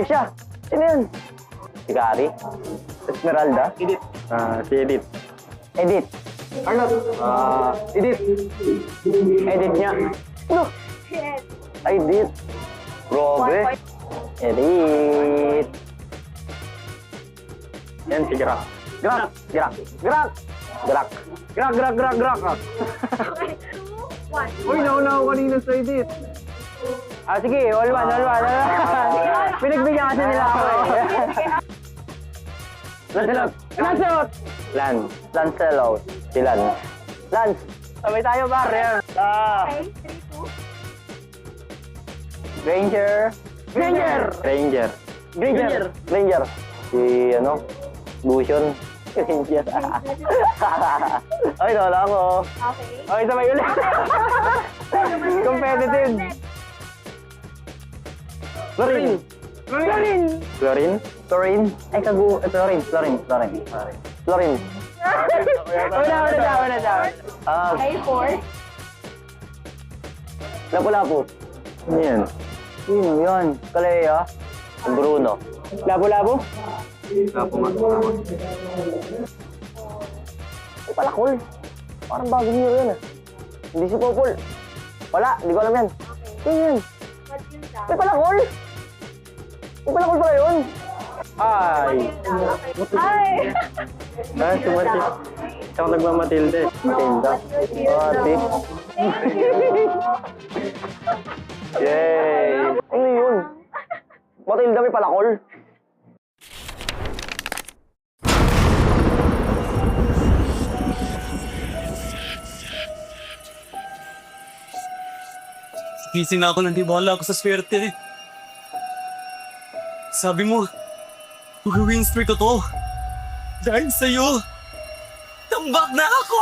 Siya. Sino yun? Si Gary? Esmeralda? Edit. Si Edit. Edit. Arnold. Edit. Edit niya. Ano? Edit. Grabe. Edit. Yan si Grak. Grak. Grak. Grak. Grak. Grak, grak, grak, grak. Okay, 2, 1. Uy, nauna ako kanina sa edit. Sige, all one. Pinagbigyan kasi nila ako eh. Lancelot! Lancelot! Lancelot. Si Lance. Lance! Sabay tayo, pare. Okay, 3, 2. Ranger. Ranger. Ranger. Si ano? Lucian. Ranger. Ay, wala ako. Okay. Okay, sabay ulit. Competitive. Florin. Ay, Florin. Una. Okay, 4. Lapu-lapu. Ano yan? Sino yan? Kalea. Bruno. Lapu-lapu? Lapo nga. Ay, palakol. Parang bagong hero yan ah. Hindi si Popol. Wala, hindi ko alam yan. Sino yan? Matilda. May palakol! May palakol pala yun! Ay! Ay! Si Matilda. Siya ako nagmamatilda eh. Matilda. Ate. Yay! Ano yun? Matilda may palakol? Gising na ako nang di bahala ako sa swerte. Sabi mo, mag-win streak ko to. Dahil sa'yo, tambak na ako!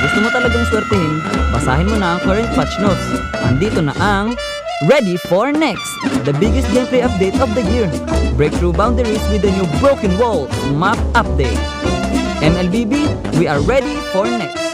Gusto mo talagang swertehin, basahin mo na ang current patch notes. Andito na ang Ready for Next, the biggest gameplay update of the year. Break through boundaries with the new Broken Walls map update. MLBB, we are ready for next.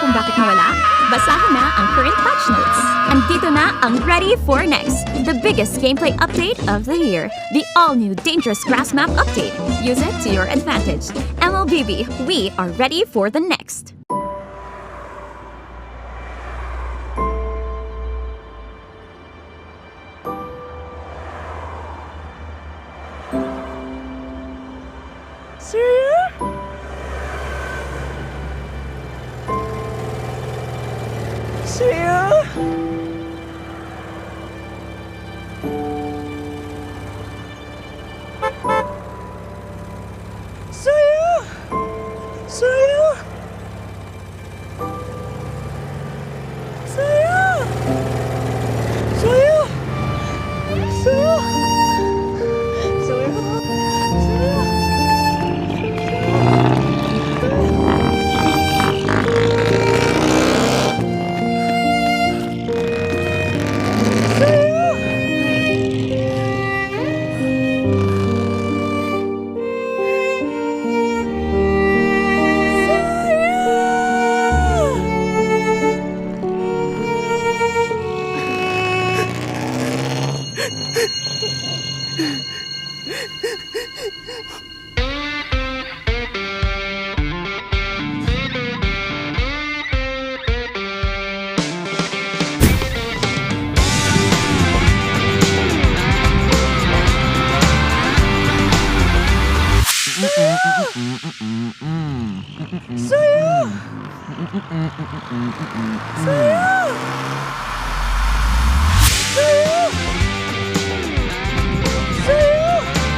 kung bakit nawala? Basahin na ang current patch notes. Andito na ang Ready for Next, the biggest gameplay update of the year. The all-new Dangerous Grass Map update. Use it to your advantage. MLBB, we are ready for the next.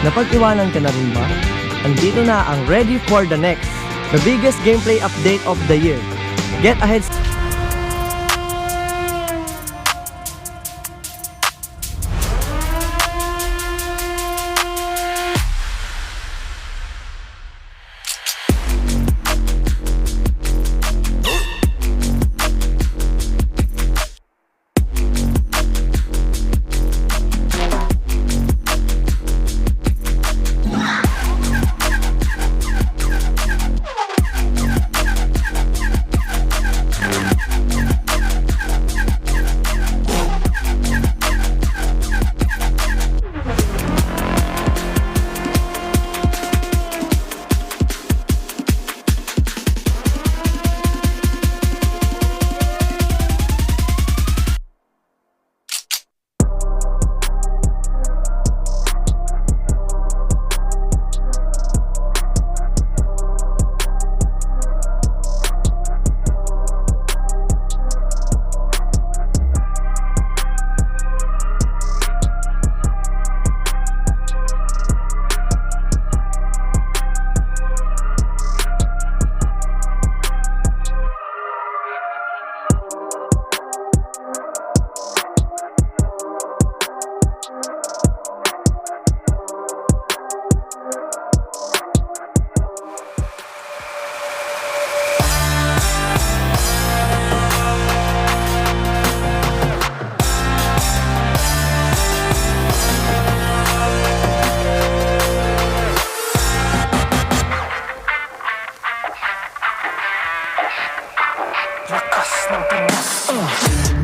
Napag-iwanan ka na rin ba? Andito na ang Ready for the Next, the biggest gameplay update of the year. Get ahead.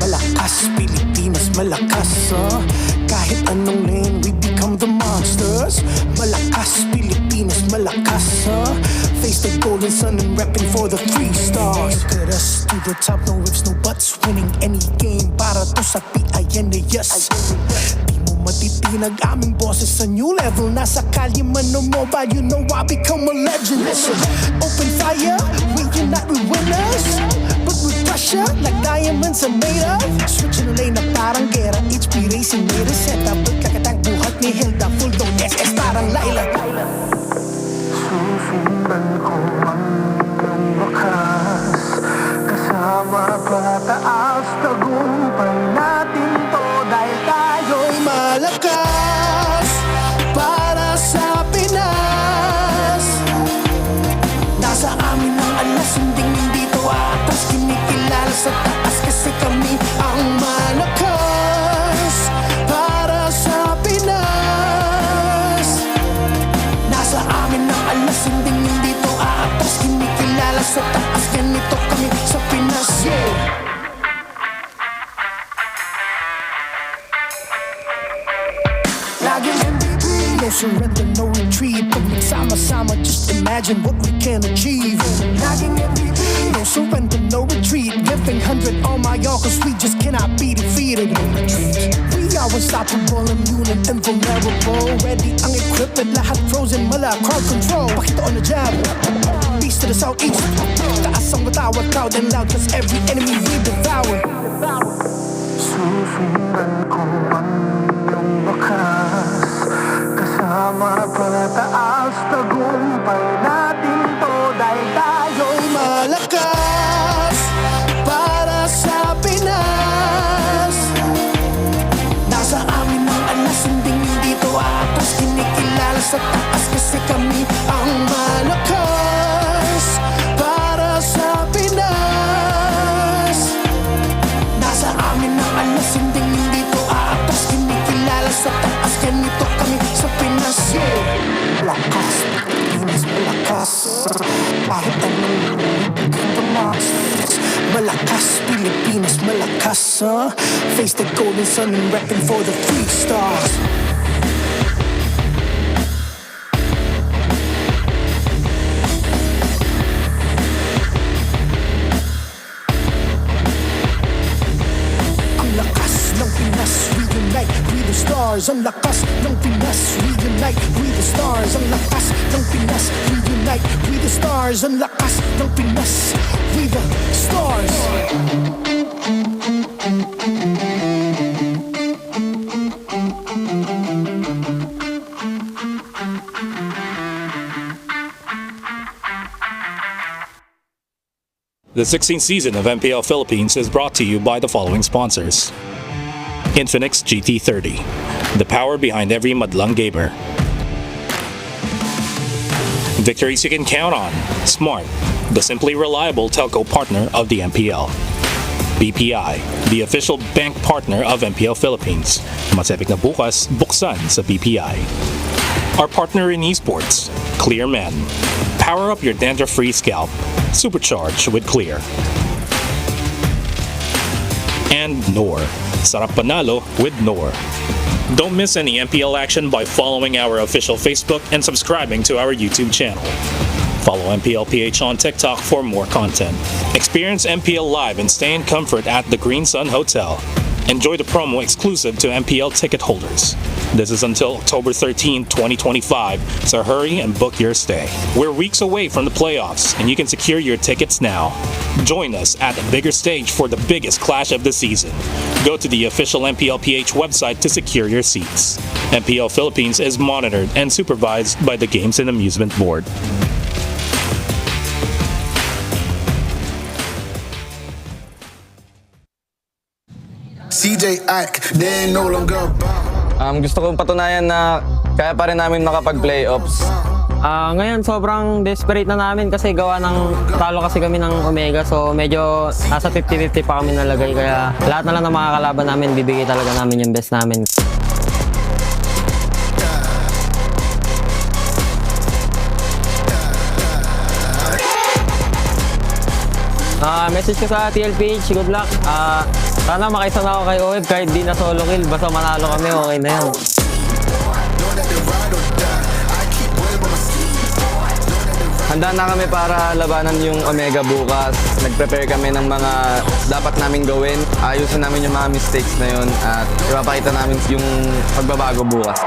Malakas, Pilipinas, malakas, kahit anong lane, we become the monsters. Malakas, Pilipinas, malakas, face the golden sun and repping for the 3 stars. Look at us, to the top, no ifs, no buts, winning any game, para to sa PINAS. Di mo matitinag aming boses sa new level. Nasa kalye man o mobile, you know I become a legend. Listen, open fire, we unite, we winners. But with pressure, like diamonds are made of. Switching lane na parang gera, HP racing may reset up. Kakatang buhat ni Hilda, full dome SS parang Laila. Susundan ko ang wakas, kasama pataas, tagumpay natin to dahil tayo'y malakas. Para sa Pinas, nasa amin ang alas, hindi to atas. Kinikilala sa taas kasi kami ang malakas. Para sa Pinas, nasa amin ang alas, hindi to atas. imagine what we can achieve. Laging MVP, no surrender, no retreat. Giving 100 on my all, cause we just cannot be defeated. We are unstoppable, immune and invulnerable. Ready ang equipment, lahat frozen, mala, crowd control. Pakita on the jab, east to the southeast. Taas ang watawat, proud and loud, cause every enemy we devour. Susundan ko ang iyong bakas, kasama pataas, tagumpay natin to dahil tayo'y malakas para sa Pinas. Nasa amin ang alas, hindi dito atas, kinikilala sa taas kasi kami ang malakas para sa Pinas. Nasa amin ang alas, hindi dito atas, kinikilala sa taas, ganito kami sa Pinas. Lakas, Pinas malakas, kahit anong malakas, Pilipinas malakas, face the golden sun and repping for the 3 stars. Ang lakas ng Pinas, we unite, we the stars. Ang lakas ng Pinas, we unite, we the stars. Ang lakas ng Pinas, we unite, we the stars. Ang lakas ng Pinas, we the stars. The 16th season of MPL Philippines is brought to you by the following sponsors. Infinix GT30, the power behind every madlang gamer. Victories you can count on. Smart, the simply reliable telco partner of the MPL. BPI, the official bank partner of MPL Philippines. Masepik na bukas, buksan sa BPI. Our partner in esports, Clear Men. Power up your dandruff-free scalp. Supercharged with Clear. And Nor. Sarap panalo with Nor. Don't miss any MPL action by following our official Facebook and subscribing to our YouTube channel. Follow MPLPH on TikTok for more content. Experience MPL live and stay in comfort at the Green Sun Hotel. Enjoy the promo exclusive to MPL ticket holders. This is until October 13, 2025, so hurry and book your stay. We're weeks away from the playoffs, and you can secure your tickets now. Join us at the bigger stage for the biggest clash of the season. Go to the official MPLPH website to secure your seats. MPL Philippines is monitored and supervised by the Games and Amusement Board. CJ Ike, they no longer bound. Gusto kong patunayan na kaya pa rin namin makapag-playoffs. Ngayon sobrang desperate na namin kasi gawa ng talo kasi kami ng Omega, so medyo nasa 50-50 pa kami nalagay, kaya lahat na lang ng mga kalaban namin bibigay talaga namin yung best namin. Message ko sa TLPH, good luck. Sana makaisa na ako kay OF kahit di na solo kill, basta manalo kami, okay na yan. Handa na kami para labanan yung Omega bukas. Nag-prepare kami ng mga dapat namin gawin. Ayusin namin yung mga mistakes na yun at ipapakita namin yung pagbabago bukas.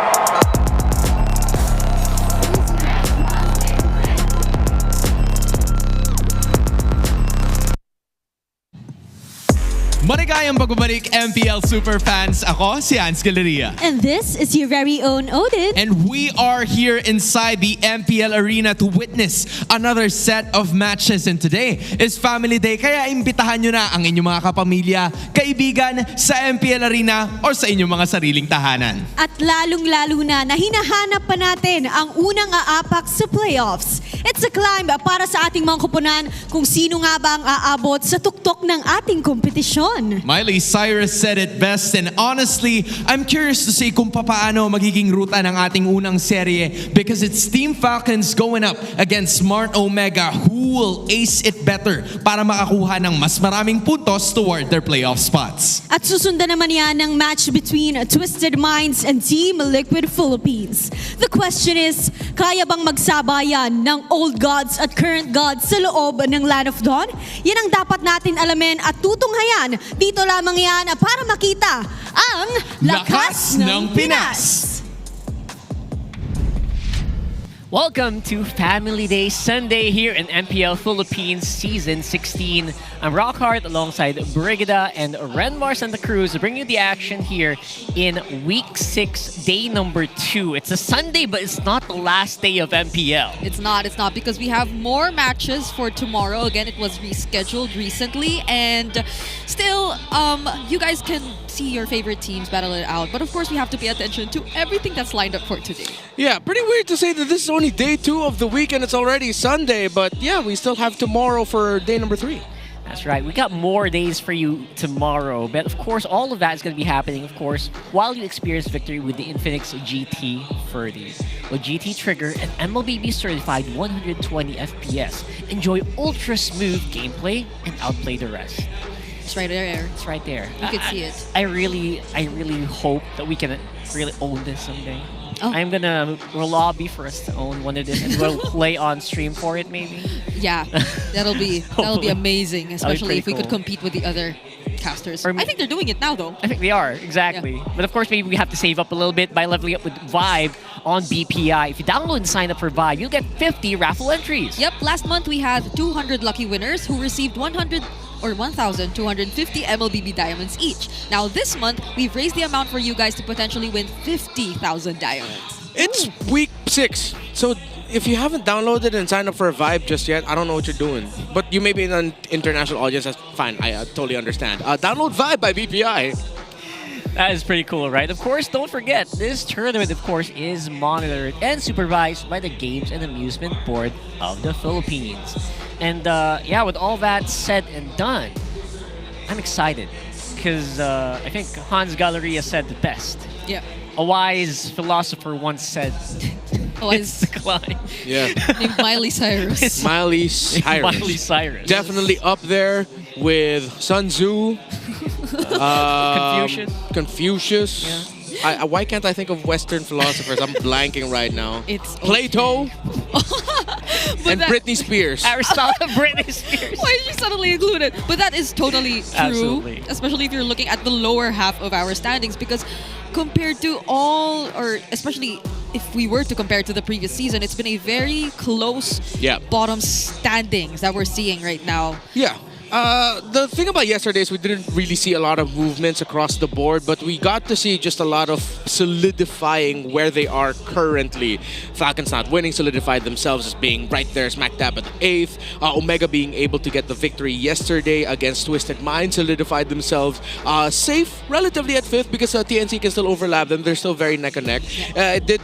Maligayang pagbabalik MPL Superfans. Ako si Hans Galeria. And this is your very own Odin. And we are here inside the MPL Arena to witness another set of matches. And today is Family Day, kaya imbitahan nyo na ang inyong mga kapamilya, kaibigan sa MPL Arena o sa inyong mga sariling tahanan. At lalong-lalo na hinahanap pa natin ang unang aapak sa playoffs. It's a climb para sa ating mga koponan kung sino nga ba ang aabot sa tuktok ng ating kompetisyon. on. Miley Cyrus said it best, and honestly, I'm curious to see kung paano magiging ruta ng ating unang serye because it's Team Falcons going up against Smart Omega who will ace it better para makakuha ng mas maraming puntos toward their playoff spots. At susundan naman yan ng match between Twisted Minds and Team Liquid Philippines. The question is, kaya bang magsabayan ng old gods at current gods sa loob ng Land of Dawn? Yan ang dapat natin alamin at tutunghayan. Dito lamang yan para makita ang Lakas ng Pinas. Welcome to Family Day Sunday here in MPL Philippines Season 16. I'm Rockhart alongside Brigida and Renmar Santa Cruz bringing you the action here in Week 6, day number 2. It's a Sunday, but it's not the last day of MPL. It's not because we have more matches for tomorrow. Again, it was rescheduled recently, and still, you guys can see your favorite teams battle it out. But of course, we have to pay attention to everything that's lined up for today. Yeah, pretty weird to say that this is only day 2 of the week and it's already Sunday, but yeah, we still have tomorrow for day number 3. That's right. We got more days for you tomorrow. But of course, all of that is going to be happening, of course, while you experience victory with the Infinix GT30. With GT Trigger and MLBB certified 120 FPS. Enjoy ultra smooth gameplay and outplay the rest. It's right there. It's right there. You can see it. I really hope that we can really own this someday. Oh. I'm gonna lobby for us to own one of this and we'll play on stream for it maybe. Yeah, that'll be amazing, especially if we could cool. compete with the other casters. Or I think they're doing it now though. I think they are, exactly. Yeah. But of course, maybe we have to save up a little bit by leveling up with Vibe on BPI. If you download and sign up for Vibe, you'll get 50 raffle entries. Yep, last month we had 200 lucky winners who received 1,250 MLBB diamonds each. Now this month, we've raised the amount for you guys to potentially win 50,000 diamonds. It's week 6, so if you haven't downloaded and signed up for a Vibe just yet, I don't know what you're doing. But you may be in an international audience, that's fine, I totally understand. Download Vibe by BPI. That is pretty cool, right? Of course, don't forget, this tournament, of course, is monitored and supervised by the Games and Amusement Board of the Philippines. And yeah, with all that said and done, I'm excited because I think Hans Galleria said the best. Yeah. A wise philosopher once said, it's decline. Yeah. Named Miley Cyrus. Miley Cyrus. Miley Cyrus. Definitely up there with Sun Tzu. Confucius. Yeah. Why can't I think of Western philosophers? I'm blanking right now. It's Plato and Britney Spears. Aristotle, Britney Spears. Why did you suddenly include it? But that is totally true. Absolutely. Especially if you're looking at the lower half of our standings, because compared to all, or especially if we were to compare to the previous season, it's been a very close bottom standings that we're seeing right now. Yeah. The thing about yesterday is we didn't really see a lot of movements across the board, but we got to see just a lot of solidifying where they are currently. Falcons not winning solidified themselves as being right there smack dab at the 8th. Omega being able to get the victory yesterday against Twisted Minds solidified themselves safe relatively at 5th because TNC can still overlap them. They're still very neck and neck. It did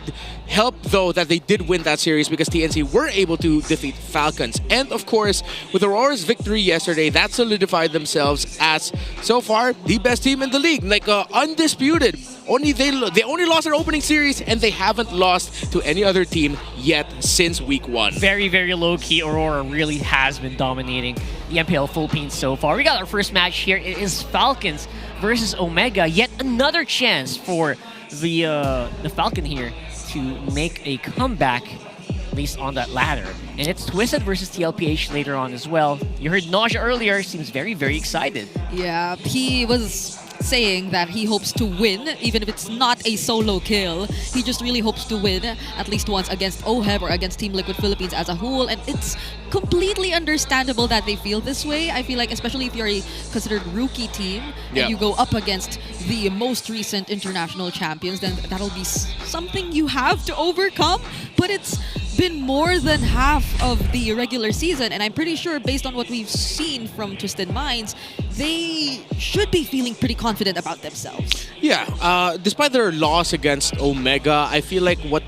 help though that they did win that series because TNC were able to defeat Falcons. And of course, with Aurora's victory yesterday, that solidified themselves as, so far, the best team in the league. Like, undisputed. They only lost their opening series, and they haven't lost to any other team yet since week 1. Very, very low-key. Aurora really has been dominating the MPL Philippines so far. We got our first match here. It is Falcons versus Omega. Yet another chance for the Falcon here to make a comeback, at least on that ladder. And it's Twisted versus TLPH later on as well. You heard Nausea earlier, seems very, very excited. Yeah, he was saying that he hopes to win, even if it's not a solo kill. He just really hopes to win at least once against OHEB or against Team Liquid Philippines as a whole. And it's completely understandable that they feel this way. I feel like, especially if you're a considered rookie team and you go up against the most recent international champions, then that'll be something you have to overcome. But it's been more than half of the regular season, and I'm pretty sure based on what we've seen from Twisted Minds, they should be feeling pretty confident about themselves. Yeah, despite their loss against Omega, I feel like what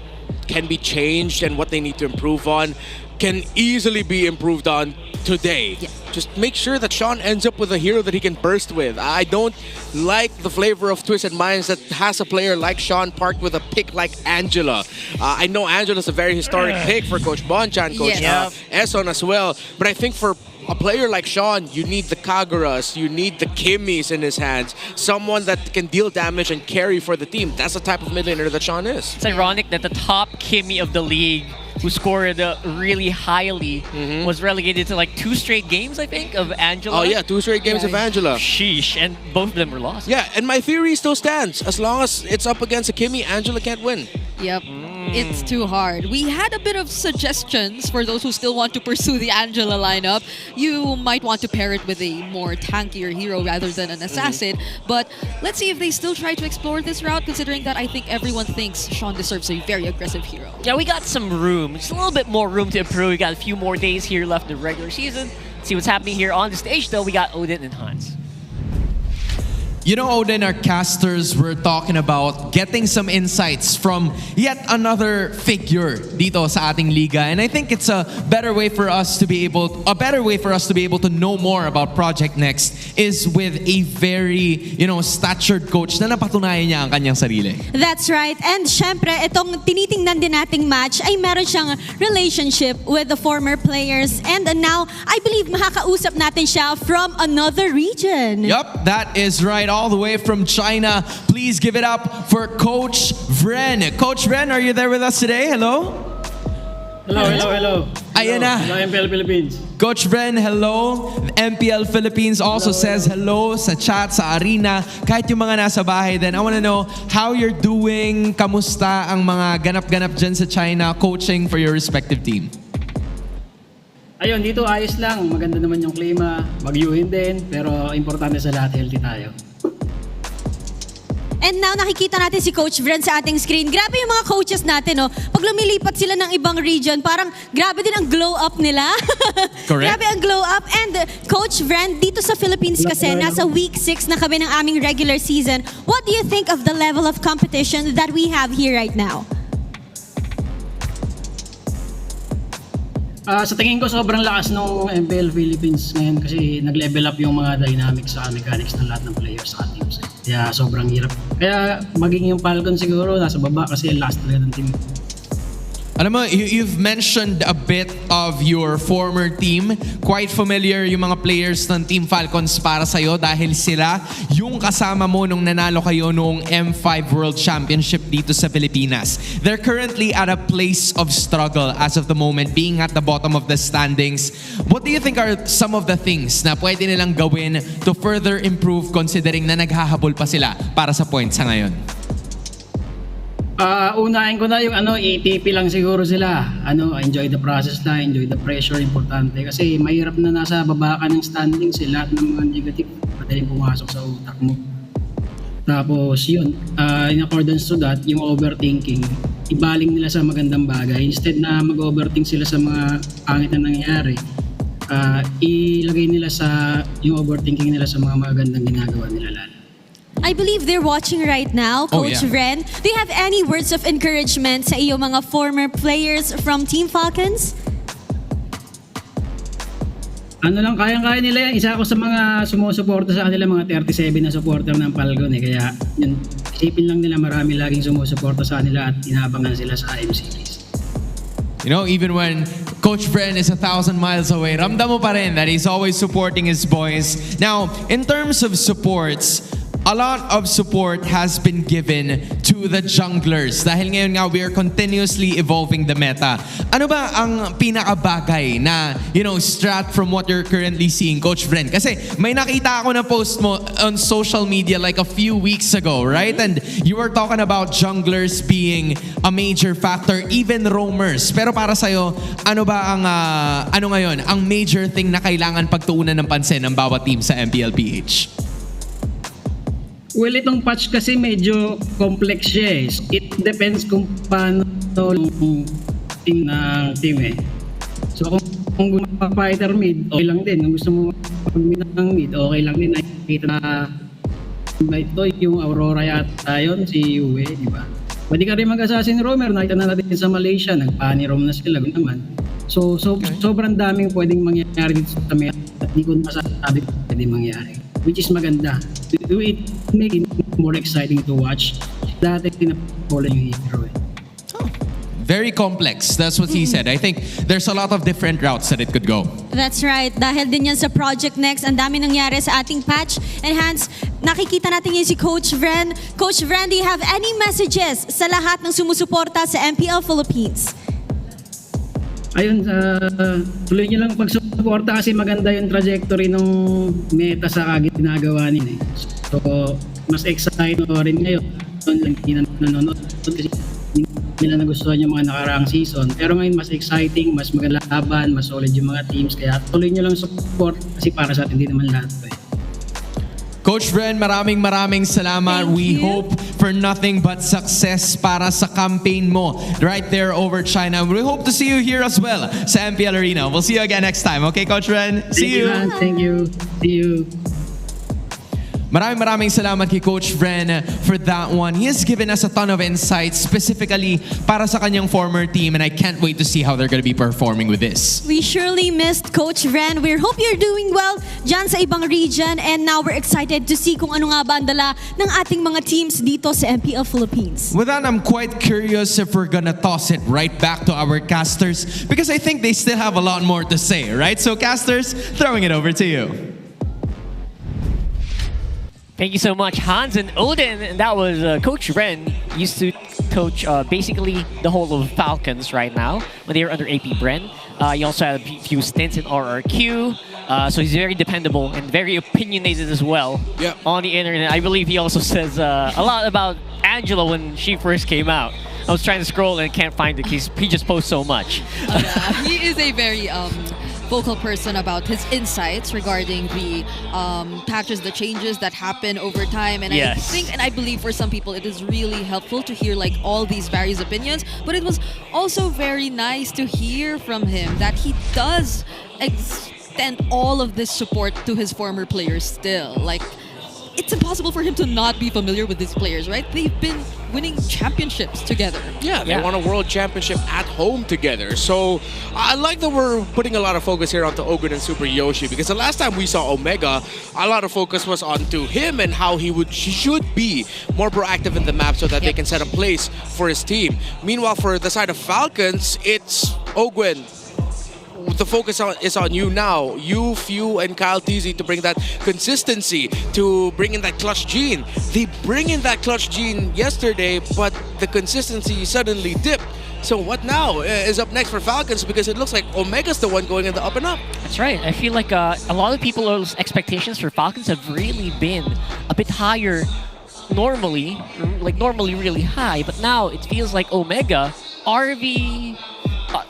can be changed and what they need to improve on can easily be improved on today. Just make sure that Sean ends up with a hero that he can burst with. I don't like the flavor of Twisted Minds that has a player like Sean parked with a pick like Angela. I know Angela's a very historic pick for Coach Bonchan, Coach Eson as well. But I think for a player like Sean, you need the Kaguras, you need the Kimmis in his hands, someone that can deal damage and carry for the team. That's the type of mid laner that Sean is. It's ironic that the top Kimmy of the league, who scored really highly, was relegated to like 2 straight games, I think, of Angela. Oh yeah, 2 straight games of Angela. Sheesh, and both of them were lost. Yeah, and my theory still stands. As long as it's up against a Kimmy, Angela can't win. Yep, it's too hard. We had a bit of suggestions for those who still want to pursue the Angela lineup. You might want to pair it with a more tankier hero rather than an assassin. But let's see if they still try to explore this route, considering that I think everyone thinks Sean deserves a very aggressive hero. Yeah, we got some room. Just a little bit more room to improve. We got a few more days here left in the regular season. See what's happening here on the stage, though. We got Odin and Hans. You know, Odin, our casters were talking about getting some insights from yet another figure dito sa ating liga, and I think it's a better way for us to be able to know more about Project Next is with a very, statured coach na napatunayan niya ang kanyang sarili. That's right. And syempre, itong tinitingnan din nating match ay meron siyang relationship with the former players. And now, I believe makakausap natin siya from another region. Yup, that is right. All the way from China. Please give it up for Coach Vren. Coach Vren, are you there with us today? Hello? Hello. Ayan na. Hello, MPL Philippines. Coach Vren, hello. MPL Philippines also says hello sa chat, sa arena. Kahit yung mga nasa bahay din, I want to know how you're doing. Kamusta ang mga ganap-ganap dyan sa China coaching for your respective team? Ayun, dito ayos lang. Maganda naman yung klima. Magyuhin din. Pero importante sa lahat, healthy tayo. And now, nakikita natin si Coach Vren sa ating screen. Grabe yung mga coaches natin, no? Pag lumilipat sila ng ibang region, parang grabe din ang glow up nila. Correct. Grabe ang glow up. And Coach Vren, dito sa Philippines kasi, nasa week 6 na kami ng aming regular season. What do you think of the level of competition that we have here right now? Sa tingin ko, sobrang lakas ng MPL Philippines ngayon kasi nag-level up yung mga dynamics sa mechanics ng lahat ng players sa teams. Kaya sobrang hirap. Kaya maging yung Falcon siguro nasa baba kasi last talaga ng team. Alam mo, you've mentioned a bit of your former team. Quite familiar yung mga players ng Team Falcons para sa'yo dahil sila yung kasama mo nung nanalo kayo noong M5 World Championship dito sa Pilipinas. They're currently at a place of struggle as of the moment, being at the bottom of the standings. What do you think are some of the things na pwede nilang gawin to further improve considering na naghahabol pa sila para sa points sa ngayon? Unahin ko na yung ATP lang siguro sila. Enjoy the process lang, enjoy the pressure, importante. Kasi mahirap na nasa baba ka ng standings, lahat ng mga negative, madaling pumasok sa utak mo. Tapos yun, in accordance to that, yung overthinking, ibaling nila sa magandang bagay. Instead na mag-overthink sila sa mga pangit na nangyayari, ilagay nila yung overthinking nila sa mga magandang ginagawa nila lalo. I believe they're watching right now, Coach Vren. Do you have any words of encouragement sa iyo mga former players from Team Falcons? Kayang-kaya nila yan. Isa ako sa mga sumusuporta sa kanila, mga 37 na supporter ng Falcon. Kaya yun, isipin lang nila marami laging sumusuporta sa kanila at inabangan sila sa M-Series. You know, even when Coach Vren is 1,000 miles away, ramdam mo pa rin that he's always supporting his boys. Now, in terms of supports, a lot of support has been given to the junglers dahil ngayon nga we are continuously evolving the meta. Ano ba ang pinakabagay na, strat from what you're currently seeing, Coach Vren? Kasi may nakita ako na post mo on social media like a few weeks ago, right? And you were talking about junglers being a major factor, even roamers. Pero para sa'yo, ano ba ang, ngayon, ang major thing na kailangan pagtuunan ng pansin ng bawat team sa MPLPH? Well, itong patch kasi medyo complex siya eh. It depends kung paano yung team ng team eh. So kung fighter mid, okay lang din. Kung gusto mo mag-mid ng mid, okay lang din. Nakikita na ito yung Aurora yata yun, si Yue, di ba? Pwede ka rin mag-assassin roamer. Nakita na natin sa Malaysia, nag-pani roam na sila naman. So sobrang daming pwedeng mangyari dito sa Meta. Hindi ko masasabi kung pwede mangyari. Which is maganda. It make it more exciting to watch. Dati pinapolo yung hero eh. Very complex. That's what he said. I think there's a lot of different routes that it could go. That's right. Dahil din yan sa Project Next, ang dami nangyari sa ating patch. And Hans, nakikita natin yun si Coach Vren. Coach Vren, do you have any messages sa lahat ng sumusuporta sa MPL Philippines? Ayun, tuloy niyo lang pagsuporta kasi maganda yung trajectory ng Meta sa ginagawa nila. So, mas excited rin ngayon. Hindi na nanonood kasi hindi nila nagustuhan yung mga nakaraang season. Pero ngayon mas exciting, mas magalaban, mas solid yung mga teams. Kaya tuloy niyo lang support kasi para sa atin hindi naman lahat to eh. Coach Bren, maraming salamat. We hope for nothing but success para sa campaign mo right there over China. We hope to see you here as well sa MPL Arena. We'll see you again next time. Okay, Coach Bren? See you. Thank you. See you. Maraming salamat kay Coach Bren for that one. He has given us a ton of insights specifically para sa kanyang former team, and I can't wait to see how they're gonna be performing with this. We surely missed Coach Vren. We hope you're doing well dyan sa ibang region, and now we're excited to see kung ano nga ba ang dala ng ating mga teams dito sa MPL Philippines. With that, I'm quite curious if we're gonna toss it right back to our casters because I think they still have a lot more to say, right? So casters, throwing it over to you. Thank you so much, Hans and Odin. And that was Coach Ren, used to coach basically the whole of Falcons right now when they were under AP Bren. He also had a few stints in RRQ. So he's very dependable and very opinionated as well on the internet. I believe he also says a lot about Angela when she first came out. I was trying to scroll and can't find it. He just posts so much. He is a very vocal person about his insights regarding the patches, the changes that happen over time. And I think and I believe for some people it is really helpful to hear like all these various opinions. But it was also very nice to hear from him that he does extend all of this support to his former players still. Like, it's impossible for him to not be familiar with these players, right? They've been winning championships together. Yeah, they won a world championship at home together. So I like that we're putting a lot of focus here onto Ogun and Super Yoshi, because the last time we saw Omega, a lot of focus was onto him and how he should be more proactive in the map so that they can set a place for his team. Meanwhile, for the side of Falcons, it's Ogun. The focus is on you now. You, Few, and Kyle TZ to bring that consistency, to bring in that clutch gene. They bring in that clutch gene yesterday, but the consistency suddenly dipped. So what now is up next for Falcons? Because it looks like Omega's the one going in the up and up. That's right. I feel like a lot of people's expectations for Falcons have really been a bit higher normally really high. But now it feels like Omega, RV,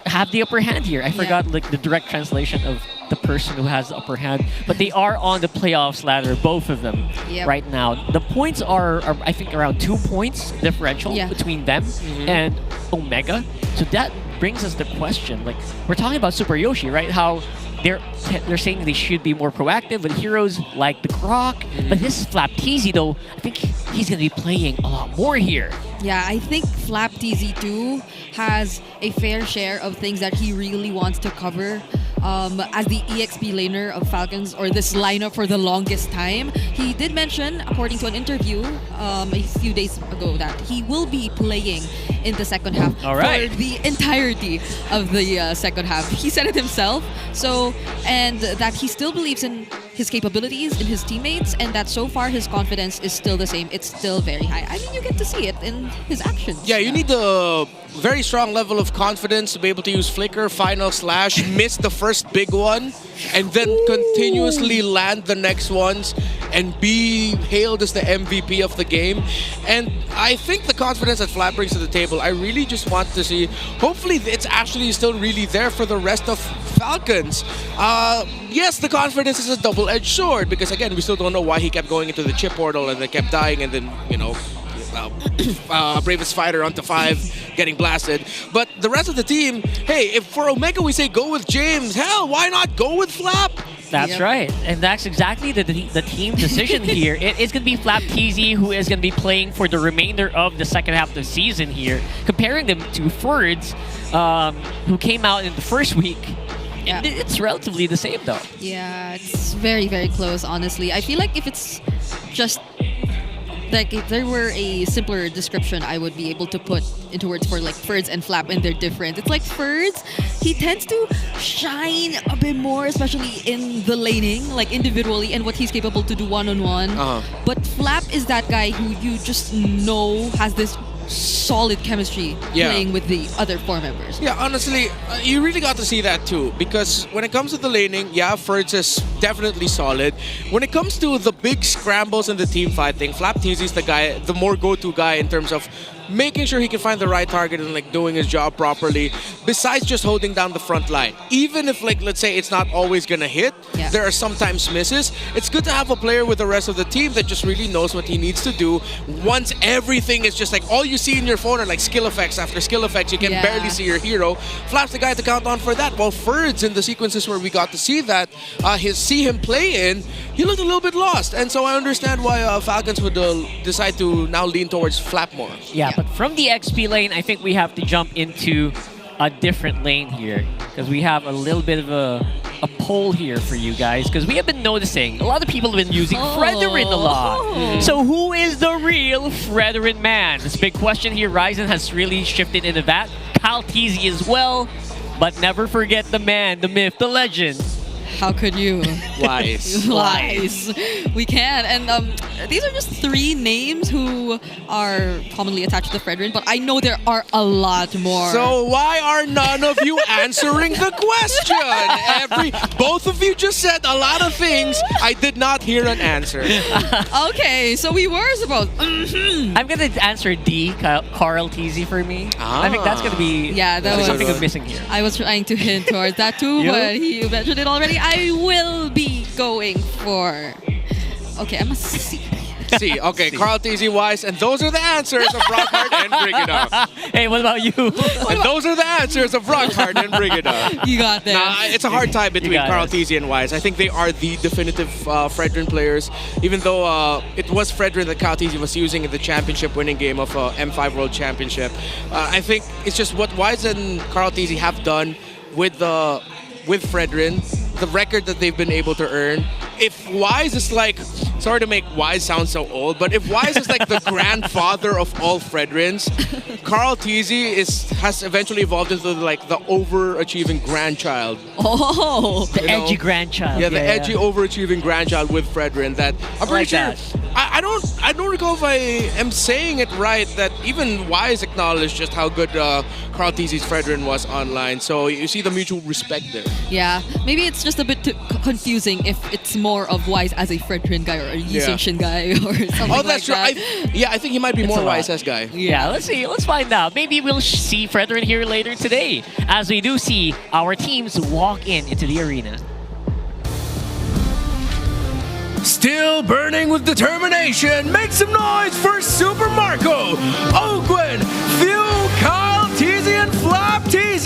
have the upper hand here. I forgot like the direct translation of the person who has the upper hand, but they are on the playoffs ladder, both of them right now. The points are I think around 2 points differential between them and Omega. So that brings us the question, like we're talking about Super Yoshi, right? How they're saying they should be more proactive with heroes like the Croc, but this is Flap TZ though. I think he's gonna be playing a lot more here. Yeah, I think Flap TZ2 has a fair share of things that he really wants to cover. As the EXP laner of Falcons, or this lineup for the longest time, he did mention, according to an interview a few days ago, that he will be playing in the second half for the entirety of the second half. He said it himself. So, and that he still believes in his capabilities, in his teammates, and that so far his confidence is still the same. It's still very high. I mean, you get to see it in his actions. Yeah, you need the very strong level of confidence to be able to use Flicker, Final Slash, miss the first big one, and then continuously land the next ones and be hailed as the MVP of the game. And I think the confidence that Flap brings to the table, I really just want to see, hopefully it's actually still really there for the rest of Falcons. Yes, the confidence is a double-edged sword, because again, we still don't know why he kept going into the chip portal and then kept dying, and then, you know, bravest fighter onto 5 getting blasted. But the rest of the team, hey, if for Omega we say go with James, hell, why not go with Flap? That's right. And that's exactly the team decision here. It's going to be Flap TZ who is going to be playing for the remainder of the second half of the season here. Comparing them to Ferds, who came out in the first week. Yeah. It's relatively the same though. Yeah, it's very, very close, honestly. I feel like if it's just like if there were a simpler description I would be able to put into words for like Ferds and Flap and their difference. It's like Ferds, he tends to shine a bit more, especially in the laning, like individually and what he's capable to do one-on-one. But Flap is that guy who you just know has this solid chemistry playing with the other four members. Yeah, honestly, you really got to see that too. Because when it comes to the laning, yeah, Ferds is definitely solid. When it comes to the big scrambles and the team fighting, Flap TZ is the guy, the more go-to guy in terms of making sure he can find the right target and like doing his job properly, besides just holding down the front line. Even if like, let's say it's not always gonna hit, there are sometimes misses, it's good to have a player with the rest of the team that just really knows what he needs to do. Once everything is just like, all you see in your phone are like skill effects after skill effects, you can barely see your hero. Flap's the guy to count on for that. While Ferds, in the sequences where we got to see that, see him play in, he looked a little bit lost. And so I understand why Falcons would decide to now lean towards Flap more. Yeah, but from the XP lane, I think we have to jump into a different lane here because we have a little bit of a poll here for you guys because we have been noticing a lot of people have been using Fredrin a lot. So who is the real Fredrin man? This big question here. Ryzen has really shifted into that. Kyle TZ as well. But never forget the man, the myth, the legend. How could you? Wise. Wise. We can. And these are just three names who are commonly attached to Fredrin, but I know there are a lot more. So why are none of you answering the question? Both of you just said a lot of things. I did not hear an answer. Okay, so we were supposed... I'm going to answer D, Carl TZ for me. I think that's going to be something that's missing here. I was trying to hint towards that too, but he mentioned it already. I will be going for... Okay, I'm a C. C. Okay, C. Carl TZ Wise, and those are the answers of Rockhard and Brigida. Hey, what about you? And those are the answers of Rockhard and Brigida. You got that. Nah, it's a hard tie between Carl TZ and Wise. I think they are the definitive Fredrin players, even though it was Fredrin that Carl TZ was using in the championship winning game of M5 World Championship. I think it's just what Wise and Carl TZ have done with Fredrin, the record that they've been able to earn. If Wise is like, sorry to make Wise sound so old, but if Wise is like the grandfather of all Fredrins, Carl TZ has eventually evolved into like the overachieving grandchild. Oh, the edgy grandchild. Yeah, the edgy overachieving grandchild with Fredrin. That I'm pretty sure. I don't recall if I am saying it right that even Wise acknowledged just how good Carl TZ's Fredrin was online. So you see the mutual respect there. Yeah, maybe it's just a bit too confusing if it's more of Wise as a Fredrin guy or a Yi Shin guy or something oh, that's like true. that. I think he might be more Wise as guy. Yeah, let's see. Let's find out. Maybe we'll see Fredrin here later today as we do see our teams walk into the arena. Still burning with determination, make some noise for Super Marco, Ogwen, Phil, Kyle, TZ, and Flap TZ.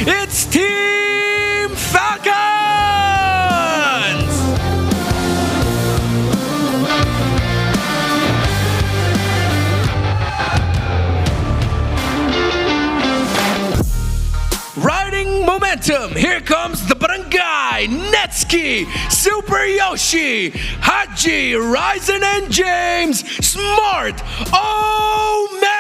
It's Team Falcons! Riding momentum, here comes the Barangay, Netski, Super Yoshi, Haji, Ryzen, and James, Smart, Omega!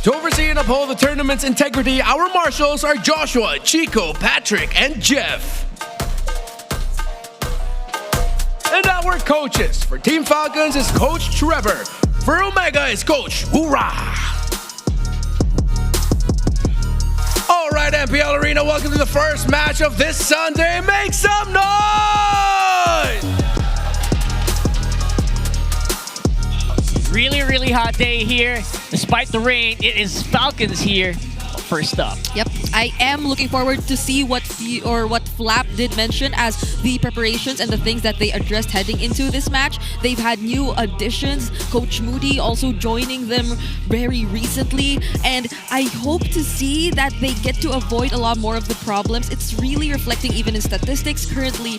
To oversee and uphold the tournament's integrity, our marshals are Joshua, Chico, Patrick, and Jeff. And our coaches for Team Falcons is Coach Trevor. For Omega is Coach Hoorah. All right, MPL Arena, welcome to the first match of this Sunday. Make some noise! Really, really hot day here. Despite the rain, it is Falcons here first up. Yep, I am looking forward to see what Flap did mention as the preparations and the things that they addressed heading into this match. They've had new additions, Coach Moody also joining them very recently, and I hope to see that they get to avoid a lot more of the problems. It's really reflecting even in statistics, currently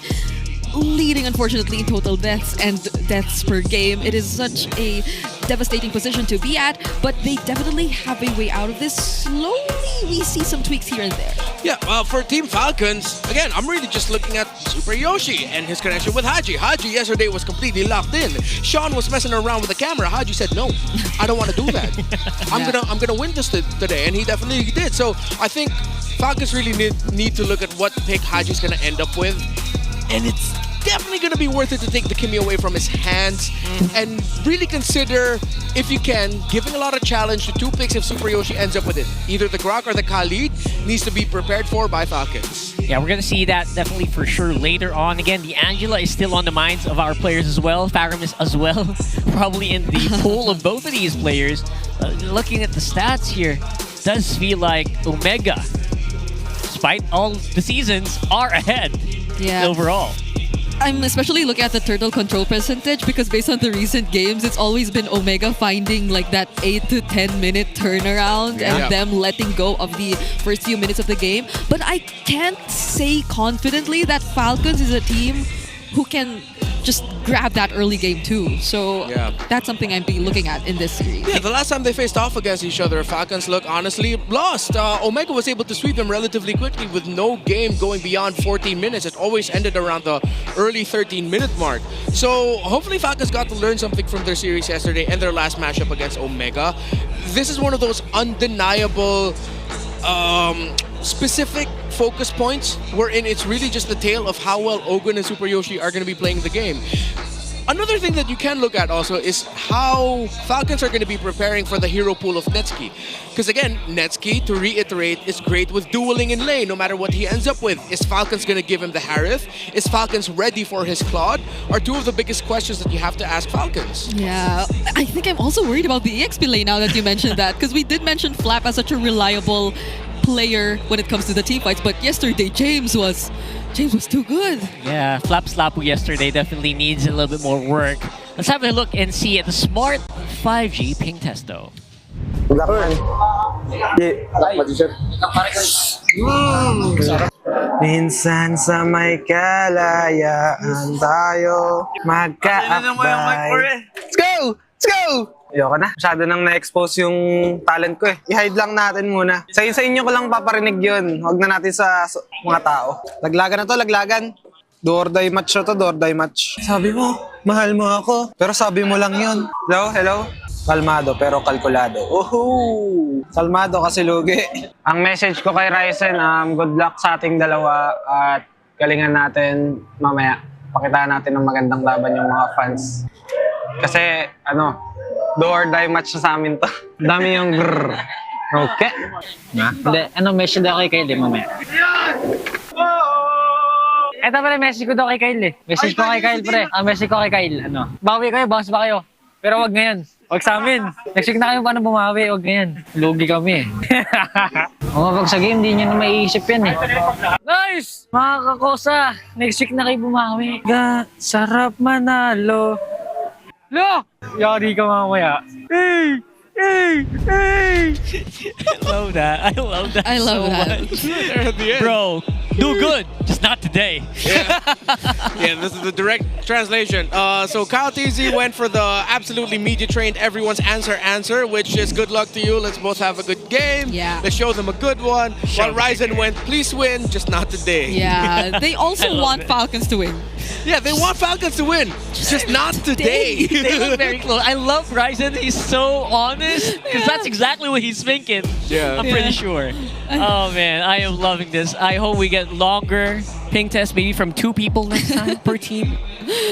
leading unfortunately in total deaths and deaths per game. It is such a devastating position to be at, but they definitely have a way out of this. Slowly we see some tweaks here and there. Yeah, for Team Falcons, again, I'm really just looking at Super Yoshi and his connection with Haji. Haji yesterday was completely locked in. Sean was messing around with the camera. Haji said, no, I don't want to do that. I'm gonna win this today, and he definitely did. So I think Falcons really need to look at what pick Haji's gonna end up with, and it's definitely going to be worth it to take the Kimmy away from his hands and really consider, if you can, giving a lot of challenge to two picks if Super Yoshi ends up with it. Either the Grok or the Khalid needs to be prepared for by Falcons. Yeah, we're going to see that definitely for sure later on. Again, the Angela is still on the minds of our players as well. Faramis as well, probably in the pool of both of these players. Looking at the stats here, does feel like Omega, despite all the seasons, are ahead overall. I'm especially looking at the turtle control percentage because based on the recent games, it's always been Omega finding like that 8 to 10 minute turnaround and them letting go of the first few minutes of the game. But I can't say confidently that Falcons is a team who can just grab that early game too. So that's something I'd be looking at in this series. Yeah, the last time they faced off against each other, Falcons look honestly lost. Omega was able to sweep them relatively quickly with no game going beyond 14 minutes. It always ended around the early 13-minute mark. So hopefully Falcons got to learn something from their series yesterday and their last matchup against Omega. This is one of those undeniable specific focus points wherein it's really just the tale of how well Ogun and Super Yoshi are going to be playing the game. Another thing that you can look at also is how Falcons are going to be preparing for the hero pool of Netsuki. Because again, Netsuki, to reiterate, is great with dueling in lane no matter what he ends up with. Is Falcons going to give him the Harith? Is Falcons ready for his Claude? Are two of the biggest questions that you have to ask Falcons. Yeah, I think I'm also worried about the EXP lane now that you mentioned that. Because we did mention Flap as such a reliable player when it comes to the team fights, but yesterday James was too good. Yeah, Flap Slapu yesterday definitely needs a little bit more work. Let's have a look and see at the smart 5G ping test though. Minsan sa may kalayaan tayo magkaakbay. Let's go! Let's go! Ayoko na. Masyado nang na-expose yung talent ko eh. I-hide lang natin muna. Sa inyo ko lang paparinig yun. Huwag na natin sa mga tao. Laglagan na to, laglagan. Do or die match na to, do or die match. Sabi mo, mahal mo ako. Pero sabi mo lang yun. Hello, hello? Kalmado pero kalkulado. Woohoo! Kalmado kasi lugi. Ang message ko kay Ryzen, good luck sa ating dalawa at galingan natin mamaya. Pakitaan natin ng magandang laban yung mga fans. Kasi, do or die match na sa amin to. Dami yung grrr. Okay. Hindi, message daw kay Kyle mamaya. Ito pala, message ko daw kay Kyle Message ko kay Kyle, pre. Message ko kay Kyle, bawi kayo, bounce ba kayo? Pero wag ngayon. Wag sa amin. Next week na kayo paano bumawi, wag ngayon. Lugi kami pag sa game, di nyo na maiisip yan Nice! Mga kakosa, next week na kayo bumawi. Sarap manalo. Look! Yari ka mamaya. Hey! Hey! Hey! I love that. I love that so much. Bro, do good, just not today. Yeah, this is the direct translation. So Kyle TZ went for the absolutely media trained everyone's answer, which is good luck to you. Let's both have a good game. Yeah. Let's show them a good one. While Ryzen went, please win, just not today. Yeah, they also want Falcons to win. Yeah, they want Falcons to win, just not today. They look very close. I love Ryzen. He's so honest because that's exactly what he's thinking. Yeah. I'm pretty sure. Oh man, I am loving this. I hope we get longer ping tests, maybe from 2 people next time per team.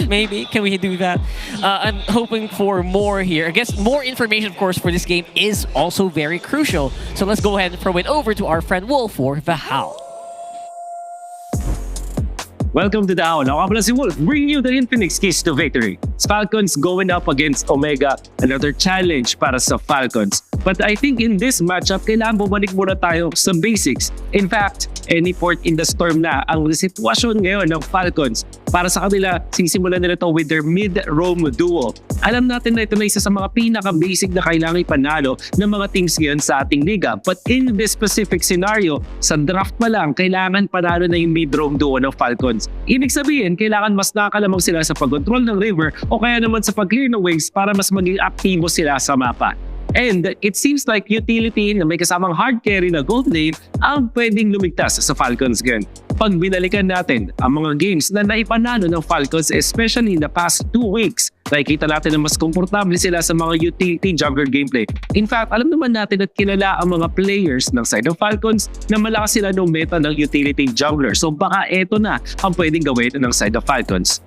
Maybe. Can we do that? I'm hoping for more here. I guess more information, of course, for this game is also very crucial. So let's go ahead and throw it over to our friend Wolf for the how. Welcome to the Hour. Ako pala si Wolf, bringing you the Infinix keys to victory. Falcons going up against Omega, another challenge para sa Falcons. But I think in this matchup, kailangan bumalik muna tayo sa basics. In fact, any port in the storm na ang sitwasyon ngayon ng Falcons. Para sa kanila, sisimulan nila ito with their mid-roam duo. Alam natin na ito na isa sa mga pinaka-basic na kailangan ipanalo ng mga teams ngayon sa ating liga. But in this specific scenario, sa draft pa lang, kailangan panalo na yung mid-roam duo ng Falcons. Ibig sabihin, kailangan mas nakakalamang sila sa pag-control ng river o kaya naman sa pag-clear ng waves para mas maging aktibo sila sa mapa. And it seems like utility na may kasamang hard carry na gold lane ang pwedeng lumigtas sa Falcons ngayon. Pag binalikan natin ang mga games na naipanalo ng Falcons, especially in the past 2 weeks, nakikita natin na mas komportable sila sa mga utility jungler gameplay. In fact, alam naman natin at kilala ang mga players ng side ng Falcons na malakas sila ng meta ng utility jungler. So baka eto na ang pwedeng gawin ng side of Falcons.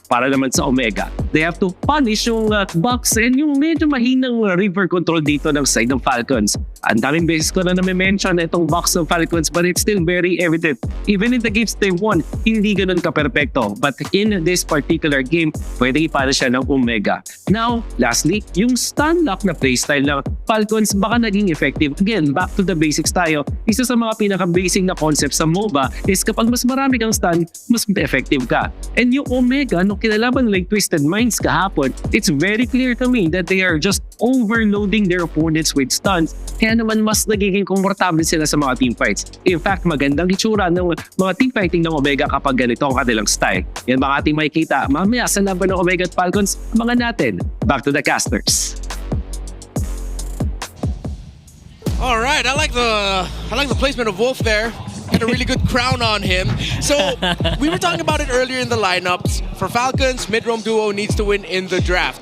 Para naman sa Omega, they have to punish yung Bucks and yung medyo mahinang river control dito ng side ng Falcons. Ang daming beses ko na mention itong Bucks ng Falcons, but it's still very evident. Even in the games they won, hindi ganun ka-perfecto. But in this particular game, pwede ipunish siya ng Omega. Now, lastly, yung stun lock na playstyle ng Falcons baka naging effective. Again, back to the basics tayo. Isa sa mga pinaka-basic na concept sa MOBA is kapag mas marami kang stun, mas effective ka. And yung Omega, nung kinalaban like Twisted Minds kahapon, it's very clear to me that they are just overloading their opponents with stuns. Kaya naman mas nagiging komportable sila sa mga teamfights. In fact, magandang itsura ng mga teamfighting ng Omega kapag ganito ang kanilang style. Yan mga ating makikita mamaya sa laban ng Omega at Falcons. Mga natin, back to the casters. All right, I like the placement of Wolf there. Got a really good crown on him. So we were talking about it earlier in the lineups. For Falcons, mid-roam duo needs to win in the draft.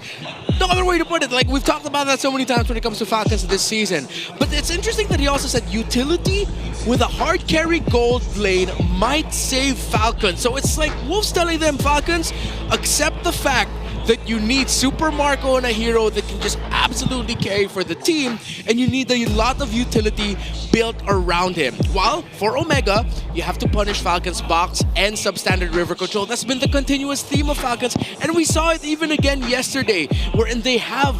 No other way to put it. Like, we've talked about that so many times when it comes to Falcons this season. But it's interesting that he also said utility with a hard carry gold lane might save Falcons. So it's like Wolf's telling them, Falcons, accept the fact that you need Super Marco and a hero that can just absolutely carry for the team, and you need a lot of utility built around him. While for Omega, you have to punish Falcons box and substandard river control. That's been the continuous theme of Falcons, and we saw it even again yesterday, wherein they have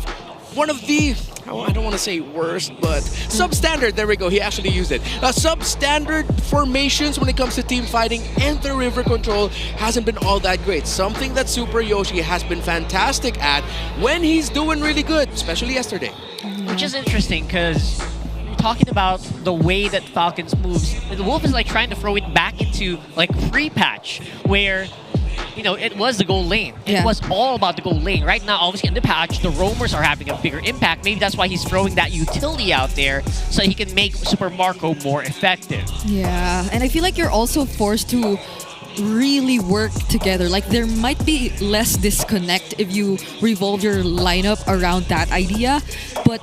one of the, I don't want to say worst, but substandard, there we go, he actually used it. Substandard formations when it comes to team fighting, and the river control hasn't been all that great. Something that Super Yoshi has been fantastic at when he's doing really good, especially yesterday. Which is interesting because talking about the way that Falcons moves, the Wolf is like trying to throw it back into like free patch where, you know, it was the goal lane. It was all about the goal lane. Right now, obviously in the patch, the roamers are having a bigger impact. Maybe that's why he's throwing that utility out there so he can make Super Marco more effective. Yeah, and I feel like you're also forced to really work together. Like, there might be less disconnect if you revolve your lineup around that idea, but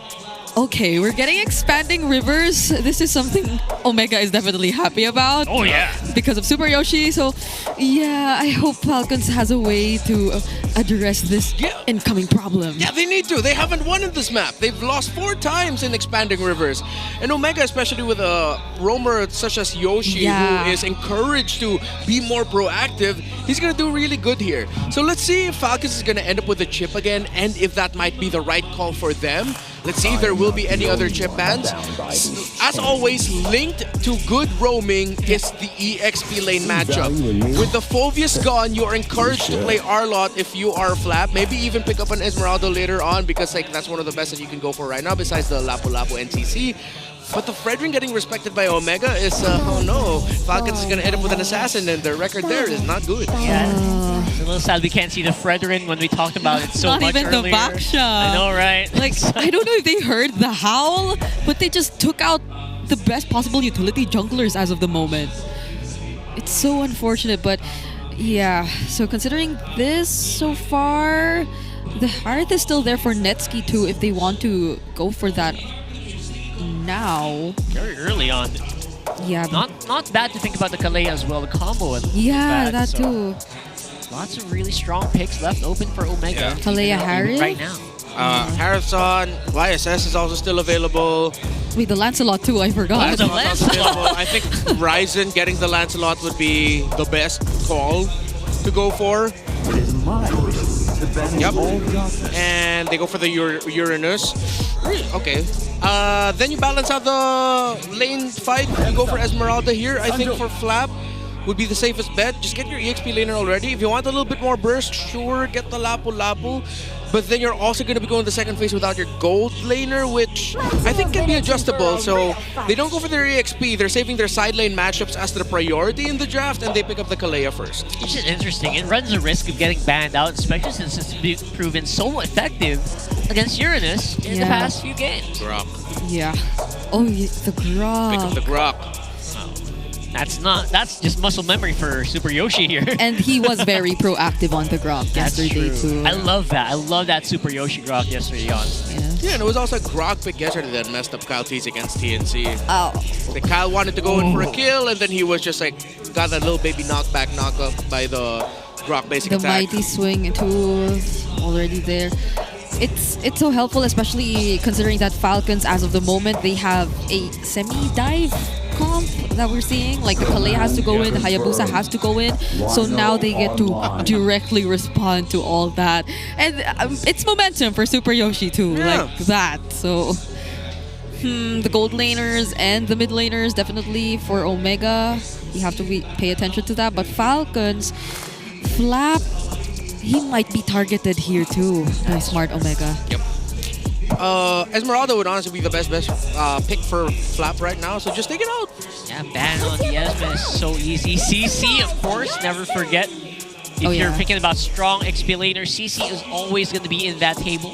okay, we're getting expanding rivers. This is something Omega is definitely happy about. Oh yeah, because of Super Yoshi. So yeah, I hope Falcons has a way to address this incoming problem. Yeah, they need to. They haven't won in this map. They've lost 4 times in expanding rivers. And Omega, especially with a roamer such as Yoshi, who is encouraged to be more proactive, he's going to do really good here. So let's see if Falcons is going to end up with a chip again, and if that might be the right call for them. Let's see if there will be any other chip bans. As always, linked to good roaming is the EXP lane matchup. With the Phobius gone, you are encouraged to play Arlot if you are flap. Maybe even pick up an Esmeralda later on, because like that's one of the best that you can go for right now besides the Lapu Lapu NTC. But the Fredrin getting respected by Omega is, oh no, Falcons is going to end up with an assassin, and their record there is not good. Yeah, it's a little sad we can't see the Fredrin when we talked about it so Not much even earlier. the Baksha. I know, right? Like, I don't know if they heard the howl, but they just took out the best possible utility junglers as of the moment. It's so unfortunate, but yeah. So considering this so far, the hearth is still there for Netsky too if they want to go for that now. Very early on. Yeah. Not bad to think about the Kalei as well, the combo. Yeah, that too. Lots of really strong picks left open for Omega. Kalea Harris? Right now. Harrison, YSS is also still available. Wait, the Lancelot too, I forgot. Lancelot's available. I think Ryzen getting the Lancelot would be the best call to go for. Yep. And they go for the Uranus. Okay. Then you balance out the lane fight. You go for Esmeralda here. I think for Flap would be the safest bet. Just get your EXP laner already. If you want a little bit more burst, sure, get the Lapu. But then you're also going to be going the second phase without your gold laner, which I think can be adjustable. So they don't go for their EXP. They're saving their side lane matchups as the priority in the draft, and they pick up the Kalea first. Which is interesting. It runs the risk of getting banned out, especially since it's proven so effective against Uranus in the past few games. Grok. Yeah. Oh, the Grok. Pick up the Grok. That's just muscle memory for Super Yoshi here. And he was very proactive on the Grok yesterday too. I love that. I love that Super Yoshi Grok yesterday on. Yeah, and it was also a Grok pick yesterday that messed up Kyle T's against TNC. Oh. Like Kyle wanted to go in for a kill, and then he was just like, got that little baby knockback knock-up by the Grok basic The attack. mighty swing too already there. It's so helpful, especially considering that Falcons, as of the moment, they have a semi-dive comp that we're seeing. Like the Kalea has to go in, the Hayabusa has to go in. So now they get to directly respond to all that. And it's momentum for Super Yoshi too, like that. So the gold laners and the mid laners, definitely for Omega, you have to pay attention to that. But Falcons, Flap, he might be targeted here too by Smart Omega. Yep. Esmeralda would honestly be the best pick for Flap right now, so just take it out. Yeah, ban on the Esme is so easy. CC, of course, never forget. If you're thinking about strong XP laner, CC is always going to be in that table.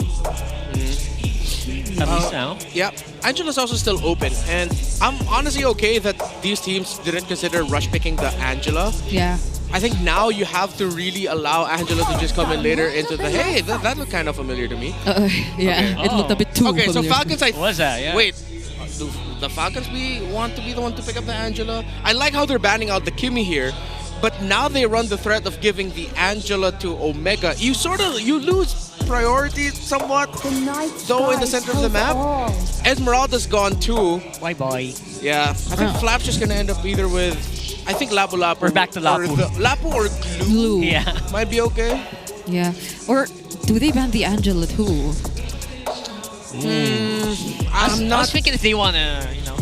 At least now. Yeah, Angela's also still open, and I'm honestly okay that these teams didn't consider rush picking the Angela. Yeah. I think now you have to really allow Angela to just come in later into the, hey, that looked kind of familiar to me. Yeah, it looked a bit too Okay, so familiar. Falcons, What was that? Yeah. Wait, do the Falcons want to be the one to pick up the Angela? I like how they're banning out the Kimmy here, but now they run the threat of giving the Angela to Omega. You lose priority somewhat, though, in the center of the map. Esmeralda's gone too. Bye-bye. Yeah, I think Flap's just going to end up either with, I think Lapu. We're back to Lapu. Lapu or Glue. Yeah. Might be okay. Yeah. Or do they ban the Angela too? I was thinking if they want to, you know.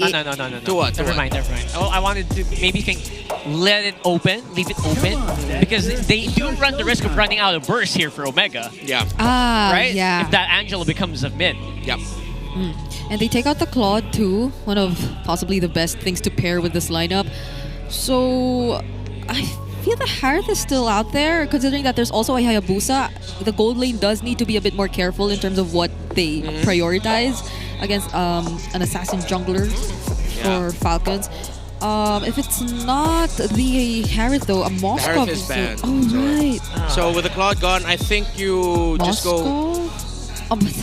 No. To what? Never mind. Oh, I wanted to maybe let it open, leave it open, because they do run the risk of running out of burst here for Omega. Yeah. Right? Yeah. If that Angela becomes a mid. Yep. And they take out the Claude too, one of possibly the best things to pair with this lineup. So I feel the Harith is still out there, considering that there's also a Hayabusa. The gold lane does need to be a bit more careful in terms of what they prioritize against an assassin jungler for Falcons. If it's not the Harith though, a Moskov Harith is banned. Oh, right. So with the Claude gone, I think you just go. Oh, but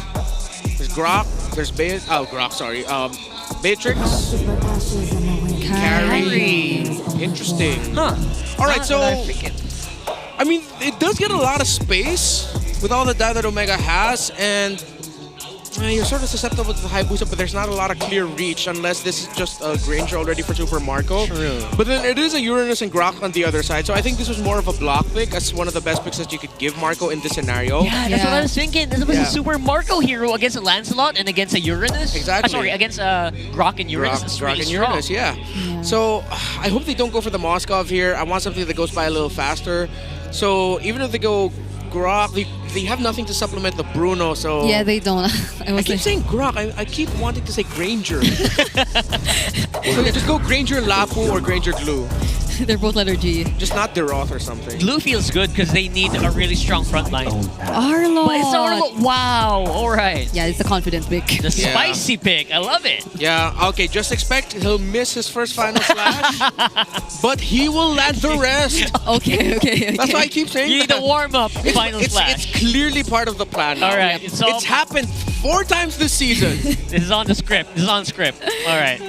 There's Grok. There's Grok. Sorry. Beatrix. Carry. Interesting. Huh. All right. So I mean, it does get a lot of space with all the data that Omega has, and you're sort of susceptible to the Hayabusa, but there's not a lot of clear reach unless this is just a Granger already for Super Marco. True. But then it is a Uranus and Grok on the other side, so I think this was more of a block pick as one of the best picks that you could give Marco in this scenario. Yeah, that's what I was thinking. This was a Super Marco hero against a Lancelot and against a Uranus. Exactly. Sorry, against Grok and Uranus. It's Grok really and strong. Uranus, yeah. So I hope they don't go for the Moskov here. I want something that goes by a little faster. So even if they go Grok, they have nothing to supplement the Bruno, so... yeah, they don't. I keep saying Grok. I keep wanting to say Granger. So yeah, just go Granger Lapu or Granger Glue. They're both letter G. Just not Deroth or something. Glue feels good because they need a really strong front line. Arlo. But it's Arlo. Wow. All right. Yeah, it's a confident pick. The spicy pick. I love it. Yeah, okay, just expect he'll miss his first final slash, but he will land the rest. Okay. That's why I keep saying You need that. a warm-up final slash. It's clearly part of the plan now. All right. It's happened 4 times this season. This is on the script. All right.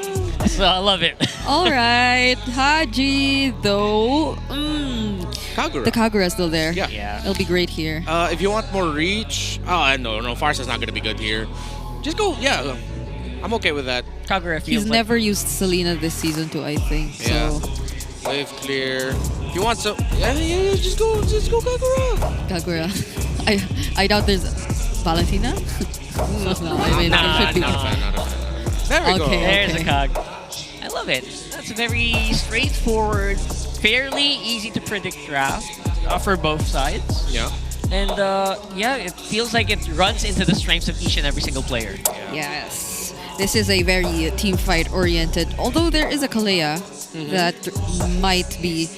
So I love it. All right. Haji, though. Kagura. The Kagura is still there. Yeah. It'll be great here. If you want more reach, no, Farsa's not going to be good here. Just go, I'm okay with that. Kagura He's feels never used Selena this season too, I think. Yeah. So Wave clear. If you want some, yeah, just go Kagura. Kagura. I doubt there's Valentina. No, I mean, there should be. There we go. Okay, There's okay. a Kag. I love it. That's a very straightforward, fairly easy to predict draft for both sides. Yeah. And yeah, it feels like it runs into the strengths of each and every single player. Yes. This is a very team fight oriented, although there is a Kalea that might be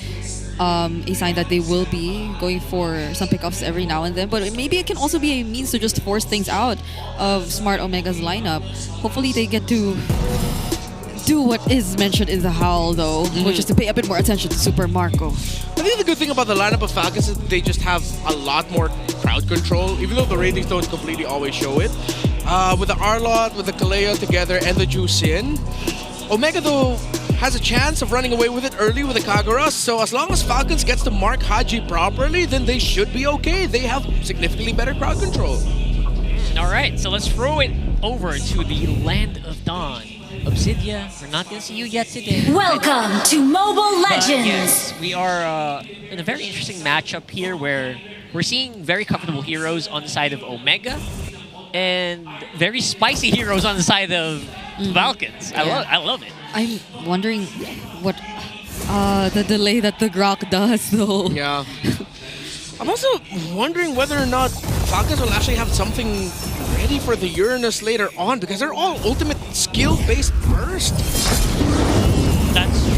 a sign that they will be going for some pickups every now and then, but maybe it can also be a means to just force things out of Smart Omega's lineup. Hopefully they get to do what is mentioned in the Howl though, which is to pay a bit more attention to Super Marco. I think the good thing about the lineup of Falcons is that they just have a lot more crowd control, even though the ratings don't completely always show it. With the Arlot, with the Kalea together, and the Jusin, Omega though has a chance of running away with it early with the Kagura, so as long as Falcons gets to mark Haji properly, then they should be okay. They have significantly better crowd control. Alright, so let's throw it over to the Land of Dawn. Obsidia, we're not going to see you yet today. Welcome to Mobile Legends! Yes, we are in a very interesting matchup here where we're seeing very comfortable heroes on the side of Omega and very spicy heroes on the side of Falcons. Yeah. I love it. I'm wondering what the delay that the Grok does though. Yeah. I'm also wondering whether or not Falcons will actually have something ready for the Uranus later on, because they're all ultimate skill-based first. That's true.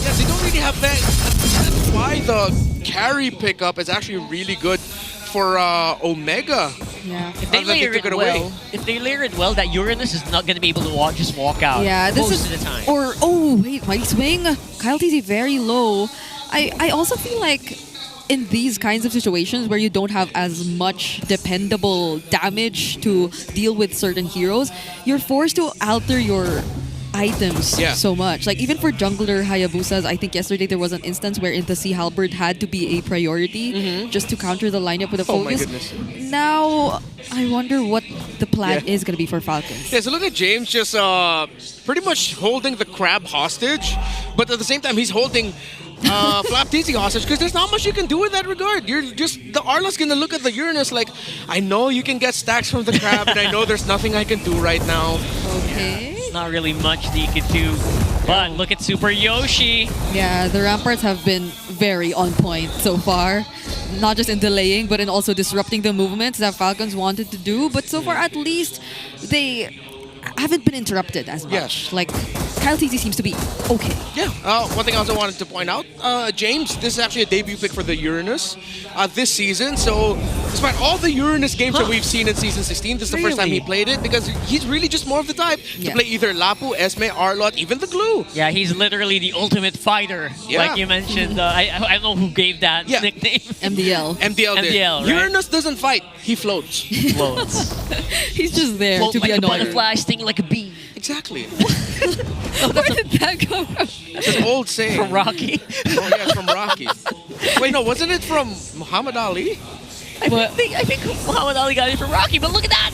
Yeah, they don't really have that. That's why the carry pickup is actually really good for Omega. Yeah. If they layer it well, that Uranus is not going to be able to just walk out. Yeah, this most is of the time. Or wait, Mighty Swing, Kyle TZ very low. I also feel like in these kinds of situations where you don't have as much dependable damage to deal with certain heroes, you're forced to alter your items so much. Like even for jungler Hayabusas, I think yesterday there was an instance where the Sea Halberd had to be a priority just to counter the lineup with a Oh my focus. goodness. Now I wonder what the plan is going to be for Falcons. Yeah, so look at James just pretty much holding the crab hostage, but at the same time he's holding Flap TZ hostage, because there's not much you can do in that regard. You're just, the Arla's gonna look at the Uranus like, I know you can get stacks from the crab, and I know there's nothing I can do right now. Okay. Not really much that you could do. But look at Super Yoshi. Yeah, the Ramparts have been very on point so far. Not just in delaying, but in also disrupting the movements that Falcons wanted to do. But so far, at least, they haven't been interrupted as much. Like, Kyle TZ seems to be okay. Yeah. One thing I also wanted to point out, James, this is actually a debut pick for the Uranus this season. So, despite all the Uranus games that we've seen in Season 16, this is the first time he played it, because he's really just more of the type to play either Lapu, Esme, Arlot, even the Glue. Yeah, he's literally the ultimate fighter. Yeah. Like you mentioned, I don't know who gave that nickname. MDL. MDL did. right? Uranus doesn't fight, he floats. Floats. He's just there Float to like be a annoying. butterfly, sting like a bee. Exactly. Where did that come from? It's an old saying. From Rocky. Oh yeah, it's from Rocky. Wait, no, wasn't it from Muhammad Ali? I think Muhammad Ali got it from Rocky, but look at that!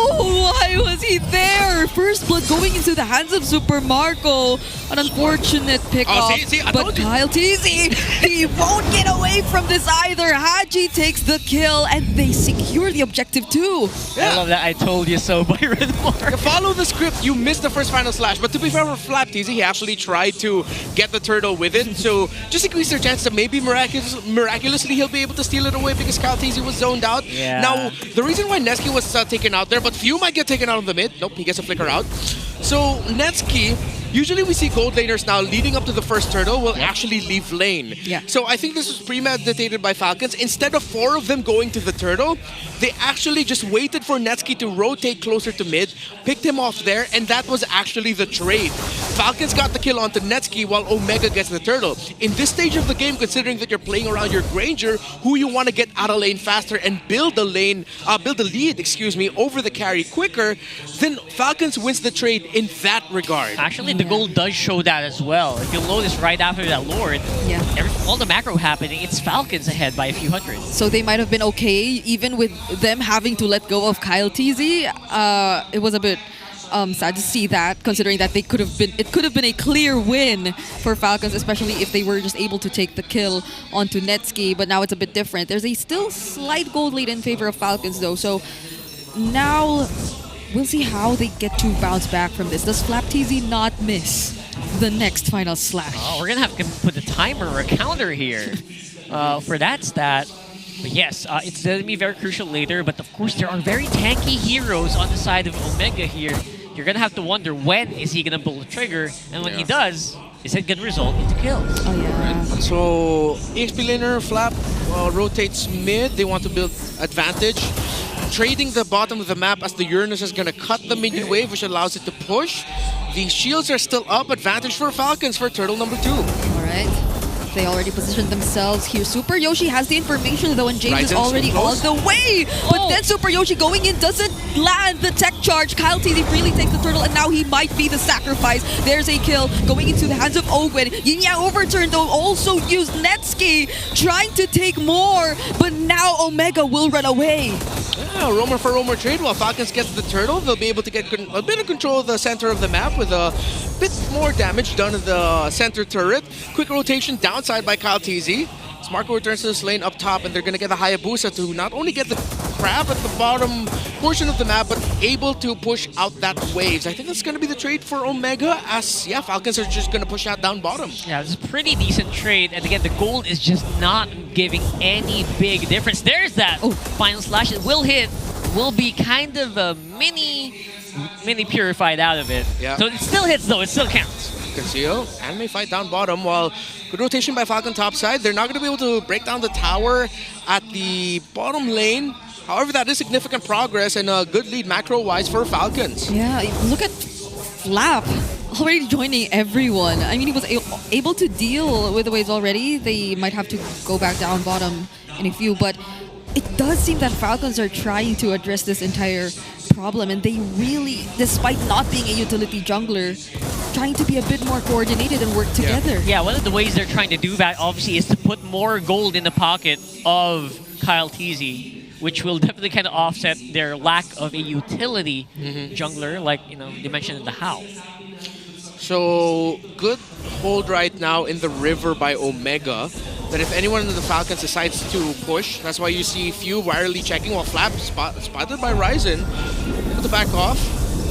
Oh, why was he there? First blood going into the hands of Super Marco. An unfortunate pickup. Oh, see, I but told you. Kyle TZ, he won't get away from this either. Haji takes the kill and they secure the objective too. I love that I told you so by Red Mark. Follow the script, you missed the first final slash. But to be fair for Flap TZ, he actually tried to get the turtle with it. So just increase their chance that maybe miraculously he'll be able to steal it away, because Kyle TZ was zoned out. Yeah. Now, the reason why Netsky was taken out there, but few might get taken out of the mid. Nope, he gets a flicker out. So Netsky, usually we see gold laners now leading up to the first turtle will actually leave lane. Yeah. So I think this was premeditated by Falcons. Instead of 4 of them going to the turtle, they actually just waited for Netsky to rotate closer to mid, picked him off there, and that was actually the trade. Falcons got the kill onto Netsky while Omega gets the turtle. In this stage of the game, considering that you're playing around your Granger, who you want to get out of lane faster and build the lead, over the carry quicker, then Falcons wins the trade in that regard. Actually, the goal does show that as well. If you'll notice right after that Lord, all the macro happening, it's Falcons ahead by a few hundred. So they might have been okay, even with them having to let go of Kyle TZ. It was a bit Sad to see that, considering that it could have been a clear win for Falcons, especially if they were just able to take the kill onto Netsky. But now it's a bit different. There's a still slight gold lead in favor of Falcons, though. So now we'll see how they get to bounce back from this. Does FlapTZ not miss the next final slash? Oh, we're gonna have to put a timer or a counter here for that stat. But yes, it's going to be very crucial later. But of course, there are very tanky heroes on the side of Omega here. You're going to have to wonder when is he going to pull the trigger, and when he does, is it going to result into kills? Oh yeah. So EXP laner Flap rotates mid. They want to build advantage. Trading the bottom of the map as the Uranus is going to cut the minion wave, which allows it to push. The shields are still up. Advantage for Falcons for turtle number 2. All right. They already positioned themselves here. Super Yoshi has the information though, and James is already on the way. But then Super Yoshi going in doesn't land the tech charge. Kyle TZ really takes the turtle, and now he might be the sacrifice. There's a kill going into the hands of Ogwen. Yin Yang overturned though, also used Netsky, trying to take more, but now Omega will run away. Yeah, roamer for roamer trade. While Falcons gets the turtle, they'll be able to get a bit of control of the center of the map with a bit more damage done to the center turret. Quick rotation downside by Kyle TZ. Smarco returns to this lane up top, and they're going to get the Hayabusa to not only get the crab at the bottom portion of the map, but able to push out that waves. I think that's going to be the trade for Omega, as Falcons are just going to push out down bottom. Yeah, it's a pretty decent trade, and again, the gold is just not giving any big difference. There's that final slash. It will hit, will be kind of a mini purified out of it. Yeah. So it still hits though, it still counts. Conceal, anime fight down bottom, while good rotation by Falcon top side. They're not going to be able to break down the tower at the bottom lane. However, that is significant progress and a good lead macro-wise for Falcons. Yeah, look at Flap already joining everyone. I mean, he was able to deal with the waves already. They might have to go back down bottom in a few, but it does seem that Falcons are trying to address this entire problem, and they really, despite not being a utility jungler, trying to be a bit more coordinated and work together. Yeah, one of the ways they're trying to do that, obviously, is to put more gold in the pocket of Kyle TZ, which will definitely kind of offset their lack of a utility jungler, like, you know, they mentioned in the How. So, good hold right now in the river by Omega. That if anyone in the Falcons decides to push, that's why you see few wirely checking, while Flap spotted by Ryzen. Put the back off.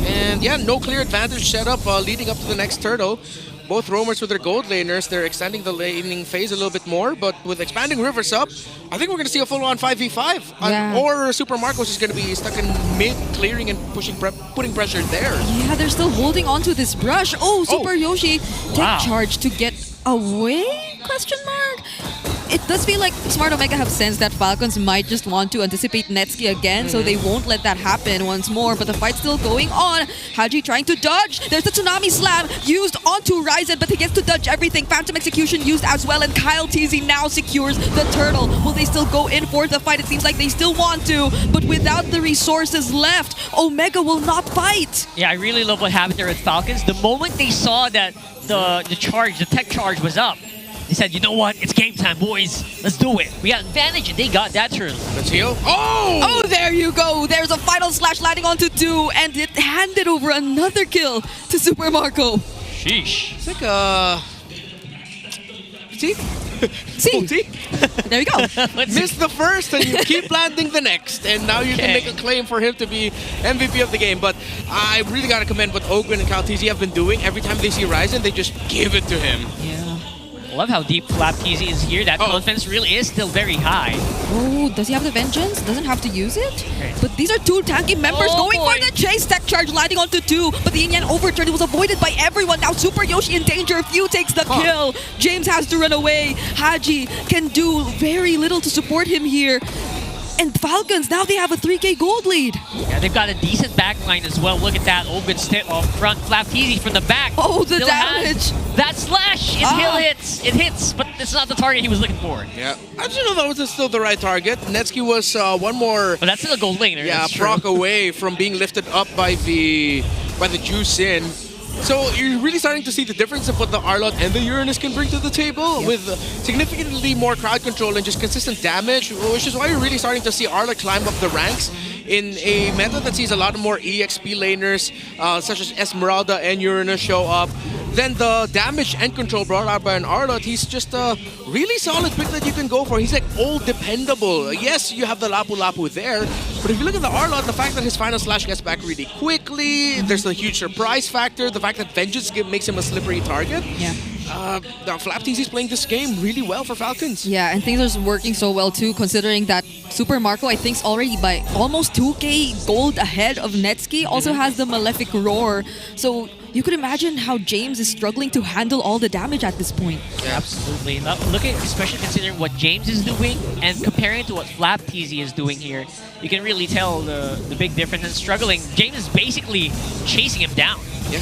And yeah, no clear advantage setup leading up to the next turtle. Both roamers with their gold laners, they're extending the laning phase a little bit more, but with expanding rivers up, I think we're going to see a full-on 5v5. Yeah. Or Super Marcos is going to be stuck in mid, clearing and putting pressure there. Yeah, they're still holding on to this brush. Oh, Super Yoshi tech charge to get away? Question mark? It does feel like Smart Omega have sensed that Falcons might just want to anticipate Netsky again, so they won't let that happen once more, but the fight's still going on. Haji trying to dodge. There's the Tsunami Slam used onto Ryzen, but he gets to dodge everything. Phantom Execution used as well, and Kyle TZ now secures the turtle. Will they still go in for the fight? It seems like they still want to, but without the resources left, Omega will not fight. Yeah, I really love what happened there with Falcons. The moment they saw that the tech charge was up, they said, you know what? It's game time, boys. Let's do it. We got advantage, and they got that turtle. Let's heal. Oh! Oh, there you go. There's a final slash landing onto 2, and it handed over another kill to Super Marco. Sheesh. It's like a... See? See? There you go. Miss the first, and you keep landing the next. And now you can make a claim for him to be MVP of the game. But I really got to commend what Ogren and Kyle TZ have been doing. Every time they see Ryzen, they just give it to him. Yeah. I love how deep Flap TZ is here. That confidence really is still very high. Oh, does he have the Vengeance? Doesn't have to use it? But these are two tanky members going for the chase. Tech charge landing onto 2, but the Yin Yang overturn was avoided by everyone. Now Super Yoshi in danger. Few takes the kill. James has to run away. Haji can do very little to support him here. And Falcons, now they have a 3K gold lead. Yeah, they've got a decent backline as well. Look at that. Open step off front. Flap TZ from the back. Oh, the Still damage. That slash. It hits. It hits, but it's not the target he was looking for. Yeah. I didn't know that was still the right target. Netsky was one more... But that's still a gold laner. Yeah, proc away from being lifted up by the Juice in. So you're really starting to see the difference of what the Arlot and the Uranus can bring to the table with significantly more crowd control and just consistent damage, which is why you're really starting to see Arlot climb up the ranks in a meta that sees a lot more EXP laners, such as Esmeralda and Uranus show up. Then the damage and control brought out by an Arlott, he's just a really solid pick that you can go for. He's like all dependable. Yes, you have the Lapu Lapu there, but if you look at the Arlott, the fact that his final slash gets back really quickly, there's a huge surprise factor, the fact that Vengeance makes him a slippery target. Yeah. FlapTZ is playing this game really well for Falcons. Yeah, and things are working so well too, considering that Super Marco, I think, is already by almost 2k gold ahead of Netsky. Also has the Malefic Roar. So you could imagine how James is struggling to handle all the damage at this point. Yeah. Absolutely. Now, look at, especially considering what James is doing and comparing it to what FlapTZ is doing here, you can really tell the big difference in struggling. James is basically chasing him down. Yeah.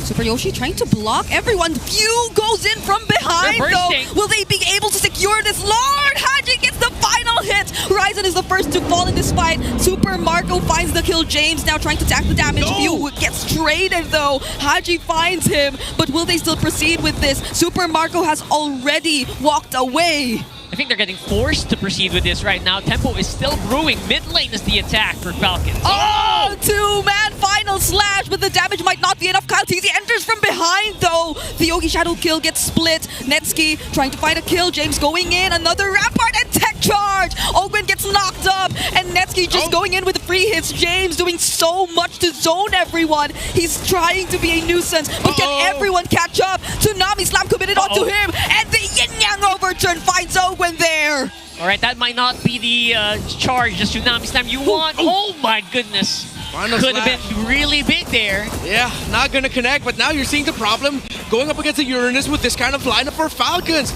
Super Yoshi trying to block everyone. Few goes in from behind though. Will they be able to secure this? Lord Haji gets the final hit. Ryzen is the first to fall in this fight. Super Marco finds the kill. James now trying to tack the damage. Few gets traded though. Haji finds him, but will they still proceed with this? Super Marco has already walked away. I think they're getting forced to proceed with this right now. Tempo is still brewing. Mid lane is the attack for Falcons. Oh, two-man final slash, but the damage might not be enough. Kyle TZ enters from behind, though. The Yogi Shadow kill gets split. Netsky trying to find a kill. James going in. Another Rampart and tech charge. Ogwin gets knocked up, and Netsky just going in with the free hits. James doing so much to zone everyone. He's trying to be a nuisance, but can everyone catch up? Tsunami Slam committed onto him, and the yin-yang overturn finds Ogwin there. All right, that might not be the charge, the Tsunami Slam you want. Oh my goodness. Could have been really big there. Yeah, not gonna connect, but now you're seeing the problem going up against the Uranus with this kind of lineup for Falcons.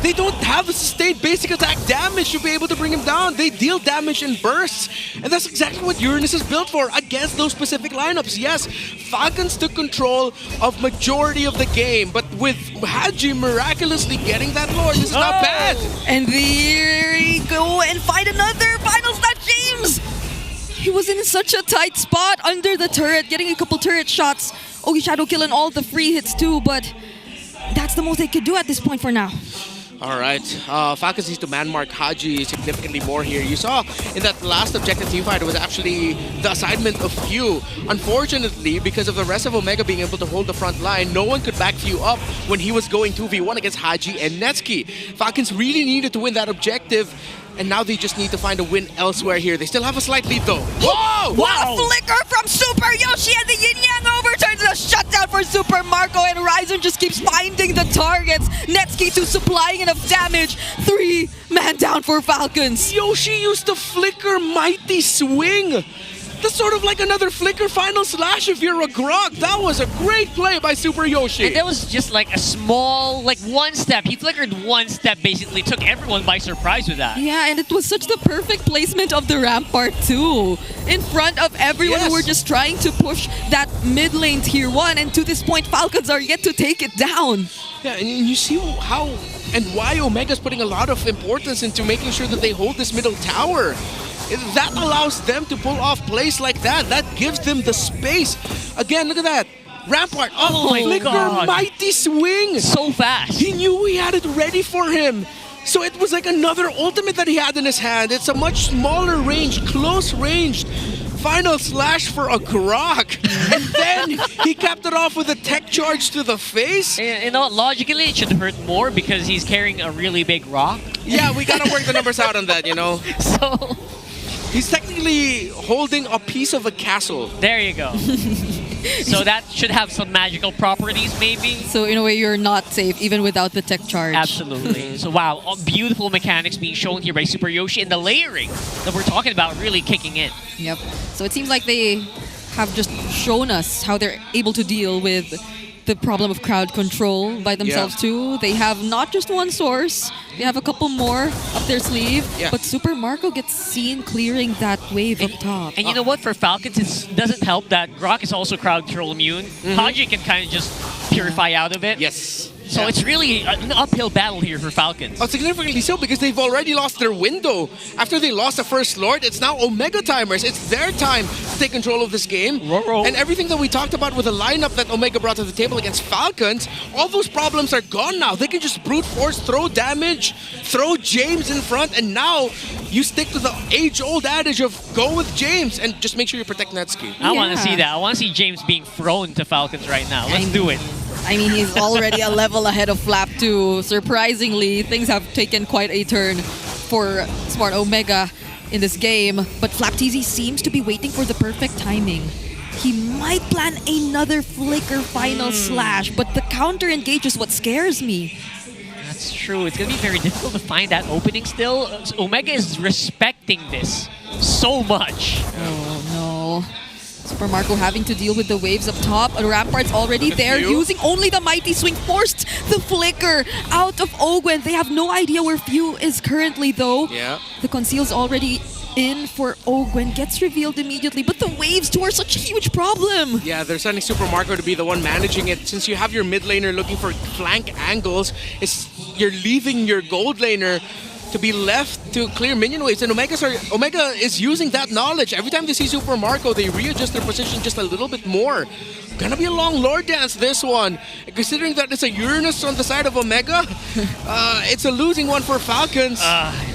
They don't have the sustained basic attack damage to be able to bring him down. They deal damage in bursts, and that's exactly what Uranus is built for against those specific lineups. Yes, Falcons took control of majority of the game, but with Haji miraculously getting that lore, this is not bad. And there we go and find another final slash. James! He was in such a tight spot under the turret, getting a couple turret shots. Ogi Shadow killing all the free hits too, but that's the most they could do at this point for now. All right, Falcons needs to man-mark Haji significantly more here. You saw in that last objective team fight, it was actually the assignment of Few. Unfortunately, because of the rest of Omega being able to hold the front line, no one could back Few up when he was going 2v1 against Haji and Netsky. Falcons really needed to win that objective, and now they just need to find a win elsewhere here. They still have a slight lead though. Whoa! What a flicker from Super Yoshi, and the yin-yang overturns a shutdown for Super Marco, and Ryzen just keeps finding the targets. Netsky too supplying enough damage. 3-man down for Falcons. Yoshi used the flicker mighty swing. That's sort of like another flicker final slash if you're a Grog. That was a great play by Super Yoshi. And that was just like a small, like one step. He flickered one step, basically. Took everyone by surprise with that. Yeah, and it was such the perfect placement of the Rampart too. In front of everyone who were just trying to push that mid lane tier 1. And to this point, Falcons are yet to take it down. Yeah, and you see how and why Omega's putting a lot of importance into making sure that they hold this middle tower. That allows them to pull off plays like that. That gives them the space. Again, look at that. Rampart, oh my flicker, God. mighty swing. So fast. He knew he had it ready for him. So it was like another ultimate that he had in his hand. It's a much smaller range, close ranged final slash for a Grok. And then he capped it off with a tech charge to the face. You know, logically it should hurt more because he's carrying a really big rock. Yeah, we gotta work the numbers out on that, you know. So he's technically holding a piece of a castle. there you go. So that should have some magical properties, maybe. So in a way, you're not safe even without the tech charge. Absolutely. So wow, beautiful mechanics being shown here by Super Yoshi, and the layering that we're talking about really kicking in. Yep. So it seems like they have just shown us how they're able to deal with the problem of crowd control by themselves too. They have not just one source, they have a couple more up their sleeve, but Super Marco gets seen clearing that wave up top. And you know what, for Falcons, it doesn't help that Grok is also crowd control immune. Haji can kind of just purify out of it. Yes. So it's really an uphill battle here for Falcons. Oh, significantly so, because they've already lost their window. After they lost the first Lord, it's now Omega timers. It's their time to take control of this game. And everything that we talked about with the lineup that Omega brought to the table against Falcons, all those problems are gone now. They can just brute force, throw damage, throw James in front, and now you stick to the age-old adage of go with James and just make sure you protect Netsky. I want to see that. I want to see James being thrown to Falcons right now. Let's do it. I mean, he's already a level ahead of Flap 2. Surprisingly, things have taken quite a turn for Smart Omega in this game. But Flap TZ seems to be waiting for the perfect timing. He might plan another flicker final slash, but the counter engage is what scares me. That's true. It's going to be very difficult to find that opening still. Omega is respecting this so much. Oh, no. Super Marco having to deal with the waves up top. Rampart's already there, using only the Mighty Swing. Forced the flicker out of Ogwen. They have no idea where Few is currently, though. Yeah. The conceal's already in for Ogwen. Gets revealed immediately, but the waves too are such a huge problem. Yeah, they're sending Super Marco to be the one managing it. Since you have your mid laner looking for flank angles, you're leaving your gold laner to be left to clear minion waves, and Omega is using that knowledge. Every time they see Super Marco, they readjust their position just a little bit more. Gonna be a long Lord dance, this one. Considering that it's a Uranus on the side of Omega, it's a losing one for Falcons.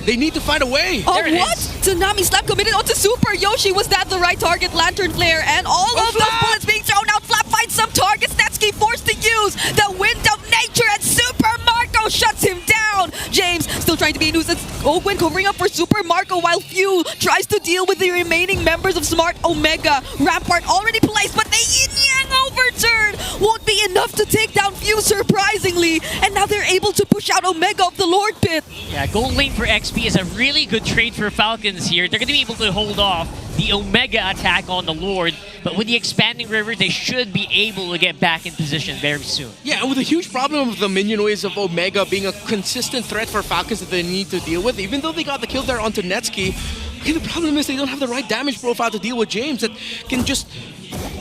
They need to find a way. Oh, what? Tsunami Slap committed onto Super Yoshi. Was that the right target? Lantern Flare, and all of those bullets being thrown out. Flap finds some targets. Netsky forced to use the Wind of Nature, and Super Marco shuts him down. James still trying to be a nuisance. Ogwen covering up for Super Marco while Few tries to deal with the remaining members of Smart Omega. Rampart already placed, but the yin-yang overturn won't be enough to take down Few, surprisingly. And now they're able to push out Omega of the Lord Pit. Yeah, gold lane for XP is a really good trade for Falcons here. They're going to be able to hold off the Omega attack on the Lord, but with the expanding river, they should be able to get back in position very soon. Yeah, and with a huge problem of the minion waves of Omega being a consistent threat for Falcons that they need to deal with, even though they got the kill there onto Netsky, okay, the problem is they don't have the right damage profile to deal with James that can just...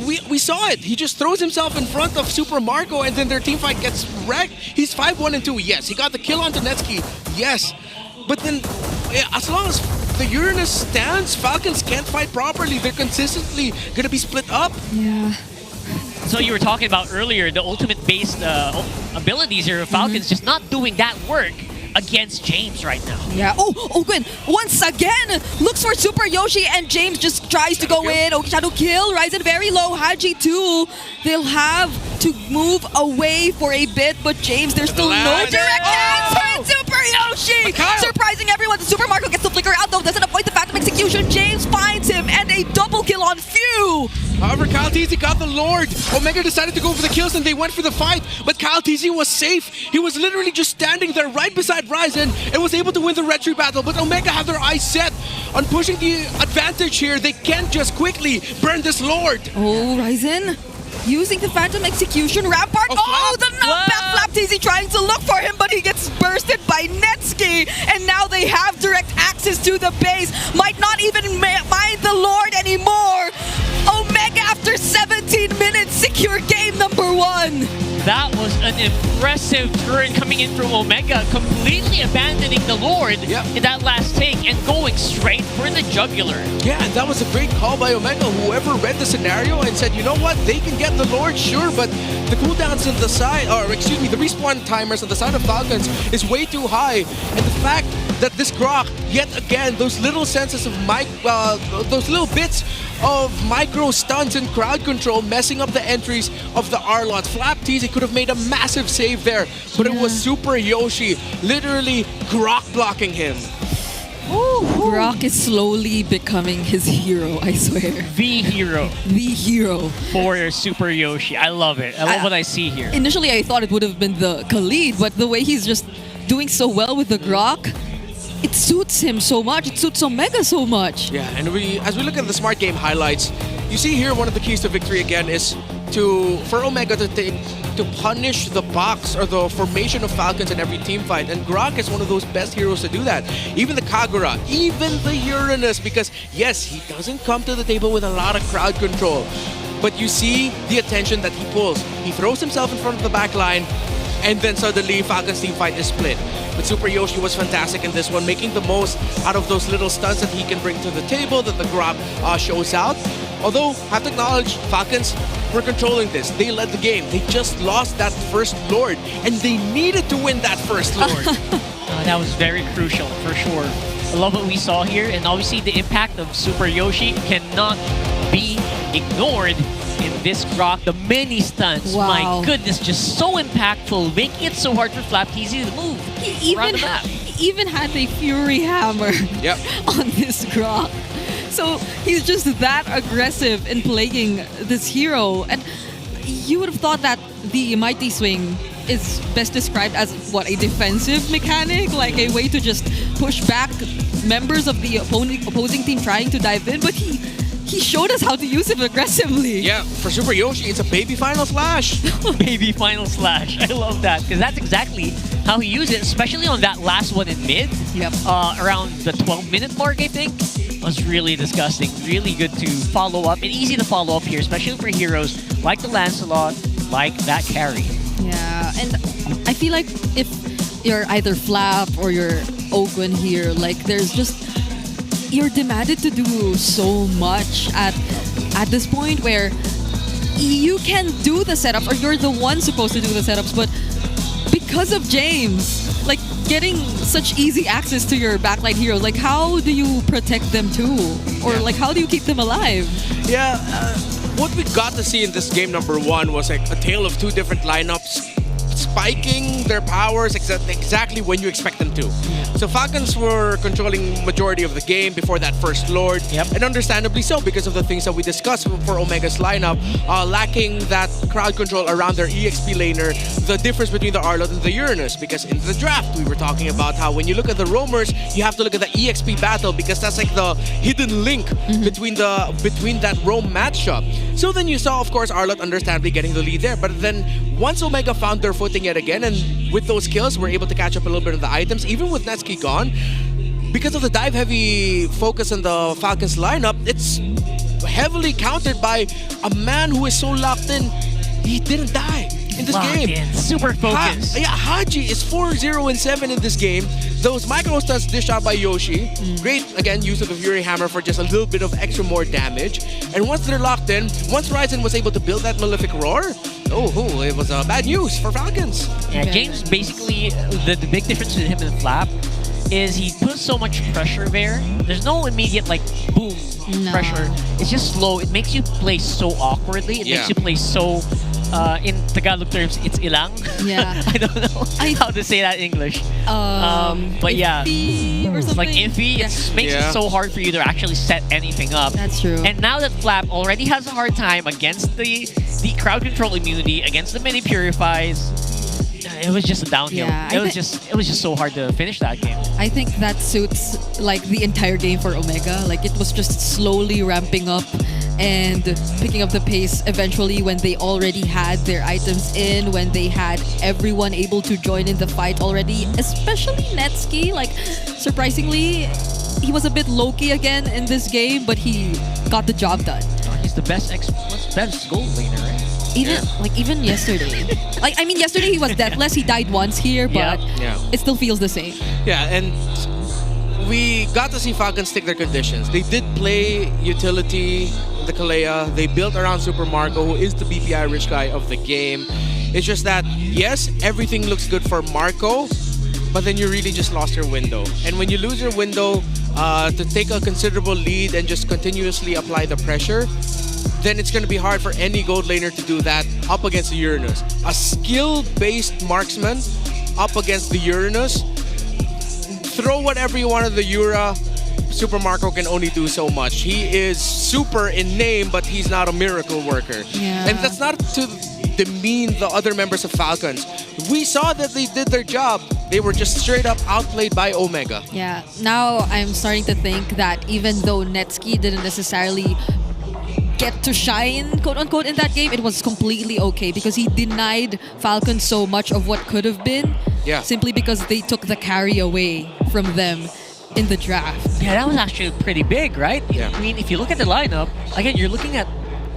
We saw it. He just throws himself in front of Super Marco and then their teamfight gets wrecked. He's 5-1 and 2. Yes, he got the kill onto Netsky. Yes. But then, as long as the Uranus stands, Falcons can't fight properly. They're consistently going to be split up. Yeah. So you were talking about earlier, the ultimate-based abilities here of Falcons just not doing that work against James right now. Yeah. Oh, Ogwen once again looks for Super Yoshi, and James just tries to go in. Oh, Shadow kill. Ryzen very low. Haji too. They'll have to move away for a bit, but James, there's still no direct answer. And Super Yoshi surprising everyone. The Super Marco gets the flicker out though. Doesn't avoid the Phantom Execution. James finds him, and a double kill on Few. However, Kyle TZ got the Lord. Omega decided to go for the kills and they went for the fight, but Kyle TZ was safe. He was literally just standing there right beside Ryzen and was able to win the Red Tree battle, but Omega have their eyes set on pushing the advantage here. They can't just quickly burn this Lord. Oh, Ryzen using the Phantom Execution. Rampart. Oh, the knockback. Flap TZ trying to look for him, but he gets bursted by Netsky. And now they have direct access to the base. Might not even mind the Lord anymore. Omega, after 17 minutes, secure game number 1. That was an impressive turn coming in from Omega, completely abandoning the Lord in that last take and going straight for the jugular. Yeah, and that was a great call by Omega. Whoever read the scenario and said, you know what, they can get the Lord, sure, but the cooldowns on the side, or excuse me, the respawn timers on the side of Falcons is way too high. And the fact that this Grok, yet again, those little senses of those little bits of micro stunts and crowd control messing up the entries of the Arlots. Flap TZ could have made a massive save there, but it was Super Yoshi literally Grok blocking him. Grok is slowly becoming his hero, I swear. The hero. The hero. For Super Yoshi. I love it. I love what I see here. Initially, I thought it would have been the Khalid, but the way he's just doing so well with the Grok, it suits him so much. It suits Omega so much. Yeah, and as we look at the Smart Game highlights, you see here one of the keys to victory again is for Omega to punish the box or the formation of Falcons in every team fight, and Grok is one of those best heroes to do that. Even the Kagura, even the Uranus, because yes, he doesn't come to the table with a lot of crowd control, but you see the attention that he pulls. He throws himself in front of the back line, and then suddenly Falcon's team fight is split. But Super Yoshi was fantastic in this one, making the most out of those little stunts that he can bring to the table, that the grab shows out. Although, have to acknowledge, Falcons were controlling this. They led the game. They just lost that first Lord, and they needed to win that first Lord. That was very crucial, for sure. I love what we saw here, and obviously the impact of Super Yoshi cannot be ignored in this rock. The mini stunts, my goodness, just so impactful, making it so hard for Flapkeezy to move. He even had a Fury Hammer on this Grok. So he's just that aggressive in playing this hero. And you would have thought that the Mighty Swing is best described as, what, a defensive mechanic? Like a way to just push back members of the opposing team trying to dive in. But he showed us how to use it aggressively. Yeah, for Super Yoshi, it's a baby final slash. Baby final slash. I love that, because that's exactly how he used it, especially on that last one in mid. Yep. Around the 12-minute mark, I think. Was really disgusting. Really good to follow up, and easy to follow up here, especially for heroes like the Lancelot, like that carry. Yeah, and I feel like if you're either Flap or you're Ogun here, like there's just, you're demanded to do so much at this point where you can do the setups, or you're the one supposed to do the setups, but because of James, like getting such easy access to your backline heroes, like how do you protect them too? Or like how do you keep them alive? Yeah, what we got to see in this game number 1 was like a tale of two different lineups spiking their powers exactly when you expect them to. So Falcons were controlling majority of the game before that first Lord, and understandably so because of the things that we discussed for Omega's lineup, lacking that crowd control around their EXP laner, the difference between the Arlot and the Uranus, because in the draft we were talking about how when you look at the roamers, you have to look at the EXP battle because that's like the hidden link between that roam matchup. So then you saw, of course, Arlot understandably getting the lead there, but then once Omega found their footing yet again, and with those kills, we're able to catch up a little bit of the items, even with Netsuki gone. Because of the dive-heavy focus on the Falcons lineup, it's heavily countered by a man who is so locked in, he didn't die in this game. Super focused. Haji is 4-0-7 in this game. Those micro stuns dished out by Yoshi. Great, again, use of the Fury Hammer for just a little bit of extra more damage. And once they're locked in, once Ryzen was able to build that Malefic Roar, it was bad news for Falcons. Yeah, James basically, the big difference with him and Flap is he puts so much pressure there. There's no immediate like boom pressure. It's just slow. It makes you play so awkwardly. It makes you play so in Tagalog terms, it's ilang. Yeah. I don't know how to say that in English. But yeah, it's like iffy. It makes it so hard for you to actually set anything up. That's true. And now that Flap already has a hard time against the crowd control immunity, against the mini purifies, it was just a downhill. Yeah, it was just so hard to finish that game. I think that suits like the entire game for Omega. Like it was just slowly ramping up and picking up the pace eventually when they already had their items in, when they had everyone able to join in the fight already, especially Netsuki. Like surprisingly, he was a bit low-key again in this game, but he got the job done. He's the best gold laner, right? Even yesterday. Yesterday he was deathless. He died once here, but it still feels the same. Yeah, and we got to see Falcons take their conditions. They did play utility, the Kalea. They built around Super Marco, who is the BPI rich guy of the game. It's just that, yes, everything looks good for Marco, but then you really just lost your window. And when you lose your window to take a considerable lead and just continuously apply the pressure, then it's going to be hard for any gold laner to do that up against the Uranus. A skill-based marksman up against the Uranus, throw whatever you want at the Yura, Super Marco can only do so much. He is super in name, but he's not a miracle worker. Yeah. And that's not to demean the other members of Falcons. We saw that they did their job. They were just straight up outplayed by Omega. Yeah, now I'm starting to think that even though Netsuki didn't necessarily get to shine, quote-unquote, in that game, it was completely okay because he denied Falcons so much of what could have been simply because they took the carry away from them in the draft. Yeah, that was actually pretty big, right? Yeah. I mean, if you look at the lineup, again, you're looking at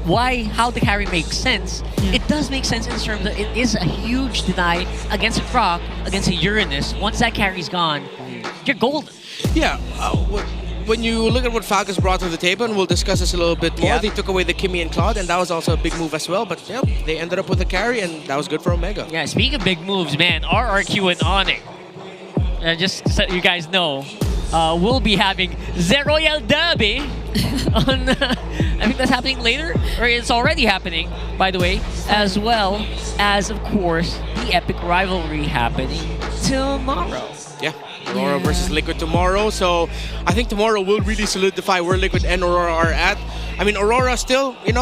how the carry makes sense. It does make sense in terms of it is a huge deny against a Croc, against a Uranus. Once that carry's gone, you're golden. Yeah. When you look at what Falcons brought to the table, and we'll discuss this a little bit more, they took away the Kimmy and Claude, and that was also a big move as well. But they ended up with a carry, and that was good for Omega. Yeah, speaking of big moves, man, RRQ and Onyx. Just so you guys know, we'll be having the Royal Derby on, I think that's happening later, or it's already happening, by the way, as well as, of course, the epic rivalry happening tomorrow. Yeah. Aurora versus Liquid tomorrow. So I think tomorrow will really solidify where Liquid and Aurora are at. I mean, Aurora still, going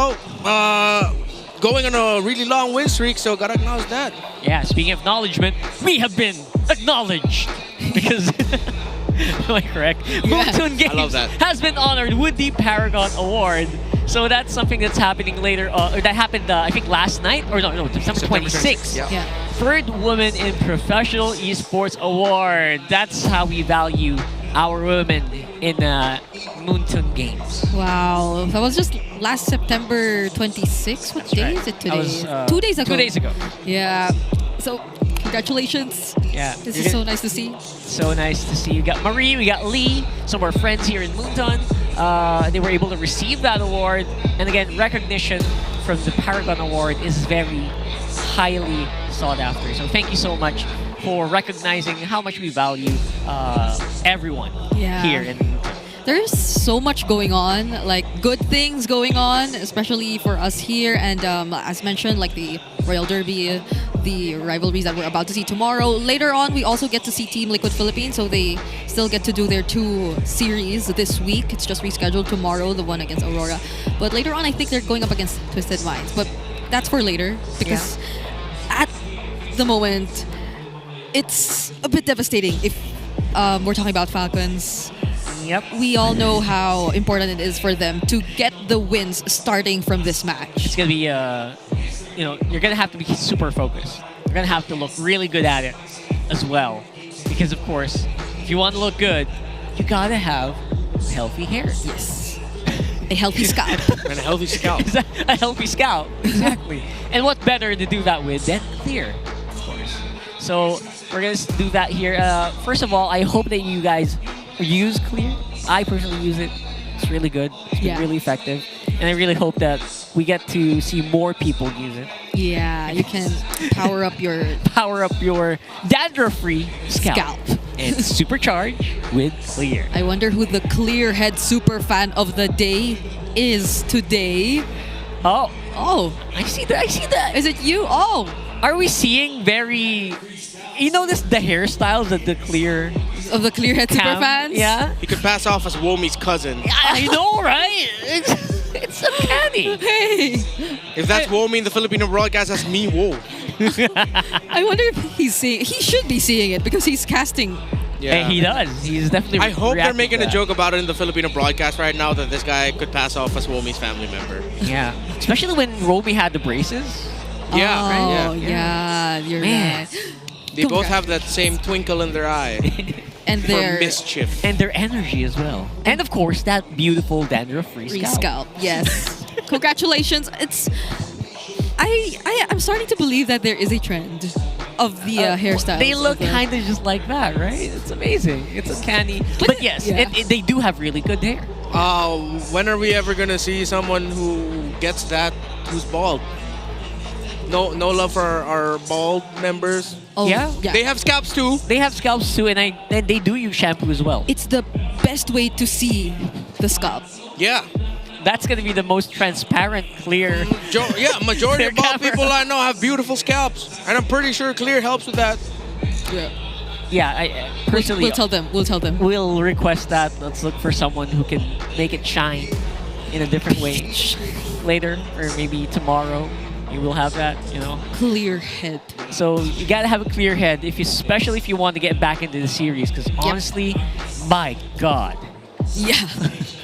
on a really long win streak, so gotta acknowledge that. Yeah, speaking of acknowledgement, we have been acknowledged because, am I correct? Moontoon Games I love that. has been honored with the Paragon Award. So that's something that's happening later, or that happened, I think, last night, or no, September 26th. Yeah. Third Woman in Professional Esports Award. That's how we value our women in Moontoon Games. Wow, that was just last September 26th. What day is it today? That was, 2 days ago. 2 days ago. Yeah. So, congratulations. Yeah. This is so nice to see. So nice to see. We got Marie, we got Lee, some of our friends here in Moonton. They were able to receive that award. And again, recognition from the Paragon Award is very highly sought after. So thank you so much for recognizing how much we value everyone here in Moonton. There's so much going on, like good things going on, especially for us here. And as mentioned, like the Royal Derby, the rivalries that we're about to see tomorrow. Later on, we also get to see Team Liquid Philippines, so they still get to do their 2 series this week. It's just rescheduled tomorrow, the one against Aurora. But later on, I think they're going up against Twisted Minds. But that's for later, because at the moment, it's a bit devastating if we're talking about Falcons. Yep. We all know how important it is for them to get the wins starting from this match. It's going to be, you're going to have to be super focused. You're going to have to look really good at it as well. Because, of course, if you want to look good, you got to have healthy hair. Yes. A healthy scalp. And a healthy scalp. A healthy scalp, exactly. And what better to do that with than clear, of course. So we're going to do that here. First of all, I hope that you guys use Clear. I personally use it. It's really good. It's been really effective. And I really hope that we get to see more people use it. Yeah, you can power up your dandruff-free scalp. And supercharge with Clear. I wonder who the Clear head super fan of the day is today. Oh, I see that. Is it you? Oh, are we seeing very? You notice the hairstyles of the Clear head super fans? Yeah. He could pass off as Womi's cousin. I know, right? It's uncanny. Hey. If that's Womi in the Filipino broadcast, that's me, Wo. I wonder if he's seeing. He should be seeing it because he's casting. Yeah, and he does. He's definitely. I hope they're making a joke about it in the Filipino broadcast right now that this guy could pass off as Womi's family member. Yeah, especially when Romy had the braces. Yeah, Oh, right. yeah, you're Man. right. They both have that same twinkle in their eye. And for their mischief. And their energy as well. And of course, that beautiful dandruff-free scalp. Yes. Congratulations. I'm starting to believe that there is a trend of the hairstyles. They look kind of just like that, right? It's amazing. It's uncanny. But yes, they do have really good hair. When are we ever gonna see someone who gets that who's bald? No love for our bald members. Oh, yeah. They have scalps too. They have scalps too, and they do use shampoo as well. It's the best way to see the scalp. Yeah. That's gonna be the most transparent, clear. Majority of bald people I know have beautiful scalps, and I'm pretty sure Clear helps with that. Yeah. Yeah, I personally. We'll tell them. We'll request that. Let's look for someone who can make it shine in a different way later, or maybe tomorrow. You will have that, Clear head. So you gotta have a clear head, especially if you want to get back into the series. Because honestly, my God. Yeah.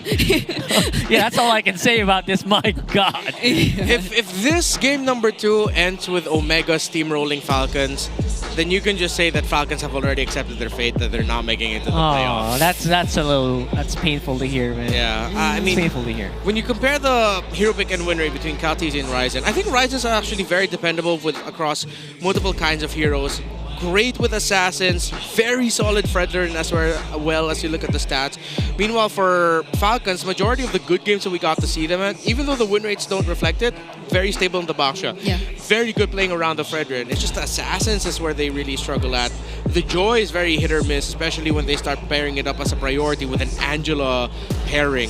Yeah, that's all I can say about this. My God. If this game number 2 ends with Omega steamrolling Falcons, then you can just say that Falcons have already accepted their fate, that they're not making it to the Oh, playoffs. that's painful to hear, man. Yeah, I mean, it's painful to hear. when you compare the hero pick and win rate between Caltese and Ryzen, I think Ryzen's are actually very dependable with across multiple kinds of heroes. Great with assassins, very solid Fredler as well as you look at the stats. Meanwhile, for Falcons, majority of the good games that we got to see them at, even though the win rates don't reflect it, very stable in the Baksha. Yeah. Very good playing around the Fredler. It's just the assassins is where they really struggle at. The Joy is very hit or miss, especially when they start pairing it up as a priority with an Angela pairing.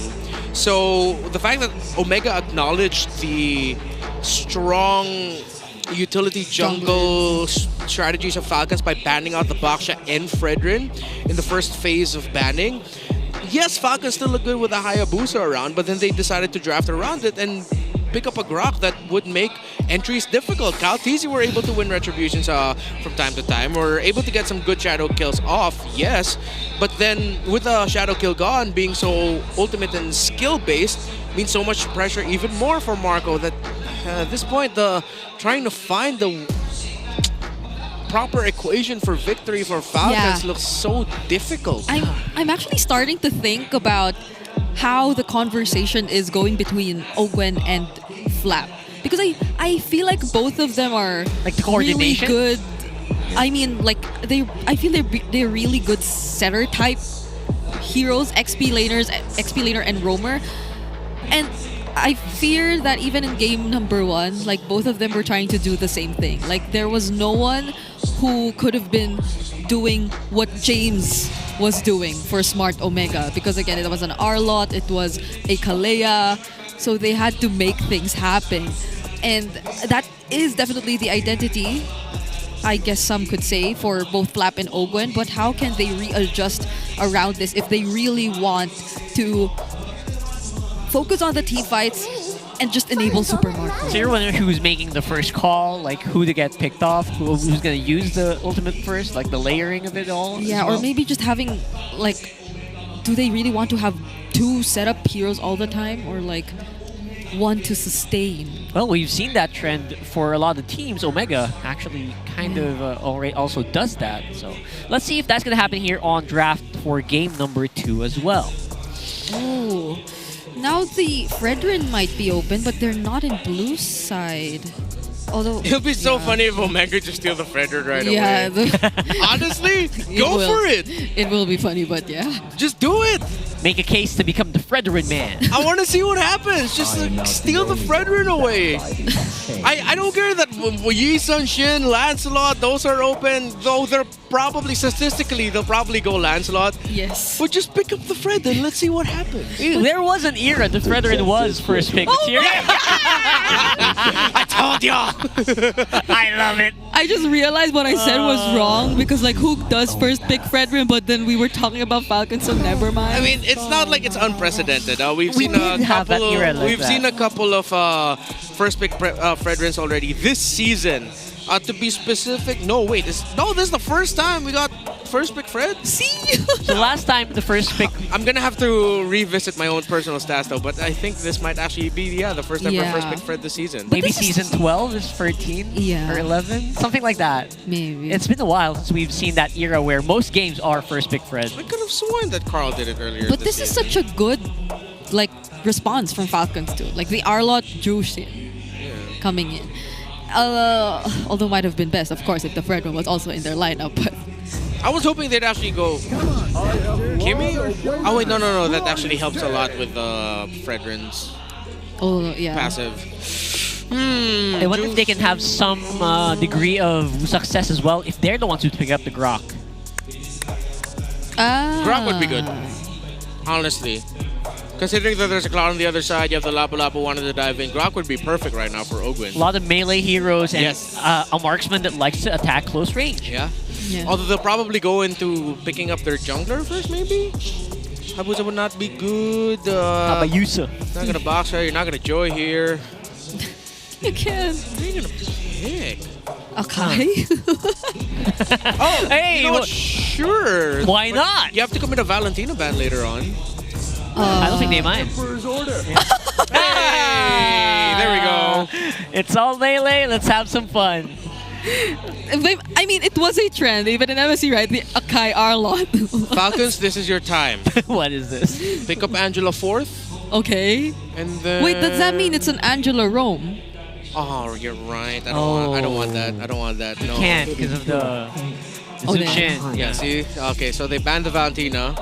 So the fact that Omega acknowledged the strong utility jungle strategies of Falcons by banning out the Baksha and Fredrin in the first phase of banning. Yes, Falcons still look good with a Hayabusa around, but then they decided to draft around it and pick up a Grok that would make entries difficult. Caltese were able to win retributions from time to time, were able to get some good shadow kills off, yes, but then with the shadow kill gone, being so ultimate and skill-based, means so much pressure even more for Marco that at this point, trying to find the proper equation for victory for Falcons looks so difficult. I'm actually starting to think about how the conversation is going between Ogwen and Flap. Because I feel like both of them are like the coordination? really good. I mean, like I feel they're really good setter type heroes, XP laner and roamer. And I fear that even in game number 1, like both of them were trying to do the same thing. Like there was no one who could have been doing what James was doing for Smart Omega, because again, it was an Arlot, it was a Kalea, so they had to make things happen. And that is definitely the identity, I guess some could say, for both Flap and Ogwen, but how can they readjust around this if they really want to focus on the team fights and just enable Super Marco? So you're wondering who's making the first call, like who to get picked off, who's going to use the ultimate first, like the layering of it all? Yeah, or maybe just having, like, do they really want to have 2 setup heroes all the time, or like one to sustain? Well, we've seen that trend for a lot of teams. Omega actually kind of already also does that. So let's see if that's going to happen here on draft for game number 2 as well. Ooh. Now the Fredrin might be open, but they're not in blue side. Although It'll be so funny if Omega just steal the Fredrin right away. Honestly, go for it. It will be funny, but yeah. Just do it. Make a case to become the Fredrin man. I want to see what happens. Just steal the Fredrin away. I don't care that Yi Sun Shin, Lancelot, those are open. Though they're probably, statistically, they'll probably go Lancelot. Yes. But just pick up the Fredrin. Let's see what happens. There was an era the Fredrin was first pick this year. I told ya. I love it. I just realized what I said was wrong, because like who does first pick Fredrin, but then we were talking about Falcons, so never mind. I mean, it's not like it's unprecedented. We've We seen did a have that couple. era like We've that. seen a couple of first pick Fredrins already this season. To be specific, this is the first time we got first pick Fred. See, the last time the first pick. I'm gonna have to revisit my own personal stats though, but I think this might actually be the first time for first pick Fred this season. Maybe season 12 is 13 or 11, something like that. Maybe. It's been a while since we've seen that era where most games are first pick Fred. I could have sworn that Carl did it earlier. But this is such a good, like, response from Falcons too. Like the Arlot Jushin coming in. Although might have been best, of course, if the Fredrin was also in their lineup. But I was hoping they'd actually go Kimmy. Oh wait, no. That actually helps a lot with Fredrin's passive. I wonder if they can have some degree of success as well if they're the ones who pick up the Grok. Grok would be good, honestly. Considering that there's a Cloud on the other side, you have the Lapu-Lapu wanted to dive in. Grok would be perfect right now for Ogwen. A lot of melee heroes and a marksman that likes to attack close range. Yeah. Although they'll probably go into picking up their jungler first, maybe? Hayabusa would not be good. Hayabusa. Not gonna box her, you're not gonna Joy here. you can. Who are you gonna pick? Okay. Oh, hey! You know what? Sure. Why not? You have to commit a Valentina ban later on. I don't think they mind. Hey, there we go. It's all melee. Let's have some fun. I mean, it was a trend, even in MSC, right? The Akai Arlot. Falcons, this is your time. What is this? Pick up Angela 4th. Okay. And then... Wait, does that mean it's an Angela Rome? Oh, you're right. I don't want that. I don't want that. No. Can't because of the Zushin. Yeah, see? Okay, so they banned the Valentina.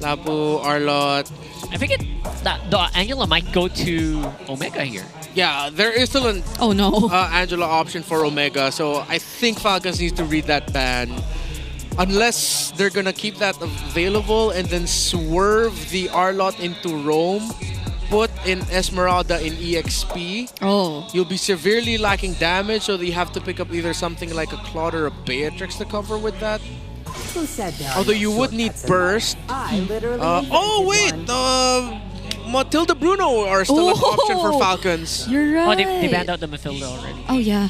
Lapu, Arlot. I think the Angela might go to Omega here. Yeah, there is still an Angela option for Omega, so I think Falcons needs to read that ban. Unless they're gonna keep that available and then swerve the Arlot into Rome, put in Esmeralda in EXP. You'll be severely lacking damage, so you have to pick up either something like a Claude or a Beatrix to cover with that. Who said that? Although you would need burst. Oh wait, Matilda Bruno are still an option for Falcons. You're right. Oh, they banned out the Matilda already. Oh yeah.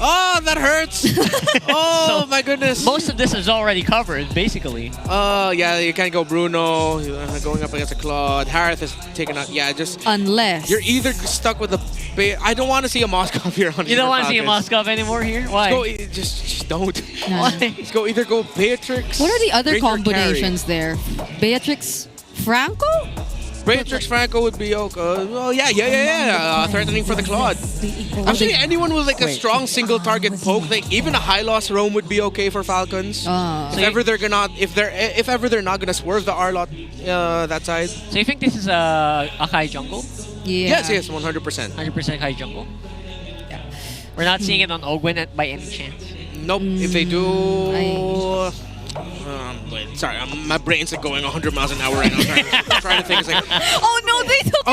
Oh, that hurts. Oh my goodness. Most of this is already covered, basically. Yeah, you can't go Bruno. You're going up against a Claude. Harith is taken out. Yeah, just unless you're either stuck with a. I don't want to see a Moskov here. You don't want to see a Moskov anymore here? Why? Just don't. Why? Let's go either go Beatrix. What are the other Ranger combinations there? Beatrix Franco? Beatrix Franco would be okay. Well, yeah. Threatening for the Claude. Actually, anyone with like a strong single target poke, like even a high loss roam would be okay for Falcons. If ever they're not gonna swerve the Arlot that side. So you think this is a Kai jungle? Yeah. Yes, 100%. 100% Kai jungle. Yeah. We're not seeing it on Ogwen by any chance. Nope. If they do. Sorry, my brain's like going 100 miles an hour right now. I'm trying to think. It's like, oh no,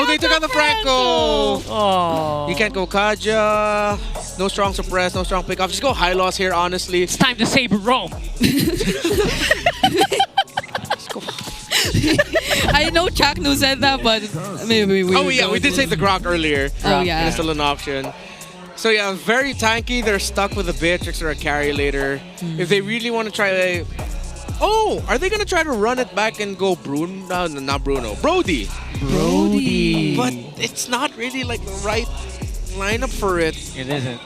they took out the Franco. Oh. You can't go Kaja. No strong suppress, no strong pick off. Just go high loss here, honestly. It's time to save Rome. I know Chaknu said that, but maybe we. Oh yeah, we did say the Grok earlier. Oh yeah, it's still an option. So yeah, very tanky. They're stuck with a Beatrix or a carry later. If they really want to try, are they gonna try to run it back and go Bruno? No, not Bruno. Brody. But it's not really like the right lineup for it. It isn't.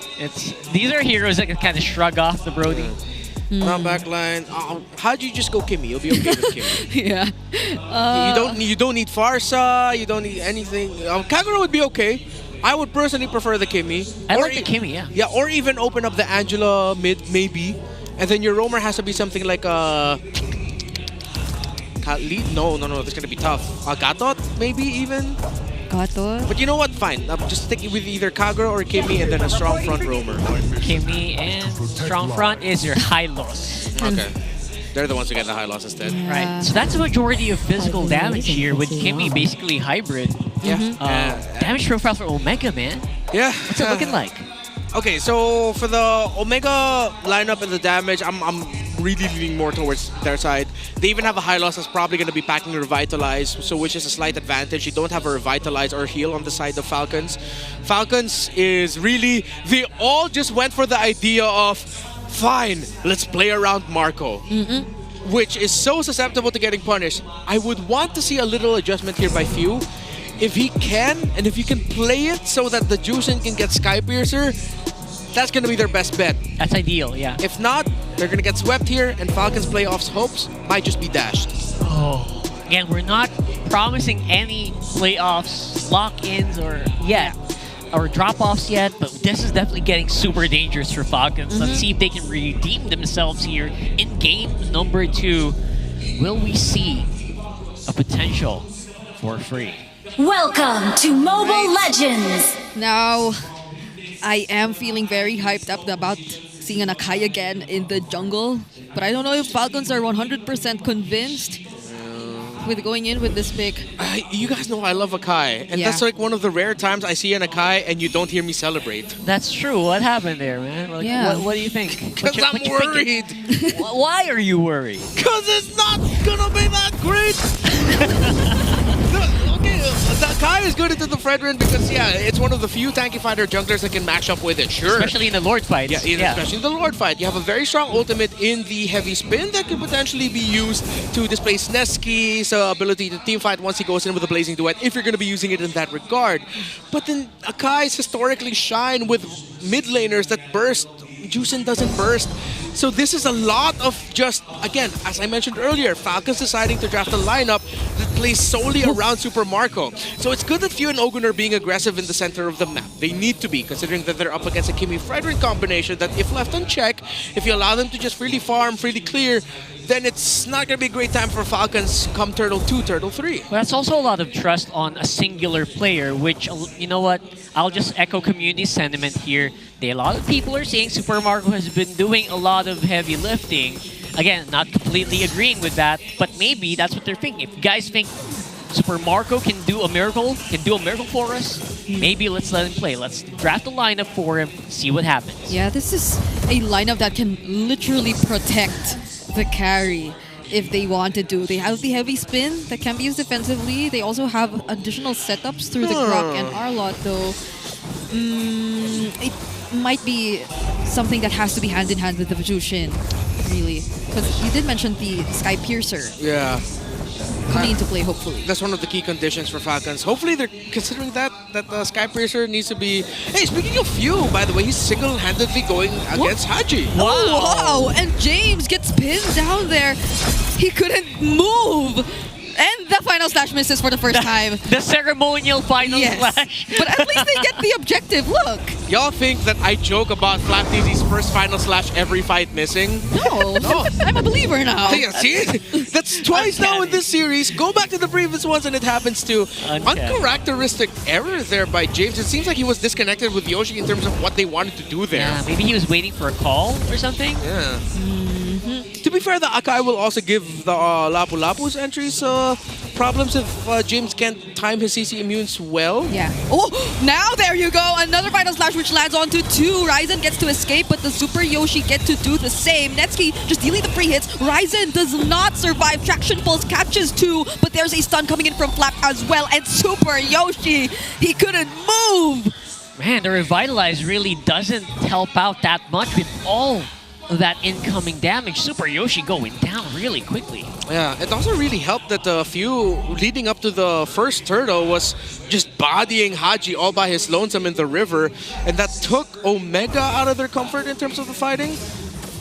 These are heroes that can kind of shrug off the Brody. Not backline. How'd you just go Kimmy? You'll be okay with Kimmy. Yeah. You don't need Farsa. You don't need anything. Kagura would be okay. I would personally prefer the Kimmy. I like the Kimmy, yeah. Yeah, or even open up the Angela mid, maybe. And then your roamer has to be something like a... No, this is going to be tough. Gatot, maybe even? Gatot? But you know what? Fine. Just stick with either Kagura or Kimmy and then a strong front roamer. Kimmy and strong front is your high loss. Okay. They're the ones who get the high loss instead. Right. So that's the majority of physical damage here with Kimmy basically hybrid. Damage profile for Omega, man. Yeah. What's it looking like? Okay, so for the Omega lineup and the damage, I'm really leaning more towards their side. They even have a high loss that's probably going to be packing Revitalize, so which is a slight advantage. You don't have a Revitalize or heal on the side of Falcons. Falcons is really, they all just went for the idea of, fine, let's play around Marco. Which is so susceptible to getting punished. I would want to see a little adjustment here by Few. If he can, and if you can play it so that the Jushin can get Skypiercer, that's going to be their best bet. That's ideal, yeah. If not, they're going to get swept here, and Falcons playoffs hopes might just be dashed. Oh. Again, we're not promising any playoffs, lock-ins, or drop-offs yet, but this is definitely getting super dangerous for Falcons. Let's see if they can redeem themselves here in game number 2. Will we see a potential for free? Welcome to Mobile Legends! Now, I am feeling very hyped up about seeing an Akai again in the jungle, but I don't know if Falcons are 100% convinced with going in with this pick. You guys know I love Akai, and that's like one of the rare times I see an Akai and you don't hear me celebrate. That's true. What happened there, man? Like, what do you think? Because I'm worried. Why are you worried? Because it's not gonna be that great. Okay, the Akai is good into the Fredrin because, yeah, it's one of the few tanky fighter junglers that can match up with it, sure. Especially in the Lord fight. Yeah, especially in the Lord fight. You have a very strong ultimate in the heavy spin that could potentially be used to displace Neski's ability to team fight once he goes in with a Blazing Duet, if you're going to be using it in that regard. But then Akai's historically shine with mid laners that burst. Juicin doesn't burst. So this is a lot of just, again, as I mentioned earlier, Falcons deciding to draft a lineup that plays solely around Super Marco. So it's good that Few and Ogun are being aggressive in the center of the map. They need to be, considering that they're up against a Kimi Fredrin combination that if left unchecked, if you allow them to just freely farm, freely clear, then it's not going to be a great time for Falcons come Turtle 2, Turtle 3. Well, that's also a lot of trust on a singular player, which, you know what, I'll just echo community sentiment here. A lot of people are saying Super Marco has been doing a lot of heavy lifting. Again, not completely agreeing with that, but maybe that's what they're thinking. If you guys think Super Marco can do a miracle for us, maybe let's let him play. Let's draft a lineup for him, see what happens. Yeah, this is a lineup that can literally protect the carry if they wanted to. They have the heavy spin that can be used defensively. They also have additional setups through the Grok and Arlot, though. It might be something that has to be hand in hand with the Jushin, really. Because you did mention the Sky Piercer. Yeah. Coming into play, hopefully. That's one of the key conditions for Falcons. Hopefully they're considering that Sky Piercer needs to be... Hey, speaking of Few, by the way, he's single-handedly going against Haji. Wow. Oh, wow! And James gets pinned down there. He couldn't move. And the final slash misses for the first time. The ceremonial final slash. But at least they get the objective. Look. Y'all think that I joke about Flap TZ's first final slash every fight missing? No. I'm a believer now. Yeah, see? That's twice now in this series. Go back to the previous ones and it happens to. Uncharacteristic error there by James. It seems like he was disconnected with Yoshi in terms of what they wanted to do there. Yeah, maybe he was waiting for a call or something? Yeah. To be fair, the Akai will also give the Lapu Lapu's entries problems if James can't time his CC immunes well. Yeah. Oh, now there you go. Another final slash which lands onto 2. Ryzen gets to escape, but the Super Yoshi get to do the same. Netsky just dealing the free hits. Ryzen does not survive. Traction Pulse catches 2, but there's a stun coming in from Flap as well. And Super Yoshi, he couldn't move. Man, the Revitalize really doesn't help out that much with all of that incoming damage. Super Yoshi going down really quickly. Yeah, it also really helped that the Few leading up to the first turtle was just bodying Haji all by his lonesome in the river, and that took Omega out of their comfort in terms of the fighting.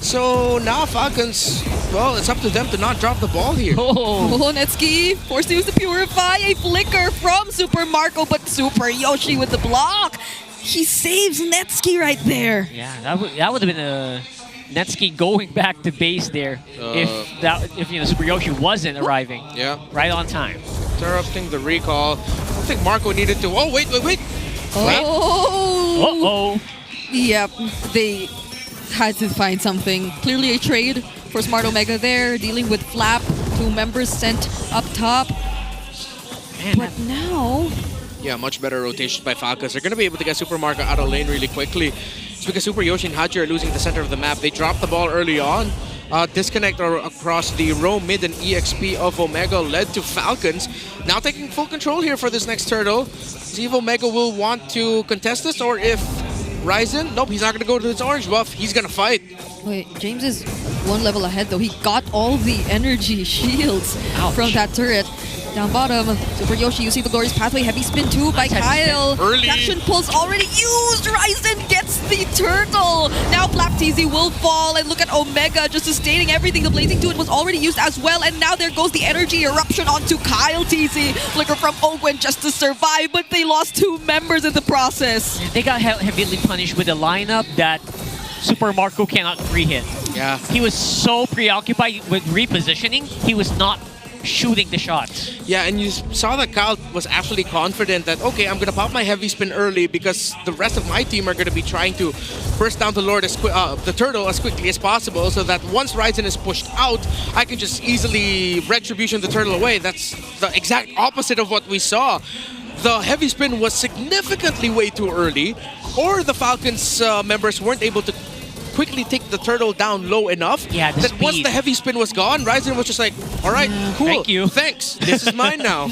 So now Falcons, well, it's up to them to not drop the ball here. Oh, Netsky forced to use the Purify. A flicker from Super Marco, but Super Yoshi with the block. He saves Netsky right there. Yeah, that would have been a Netsky going back to base there if you know Super Yoshi wasn't arriving. Yeah. Right on time. Interrupting the recall. I don't think Marco needed to. Oh, wait. Oh. Yep, they had to find something. Clearly a trade for Smart Omega there, dealing with Flap. 2 members sent up top. Man, but now... Yeah, much better rotation by Falcons. They're going to be able to get Super Marco out of lane really quickly. It's because Super Yoshi and Haji are losing the center of the map. They dropped the ball early on. Disconnect across the row mid and EXP of Omega led to Falcons. Now taking full control here for this next turtle. See if Omega will want to contest this or if Ryzen, nope, he's not going to go to his orange buff. He's going to fight. Wait, James is 1 level ahead though. He got all the energy shields from that turret. Down bottom, Super Yoshi using the glorious pathway. Heavy spin too by Kyle. Traction Pulse already used. Ryzen gets the turtle. Now Flap TZ will fall. And look at Omega just sustaining everything. The Blazing Duet was already used as well. And now there goes the energy eruption onto Kyle TZ. Flicker from Ogwen just to survive. But they lost 2 members in the process. They got heavily punished with a lineup that Super Marco cannot free hit. Yeah. He was so preoccupied with repositioning, he was not shooting the shots. Yeah, and you saw that Kyle was actually confident that, okay, I'm going to pop my heavy spin early because the rest of my team are going to be trying to burst down the Lord the turtle as quickly as possible so that once Ryzen is pushed out, I can just easily retribution the turtle away. That's the exact opposite of what we saw. The heavy spin was significantly way too early, or the Falcons members weren't able to quickly take the turtle down low enough that once the heavy spin was gone, Ryzen was just like, all right, cool. Thank you. Thanks. This is mine now.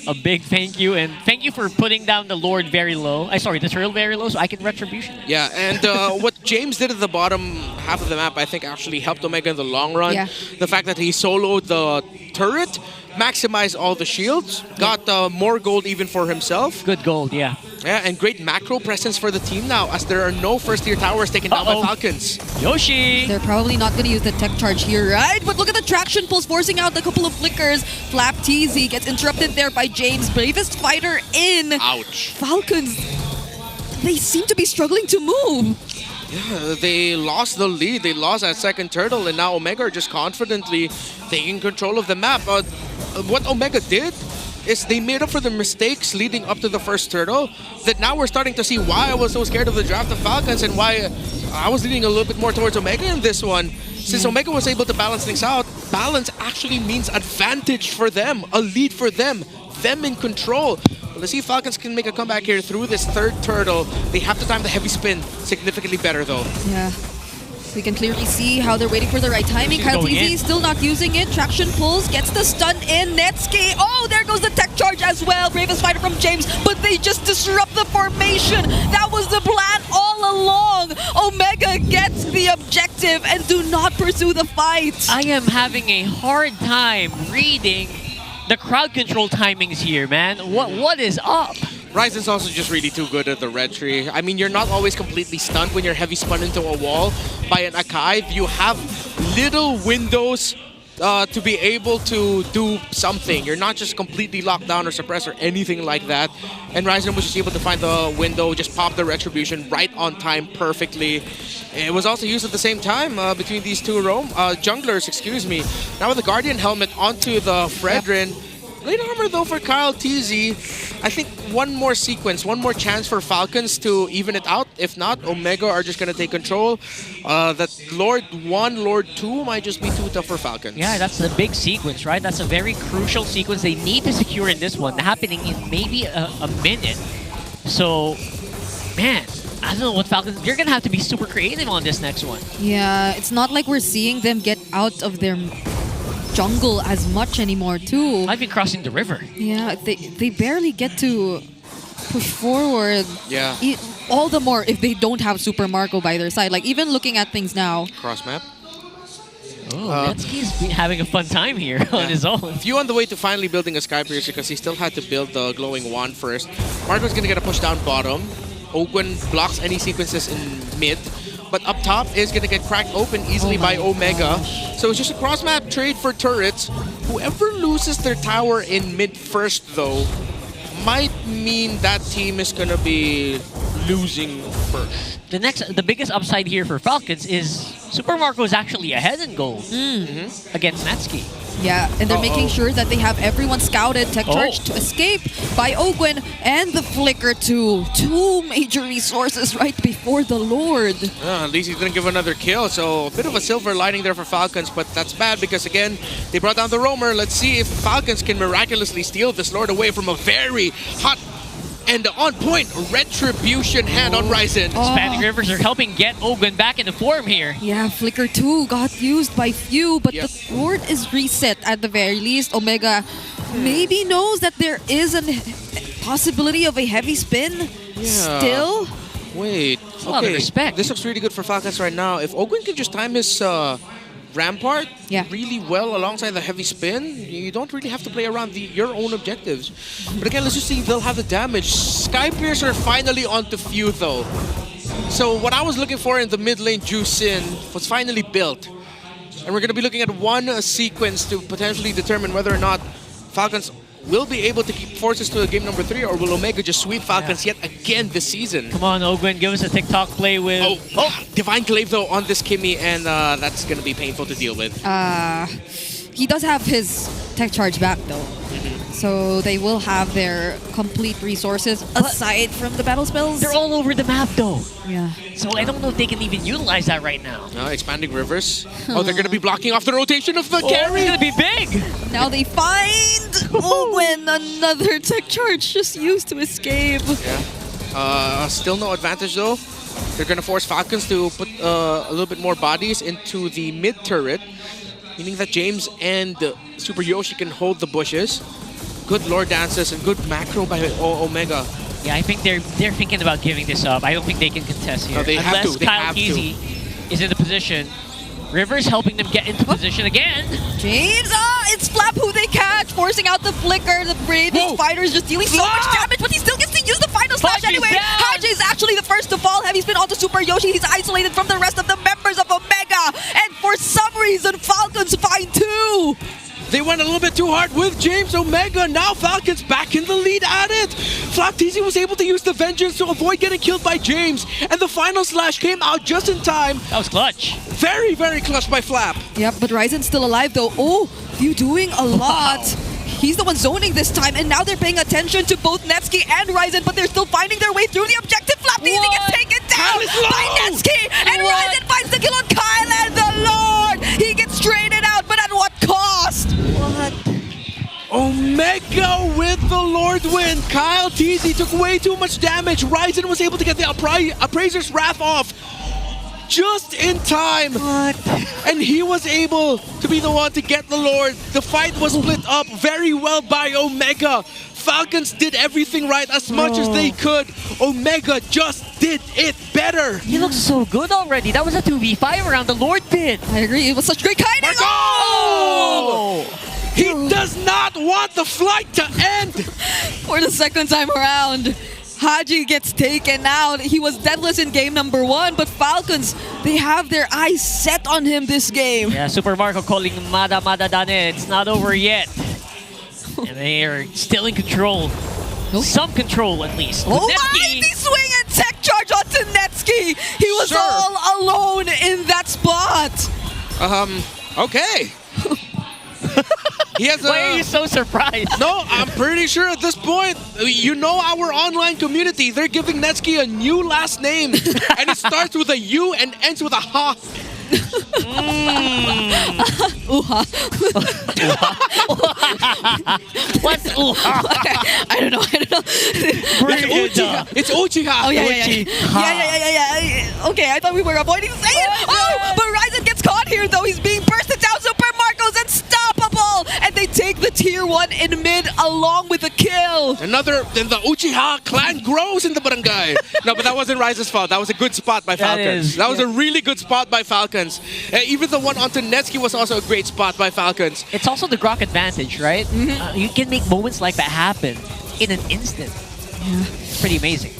A big thank you, and thank you for putting down the Lord very low. The turtle very low, so I can retribution it. Yeah, and what James did at the bottom half of the map, I think actually helped Omega in the long run. Yeah. The fact that he soloed the turret, maximized all the shields, got more gold even for himself. Good gold, yeah. Yeah, and great macro presence for the team now, as there are no first-tier towers taken down by Falcons. Yoshi! They're probably not going to use the tech charge here, right? But look at the traction pulls forcing out a couple of flickers. Flap TZ gets interrupted there by James. Bravest fighter in. Ouch. Falcons, they seem to be struggling to move. Yeah, they lost the lead. They lost that second turtle, and now Omega are just confidently taking control of the map. What Omega did is they made up for the mistakes leading up to the first turtle, that now we're starting to see why I was so scared of the draft of Falcons and why I was leaning a little bit more towards Omega in this one. Since Omega was able to balance things out, balance actually means advantage for them, a lead for them in control. Let's see if Falcons can make a comeback here through this third turtle. They have to time the heavy spin significantly better though. Yeah. We can clearly see how they're waiting for the right timing. Kyle TZ still not using it. Traction pulls, gets the stun in. Netsuke, oh, there goes the tech charge as well. Bravest fighter from James, but they just disrupt the formation. That was the plan all along. Omega gets the objective and do not pursue the fight. I am having a hard time reading the crowd control timings here, man. What is up? Ryzen's also just really too good at the red tree. I mean, you're not always completely stunned when you're heavy spun into a wall by an Akai. You have little windows to be able to do something. You're not just completely locked down or suppressed or anything like that. And Ryzen was just able to find the window, just pop the retribution right on time perfectly. It was also used at the same time between these two junglers, excuse me. Now with the Guardian helmet onto the Fredrin. Great armor though for Kyle TZ. I think one more sequence, one more chance for Falcons to even it out. If not, Omega are just going to take control. That Lord 1, Lord 2 might just be too tough for Falcons. Yeah, that's the big sequence, right? That's a very crucial sequence they need to secure in this one, happening in maybe a minute. So, man, I don't know what Falcons... You're going to have to be super creative on this next one. Yeah, it's not like we're seeing them get out of their jungle as much anymore too. I've been crossing the river. Yeah, they barely get to push forward. Yeah. All the more if they don't have Super Marco by their side. Like even looking at things now. Cross map. Oh, Netsuke's having a fun time here on his own. Few on the way to finally building a Sky Piercer because he still had to build the glowing wand first. Marco's gonna get a push down bottom. Ogwen blocks any sequences in mid. But up top is going to get cracked open easily by Omega. So it's just a cross-map trade for turrets. Whoever loses their tower in mid first, though, might mean that team is going to be losing first. The biggest upside here for Falcons is Super Marco is actually ahead in gold against Natsuki. Yeah, and they're making sure that they have everyone scouted, tech charge to escape by Ogwen, and the flicker to 2 major resources right before the Lord. At least he's going to give another kill, so a bit of a silver lining there for Falcons, but that's bad because, again, they brought down the Roamer. Let's see if Falcons can miraculously steal this Lord away from a very hot and on point retribution hand on Ryzen. Expanding Rivers are helping get Ogwen back into form here. Yeah, Flicker 2 got used by few, but the Lord is reset at the very least. Omega maybe knows that there is a possibility of a heavy spin still. Wait, a lot of respect. This looks really good for Falcons right now. If Ogwen can just time his Rampart really well alongside the heavy spin, you don't really have to play around your own objectives. But again, let's just see if they'll have the damage. Sky Piercer finally onto few though. So what I was looking for in the mid lane Juice In was finally built. And we're going to be looking at one sequence to potentially determine whether or not Falcons will be able to keep forces to game number 3, or will Omega just sweep Falcons yet again this season? Come on, Ogwen, give us a TikTok play with... Divine Glaive though on this Kimmy, and that's going to be painful to deal with. He does have his tech charge back though. So they will have their complete resources aside from the battle spells. They're all over the map though. Yeah. So I don't know if they can even utilize that right now. Expanding Rivers. They're going to be blocking off the rotation of the carry. It's going to be big. Now they find Ogwen, another tech charge just used to escape. Yeah. Still no advantage though. They're gonna force Falcons to put a little bit more bodies into the mid turret, meaning that James and Super Yoshi can hold the bushes. Good lore dances and good macro by Omega. Yeah, I think they're thinking about giving this up. I don't think they can contest here. No, they have Unless to. They Kyle have Kesey is in the position. Rivers helping them get into position again. James, it's Flap who they catch, forcing out the flicker. The bravest fighter is just dealing so much damage, but he still gets to use the final slash anyway. Haji is actually the first to fall. Heavy spin onto Super Yoshi. He's isolated from the rest of the members of Omega. And for some reason, Falcons find two. They went a little bit too hard with James Omega. Now Falcons back in the lead at it. Flapteasy was able to use the Vengeance to avoid getting killed by James. And the final slash came out just in time. That was clutch. Very, very clutch by Flap. Yep, but Ryzen's still alive though. Oh, you doing a lot. He's the one zoning this time, and now they're paying attention to both Nevsky and Ryzen, but they're still finding their way through the objective. Flapteasy gets taken down by Nevsky, and Ryzen finds the kill on Kyle and the Lord. He gets traded out, but at what cost? What? Omega with the Lord win. Kyle Teasy took way too much damage. Ryzen was able to get the Appraiser's Wrath off just in time. What? And he was able to be the one to get the Lord. The fight was split up very well by Omega. Falcons did everything right as much as they could. Omega just did it better. He looks so good already. That was a 2v5 around the Lord pit. I agree. It was such great kiting. Oh! He does not want the flight to end. For the second time around, Haji gets taken out. He was deadless in game number 1, but Falcons, they have their eyes set on him this game. Yeah, Super Marco calling Mada Dane. It's not over yet. And they are still in control. Some control at least. Oh, mighty swing and tech charge onto Netsky. He was all alone in that spot. Okay. He has Why are you so surprised? No, I'm pretty sure at this point, you know our online community, they're giving Netsky a new last name. And it starts with a U and ends with a ha. Uha. What's Uha? I don't know. It's Uchiha. Oh, yeah. Okay, I thought we were avoiding saying it. Oh, but Ryzen gets caught here, though. He's being bursted down. Super Marco's unstoppable. And they take the tier 1 in mid along with a kill. Then the Uchiha clan grows in the barangay. No, but that wasn't Ryzen's fault. That was a good spot by Falcons. That was a really good spot by Falcons. Even the one onto Netsky was also a great spot by Falcons. It's also the Grok advantage, right? You can make moments like that happen in an instant. Yeah. It's pretty amazing.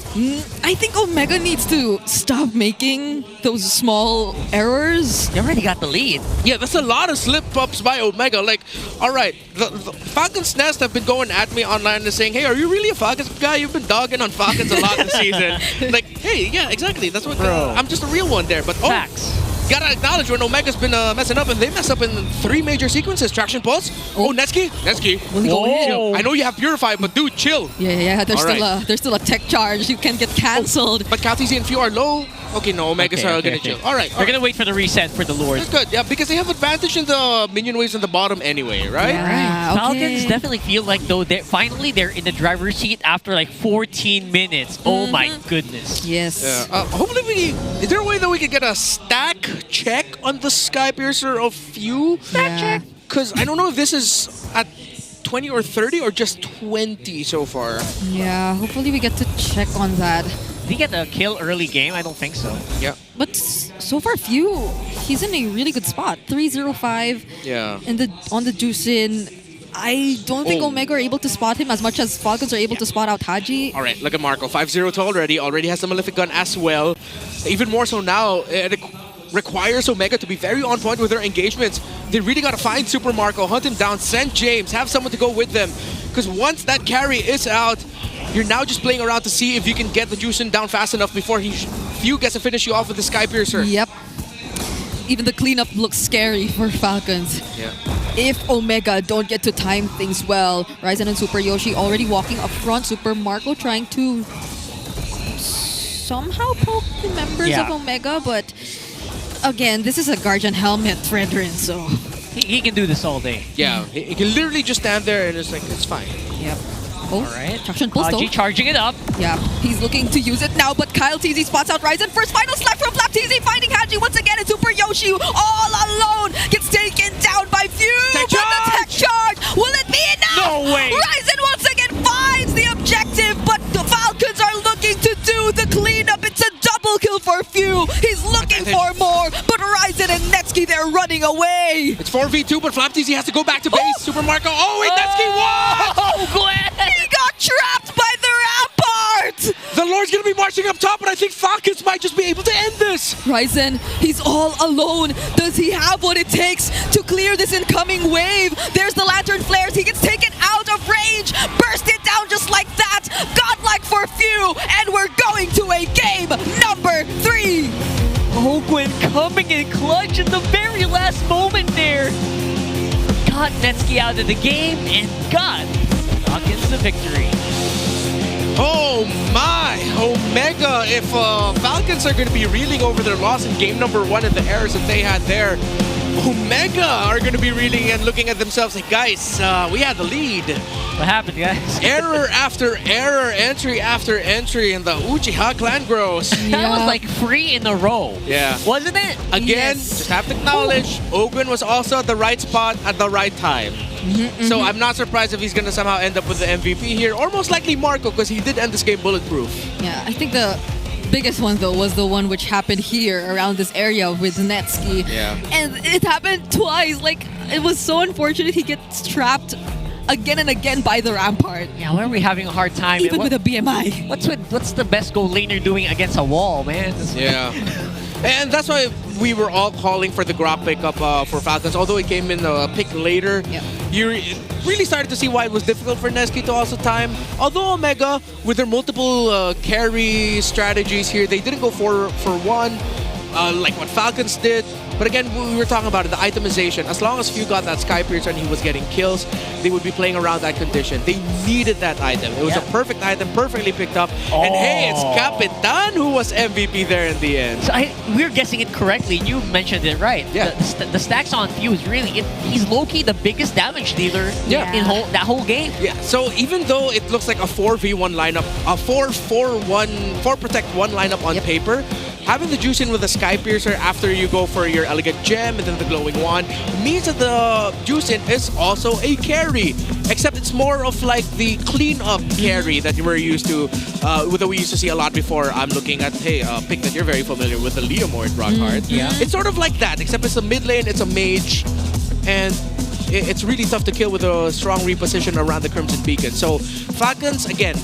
I think Omega needs to stop making those small errors. They already got the lead. Yeah, that's a lot of slip-ups by Omega. Like, all right, the Falcons Nest have been going at me online and saying, hey, are you really a Falcons guy? You've been dogging on Falcons a lot this season. Like, hey, yeah, exactly. That's what I'm just a real one there. But facts. Gotta acknowledge when Omega's been messing up, and they mess up in 3 major sequences. Traction pulse. Oh, Netsky. Will he go in? Chill. I know you have Purify, but dude, chill. Yeah. There's still a tech charge. You can get cancelled. But Kaltizi and Few are low. Okay, no, Omega's gonna chill. All right. They're gonna wait for the reset for the Lord. That's good, yeah, because they have advantage in the minion waves on the bottom anyway, right? Yeah, Falcons definitely feel like though they're in the driver's seat after like 14 minutes. Oh my goodness. Yes. Yeah. Hopefully is there a way that we could get a stack check on the Skypiercer of Few? Stack check. Because I don't know if this is at 20 or 30 or just 20 so far. Yeah, hopefully we get to check on that. Did he get a kill early game? I don't think so. Yeah. But so far, Few, he's in a really good spot. 3-0-5. Yeah. And on the Juicin. I don't think Omega are able to spot him as much as Falcons are able to spot out Haji. All right, look at Marco. 5-0 to already has the Malefic Gun as well. Even more so now, it requires Omega to be very on point with their engagements. They really got to find Super Marco, hunt him down, send James, have someone to go with them. Because once that carry is out, you're now just playing around to see if you can get the Juicin down fast enough before Few gets to finish you off with the Skypiercer. Yep. Even the cleanup looks scary for Falcons. Yeah. If Omega don't get to time things well, Ryzen and Super Yoshi already walking up front. Super Marco trying to somehow poke the members of Omega, but again, this is a Guardian Helmet, Fredrin, so... He can do this all day. Yeah, he can literally just stand there and it's like, it's fine. Yep. Oh, Alright. traction pulse though. Haji charging it up. Yeah, he's looking to use it now, but Kyle TZ spots out Ryzen. First final slap from Flap TZ, finding Haji once again, and Super Yoshi all alone gets taken down by Few. But the tech charge, will it be enough? No way. Ryzen once again finds the objective, but the Falcons are looking to do the cleanup. It's a double kill for Few. He's looking for more, but Ryzen and Netsky, they're running away. It's 4v2, but Flap TZ has to go back to base. Super Marco. Oh, wait, Netsky, what? Oh, Glenn! He got trapped by the rampart! The Lord's gonna be marching up top, but I think Falcons might just be able to end this. Ryzen, he's all alone. Does he have what it takes to clear this incoming wave? There's the lantern flares. He gets taken out of range. Burst it down just like that. Godlike for Few. And we're going to a game number 3. Oh, Gwen coming in clutch in the very last moment there. Got Netsky out of the game and got Falcons the victory. Oh my, Omega, if Falcons are going to be reeling over their loss in game number 1 and the errors that they had there, Omega are going to be reeling and looking at themselves like, guys, we had the lead. What happened, guys? Error after error, entry after entry, and the Uchiha clan grows. That was like 3 in a row. Yeah. Wasn't it? Again, just have to acknowledge, Ogwen was also at the right spot at the right time. So I'm not surprised if he's going to somehow end up with the MVP here, or most likely Marco, because he did end this game bulletproof. Yeah, I think the biggest one though was the one which happened here around this area with Netsky. Yeah. And it happened twice. Like, it was so unfortunate he gets trapped again and again by the rampart. Yeah, why are we having a hard time? Even with a BMI. What's the best goal laner doing against a wall, man? Yeah. And that's why we were all calling for the Grok pickup for Falcons, although it came in a pick later. Yeah. You really started to see why it was difficult for Netsky to also time. Although Omega, with their multiple carry strategies here, they didn't go for one, like what Falcons did. But again, we were talking about it, the itemization. As long as Few got that Sky Piercer and he was getting kills, they would be playing around that condition. They needed that item. It was a perfect item, perfectly picked up. And hey, it's Capitan who was MVP there in the end. So we're guessing it correctly. You mentioned it right. Yeah. The stacks on Few is really, he's low-key the biggest damage dealer in that whole game. Yeah, so even though it looks like a 4v1 lineup, a 4-protect-1 lineup on paper, having the juice in with the Sky Piercer after you go for your Elegant Gem and then the Glowing Wand means that the juice in is also a carry. Except it's more of like the clean-up carry that we're used to, that we used to see a lot before. I'm looking at, hey, a pick that you're very familiar with, the Leomord Brockhart. Yeah. It's sort of like that, except it's a mid lane, it's a mage, and it's really tough to kill with a strong reposition around the Crimson Beacon. So Falcons, again,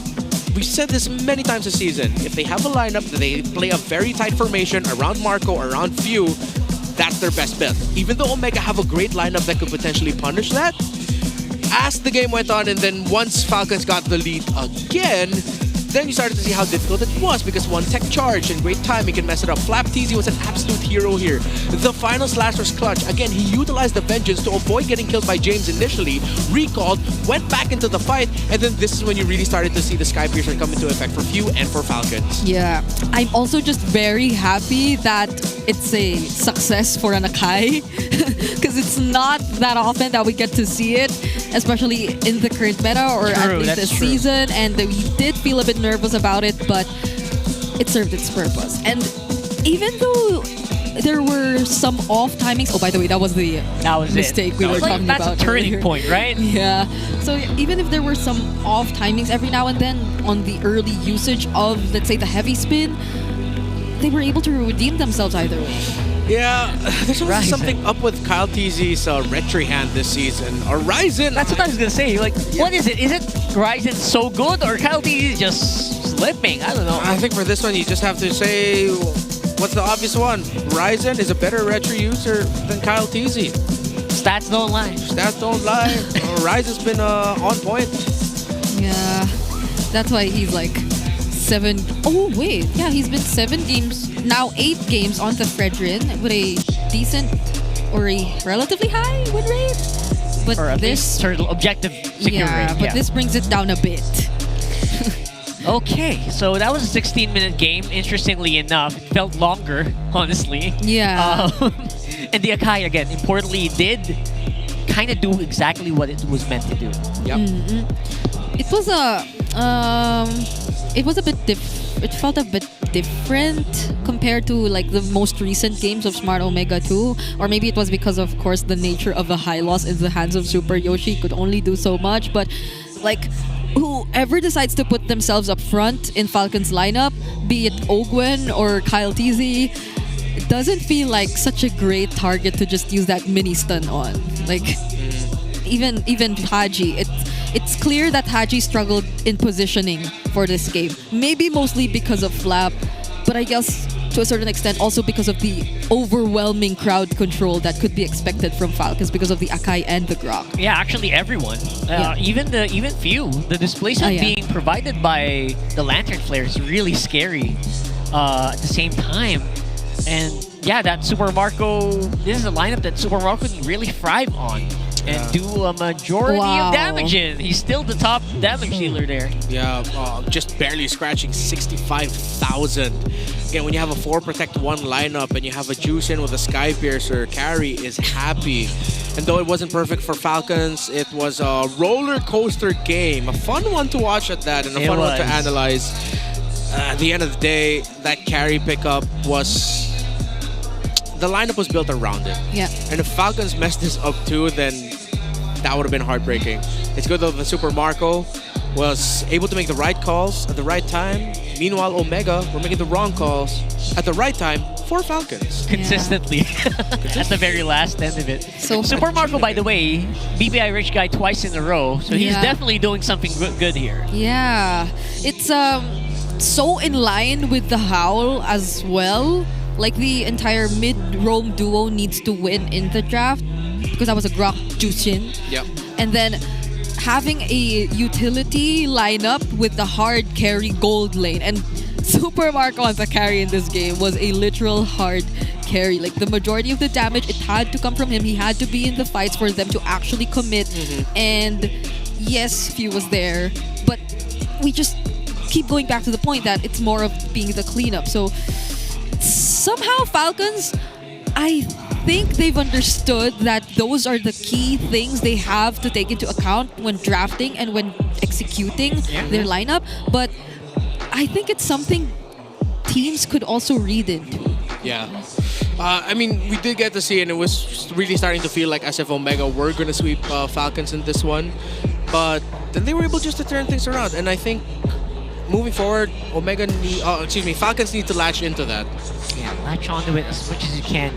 we've said this many times this season. If they have a lineup that they play a very tight formation around Marco, around Few, that's their best bet. Even though Omega have a great lineup that could potentially punish that, as the game went on and then once Falcons got the lead again, then you started to see how difficult it was because one tech charge and great timing can mess it up. Flap TZ was an absolute hero here. The final slash was clutch. Again, he utilized the vengeance to avoid getting killed by James initially, recalled, went back into the fight, and then this is when you really started to see the Sky Piercer come into effect for Few and for Falcons. Yeah, I'm also just very happy that it's a success for an Akai because it's not that often that we get to see it, especially in the current meta or at least this season, and we did feel a bit nervous about it, but it served its purpose. And even though there were some off timings, oh, by the way, that was the mistake we were talking about. That's a turning earlier. point, right? Yeah. So even if there were some off timings every now and then on the early usage of, let's say, the heavy spin, they were able to redeem themselves either way. Yeah, there's always something up with Kyle TZ's retry hand this season. Or Ryzen. That's what I was gonna say. Like, what is it? Is it Ryzen so good or Kyle TZ just slipping? I don't know. I think for this one, you just have to say, what's the obvious one? Ryzen is a better retry user than Kyle TZ. Stats don't lie. Stats don't lie. Ryzen's been on point. Yeah, that's why he's like 7. Oh wait, yeah, he's been 7 games, now 8 games on the Fredrin with a decent or a relatively high win rate. But or at this least objective secure yeah, rate. but this brings it down a bit. Okay, so that was a 16-minute game. Interestingly enough, it felt longer, honestly. Yeah. And the Akai, again, importantly, did kind of do exactly what it was meant to do. Yep. It was a bit it felt a bit different compared to like the most recent games of Smart Omega 2, or maybe it was because of course the nature of the high loss in the hands of Super Yoshi could only do so much, but like whoever decides to put themselves up front in Falcon's lineup, be it Ogwen or Kyle TZ, it doesn't feel like such a great target to just use that mini stun on. Like even Haji, it's clear that Haji struggled in positioning for this game. Maybe mostly because of Flap, but I guess to a certain extent also because of the overwhelming crowd control that could be expected from Falcons because of the Akai and the Grok. Yeah, actually everyone. Even few. The displacement being provided by the Lantern Flare is really scary at the same time. And yeah, that Super Marco, this is a lineup that Super Marco can really thrive on and do a majority of damage in. He's still the top damage dealer there. Yeah, just barely scratching 65,000. Again, when you have a 4 Protect 1 lineup and you have a Juice in with a Sky Piercer, Carry is happy. And though it wasn't perfect for Falcons, it was a roller coaster game. A fun one to watch at that and a fun one to analyze. At the end of the day, that carry pickup was... The lineup was built around it. Yeah. And if Falcons messed this up too, then that would have been heartbreaking. It's good that the Super Marco was able to make the right calls at the right time. Meanwhile, Omega were making the wrong calls at the right time for Falcons. Consistently. At the very last end of it. So Super Marco, by the way, BBI Rich Guy twice in a row. So he's definitely doing something good here. Yeah. It's so in line with the Howl as well. Like the entire mid-roam duo needs to win in the draft because that was a Grok Jushin. Yep. And then having a utility lineup with the hard carry gold lane, and Super Marco on the carry in this game was a literal hard carry. Like the majority of the damage, it had to come from him. He had to be in the fights for them to actually commit. And yes, Few was there, but we just keep going back to the point that it's more of being the cleanup. So somehow Falcons, I think they've understood that those are the key things they have to take into account when drafting and when executing their lineup. But I think it's something teams could also read into. Yeah. I mean, we did get to see, and it was really starting to feel like as if Omega were going to sweep Falcons in this one. But then they were able just to turn things around. And I think moving forward, Falcons need to latch into that. Yeah, latch onto it as much as you can.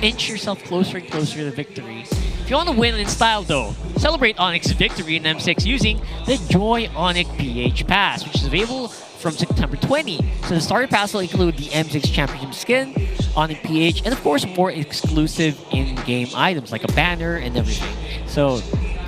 Inch yourself closer and closer to the victory. If you want to win in style though, celebrate Onyx's victory in M6 using the Joy Onyx PH Pass, which is available from September 20. So the starter pass will include the M6 Championship skin, Onyx PH, and of course more exclusive in-game items like a banner and everything. So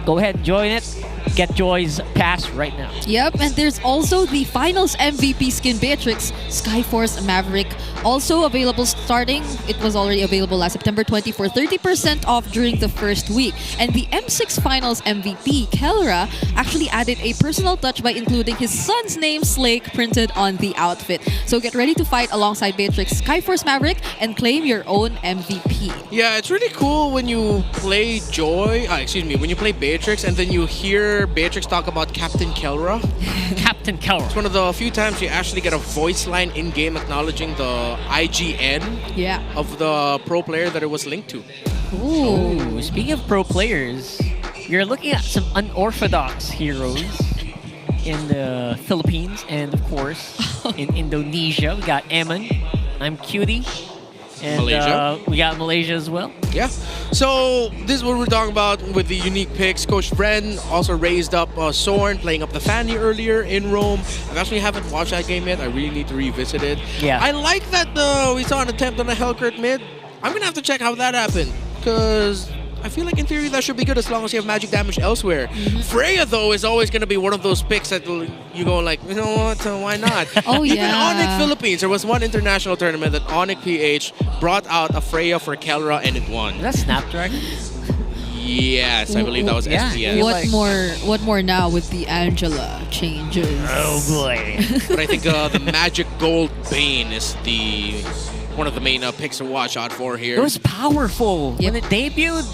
go ahead and join it. Get Joy's pass right now. Yep, and there's also the Finals MVP skin Beatrix, Skyforce Maverick, also available starting. It was already available last September 20 for 30% off during the first week. And the M6 Finals MVP, Kelra, actually added a personal touch by including his son's name, Slake, printed on the outfit. So get ready to fight alongside Beatrix, Skyforce Maverick, and claim your own MVP. Yeah, it's really cool when you play when you play Beatrix and then you hear Beatrix talk about Captain Kelra. Captain Kelra. It's one of the few times you actually get a voice line in-game acknowledging the IGN of the pro player that it was linked to. Ooh, speaking of pro players, you're looking at some unorthodox heroes in the Philippines and of course in Indonesia. We got Ammon, I'm Cutie. And Malaysia. We got Malaysia as well. Yeah. So this is what we're talking about with the unique picks. Coach Bren also raised up Sorn, playing up the Fanny earlier in Rome. I actually haven't watched that game yet. I really need to revisit it. Yeah. I like that we saw an attempt on a Hellcurt mid. I'm going to have to check how that happened. Because I feel like in theory that should be good as long as you have magic damage elsewhere. Freya, though, is always going to be one of those picks that you go like, you know what, why not? Even Onyx Philippines, there was one international tournament that Onyx PH brought out a Freya for Kelra and it won. Is that Snapdragon? Yes, I believe that was SPS. What more now with the Angela changes? Oh boy. But I think the Magic Gold Bane is one of the main picks to watch out for here. It was powerful. When it debuted,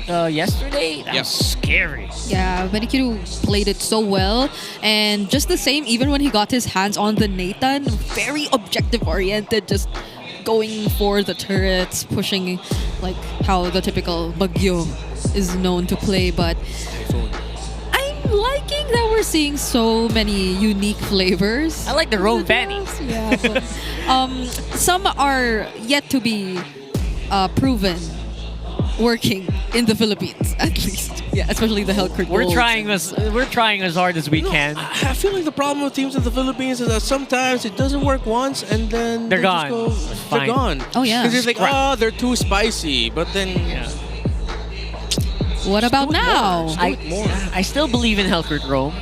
yesterday, that was scary. Yeah, Manikiru played it so well. And just the same, even when he got his hands on the Nathan, very objective-oriented, just going for the turrets, pushing like how the typical Baguio is known to play. But I'm liking that we're seeing so many unique flavors. I like the road fannies. Yeah, but, some are yet to be proven working in the Philippines, at least. Yeah, especially the Hellcurt We're Wolves. trying as hard as we can. I feel like the problem with teams in the Philippines is that sometimes it doesn't work once and then They're they gone. just It's they're fine. gone. Oh, yeah. Because it's like, Scrap. they're too spicy. But then, What about now? I still believe in Hellcurt Rome.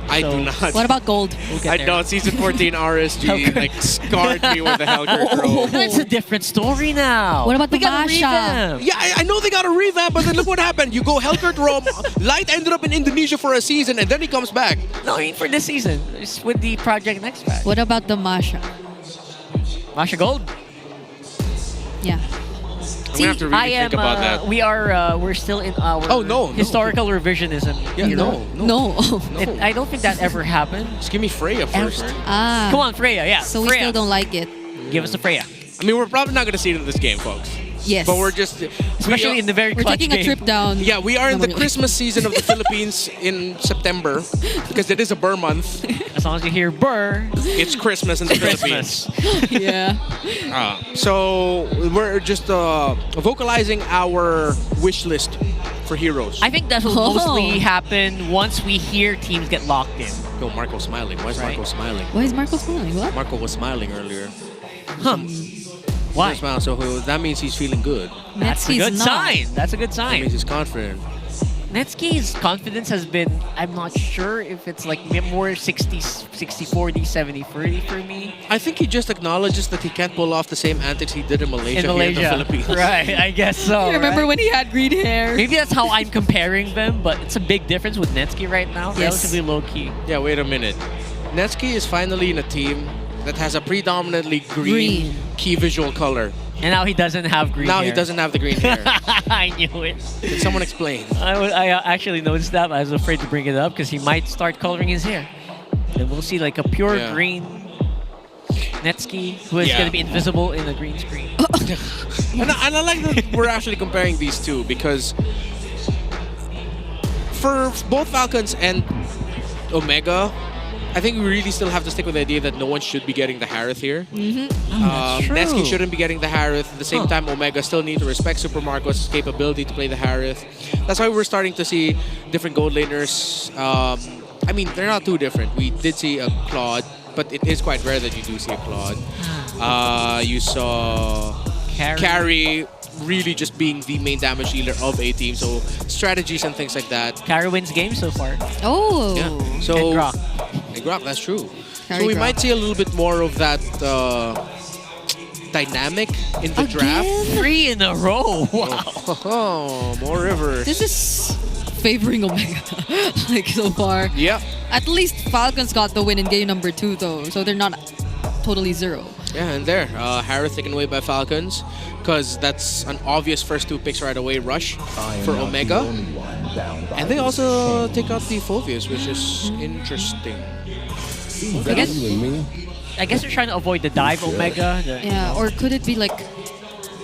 I do not. What about Gold? I don't. Season 14 RSG like scarred me with the Hellcurt Rome. That's a different story now. What about we the got Basha? Yeah, I know they got a revamp, but then look what happened. You go Hellcurt Rome. Light ended up in Indonesia for a season, and then he comes back. No, I mean for this season. It's with the Project Next Pack. What about the Masha? Masha Gold? Yeah. I'm gonna have to really think about that. We're still in our historical revisionism. Yeah, era. No. I don't think that ever happened. Just give me Freya first. Ah. Come on, Freya, yeah. So we Freya. still don't like it. Give us a Freya. I mean, we're probably not gonna see it in this game, folks. Yes. But we're just... Especially in the very We're clutch taking a game. trip down. Yeah, we are in the Memory Lane. Christmas season of the Philippines in September because it is a Burr month. As long as you hear Burr, It's Christmas in the Christmas. Philippines. Yeah. So we're just vocalizing our wish list for heroes. I think that will mostly happen once we hear teams get locked in. Go, Marco smiling. Why is Marco smiling? Why is Marco smiling? What? Marco was smiling earlier. Why? Smile, so that means he's feeling good. That's a Netsky's good not. sign. That's a good That sign. means he's confident. Netsky's confidence has been, I'm not sure if it's like more 60, 40, 70, 30 for me. I think he just acknowledges that he can't pull off the same antics he did in Malaysia, In Malaysia. here in the Philippines. Right, I guess so. Remember right? when he had green hair? Maybe that's how I'm comparing them, but it's a big difference with Netsky right now. Yes. Relatively low key. Yeah, wait a minute. Netsky is finally in a team that has a predominantly green key visual color. And now he doesn't have green Now hair. he doesn't have the green hair. I knew it. Can someone explain? I actually noticed that, but I was afraid to bring it up because he might start coloring his hair. And we'll see like a pure green Netsky who is going to be invisible in the green screen. And I like that we're actually comparing these two because for both Falcons and Omega, I think we really still have to stick with the idea that no one should be getting the Harith here. Netsky shouldn't be getting the Harith. At the same time, Omega still need to respect Super Marco's capability to play the Harith. That's why we're starting to see different gold laners. I mean, they're not too different. We did see a Claude, but it is quite rare that you do see a Claude. You saw Carry really just being the main damage dealer of a team. So strategies and things like that. Carry wins games so far. Oh. Yeah. So And Grok. And Grok, that's true. Carry So we Grok. might see a little bit more of that dynamic in the draft. 3 in a row. Wow. Oh, more rivers. This is favoring Omega, like so far. Yeah. At least Falcons got the win in game number 2 though, so they're not totally zero. Yeah, and there, Harith taken away by Falcons because that's an obvious first 2 picks right away. Rush for Omega. And they also take out the Phobius, which is interesting. I guess they're trying to avoid the dive Omega. Yeah, or could it be like,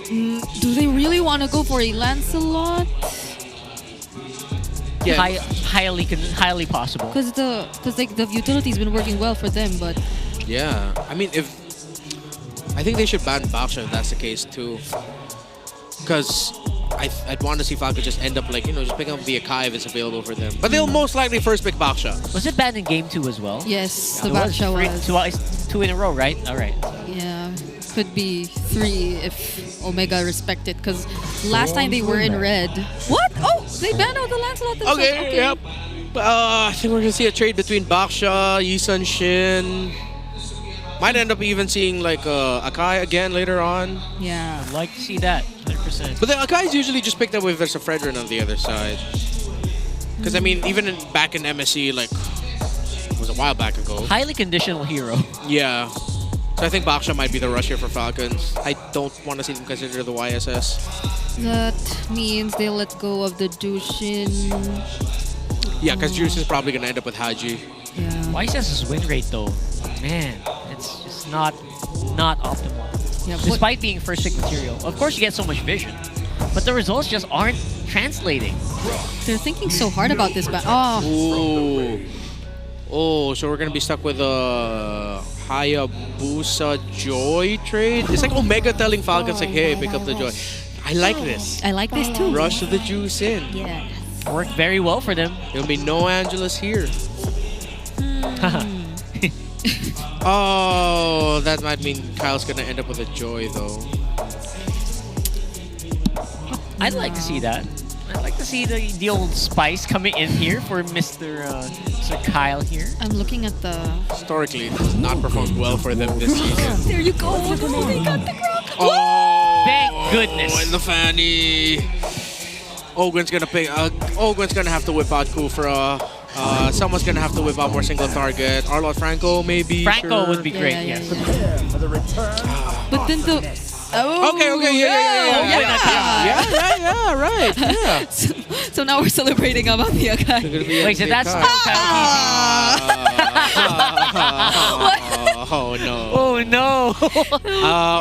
do they really want to go for a Lancelot? Yeah. Highly possible. Because like the utility's been working well for them, but Yeah, I mean, I think they should ban Baksha if that's the case too. Because I'd want to see Falcon just end up like, just picking up the Akai if it's available for them. But they'll most likely first pick Baksha. Was it banned in game 2 as well? yes, the It was. Baksha was. 2 in a row, right? All right. Yeah, could be 3 if Omega respect it. Because last time they were in red. What? Oh, they banned out the Lancelot themselves. Okay, yep. I think we're going to see a trade between Baksha, Yisun Shin. Might end up even seeing like Akai again later on. Yeah. I'd like to see that, 100%. But the Akai is usually just picked up if there's a Fredrin on the other side. Because I mean, even back in MSC, like, it was a while back ago. Highly conditional hero. Yeah. So I think Baksha might be the rush here for Falcons. I don't want to see them consider the YSS. That means they'll let go of the Jushin. Yeah, because Juice is probably going to end up with Haji. Yeah. TWIS's win rate though, man, it's just not optimal. Yeah, Despite being first pick material. Of course you get so much vision, but the results just aren't translating. They're thinking so hard about this, but Oh, so we're going to be stuck with a Hayabusa Joy trade? It's like Omega telling Falcons like, hey, pick up the Joy. I like this. I like this too. Rush the Juice in. Yeah. Worked very well for them. There'll be no Angelus here. Oh, that might mean Kyle's gonna end up with a Joy though. I'd like to see that. I'd like to see the old spice coming in here for Mr. Kyle here. I'm looking at the... Historically, it has not performed well for them this season. There you go. They got the croc. Oh, thank goodness. And the Fanny. Ogwen's gonna have to whip out Kufra. Someone's gonna have to whip out more single target. Arlot Franco, maybe. Franco sure. would be great, yes. But then the... Oh, Okay, yeah, right, yeah. So now we're celebrating about the Akai. Wait, so that's Oh no. Oh no.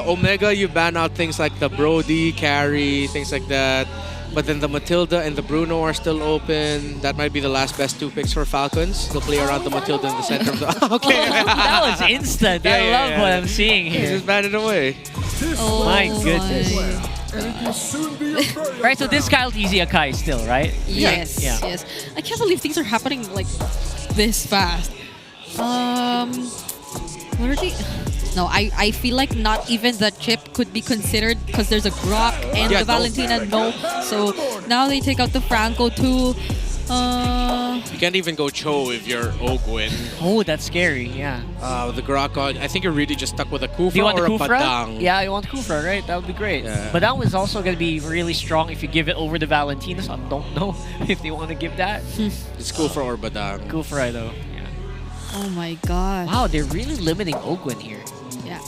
Omega, you ban out things like the Brody, Carry, things like that. But then the Matilda and the Bruno are still open. That might be the last best 2 picks for Falcons. They'll play around the Matilda in the center of the... Okay. That was instant. I love what I'm seeing here. Just ban it away. Oh my goodness. Right, so this Kyle easy Akai still, right? Yes, Yeah. yes. I can't believe things are happening like this fast. What are they? No, I feel like not even the chip could be considered because there's a Grok and the Valentina. No. So now they take out the Franco too. You can't even go Cho if you're Ogwin. Oh, that's scary, yeah. The Grok, I think you're really just stuck with a Kufra Do you want or the a Kufra? Badang. Yeah, you want Kufra, right? That would be great. Yeah. But that was also going to be really strong if you give it over the Valentina, so I don't know if they want to give that. It's Kufra or Badang. Kufra, though. Yeah. Oh my god. Wow, they're really limiting Ogwin here. Yeah.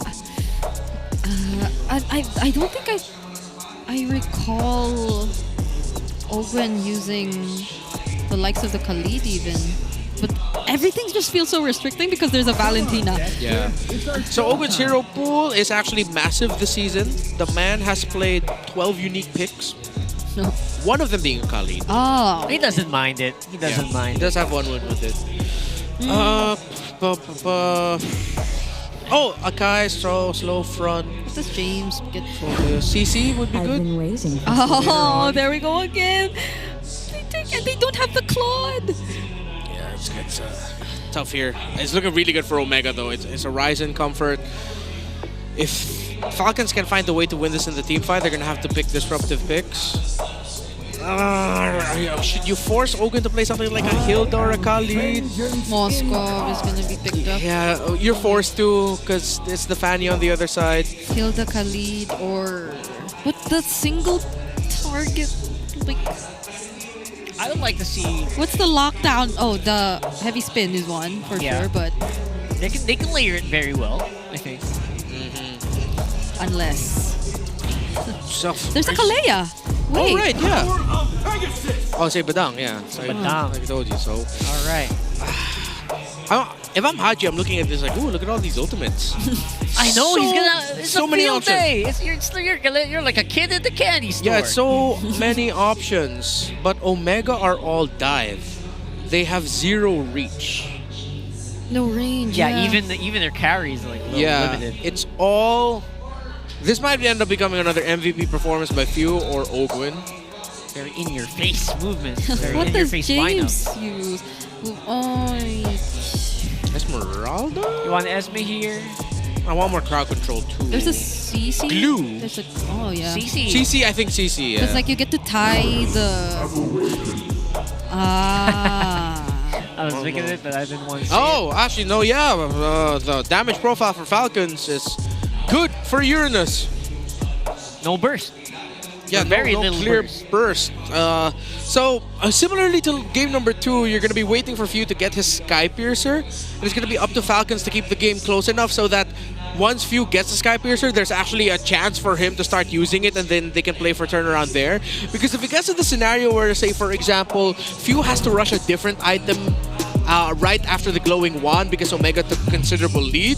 I don't think I recall Ogwen using the likes of the Khalid even. But everything just feels so restricting because there's a Valentina. Yeah. So Ogwen's hero pool is actually massive this season. The man has played 12 unique picks. No. One of them being a Khalid. Oh. He doesn't mind it. He doesn't mind. He does have one win with it. Oh, Akai, slow front. What does James get for? CC would be good. Oh, there we go again. And they don't have the Claude. Yeah, it's tough here. It's looking really good for Omega though. It's a Ryzen comfort. If Falcons can find a way to win this in the team fight, they're gonna have to pick disruptive picks. Should you force Ogun to play something like a Hilda or a Khalid? Moskov is gonna be picked up. Yeah, you're forced to because it's the Fanny on the other side. Hilda, Khalid, or... But the single target, like... I would like to see... What's the lockdown? Oh, the heavy spin is one for sure, but... They can layer it very well, I think. Unless... There's a Kalea! Wait. Oh, right, yeah. Oh, say Badang, yeah. Badang. Like I told you, so... Alright. If I'm Haji, I'm looking at this like, ooh, look at all these ultimates. I know, he's gonna... It's so a many field options. day. You're like a kid at the candy store. Yeah, it's so many options. But Omega are all dive. They have 0 reach. No range. Yeah, even their carries like limited. It's all... This might end up becoming another MVP performance by Few or Ogwin. Very in-your-face movements. Very What does in-your-face James lineup. use? Oh, Esmeralda? You want Esme here? I want more crowd control too. there's a CC. Glue. There's a... Oh, yeah. CC. CC, I think CC, yeah. Because like you get to tie the... I was thinking it, but I didn't want to see Oh, actually, no, yeah. The damage profile for Falcons is good for Uranus. No burst. Yeah, very no little clear burst. So similarly to game number 2, you're going to be waiting for Few to get his Sky Piercer. And it's going to be up to Falcons to keep the game close enough so that once Few gets the Sky Piercer, there's actually a chance for him to start using it, and then they can play for turnaround there. Because if it gets to the scenario where, say, for example, Few has to rush a different item right after the glowing wand because Omega took considerable lead,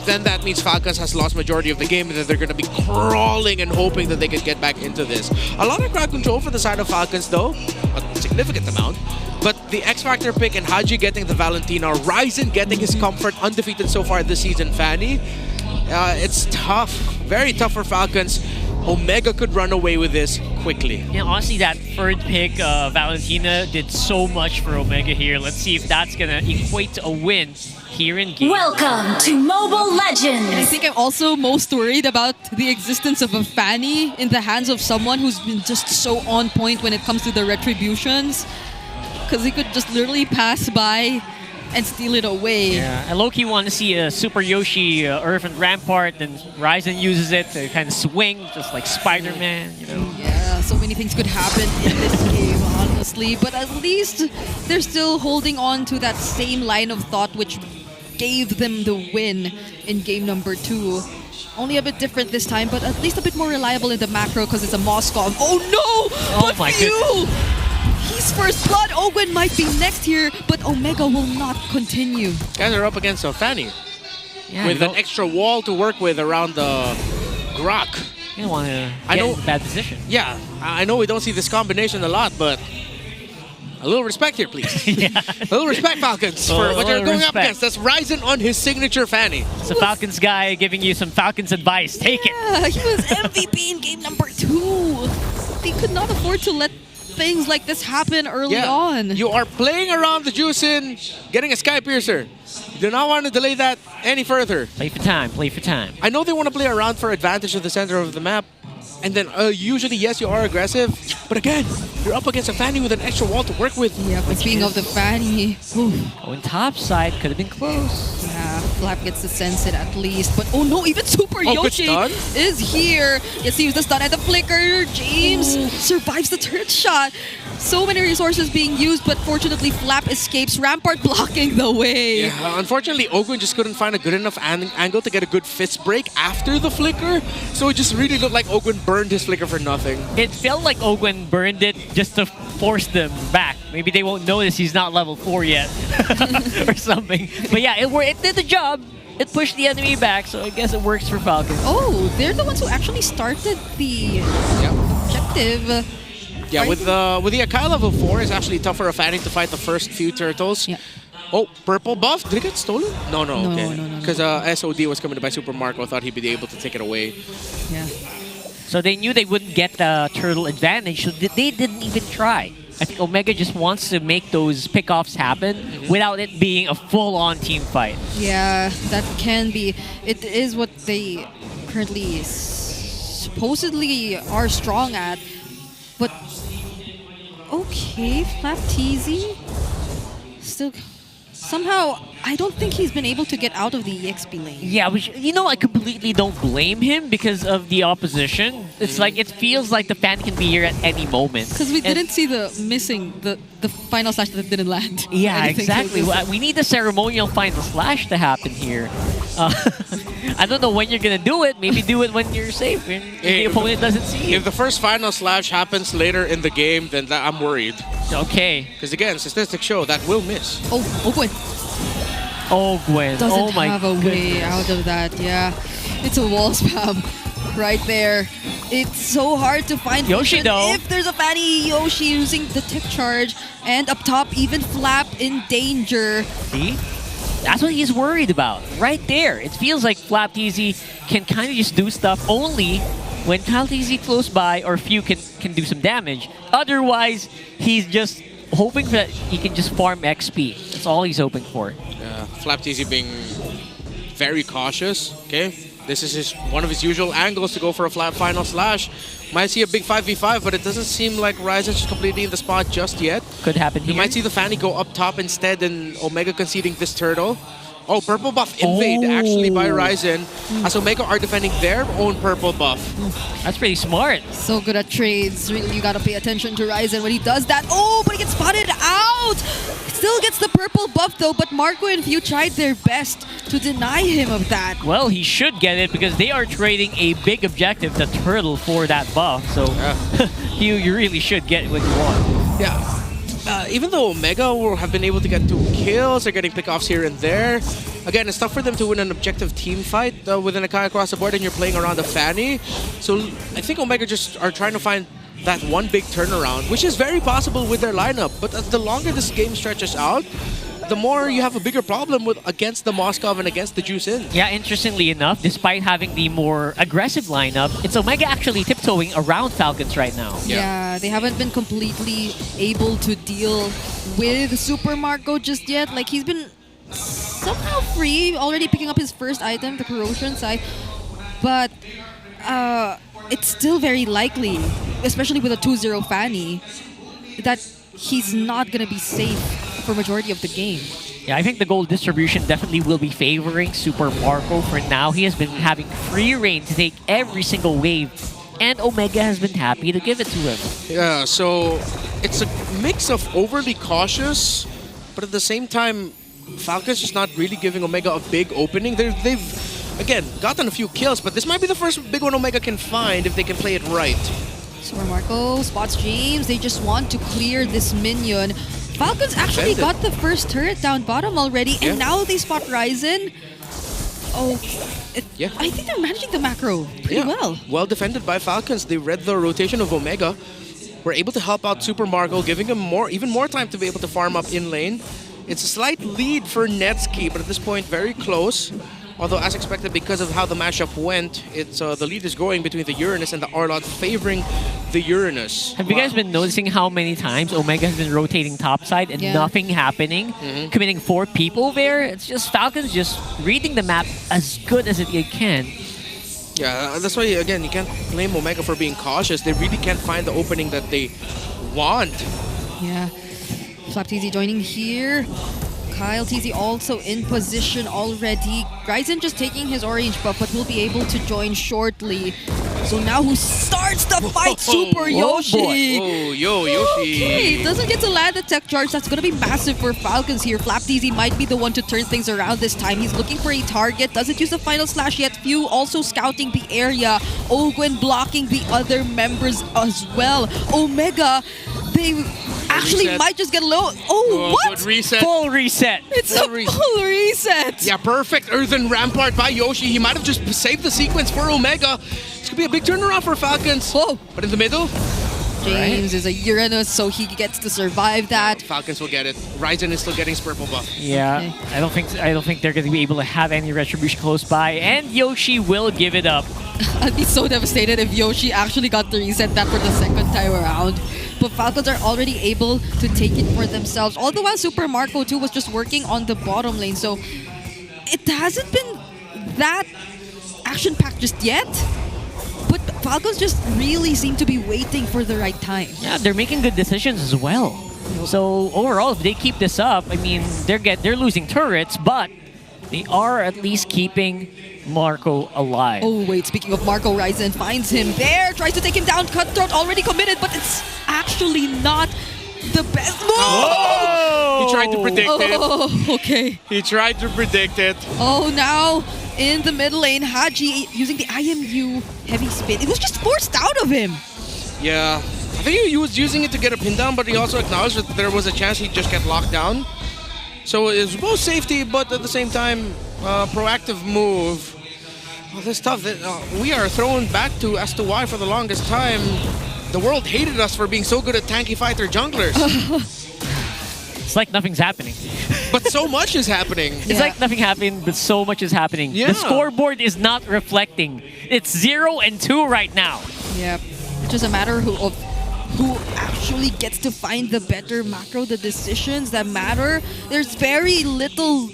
then that means Falcons has lost majority of the game, and then they're going to be crawling and hoping that they can get back into this. A lot of crowd control for the side of Falcons, though, a significant amount. But the X-Factor pick and Haji getting the Valentina, Ryzen getting his comfort, undefeated so far this season, Fanny. It's tough, very tough for Falcons. Omega could run away with this quickly. Yeah, honestly, that third pick, Valentina, did so much for Omega here. Let's see if that's going to equate to a win here in game. Welcome to Mobile Legends! And I think I'm also most worried about the existence of a Fanny in the hands of someone who's been just so on point when it comes to the retributions. Because he could just literally pass by and steal it away. Yeah, I low-key want to see a Super Yoshi Earth and Rampart, then Ryzen uses it to kind of swing, just like Spider-Man, you know? Yeah, so many things could happen in this game, honestly. But at least they're still holding on to that same line of thought which gave them the win in game number 2. Only a bit different this time, but at least a bit more reliable in the macro because it's a Moskov. Oh no! Oh my goodness. He's first blood. Owen might be next here, but Omega will not continue. Guys are up against a Fanny Yeah, with an extra wall to work with around the Grok. You don't want to get in a bad position. Yeah, I know we don't see this combination a lot, but a little respect here, please. Yeah. A little respect, Falcons, for what you're going up against. That's Ryzen on his signature Fanny. It's a Falcons guy giving you some Falcons advice. Take it. Yeah, he was MVP in game number 2. They could not afford to let things like this happen early on. You are playing around the Juicin, getting a Sky Piercer. You do not want to delay that any further. Play for time, play for time. I know they want to play around for advantage at the center of the map. And then usually, yes, you are aggressive. But again, you're up against a Fanny with an extra wall to work with. Yeah, but speaking of the Fanny... On top side, could have been close. Yeah, Flap gets to sense it at least. But oh no, even Super Yoshi is here. Yes, he used the stun at the flicker. James survives the turret shot. So many resources being used, but fortunately Flap escapes. Rampart blocking the way. Yeah, unfortunately, Ogun just couldn't find a good enough angle to get a good fist break after the flicker. So it just really looked like Ogun burned his flicker for nothing. It felt like Ogwen burned it just to force them back. Maybe they won't notice he's not level 4 yet or something. But yeah, it did the job. It pushed the enemy back, so I guess it works for Falcons. Oh, they're the ones who actually started the objective. Yeah, with the Akai level 4, it's actually tough for a Fanny to fight the first few turtles. Yeah. Oh, purple buff? Did it get stolen? No, okay. No. Because SOD was coming by Super Marco. Thought he'd be able to take it away. Yeah. So they knew they wouldn't get the turtle advantage, so they didn't even try. I think Omega just wants to make those pickoffs happen without it being a full-on team fight. Yeah, that can be. It is what they currently supposedly are strong at. But okay, Flap TZ still somehow. I don't think he's been able to get out of the EXP lane. Yeah, which, you know, I completely don't blame him because of the opposition. It's like, it feels like the fan can be here at any moment. Because we didn't see the final slash that didn't land. Yeah, exactly. We need the ceremonial final slash to happen here. I don't know when you're going to do it. Maybe do it when you're safe, when the opponent doesn't see you. If the first final slash happens later in the game, then I'm worried. Okay. Because again, statistics show that will miss. Oh, Gwen. Oh, Gwen. Doesn't my have a way goodness. out of that. Yeah, it's a wall spam right there. It's so hard to find Yoshi, vision though. if there's a Fanny. Yoshi using the tick charge, and up top, even Flap in danger. See? That's what he's worried about. Right there. It feels like Flap TZ can kind of just do stuff only when Kyle TZ close by or Few can do some damage. Otherwise, he's just hoping that he can just farm XP. That's all he's hoping for. Flap TZ being very cautious. Okay, this is one of his usual angles to go for a Flap final slash. Might see a big 5v5, but it doesn't seem like Ryzen's just completely in the spot just yet. Could happen here. You might see the Fanny go up top instead and Omega conceding this turtle. Oh, purple buff invade actually by Ryzen. As Omega are defending their own purple buff. That's pretty smart. So good at trades. Really, you gotta pay attention to Ryzen when he does that. Oh, but he gets spotted out! Still gets the purple buff though, but Marco and Few tried their best to deny him of that. Well, he should get it because they are trading a big objective, the turtle, for that buff. So you really should get what you want. Yeah. Even though Omega will have been able to get 2 kills, they're getting pickoffs here and there. Again, it's tough for them to win an objective team fight with an Akai across the board and you're playing around the Fanny. So I think Omega just are trying to find that one big turnaround, which is very possible with their lineup. But the longer this game stretches out, the more you have a bigger problem against the Moskov and against the Juicin. Yeah, interestingly enough, despite having the more aggressive lineup, it's Omega actually tiptoeing around Falcons right now. Yeah, they haven't been completely able to deal with Super Marco just yet. Like, he's been somehow free, already picking up his first item, the Corrosion side. But it's still very likely, especially with a 2-0 Fanny, that he's not going to be safe for majority of the game. Yeah, I think the gold distribution definitely will be favoring Super Marco for now. He has been having free reign to take every single wave, and Omega has been happy to give it to him. Yeah, so it's a mix of overly cautious, but at the same time, Falcons just not really giving Omega a big opening. They've, again, gotten a few kills, but this might be the first big one Omega can find if they can play it right. Super Marco spots James. They just want to clear this minion. Falcons actually got the first turret down bottom already, and now they spot Ryzen. Oh, I think they're managing the macro pretty well. Well defended by Falcons. They read the rotation of Omega. Were able to help out Super Marco, giving him even more time to be able to farm up in lane. It's a slight lead for Netsky, but at this point, very close. Although, as expected, because of how the matchup went, it's the lead is growing between the Uranus and the Arlot, favoring the Uranus. Have you guys been noticing how many times Omega has been rotating topside and nothing happening? Committing 4 people there? It's just Falcons just reading the map as good as it can. Yeah, that's why, again, you can't blame Omega for being cautious. They really can't find the opening that they want. Yeah. Flap TZ joining here. Kyle TZ also in position already. Ryzen just taking his orange buff, but will be able to join shortly. So now who starts the fight? Super Yoshi! Oh, Yoshi! Okay, doesn't get to land the tech charge. That's going to be massive for Falcons here. Flap TZ might be the one to turn things around this time. He's looking for a target. Doesn't use the final slash yet. Few also scouting the area. Ogwen blocking the other members as well. Omega, they actually might just get low. Oh, what? Good reset. Full reset. It's a full reset. Yeah, perfect Earthen Rampart by Yoshi. He might have just saved the sequence for Omega. This could be a big turnaround for Falcons. Whoa. But in the middle, James is a Uranus, so he gets to survive that. Falcons will get it. Ryzen is still getting his purple buff. Yeah, I don't think they're going to be able to have any retribution close by, and Yoshi will give it up. I'd be so devastated if Yoshi actually got to reset that for the second time around. But Falcons are already able to take it for themselves. All the while Super Marco too was just working on the bottom lane, so it hasn't been that action-packed just yet. But Falcons just really seem to be waiting for the right time. Yeah, they're making good decisions as well. So overall, if they keep this up, I mean, they're losing turrets, but they are at least keeping Marco alive. Oh wait, speaking of Marco, Ryzen finds him there, tries to take him down. Cutthroat already committed, but it's actually not the best. He tried to predict it. Oh, okay. He tried to predict it. Oh, now in the middle lane, Haji using the IMU heavy spin. It was just forced out of him. Yeah, I think he was using it to get a pin down, but he also acknowledged that there was a chance he'd just get locked down. So it was both safety, but at the same time, proactive move. Oh, this stuff that we are thrown back to as to why for the longest time the world hated us for being so good at tanky fighter junglers. It's like nothing's happening. But so much is happening. It's like nothing happened, but so much is happening. Yeah. The scoreboard is not reflecting. It's 0 and 2 right now. Yeah, it's just a matter of who actually gets to find the better macro, the decisions that matter. There's very little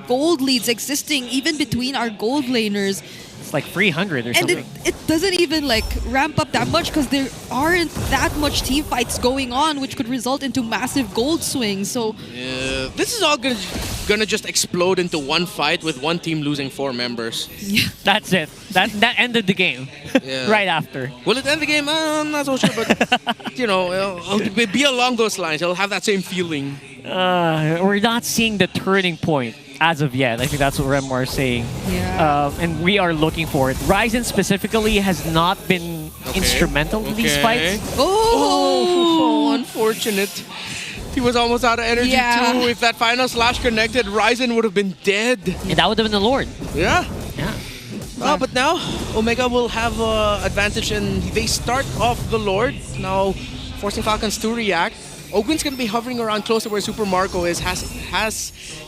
gold leads existing even between our gold laners. It's like 300 or something. And it doesn't even like ramp up that much because there aren't that much team fights going on, which could result into massive gold swings. So this is all gonna gonna just explode into one fight with one team losing 4 members. That's it. That ended the game. Yeah. Right after. Will it end the game? I'm not so sure, but you know, it'll be along those lines. It'll have that same feeling. We're not seeing the turning point as of yet. I think that's what Remar is saying. Yeah. And we are looking for it. Ryzen specifically has not been instrumental in these fights. Oh, unfortunate. He was almost out of energy too. If that final slash connected, Ryzen would have been dead. And that would have been the Lord. Yeah. Yeah. But now Omega will have advantage, and they start off the Lord now, forcing Falcons to react. Ogun's gonna be hovering around close to where Super Marco is.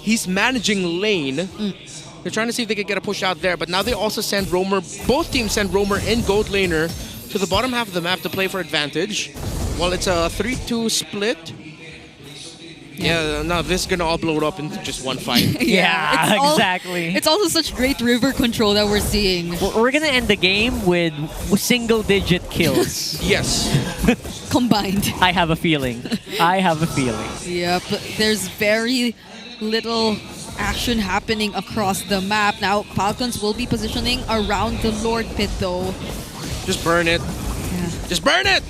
He's managing lane. They're trying to see if they can get a push out there, but now they also send Roamer. Both teams send Roamer and Gold Laner to the bottom half of the map to play for advantage. Well, it's a 3-2 split. Yeah, no, this is gonna all blow up into just one fight. Yeah, exactly. It's also such great river control that we're seeing. We're gonna end the game with single-digit kills. Yes. Combined. I have a feeling. Yep, there's very little action happening across the map. Now, Falcons will be positioning around the Lord pit though. Just burn it. Just burn it!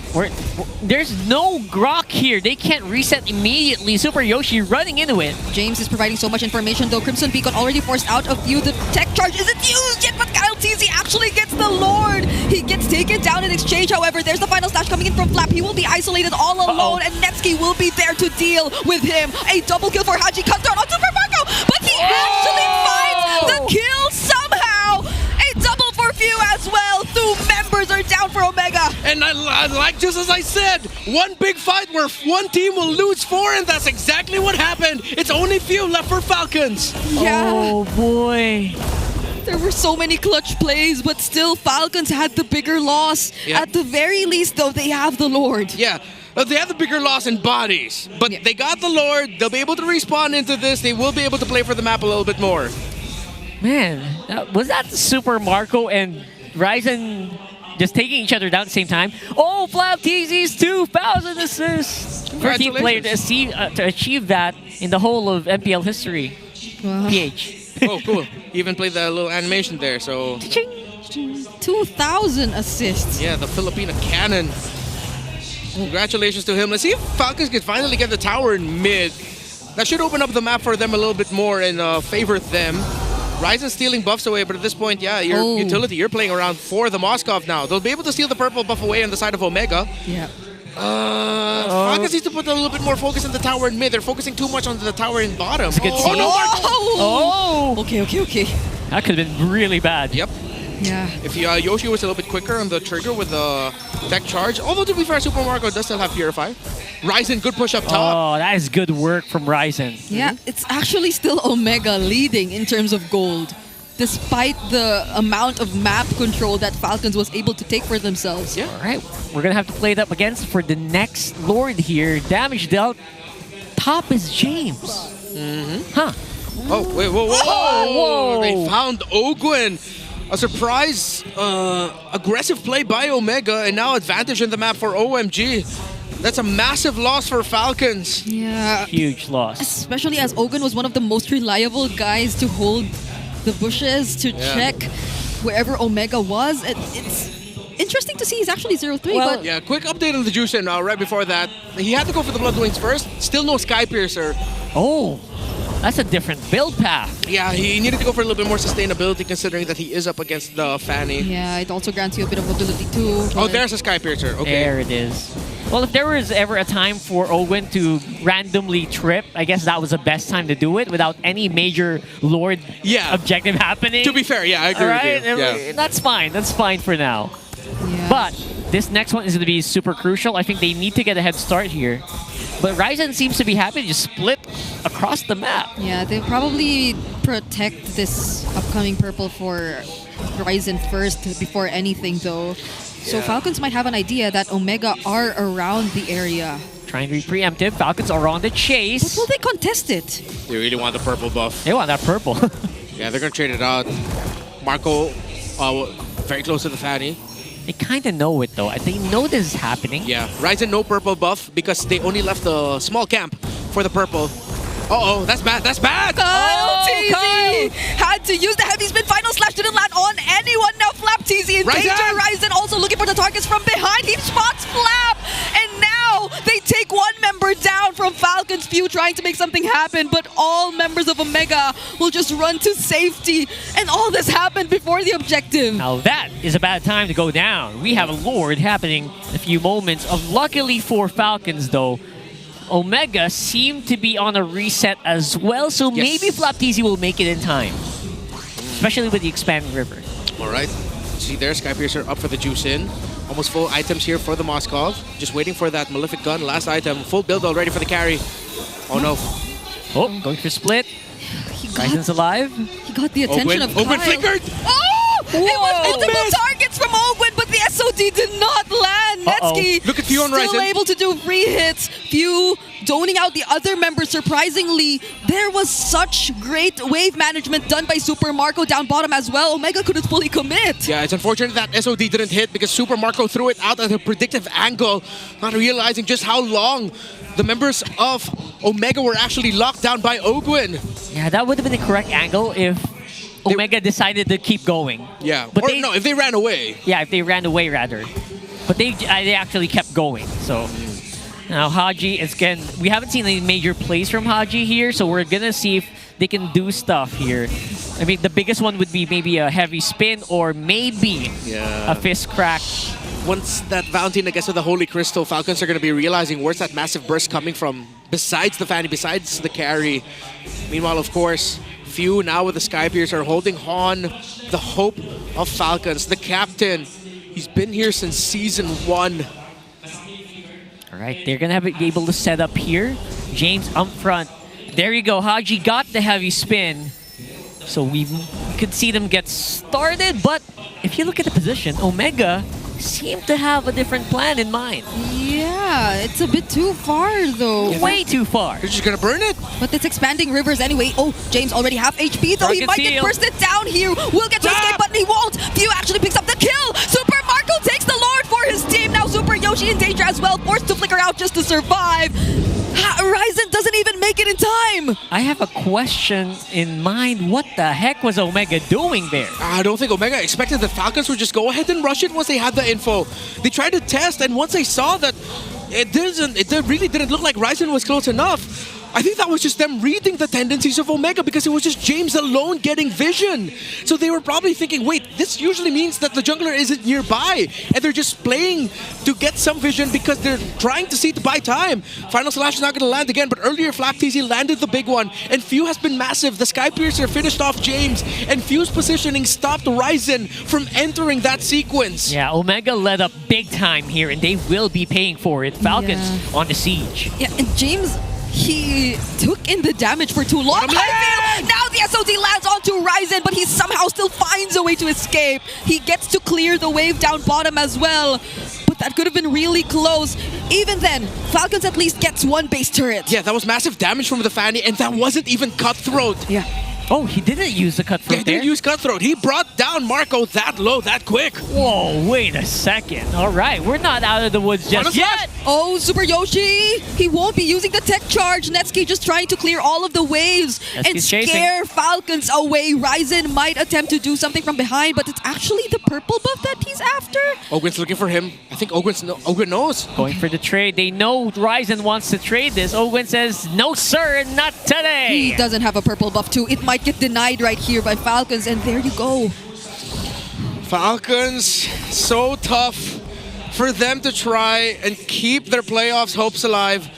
There's no Grok here. They can't reset immediately. Super Yoshi running into it. James is providing so much information though. Crimson Beacon already forced out of view. The tech charge isn't used yet, but Kyle TZ actually gets the Lord. He gets taken down in exchange. However, there's the final slash coming in from Flap. He will be isolated all alone, and Nevsky will be there to deal with him. A double kill for Haji comes down on Super Marco, but he actually finds the kill somehow. A double for Few as well. 2 members are down for Omega. And I like, just as I said, one big fight where one team will lose 4, and that's exactly what happened. It's only Few left for Falcons. Yeah. Oh boy. There were so many clutch plays, but still Falcons had the bigger loss. Yeah. At the very least though, they have the Lord. Yeah. They have the bigger loss in bodies, but they got the Lord. They'll be able to respawn into this. They will be able to play for the map a little bit more. Man, was that Super Marco and Ryzen just taking each other down at the same time? Oh, Flap TZ's 2,000 assists! First team player to achieve that in the whole of MPL history. Wow. PH. Oh, cool. He even played that little animation there, so... 2,000 assists. Yeah, the Filipino cannon. Congratulations to him. Let's see if Falcons can finally get the tower in mid. That should open up the map for them a little bit more and favor them. Ryzen stealing buffs away, but at this point, yeah, your utility, you're playing around for the Moskov now. They'll be able to steal the purple buff away on the side of Omega. Yeah. Falcons need to put a little bit more focus in the tower in mid. They're focusing too much on the tower in bottom. Oh, no! Oh! Okay. That could have been really bad. Yep. Yeah. If Yoshi was a little bit quicker on the trigger with the tech charge, although to be fair, Super Marco does still have Purify. Ryzen, good push up top. Oh, that is good work from Ryzen. Yeah, it's actually still Omega leading in terms of gold, despite the amount of map control that Falcons was able to take for themselves. Yeah. All right, we're going to have to play it up against for the next Lord here. Damage dealt. Top is James. Huh. Oh, wait, whoa. They found Ogwin. A surprise, aggressive play by Omega, and now advantage in the map for OMG. That's a massive loss for Falcons. Yeah. Huge loss. Especially as Ogun was one of the most reliable guys to hold the bushes, to check wherever Omega was. It's interesting to see he's actually 0-3. Well, but yeah, quick update on the Juicen right before that. He had to go for the Bloodwings first. Still no Sky Piercer. Oh. That's a different build path. Yeah, he needed to go for a little bit more sustainability considering that he is up against the Fanny. Yeah, it also grants you a bit of mobility too. Oh, there's a Sky Piercer. Okay. There it is. Well, if there was ever a time for Owen to randomly trip, I guess that was the best time to do it without any major Lord objective happening. To be fair, yeah, I agree with you. Yeah. That's fine. That's fine for now. Yeah. But this next one is going to be super crucial. I think they need to get a head start here. But Ryzen seems to be happy to just split across the map. Yeah, they'll probably protect this upcoming purple for Ryzen first before anything though. So Falcons might have an idea that Omega are around the area. Trying to be preemptive. Falcons are on the chase. But will they contest it? They really want the purple buff. They want that purple. Yeah, they're going to trade it out. Marco, very close to the Fanny. They kind of know it though. They know this is happening. Yeah, Ryzen no purple buff because they only left the small camp for the purple. Uh-oh, that's bad, that's bad! Kyle Oh, TZ had to use the heavy spin. Final slash didn't land on anyone. Now Flap TZ in danger. Ryzen also looking for the targets from behind. He spots Flap. And now they take one member down from Falcon's Few trying to make something happen. But all members of Omega will just run to safety. And all this happened before the objective. Now that is a bad time to go down. We have a Lord happening in a few moments. Luckily for Falcons though, Omega seem to be on a reset as well, so maybe Flap TZ will make it in time. Especially with the expanding river. Alright. See there, Skypiercer up for the juice in. Almost full items here for the Moskov. Just waiting for that Malefic Gun. Last item. Full build already for the carry. Oh no. Oh, going for split. Ryzen's alive. He got the attention of Kyle. Ogwen flickered! Oh! It was multiple targets from Ogwen, but the SOD did not land. Netsky Look at Few on still Ryzen. able to do free hits. Few doning out the other members. Surprisingly, there was such great wave management done by Super Marco down bottom as well. Omega couldn't fully commit. Yeah, it's unfortunate that SOD didn't hit because Super Marco threw it out at a predictive angle, not realizing just how long the members of Omega were actually locked down by Ogwen. Yeah, that would have been the correct angle if Omega decided to keep going. Yeah, but no, if they ran away. Yeah, if they ran away rather. But they actually kept going. So now Haji is again. We haven't seen any major plays from Haji here, so we're gonna see if they can do stuff here. I mean, the biggest one would be maybe a heavy spin or maybe a fist crack. Once that Valentina gets to the Holy Crystal, Falcons are going to be realizing where's that massive burst coming from, besides the Fanny, besides the carry. Meanwhile, of course, Few now with the Skypiercer are holding on the hope of Falcons. The captain, he's been here since Season 1. All right, they're going to be able to set up here. James up front. There you go. Haji got the heavy spin. So we could see them get started, but if you look at the position, Omega seem to have a different plan in mind. Yeah, it's a bit too far though. Way too far. They're just gonna burn it. But it's expanding rivers anyway. Oh, James already half HP though. He might get bursted down here. Will get to escape, but he won't. Few actually picks up the kill. Super Marco takes the Lord for his team. Now Super Yoshi in danger as well. Forced to flicker out just to survive. Ryzen doesn't even make it in time. I have a question in mind. What the heck was Omega doing there? I don't think Omega expected the Falcons would just go ahead and rush it once they had the info. They tried to test, and once they saw that it really didn't look like Ryzen was close enough, I think that was just them reading the tendencies of Omega because it was just James alone getting vision. So they were probably thinking, wait, this usually means that the jungler isn't nearby. And they're just playing to get some vision because they're trying to see to buy time. Final Slash is not going to land again, but earlier Flap TZ landed the big one. And Few has been massive. The Skypiercer finished off James. And Few's positioning stopped Ryzen from entering that sequence. Yeah, Omega led up big time here, and they will be paying for it. Falcons on the siege. Yeah, and James, he took in the damage for too long. I feel now the SOD lands onto Ryzen, but he somehow still finds a way to escape. He gets to clear the wave down bottom as well. But that could have been really close. Even then, Falcons at least gets one base turret. Yeah, that was massive damage from the Fanny, and that wasn't even Cutthroat. Yeah. Oh, he didn't use the Cutthroat He didn't use Cutthroat. He brought down Marco that low, that quick. Whoa, wait a second. All right, we're not out of the woods just yet. Oh, Super Yoshi! He won't be using the tech charge. Netsky just trying to clear all of the waves and scare Falcons away. Ryzen might attempt to do something from behind, but it's actually the purple buff that he's after. Ogwen's looking for him. I think Ogwen knows. Going for the trade. They know Ryzen wants to trade this. Ogwen says, no sir, not today. He doesn't have a purple buff too. It might get denied right here by Falcons, and there you go. Falcons, so tough for them to try and keep their playoffs hopes alive.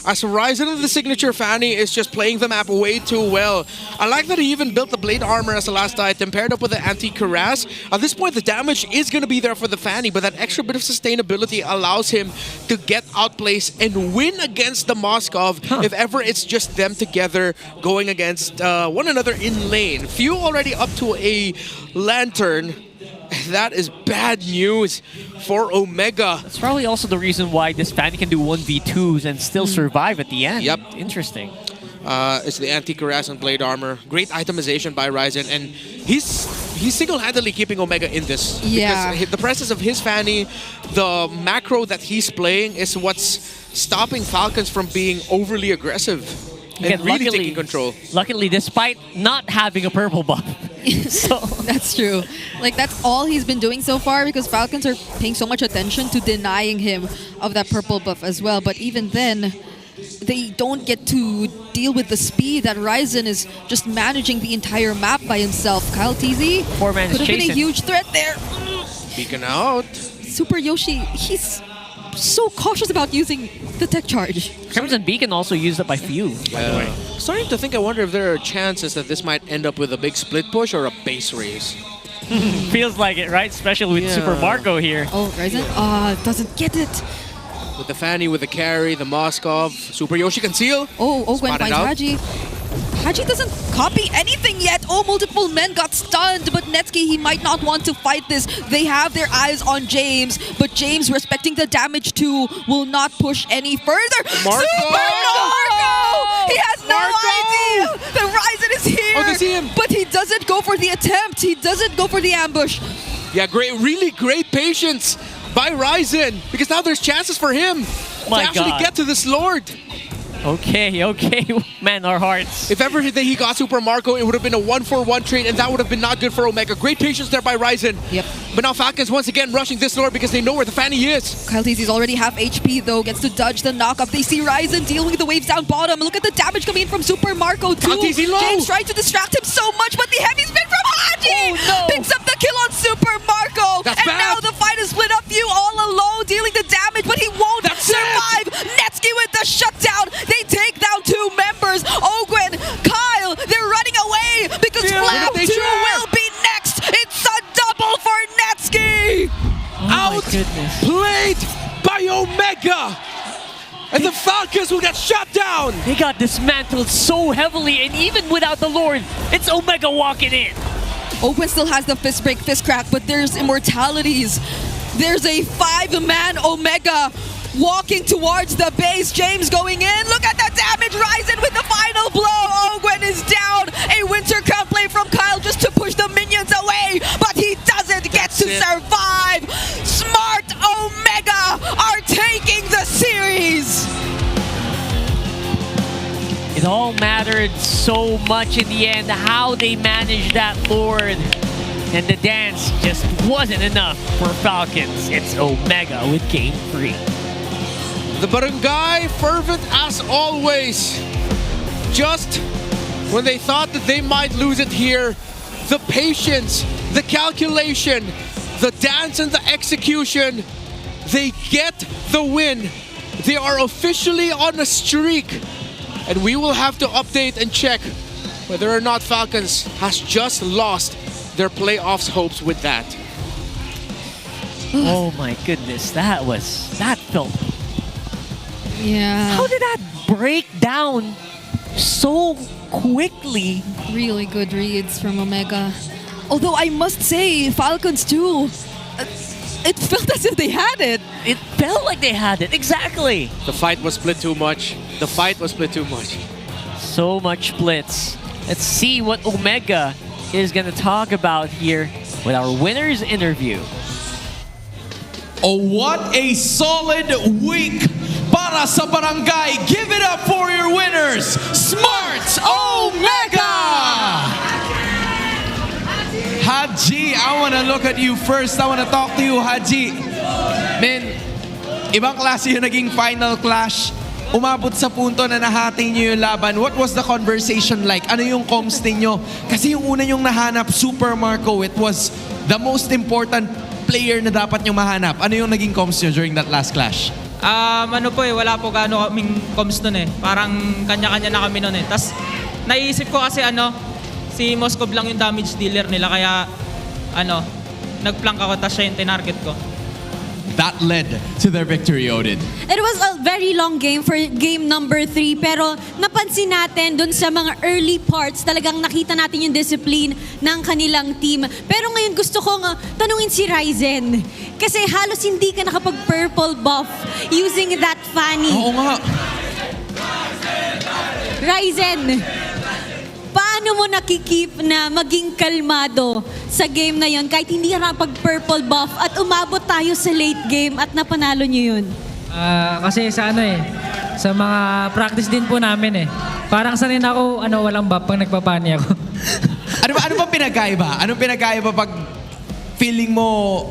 As Ryzen and the signature Fanny is just playing the map way too well. I like that he even built the blade armor as the last item, paired up with the anti-cuirass. At this point, the damage is going to be there for the Fanny, but that extra bit of sustainability allows him to get outplaced and win against the Moskov if ever it's just them together going against one another in lane. Few already up to a lantern. That is bad news for Omega. That's probably also the reason why this Fanny can do 1v2s and still survive at the end. Yep. Interesting. It's the anti-cuirass and blade armor. Great itemization by Ryzen, and he's single-handedly keeping Omega in this. Yeah. Because the presence of his Fanny, the macro that he's playing is what's stopping Falcons from being overly aggressive. Again, really taking control. Luckily, despite not having a purple buff. So That's true. Like, that's all he's been doing so far because Falcons are paying so much attention to denying him of that purple buff as well. But even then, they don't get to deal with the speed that Ryzen is just managing the entire map by himself. Kyle TZ Four-man is could have been a chasing. huge threat there. Beacon out. Super Yoshi, he's so cautious about using the tech charge. Crimson Beacon also used up by few, by the way. Starting to think, I wonder if there are chances that this might end up with a big split push or a base race. Feels like it, right? Especially with Super Marco here. Oh, Ryzen doesn't get it. With the Fanny, with the carry, the Moskov, Super Yoshi conceal. Oh, Gwen Spotted finds out. Haji. Haji doesn't copy anything yet. Oh, multiple men got stunned, but Netsky, he might not want to fight this. They have their eyes on James, but James, respecting the damage too, will not push any further. Marco! Super Marco! He has no idea that Ryzen is here. Oh, they see him. But he doesn't go for the attempt. He doesn't go for the ambush. Yeah, really great patience by Ryzen, because now there's chances for him to My actually God. get to this Lord. Okay. Man, our hearts. If ever he got Super Marco, it would have been a 1-for-1 trade, and that would have been not good for Omega. Great patience there by Ryzen. Yep. But now Falcons once again rushing this Lord because they know where the Fanny is. Kyle TZ's already half HP though, gets to dodge the knockup. They see Ryzen dealing with the waves down bottom. Look at the damage coming in from Super Marco too. Kyle TZ low. James trying to distract him so much, but the heavy spin from Haji Oh, no. picks up the kill on Super Marco. That's and bad. now the fight is split up. Few all alone dealing the damage, but he won't survive. Netsky with the shutdown. They take down two members. Ogwen, Kyle, they're running away because Flau 2 they share. will be next. It's a double for Netsky. Oh my goodness. Played by Omega. And the Falcons will get shut down. They got dismantled so heavily, and even without the Lord, it's Omega walking in. Ogwen still has the fist break, fist crack, but there's immortalities. There's a 5-man Omega walking towards the base. James going in. Look at the damage. Ryzen with the final blow. Ogwen is down. A Winter Crown play from Kyle just to push the minions away, but he doesn't get to survive. Smart Omega are taking the series. It all mattered so much in the end, how they managed that Lord. And the dance just wasn't enough for Falcons. It's Omega with Game 3. The barangay fervent as always. Just when they thought that they might lose it here, the patience, the calculation, the dance and the execution, they get the win. They are officially on a streak. And we will have to update and check whether or not Falcons has just lost their playoffs hopes with that. Oh my goodness, that felt... Yeah. How did that break down so quickly? Really good reads from Omega. Although I must say, Falcons too, it felt as if they had it. It felt like they had it, exactly. The fight was split too much. The fight was split too much. So much splits. Let's see what Omega is going to talk about here with our winner's interview. Oh, what a solid week para sa barangay. Give it up for your winners, Smart Omega! Haji, I want to look at you first. I want to talk to you, Haji. Man, ibang klase yung naging final clash. Umabot sa punto na nahati niyo yung laban. What was the conversation like? Ano yung comms ninyo? Kasi yung una yung nahanap, Super Marco, it was the most important player na dapat nyo mahanap. Ano yung naging comms nyo during that last clash? Ano po wala po gaano kaming comms nun eh. Parang kanya-kanya na kami nun eh. Tapos naisip ko kasi si Moskov lang yung damage dealer nila kaya nagplank ako tapos siya yung tinarget ko. That led to their victory, Odin. It was a very long game for game number 3 pero napansin natin dun sa mga early parts talagang nakita natin yung discipline ng kanilang team. Pero ngayon gusto kong tanungin si Ryzen kasi halos hindi ka nakapag-purple buff using that Fanny. Oo nga. Ryzen, paano mo nakikip na maging kalmado sa game na yon kahit hindi ka nakapag-purple buff at umabot tayo sa late game at napanalo nyo yun? Kasi sa sa mga practice din po namin Parang sanay na ako, walang buff pag nagpapani ako. Ano bang pinagkaiba? Anong pinagkaiba pag feeling mo,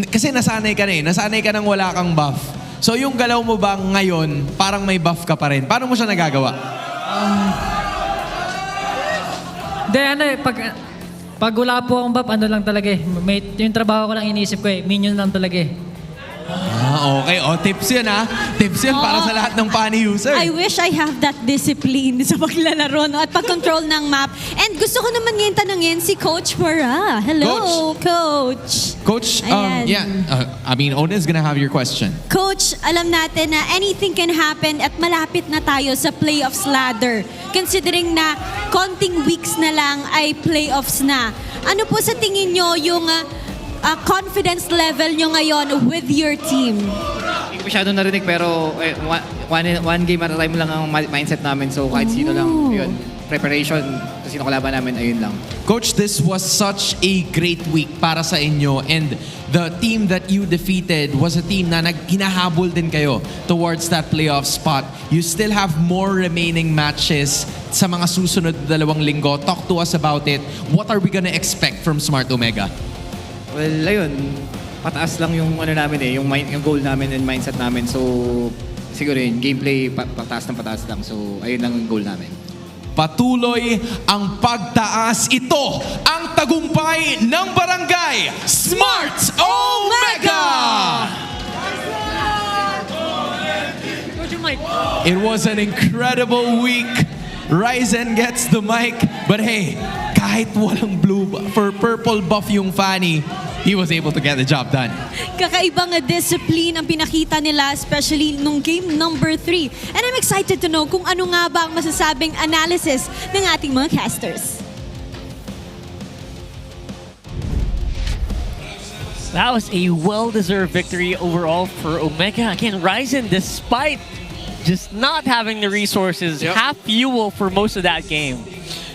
kasi nasanay ka nasanay ka nang wala kang buff. So yung galaw mo ba ngayon, parang may buff ka pa rin? Paano mo siya nagagawa? Pag wala po akong buff, lang talaga yung trabaho ko lang iniisip ko minion lang talaga Okay. Tips yun Tips yun para sa lahat ng Pani user. I wish I have that discipline sa paglalaro at pag-control ng map. And gusto ko naman ngayon tanungin si Coach Para. Hello, Coach. Coach, Ayan. Ona's gonna have your question. Coach, alam natin na anything can happen at malapit na tayo sa playoffs ladder. Considering na konting weeks na lang ay playoffs na. Ano po sa tingin nyo yung confidence level nyo ngayon with your team? Hindi ko masyado narinig pero one game at a time lang ang mindset namin. So kahit sino lang, yun, preparation, kung sino kalaban namin, ayun lang. Coach, this was such a great week para sa inyo and the team that you defeated was a team na hinahabol din kayo towards that playoff spot. You still have more remaining matches sa mga susunod na 2 linggo. Talk to us about it. What are we gonna expect from Smart Omega? Well, ayun, pataas lang yung namin yung goal namin and mindset namin. So, siguro yun, gameplay pataas lang. So, ayun lang yung goal namin. Patuloy ang pagtaas. Ito ang tagumpay ng Barangay Smart Omega! It was an incredible week. Ryzen gets the mic, but hey, kahit walang purple buff yung Fanny, he was able to get the job done. Kakaibang discipline ang pinakita nila, especially nung game number 3. And I'm excited to know kung ano nga ba ang masasabing analysis ng ating mga casters. That was a well-deserved victory overall for Omega. Again, Ryzen, despite just not having the resources, have fuel for most of that game.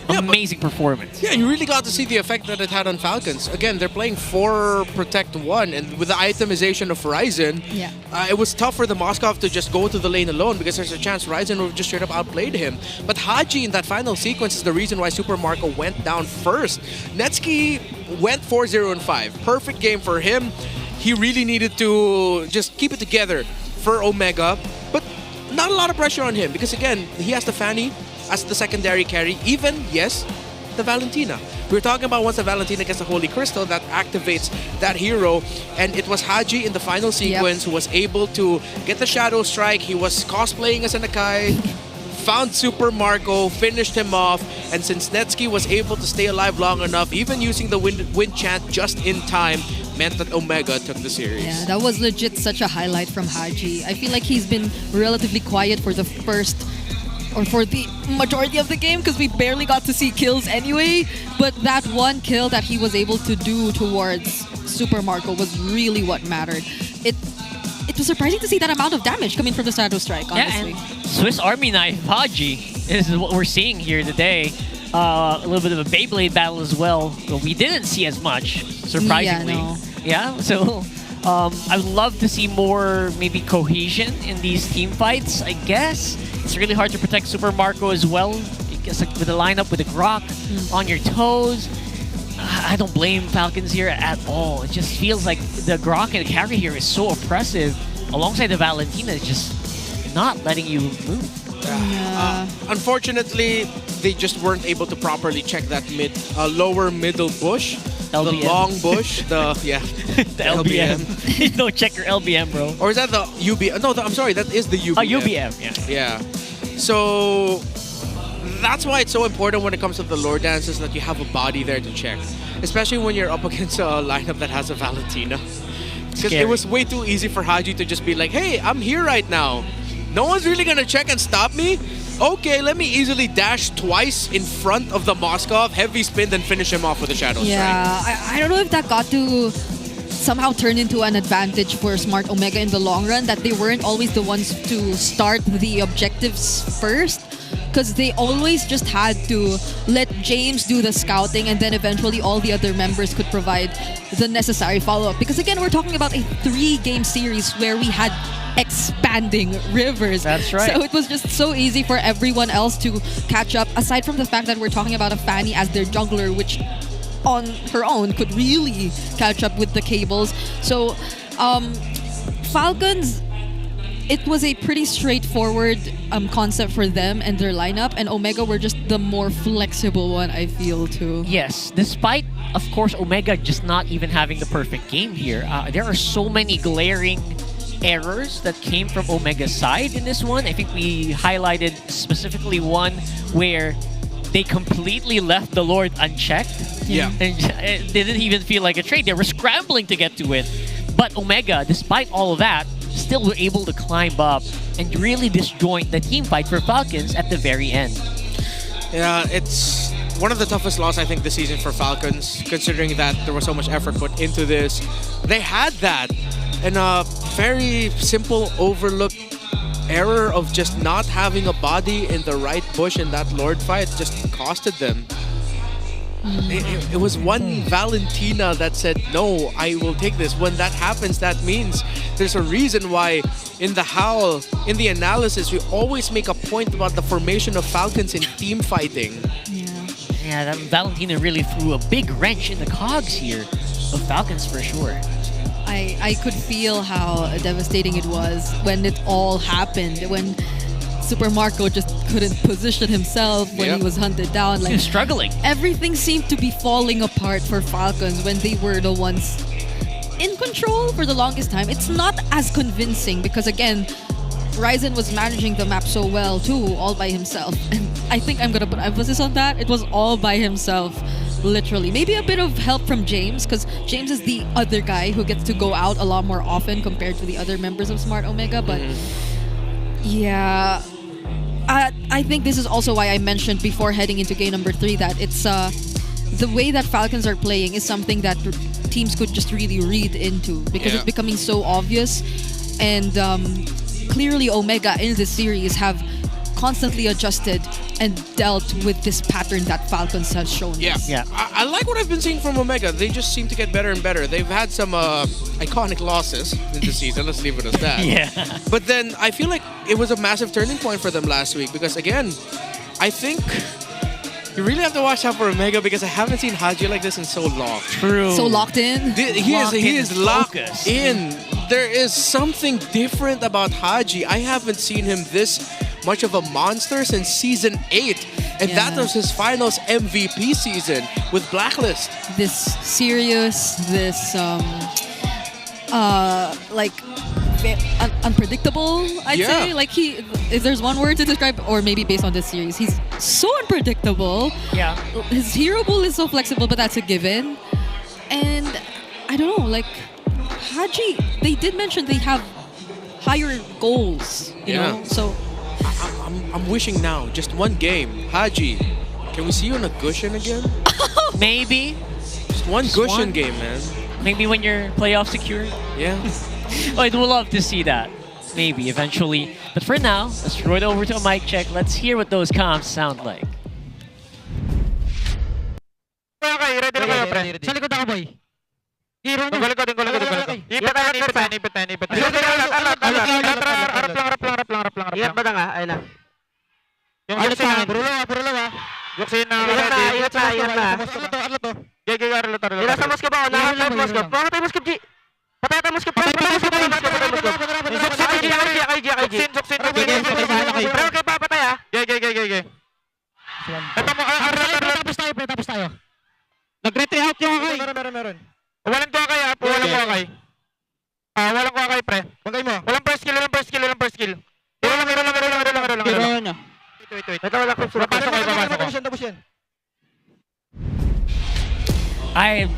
Amazing performance. Yeah, you really got to see the effect that it had on Falcons. Again, they're playing 4 Protect 1, and with the itemization of Ryzen, it was tough for the Moskov to just go to the lane alone because there's a chance Ryzen would have just straight up outplayed him. But Haji in that final sequence is the reason why Super Marco went down first. Netsky went 4-0 and 5. Perfect game for him. He really needed to just keep it together for Omega, but not a lot of pressure on him because again, he has the Fanny as the secondary carry, even, yes, the Valentina. We were talking about once the Valentina gets the Holy Crystal, that activates that hero, and it was Haji in the final sequence who was able to get the Shadow Strike. He was cosplaying as an Akai, found Super Marco, finished him off, and since Netsky was able to stay alive long enough, even using the wind chant just in time, meant that Omega took the series. Yeah, that was legit such a highlight from Haji. I feel like he's been relatively quiet for the first or for the majority of the game because we barely got to see kills anyway. But that one kill that he was able to do towards Super Marco was really what mattered. It was surprising to see that amount of damage coming from the Shadow Strike, honestly. Yeah, and Swiss Army Knife Haji is what we're seeing here today. A little bit of a Beyblade battle as well. But we didn't see as much, surprisingly. Yeah, so I would love to see more maybe cohesion in these team fights, I guess. It's really hard to protect Super Marco as well. I guess like with the lineup with the Grok on your toes. I don't blame Falcons here at all. It just feels like the Grok and carry here is so oppressive. Alongside the Valentina, it's just not letting you move. Unfortunately, they just weren't able to properly check that lower middle bush. LBM. The long bush, the LBM. You don't check your LBM, bro. Or is that the UBM? No, I'm sorry, that is the UBM. Oh, UBM, yeah. So that's why it's so important when it comes to the lore dances that you have a body there to check. Especially when you're up against a lineup that has a Valentina. Because it was way too easy for Haji to just be like, hey, I'm here right now. No one's really gonna check and stop me? Okay, let me easily dash twice in front of the Moskov, heavy spin, then finish him off with a Shadow Strike. Yeah, I don't know if that got to somehow turn into an advantage for Smart Omega in the long run, that they weren't always the ones to start the objectives first, because they always just had to let James do the scouting, and then eventually all the other members could provide the necessary follow-up. Because again, we're talking about a 3-game series where we had expanding rivers. That's right. So it was just so easy for everyone else to catch up, aside from the fact that we're talking about a Fanny as their jungler, which on her own could really catch up with the cables. So Falcons, it was a pretty straightforward concept for them and their lineup, and Omega were just the more flexible one, I feel, too. Yes, despite, of course, Omega just not even having the perfect game here. There are so many glaring errors that came from Omega's side in this one. I think we highlighted specifically one where they completely left the Lord unchecked. Yeah. And it didn't even feel like a trade. They were scrambling to get to it. But Omega, despite all of that, still were able to climb up and really disjoint the team fight for Falcons at the very end. Yeah, it's one of the toughest losses, I think, this season for Falcons, considering that there was so much effort put into this. They had that, and a very simple overlooked error of just not having a body in the right bush in that Lord fight just costed them. It was one Valentina that said, no, I will take this. When that happens, that means there's a reason why in the Howl, in the analysis, we always make a point about the formation of Falcons in team fighting. Yeah, that Valentina really threw a big wrench in the cogs here of Falcons for sure. I could feel how devastating it was when it all happened, when Super Marco just couldn't position himself when he was hunted down. He was struggling. Everything seemed to be falling apart for Falcons when they were the ones in control for the longest time. It's not as convincing because, again, Ryzen was managing the map so well too, all by himself. And I think I'm gonna put emphasis on that. It was all by himself, literally. Maybe a bit of help from James, because James is the other guy who gets to go out a lot more often compared to the other members of Smart Omega. But yeah, I think this is also why I mentioned before heading into game number 3 that it's the way that Falcons are playing is something that teams could just really read into, because it's becoming so obvious. And clearly Omega in this series have constantly adjusted and dealt with this pattern that Falcons has shown us. I like what I've been seeing from Omega. They just seem to get better and better. They've had some iconic losses in the season. Let's leave it as that. But then I feel like it was a massive turning point for them last week, because again, I think you really have to watch out for Omega, because I haven't seen Haji like this in so long. True. So locked in? He is locked in. There is something different about Haji. I haven't seen him this much of a monster since Season 8. And that was his finals MVP season with Blacklist. This serious, this unpredictable, I'd say. Like if there's one word to describe, or maybe based on this series, he's so unpredictable. Yeah. His hero pool is so flexible, but that's a given. And I don't know, like Haji, they did mention they have higher goals, you know? So I'm wishing now, just one game. Haji, can we see you in a Gushin again? Maybe. Just one Gushin game, man. Maybe when you're playoff secure. Yeah. I'd love to see that. Maybe eventually. But for now, let's throw it over to a mic check. Let's hear what those comms sound like. Okay, ready na kayo, pre. Sa likod ako, boy. Hero na. Ipit lang. Iyan ba na nga? Ayun na. Yung Juksin na. Puro lawa. Juksin na. Iyan na. Arlo to. Gay, Arlo. Nila sa Moskov ako. Nakakatay Moskov. Nakakatay Moskov, G. Patay tayo Moskov. Juksin. Pero okay, papatay ha. Gay. Ito mo. Tapos tayo. Nag-retry out yung akay. Meron. Walang ko akay ha. Walang ko akay, pre. Bagay mo. Walang first skill. Hero lang. Wait. Ito wala ko. Papasok kayo. Tapos yan. I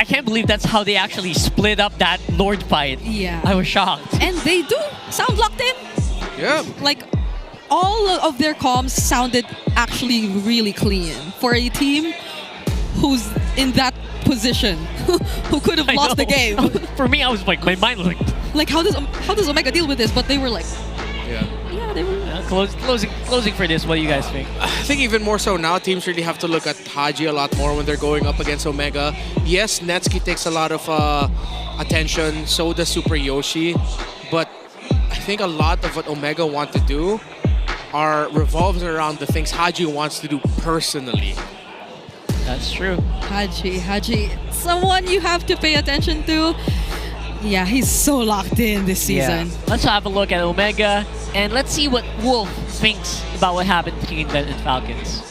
can't believe that's how they actually split up that Lord fight. Yeah. I was shocked. And they do sound locked in. Yeah. Like, all of their comms sounded actually really clean for a team who's in that position, who could have lost the game. For me, I was like, my mind was like, how does Omega deal with this? But they were like, Closing for this, what do you guys think? I think even more so now, teams really have to look at Haji a lot more when they're going up against Omega. Yes, Netsuki takes a lot of attention, so does Super Yoshi, but I think a lot of what Omega want to do revolves around the things Haji wants to do personally. That's true. Haji, someone you have to pay attention to. Yeah, he's so locked in this season. Yeah. Let's have a look at Omega, and let's see what Wolf thinks about what happened between them and Falcons.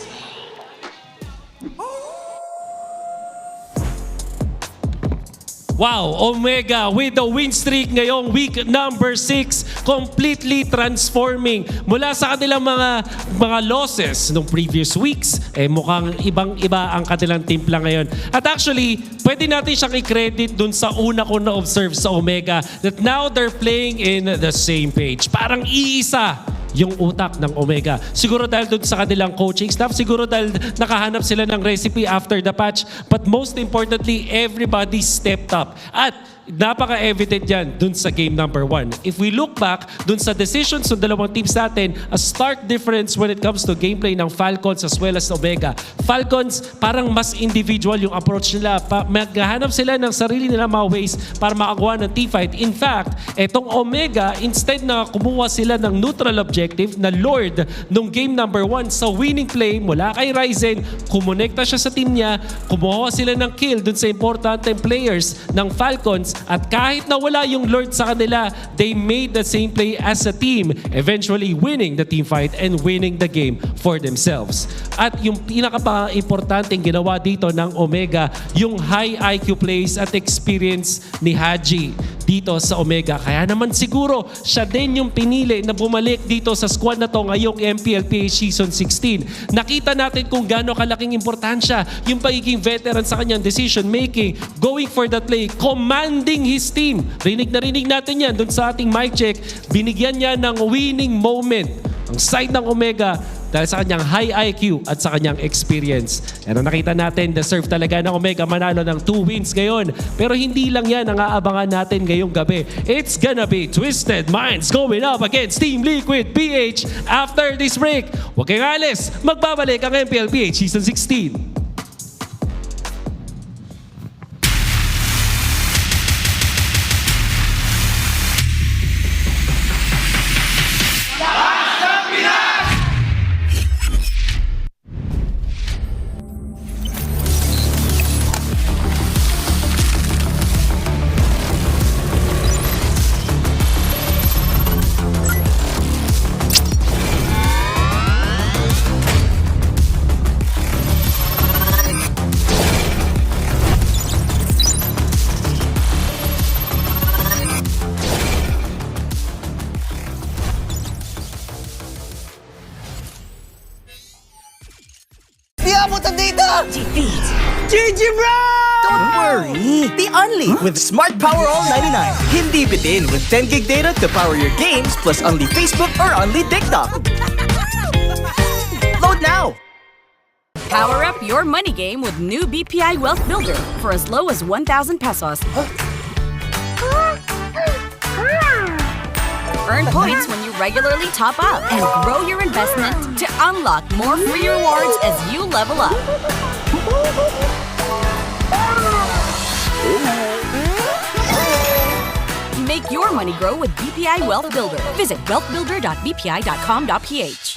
Wow, Omega with the win streak ngayong week number 6, completely transforming. Mula sa kanilang mga losses nung previous weeks, mukhang ibang-iba ang kanilang timpla ngayon. At actually, pwede natin siyang i-credit dun sa una ko na-observe sa Omega that now they're playing in the same page. Parang iisa yung utak ng Omega. Siguro dahil dun sa kanilang coaching staff, siguro dahil nakahanap sila ng recipe after the patch, but most importantly, everybody stepped up. At napaka-evident yan dun sa game number 1. If we look back dun sa decisions ng dalawang teams natin, a stark difference when it comes to gameplay ng Falcons as well as Omega. Falcons, parang mas individual yung approach nila. Maghahanap sila ng sarili nila mga ways para makagawa ng teamfight. In fact, etong Omega, instead na kumuha sila ng neutral objective na Lord nung game number 1 sa winning play mula kay Ryzen, kumonekta siya sa team niya, kumuha sila ng kill dun sa importanteng players ng Falcons. At kahit na wala yung Lord sa kanila, they made the same play as a team, eventually winning the team fight and winning the game for themselves. At yung pinaka-importanteng ginawa dito ng Omega, yung high IQ plays at experience ni Haji dito sa Omega. Kaya naman siguro siya din yung pinili na bumalik dito sa squad na to ngayong MPLPH Season 16. Nakita natin kung gaano kalaking importansya yung pagiging veteran sa kanyang decision making, going for that play, commanding his team. Rinig na rinig natin yan dun sa ating mic check. Binigyan niya ng winning moment ang side ng Omega dahil sa kanyang high IQ at sa kanyang experience. Pero nakita natin, deserve talaga ng Omega manalo ng 2 wins ngayon. Pero hindi lang yan ang aabangan natin ngayong gabi. It's gonna be Twisted Minds going up against Team Liquid PH after this break. Huwag kayong alis, magbabalik ang MPLPH Season 16. GG bro! Don't worry, be only with Smart Power All 99. Hindi bitin with 10 gig data to power your games plus only Facebook or only TikTok. Load now! Power up your money game with new BPI Wealth Builder for as low as 1,000 pesos. Earn points when you regularly top up and grow your investment to unlock more free rewards as you level up. Make your money grow with BPI Wealth Builder. Visit wealthbuilder.bpi.com.ph.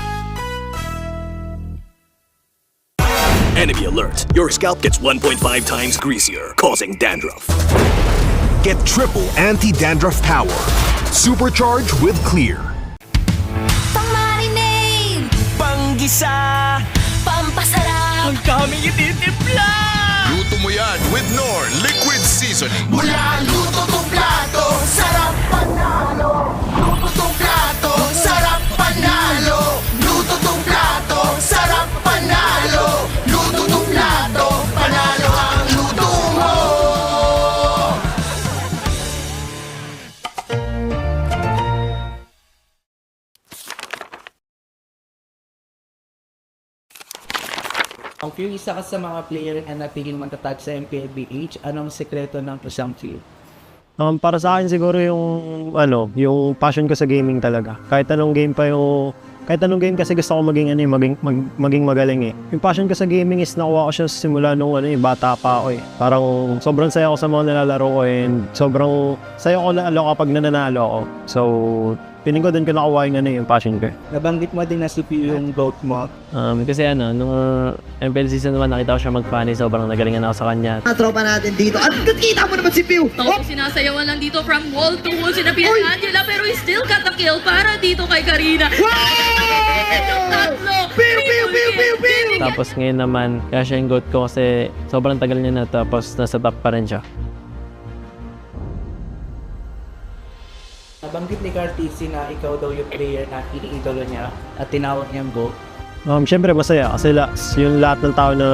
Enemy alert. Your scalp gets 1.5 times greasier, causing dandruff. Get triple anti-dandruff power. Supercharge with Clear. Pang-marinade! Pang-gisa! Pampasarap! Ang daming ititimpla! Luto mo yan with Knorr Liquid Seasoning. Mula luto tong plato, sarap panalo. Luto tong plato, sarap panalo. Luto tong plato, sarap panalo. Luto tong plato, panalo ang luto mo. Ang isa ka sa mga player na napiling matatag sa MPLBH, anong sekreto ng presumptive? Para sa akin siguro yung yung passion ko sa gaming talaga. Kahit anong game kasi gusto ko maging maging magaling eh. Yung passion ko sa gaming is nakuha ko siya simula nung bata pa ako eh. Parang sobrang saya ko sa mga nilalaro ko and sobrang saya ko lalo kapag nananalo ako. So, piling ko din ko nakuha yung passion ko. Nabanggit mo din na superior yung growth mo. Kasi nung MPL season 1 nakita ko siya mag-funny, sobrang nagalingan ako sa kanya. Tropa natin dito. At nakita mo naman si Pew. Tapos sinasayawan lang dito from wall to wall. Sinabihan ni Angela pero he still got the kill para dito kay Karina. Tapos ngayon naman, kaya siya yung GOAT ko kasi sobrang tagal niya na tapos nasa top pa rin siya. Nabanggit ni Cartesi na ikaw daw yung player na iniidolo niya at tinawag niyang GOAT. Siyempre masaya kasi yung lahat ng tao na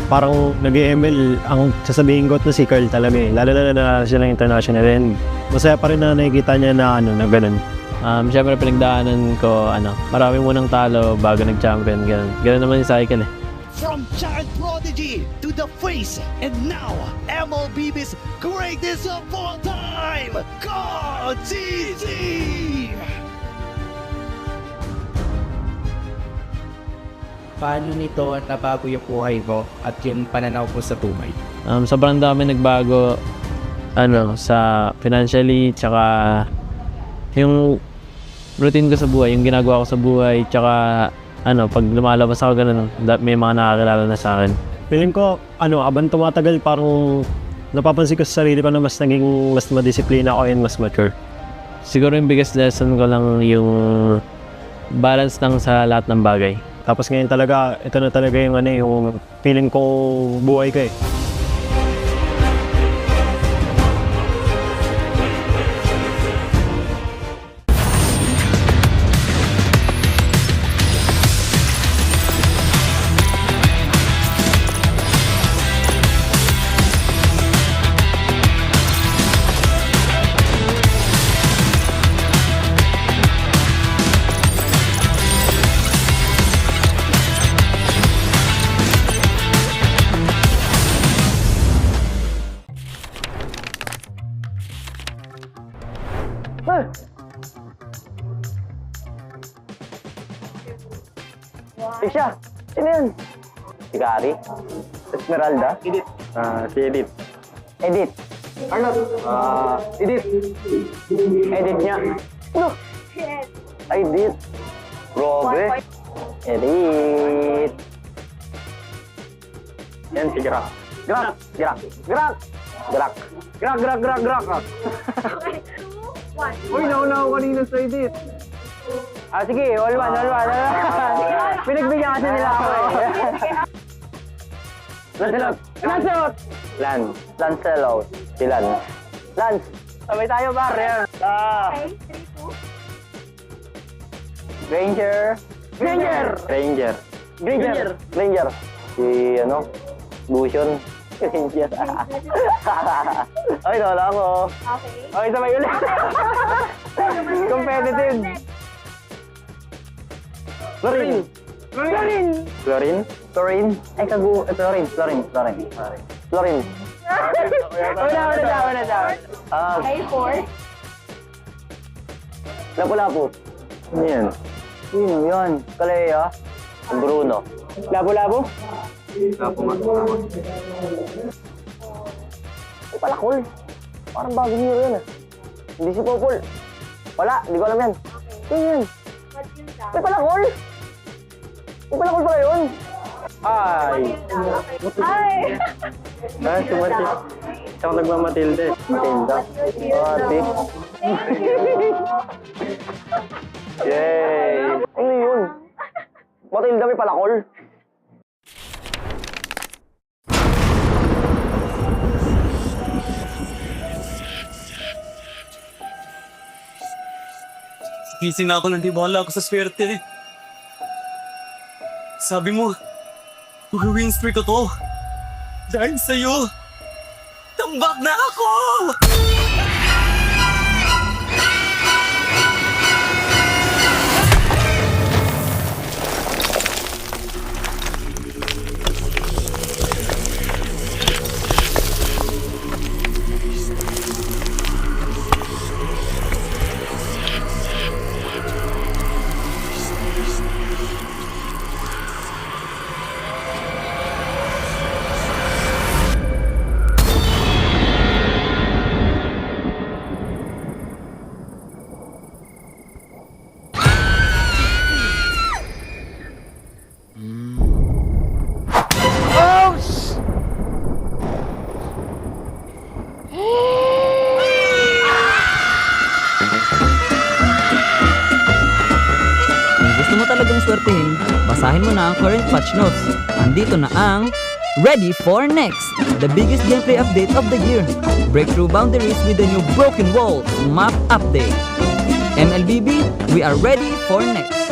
parang nag-ML ang sasabihin ko na si Carl talaga eh. Lalo na nanalo siya ng international and masaya pa rin na nakikita niya na ganun. Siyempre pinagdaanan ko marami munang talo bago nag-champion, ganun naman yung cycle eh. From child prodigy to the face, and now MLBB's greatest of all time, GOAT! Paano nito nabago yung buhay mo at yung pananaw mo sa buhay? Sobrang dami nagbago sa financially, tsaka yung routine ko sa buhay, yung ginagawa ko sa buhay, tsaka pag lumalabas ako ganun, may mga nakakilala na sa akin. Feeling ko, abang tumatagal parang napapansin ko sa sarili ko na mas madisiplina ako and mas mature. Siguro yung biggest lesson ko lang yung balance lang sa lahat ng bagay. Tapos ngayon talaga, ito na talaga yung feeling ko buhay ko eh. Siya! Sino yun? Si Gary? Esmeralda? Edith. Si Edith. Edith. Arnold. Edith. Edith niya. Ano? Edith. Grabe. Edith. Yan si Grak. Grak! Grak! Grak! Grak! Grak! Grak! Grak! Grak! Uy, nauna ako kanina sa Edith. Sige, all one. Pinagbigyan kasi nila ako eh. Lancelot! Lancelot. Si Lance. Lance! Sabay tayo, bar. Granger. Si Bution. Granger. Ay, nawala ako. Okay, sabay ulit. Competitive. Florin. Ay, Florin. Una. Lapu-lapu. Ano yan? Sino yan? Kalea. Bruno. Lapu-lapu? Lapu nga. Ay, Palakol. Parang bagong hero yan ah. Hindi si Popol. Wala, hindi ko alam yan. Sino yan? Ay, Palakol! Ay, Palakol pala yun! Ay! Sumatik. Siya ako nagmamatilde. Matilda. Ate. Yay! Ano yun? Matilda may Palakol? Gising na ako nang di bahala ako sa swerte. Sabi mo, mag-win streak ko to. Dahil sa'yo, tambak na ako! mong swertihin, basahin mo na ang current patch notes. Andito na ang Ready for Next, the biggest gameplay update of the year. Break through boundaries with the new Broken Walls map update. MLBB, we are ready for next.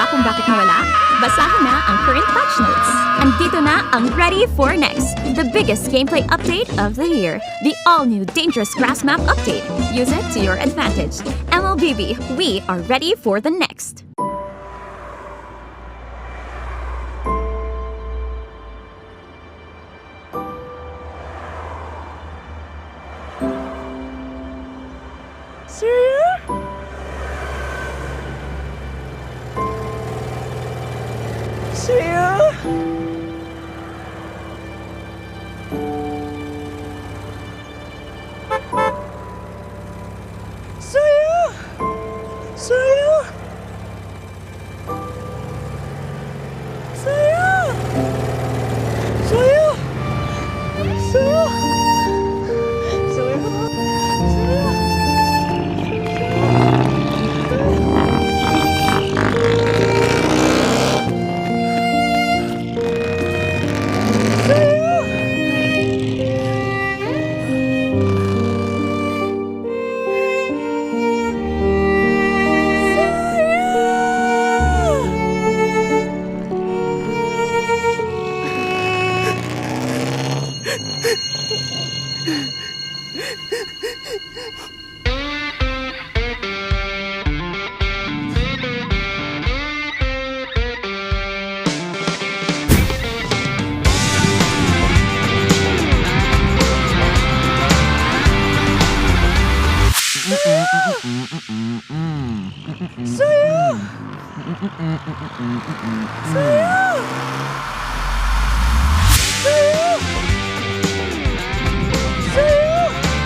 Kung bakit nawala? Basahin na ang current patch notes. Andito na ang Ready for Next, the biggest gameplay update of the year. The all-new Dangerous Grass Map update. Use it to your advantage. MLBB, we are ready for the next.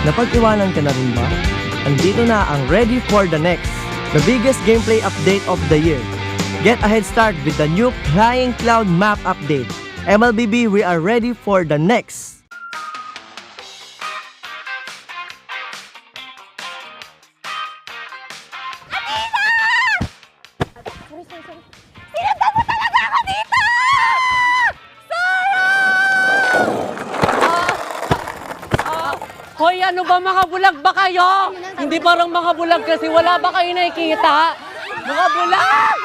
Napag-iwanan ka na rin ba? Andito na ang Ready for the Next, the biggest gameplay update of the year. Get a head start with the new Flying Cloud map update. MLBB, we are ready for the next. Hoy, ano ba, mga bulag ba kayo? Hindi parang mga bulag kasi wala ba kayo nakikita? Mga bulag!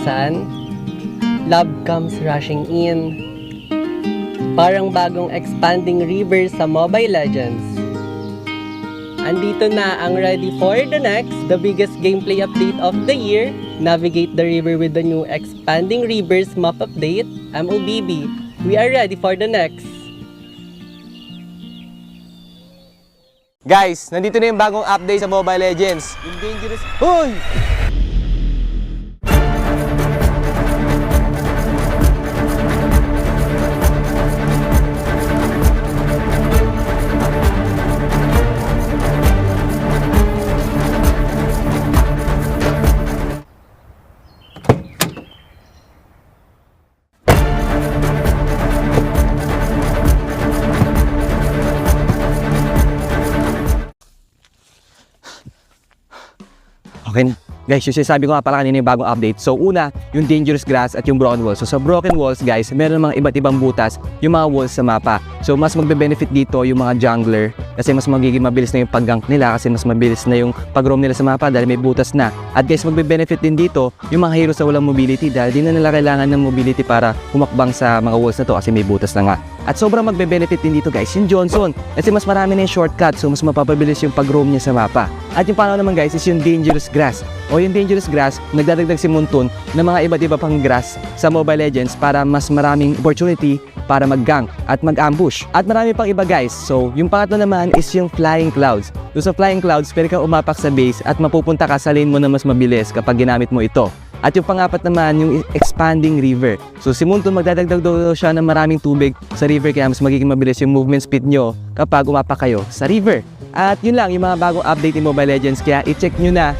sun, love comes rushing in. Parang bagong expanding river sa Mobile Legends. Andito na ang ready for the next, the biggest gameplay update of the year. Navigate the river with the new expanding rivers map update, MLBB. We are ready for the next. Guys, nandito na yung bagong update sa Mobile Legends. Yung dangerous... Hoy! Okay na. Guys, yung sinasabi ko nga pala kanina yung bagong update. So una, yung dangerous grass at yung broken walls. So sa broken walls guys, meron mga iba't ibang butas yung mga walls sa mapa. So mas magbe-benefit dito yung mga jungler kasi mas magiging mabilis na yung pag-gank nila kasi mas mabilis na yung pag-roam nila sa mapa dahil may butas na. At guys, magbe-benefit din dito yung mga heroes sa walang mobility dahil di na nila kailangan ng mobility para humakbang sa mga walls na to kasi may butas na nga. At sobrang magbe-benefit din dito guys yung Johnson kasi mas marami na yung shortcut so mas mapapabilis yung pag-roam niya sa mapa. At yung pangalawa naman guys is yung dangerous grass. O yung dangerous grass, nagdadagdag si Muntun ng mga iba't iba pang grass sa Mobile Legends para mas maraming opportunity para mag-gank at mag-ambush. At marami pang iba guys. So yung pangatlo naman is yung flying clouds. So sa flying clouds, pwede kang umapak sa base at mapupunta ka sa lane mo na mas mabilis kapag ginamit mo ito. At yung pangapat naman, yung expanding river. So si Muntun magdadagdag daw siya ng maraming tubig sa river kaya mas magiging mabilis yung movement speed nyo kapag umapak kayo sa river. At yun lang, yung mga bagong update ni Mobile Legends kaya i-check nyo na.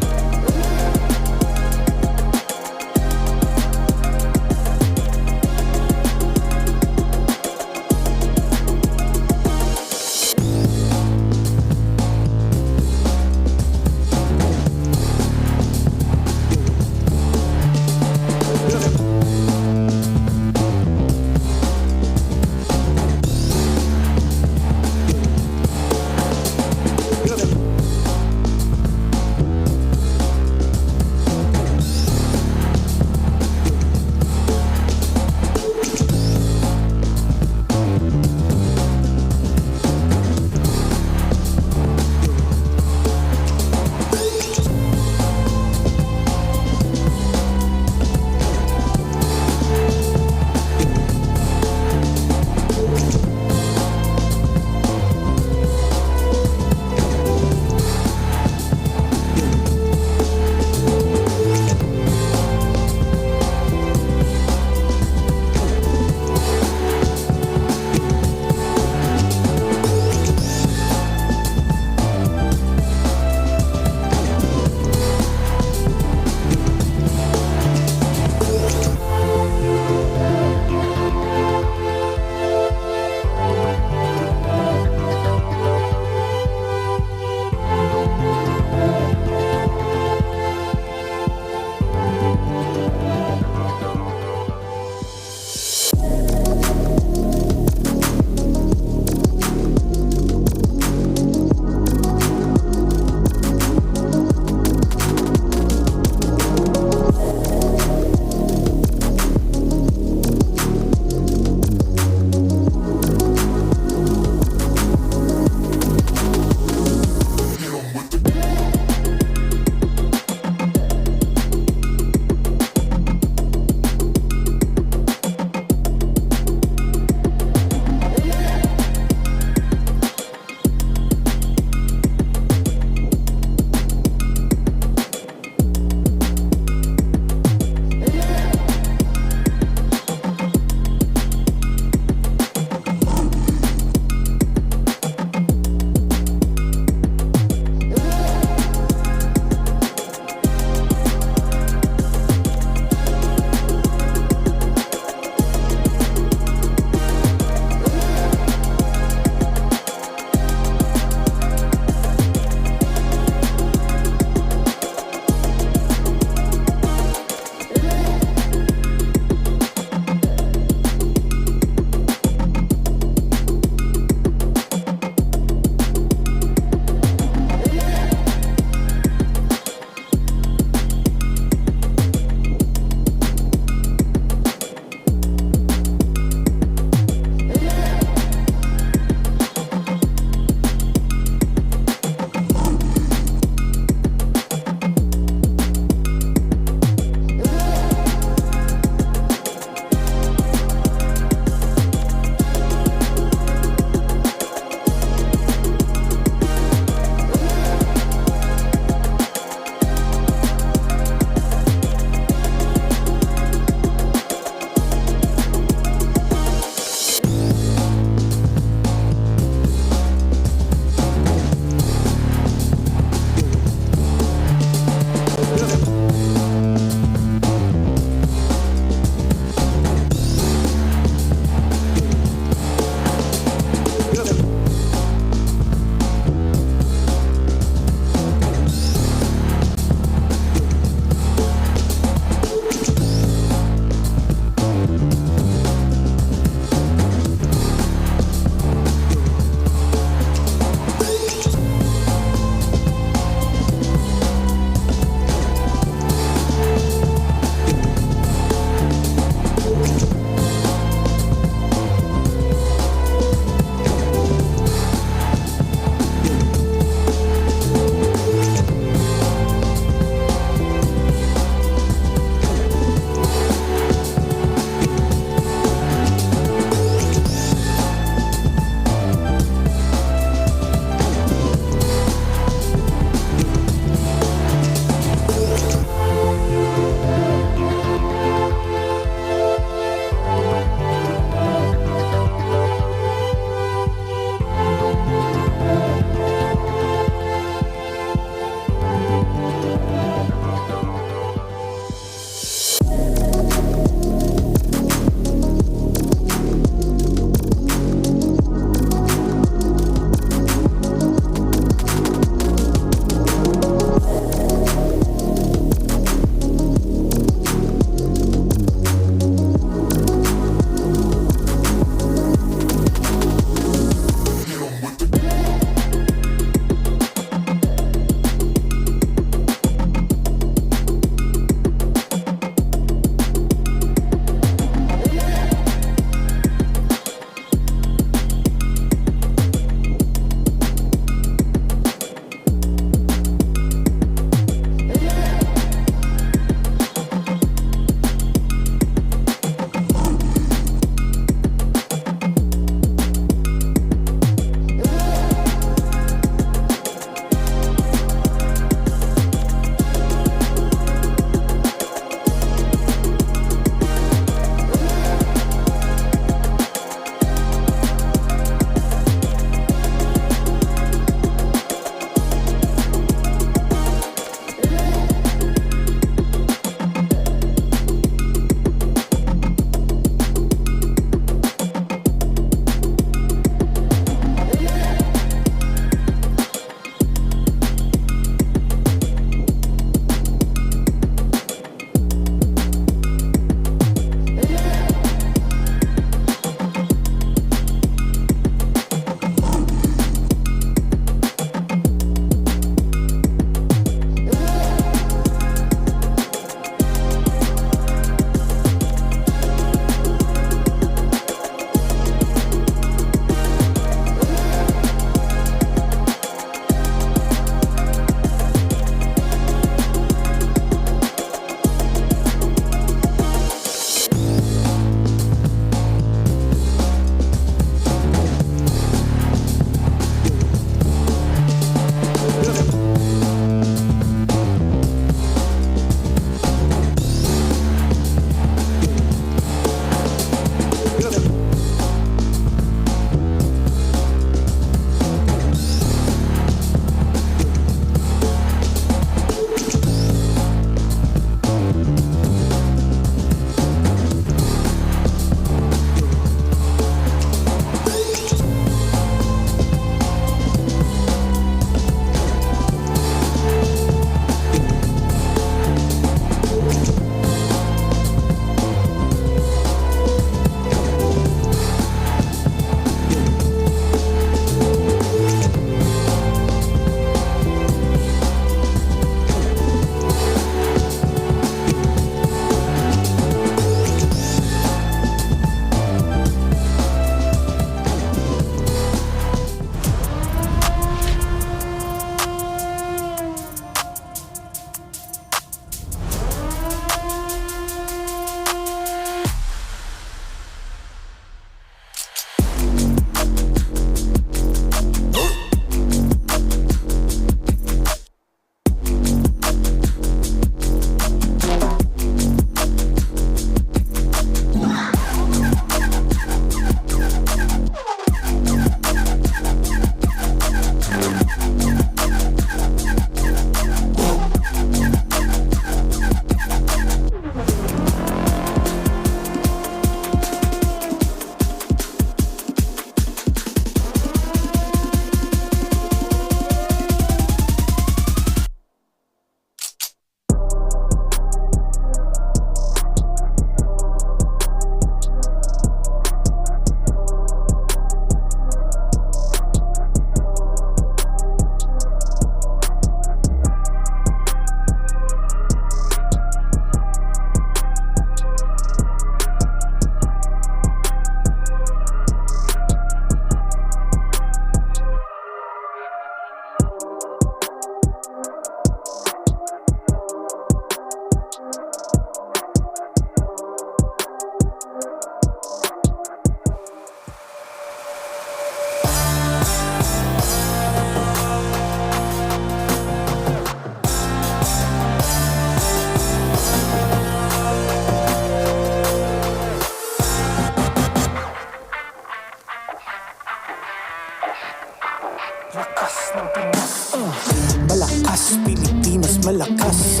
Malakas, Pilipinas, malakas,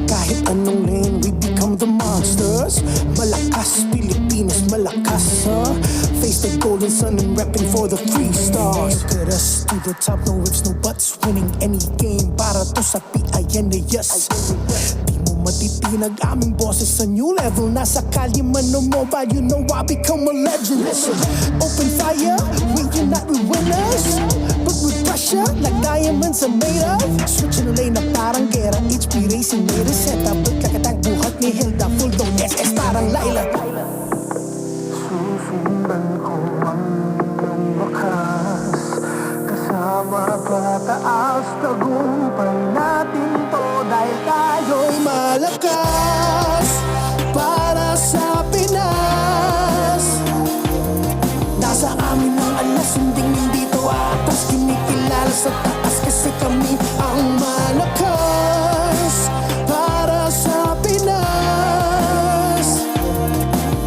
kahit anong lane, we become the monsters. Malakas, Pilipinas, malakas, face the golden sun and repping for the 3 stars. Look at us, to the top, no ifs, no buts, winning any game, para to sa PINAS. Di mo matitinag aming boses sa new level, nasa kalye man o mobile, you know I become a legend. Listen, open fire, we unite, we winners, but with pressure, like diamonds are made of. Switching the lane na parang gera, HP racing may reseta, but kakatang buhat ni Hilda, full dome SS parang Laila. Susundan ko ang iyong wakas, kasama pataas, tagumpay natin to, dahil tayo'y malakas, para sa Pinas. Nasa amin ang alas, hindi to atas, kinikilala sa taas kasi kami ang malakas, para sa Pinas.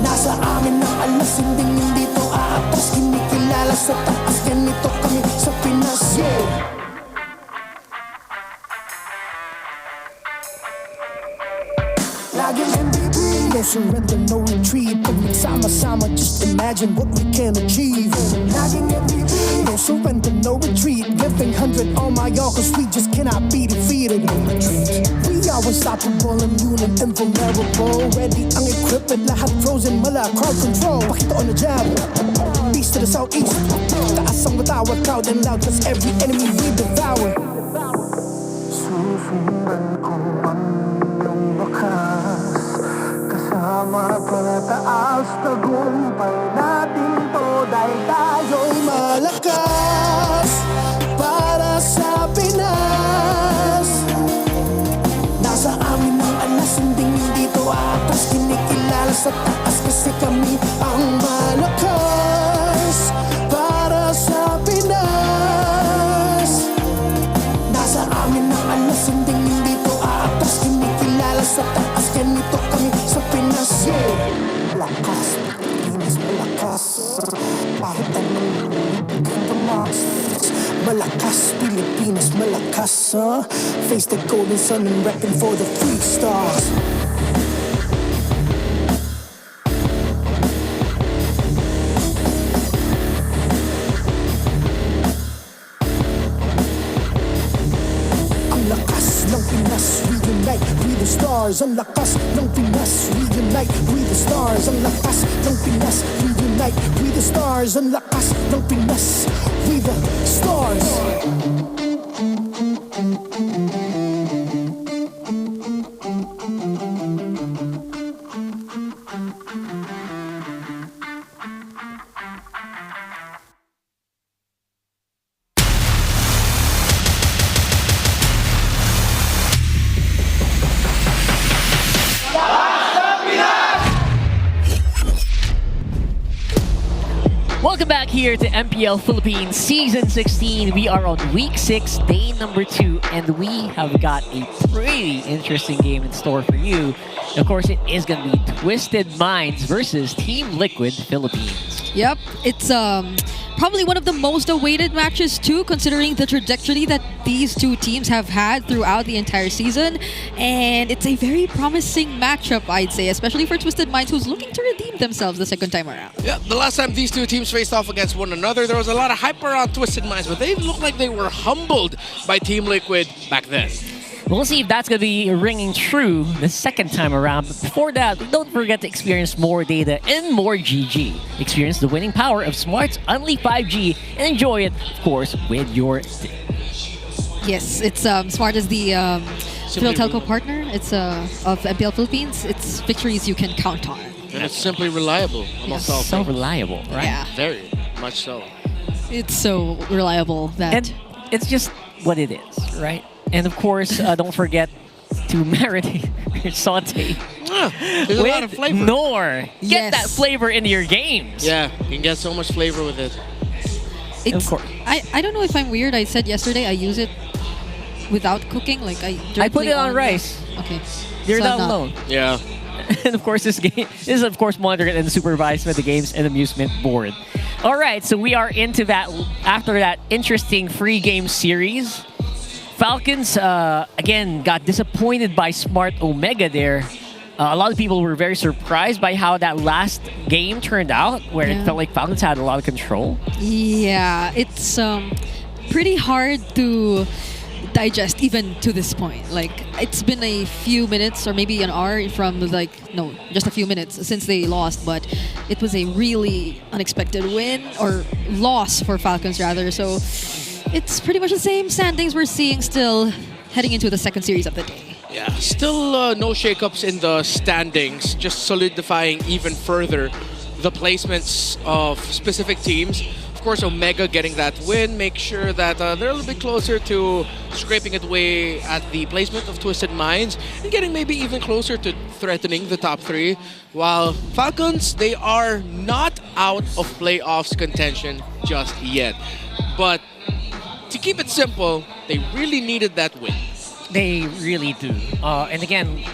Nasa amin ang alas, hindi to atas, kinikilala sa taas, ganito kami sa Pinas. Yeah. Laging MLBB, no surrender, no retreat. Pag nagsama-sama, just imagine what we can achieve. Laging MLBB, no surrender, no retreat. Giving 100 on my all, cause we just cannot be defeated. No retreat. We are unstoppable, immune and invulnerable. Ready ang equipment, lahat frozen, mala, crowd control. Pakita on the jab, beast to the southeast. Taas ang matawa, proud and loud, cause every enemy we devour. Susundan ko ang iyong wakas, kasama pataas, tagumpay natin to, dahil tayo'y malakas, para sa Pinas. Nasa amin ang alas, hindi to atas, kinikilala sa taas kasi kami ang malakas, para sa Pinas. Nasa amin ang alas, hindi to atas, kinikilala sa taas, ganito kami sa Pinas. Yeah. Malakas, Pilipinas, malakas, kahit anong monsters. Malakas, Pilipinas, malakas, face the golden sun and repping for the 3 stars. Ang lakas ng Pinas, we unite, we the stars. Ang lakas ng Pinas, we unite, we the stars. Ang lakas ng Pinas, we unite, we the stars. Ang lakas ng Pinas, we the stars. Welcome back here to MPL Philippines Season 16. We are on Week 6, Day number 2, and we have got a pretty interesting game in store for you. Of course, it is going to be Twisted Minds versus Team Liquid Philippines. Yep, it's probably one of the most awaited matches too, considering the trajectory that these two teams have had throughout the entire season. And it's a very promising matchup, I'd say, especially for Twisted Minds, who's looking to redeem themselves the second time around. Yeah, the last time these two teams faced off against one another, there was a lot of hype around Twisted Minds, but they looked like they were humbled by Team Liquid back then. We'll see if that's going to be ringing true the second time around. But before that, don't forget to experience more data and more GG. Experience the winning power of Smart's Unli 5G and enjoy it, of course, with your... Yes, it's Smart is the Phil Telco partner. It's of MPL Philippines. It's victories you can count on. And it's simply reliable. Yes. So reliable, right? Yeah. Very much so. It's so reliable that... And it's just what it is, right? And of course, don't forget to marinate or saute there's a lot of flavor. Nor. Get that flavor into your games. Yeah, you can get so much flavor with it. Of course. I don't know if I'm weird. I said yesterday I use it without cooking. Like I put it on rice. Okay. You're So not I'm alone. Yeah. And of course, this is of course monitored and supervised by the Games and Amusement Board. All right, so we are into that after that interesting free game series. Falcons, again, got disappointed by Smart Omega there. A lot of people were very surprised by how that last game turned out, where it felt like Falcons had a lot of control. Yeah, it's pretty hard to digest even to this point. Like, it's been a few minutes or maybe an hour from just a few minutes since they lost, but it was a really unexpected win or loss for Falcons rather. So it's pretty much the same standings we're seeing still heading into the second series of the day. Yeah, still no shakeups in the standings, just solidifying even further the placements of specific teams. Of course, Omega getting that win makes sure that they're a little bit closer to scraping it away at the placement of Twisted Minds and getting maybe even closer to threatening the top 3. While Falcons, they are not out of playoffs contention just yet. But to keep it simple, they really needed that win. They really do. And again,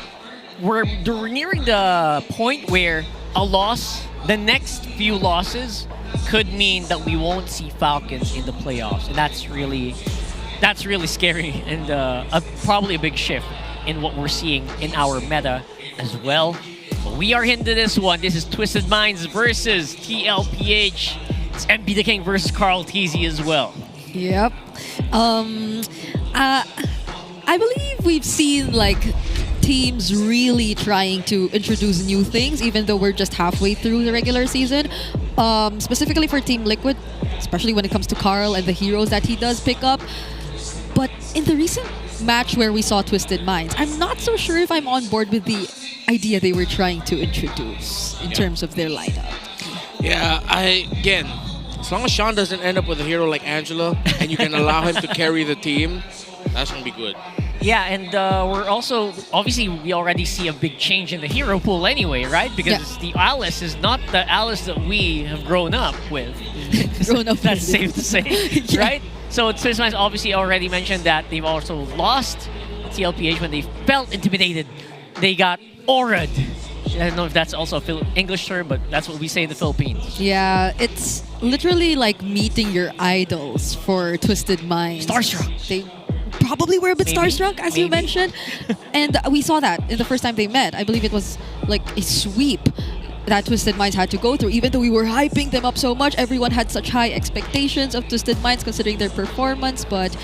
we're nearing the point where a loss, the next few losses, could mean that we won't see Falcons in the playoffs, and that's really scary and probably a big shift in what we're seeing in our meta as well. But we are into this one. This is Twisted Minds versus TLPH. It's MP the King versus Carl TZ as well. Yep. I believe we've seen teams really trying to introduce new things, even though we're just halfway through the regular season. Specifically for Team Liquid, especially when it comes to Carl and the heroes that he does pick up. But in the recent match where we saw Twisted Minds, I'm not so sure if I'm on board with the idea they were trying to introduce in terms of their lineup. Yeah, again, as long as Sean doesn't end up with a hero like Angela and you can allow him to carry the team, that's going to be good. Yeah, and we're also, obviously, we already see a big change in the hero pool anyway, right? Because the Alice is not the Alice that we have grown up with. That's safe to say, right? So Twisted Minds obviously already mentioned that they've also lost TLPH when they felt intimidated. They got aura'd. I don't know if that's also an English term, but that's what we say in the Philippines. Yeah, it's literally like meeting your idols for Twisted Minds. Starstruck. They probably were a bit starstruck, as you mentioned. And we saw that in the first time they met. I believe it was like a sweep that Twisted Minds had to go through. Even though we were hyping them up so much, everyone had such high expectations of Twisted Minds considering their performance. But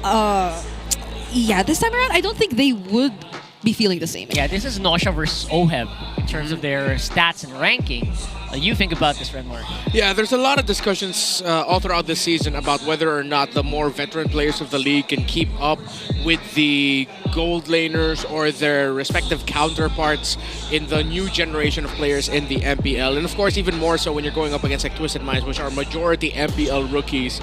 yeah, this time around, I don't think they would be feeling the same. Yeah, this is Nausea versus OHEB in terms of their stats and ranking. You think about this, Renmar? Yeah, there's a lot of discussions all throughout this season about whether or not the more veteran players of the league can keep up with the gold laners or their respective counterparts in the new generation of players in the MPL. And of course, even more so when you're going up against like Twisted Minds, which are majority MPL rookies,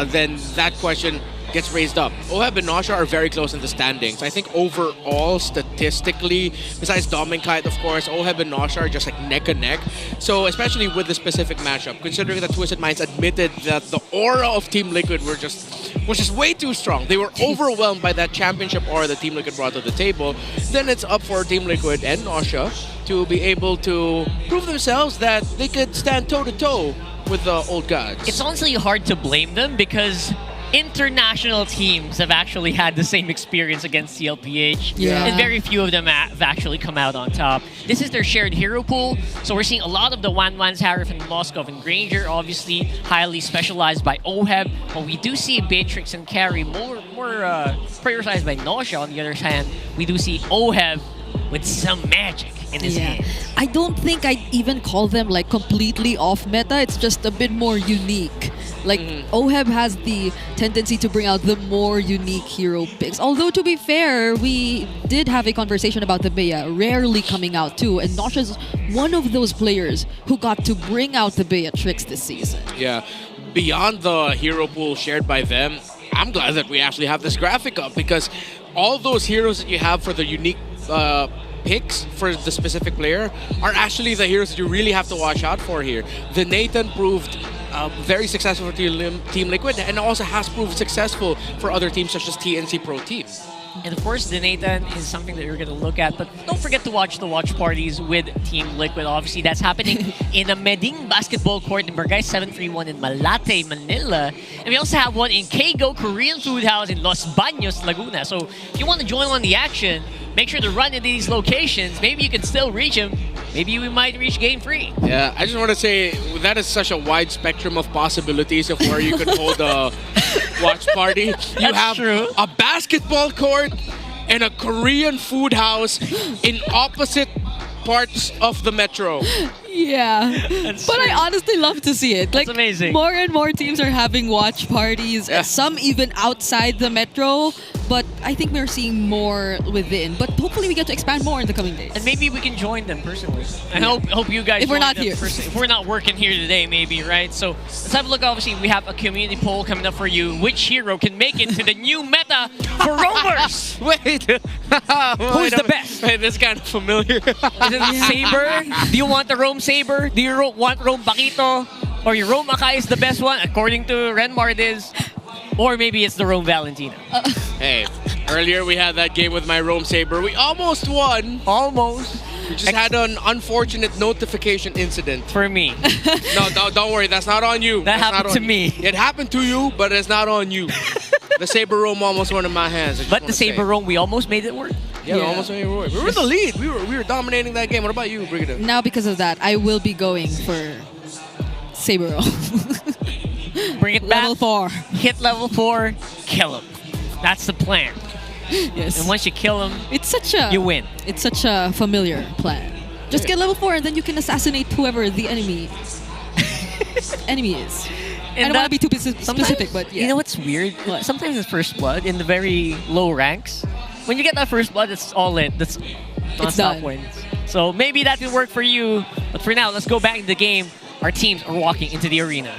then that question gets raised up. OHEB and Nausea are very close in the standings. I think overall, statistically, besides Dominkite, of course, OHEB and Nausea are just like neck and neck. So especially with the specific matchup, considering that Twisted Minds admitted that the aura of Team Liquid was just way too strong. They were overwhelmed by that championship aura that Team Liquid brought to the table. Then it's up for Team Liquid and Nausea to be able to prove themselves that they could stand toe-to-toe with the old gods. It's honestly hard to blame them because international teams have actually had the same experience against TLPH, and very few of them have actually come out on top. This is their shared hero pool, so we're seeing a lot of the Wanwans, Harif, and Moskov and Granger, obviously highly specialized by OHEB, but we do see Beatrix and Carry more prioritized by Nausea. On the other hand, we do see OHEB with some magic in his hand. I don't think I'd even call them like completely off meta. It's just a bit more unique. Like OHEB has the tendency to bring out the more unique hero picks. Although to be fair, we did have a conversation about the Bea rarely coming out too, and Nausha's one of those players who got to bring out the Beatrix this season. Yeah, beyond the hero pool shared by them, I'm glad that we actually have this graphic up because all those heroes that you have for the unique picks for the specific player are actually the heroes that you really have to watch out for here. The Nathan proved very successful for Team Liquid and also has proved successful for other teams such as TNC Pro Team. And of course, the Nathan is something that you're going to look at. But don't forget to watch the watch parties with Team Liquid. Obviously, that's happening in a Meding basketball court in Barangay 731 in Malate, Manila. And we also have one in Keigo Korean Food House in Los Baños, Laguna. So if you want to join on the action, make sure to run into these locations. Maybe you can still reach them. Maybe we might reach game 3. Yeah, I just want to say that is such a wide spectrum of possibilities of where you could hold a watch party. You have true. A basketball court and a Korean food house in opposite parts of the metro. Yeah, but I honestly love to see it. Like, amazing. More and more teams are having watch parties. Yeah. Some even outside the metro. But I think we're seeing more within. But hopefully we get to expand more in the coming days. And maybe we can join them personally. I hope you guys If we're join not them here. If we're not working here today, maybe, right? So let's have a look. Obviously, we have a community poll coming up for you. Which hero can make it to the new meta for roamers? Wait. Who's the best? Wait, this is kind of familiar. Is it Saber? Do you want the roam Saber? Do you want roam Paquito? Or your roam Akai is the best one? According to Renmar, it is. Or maybe it's the roam Valentina. Hey, earlier we had that game with my Rome Saber. We almost won. Almost. We just had an unfortunate notification incident. For me. No, don't worry. That's not on you. That That's happened not to on me. You. It happened to you, but it's not on you. The Saber Rome almost went in my hands. But the Saber roam, we almost made it work. Yeah, we almost made it work. We were in the lead. We were dominating that game. What about you, Brigida? Now because of that, I will be going for Saber. Bring it back. Level 4. Hit level 4, kill him. That's the plan. Yes. And once you kill him, you win. It's such a familiar plan. Just get level 4 and then you can assassinate whoever the enemy is. I don't want to be too specific, but yeah. You know what's weird? What? Sometimes it's first blood in the very low ranks. When you get that first blood, it's all in. That's non-stop done. wins. So maybe that will work for you. But for now, let's go back in the game. Our teams are walking into the arena.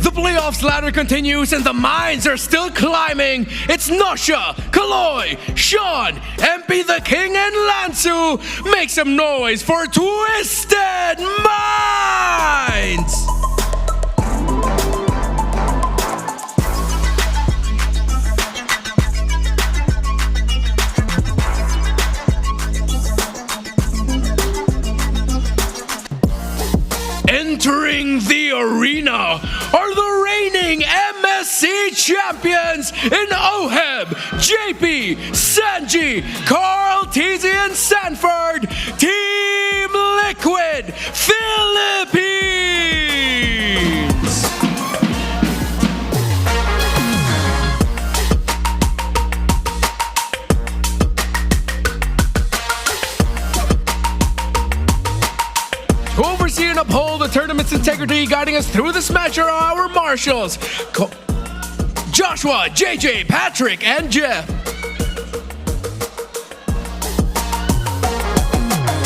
The playoffs ladder continues and the mines are still climbing. It's Nosha, Kaloy, Sean, MP the King, and Lansu. Make some noise for Twisted Minds! Entering the arena are the reigning MSC champions in OHEB, JP, Sanji, Carl, TZ, and Sanford, Team Liquid, Philippines! To oversee and uphold the tournament's integrity, guiding us through this match are our marshals, Joshua, JJ, Patrick, and Jeff.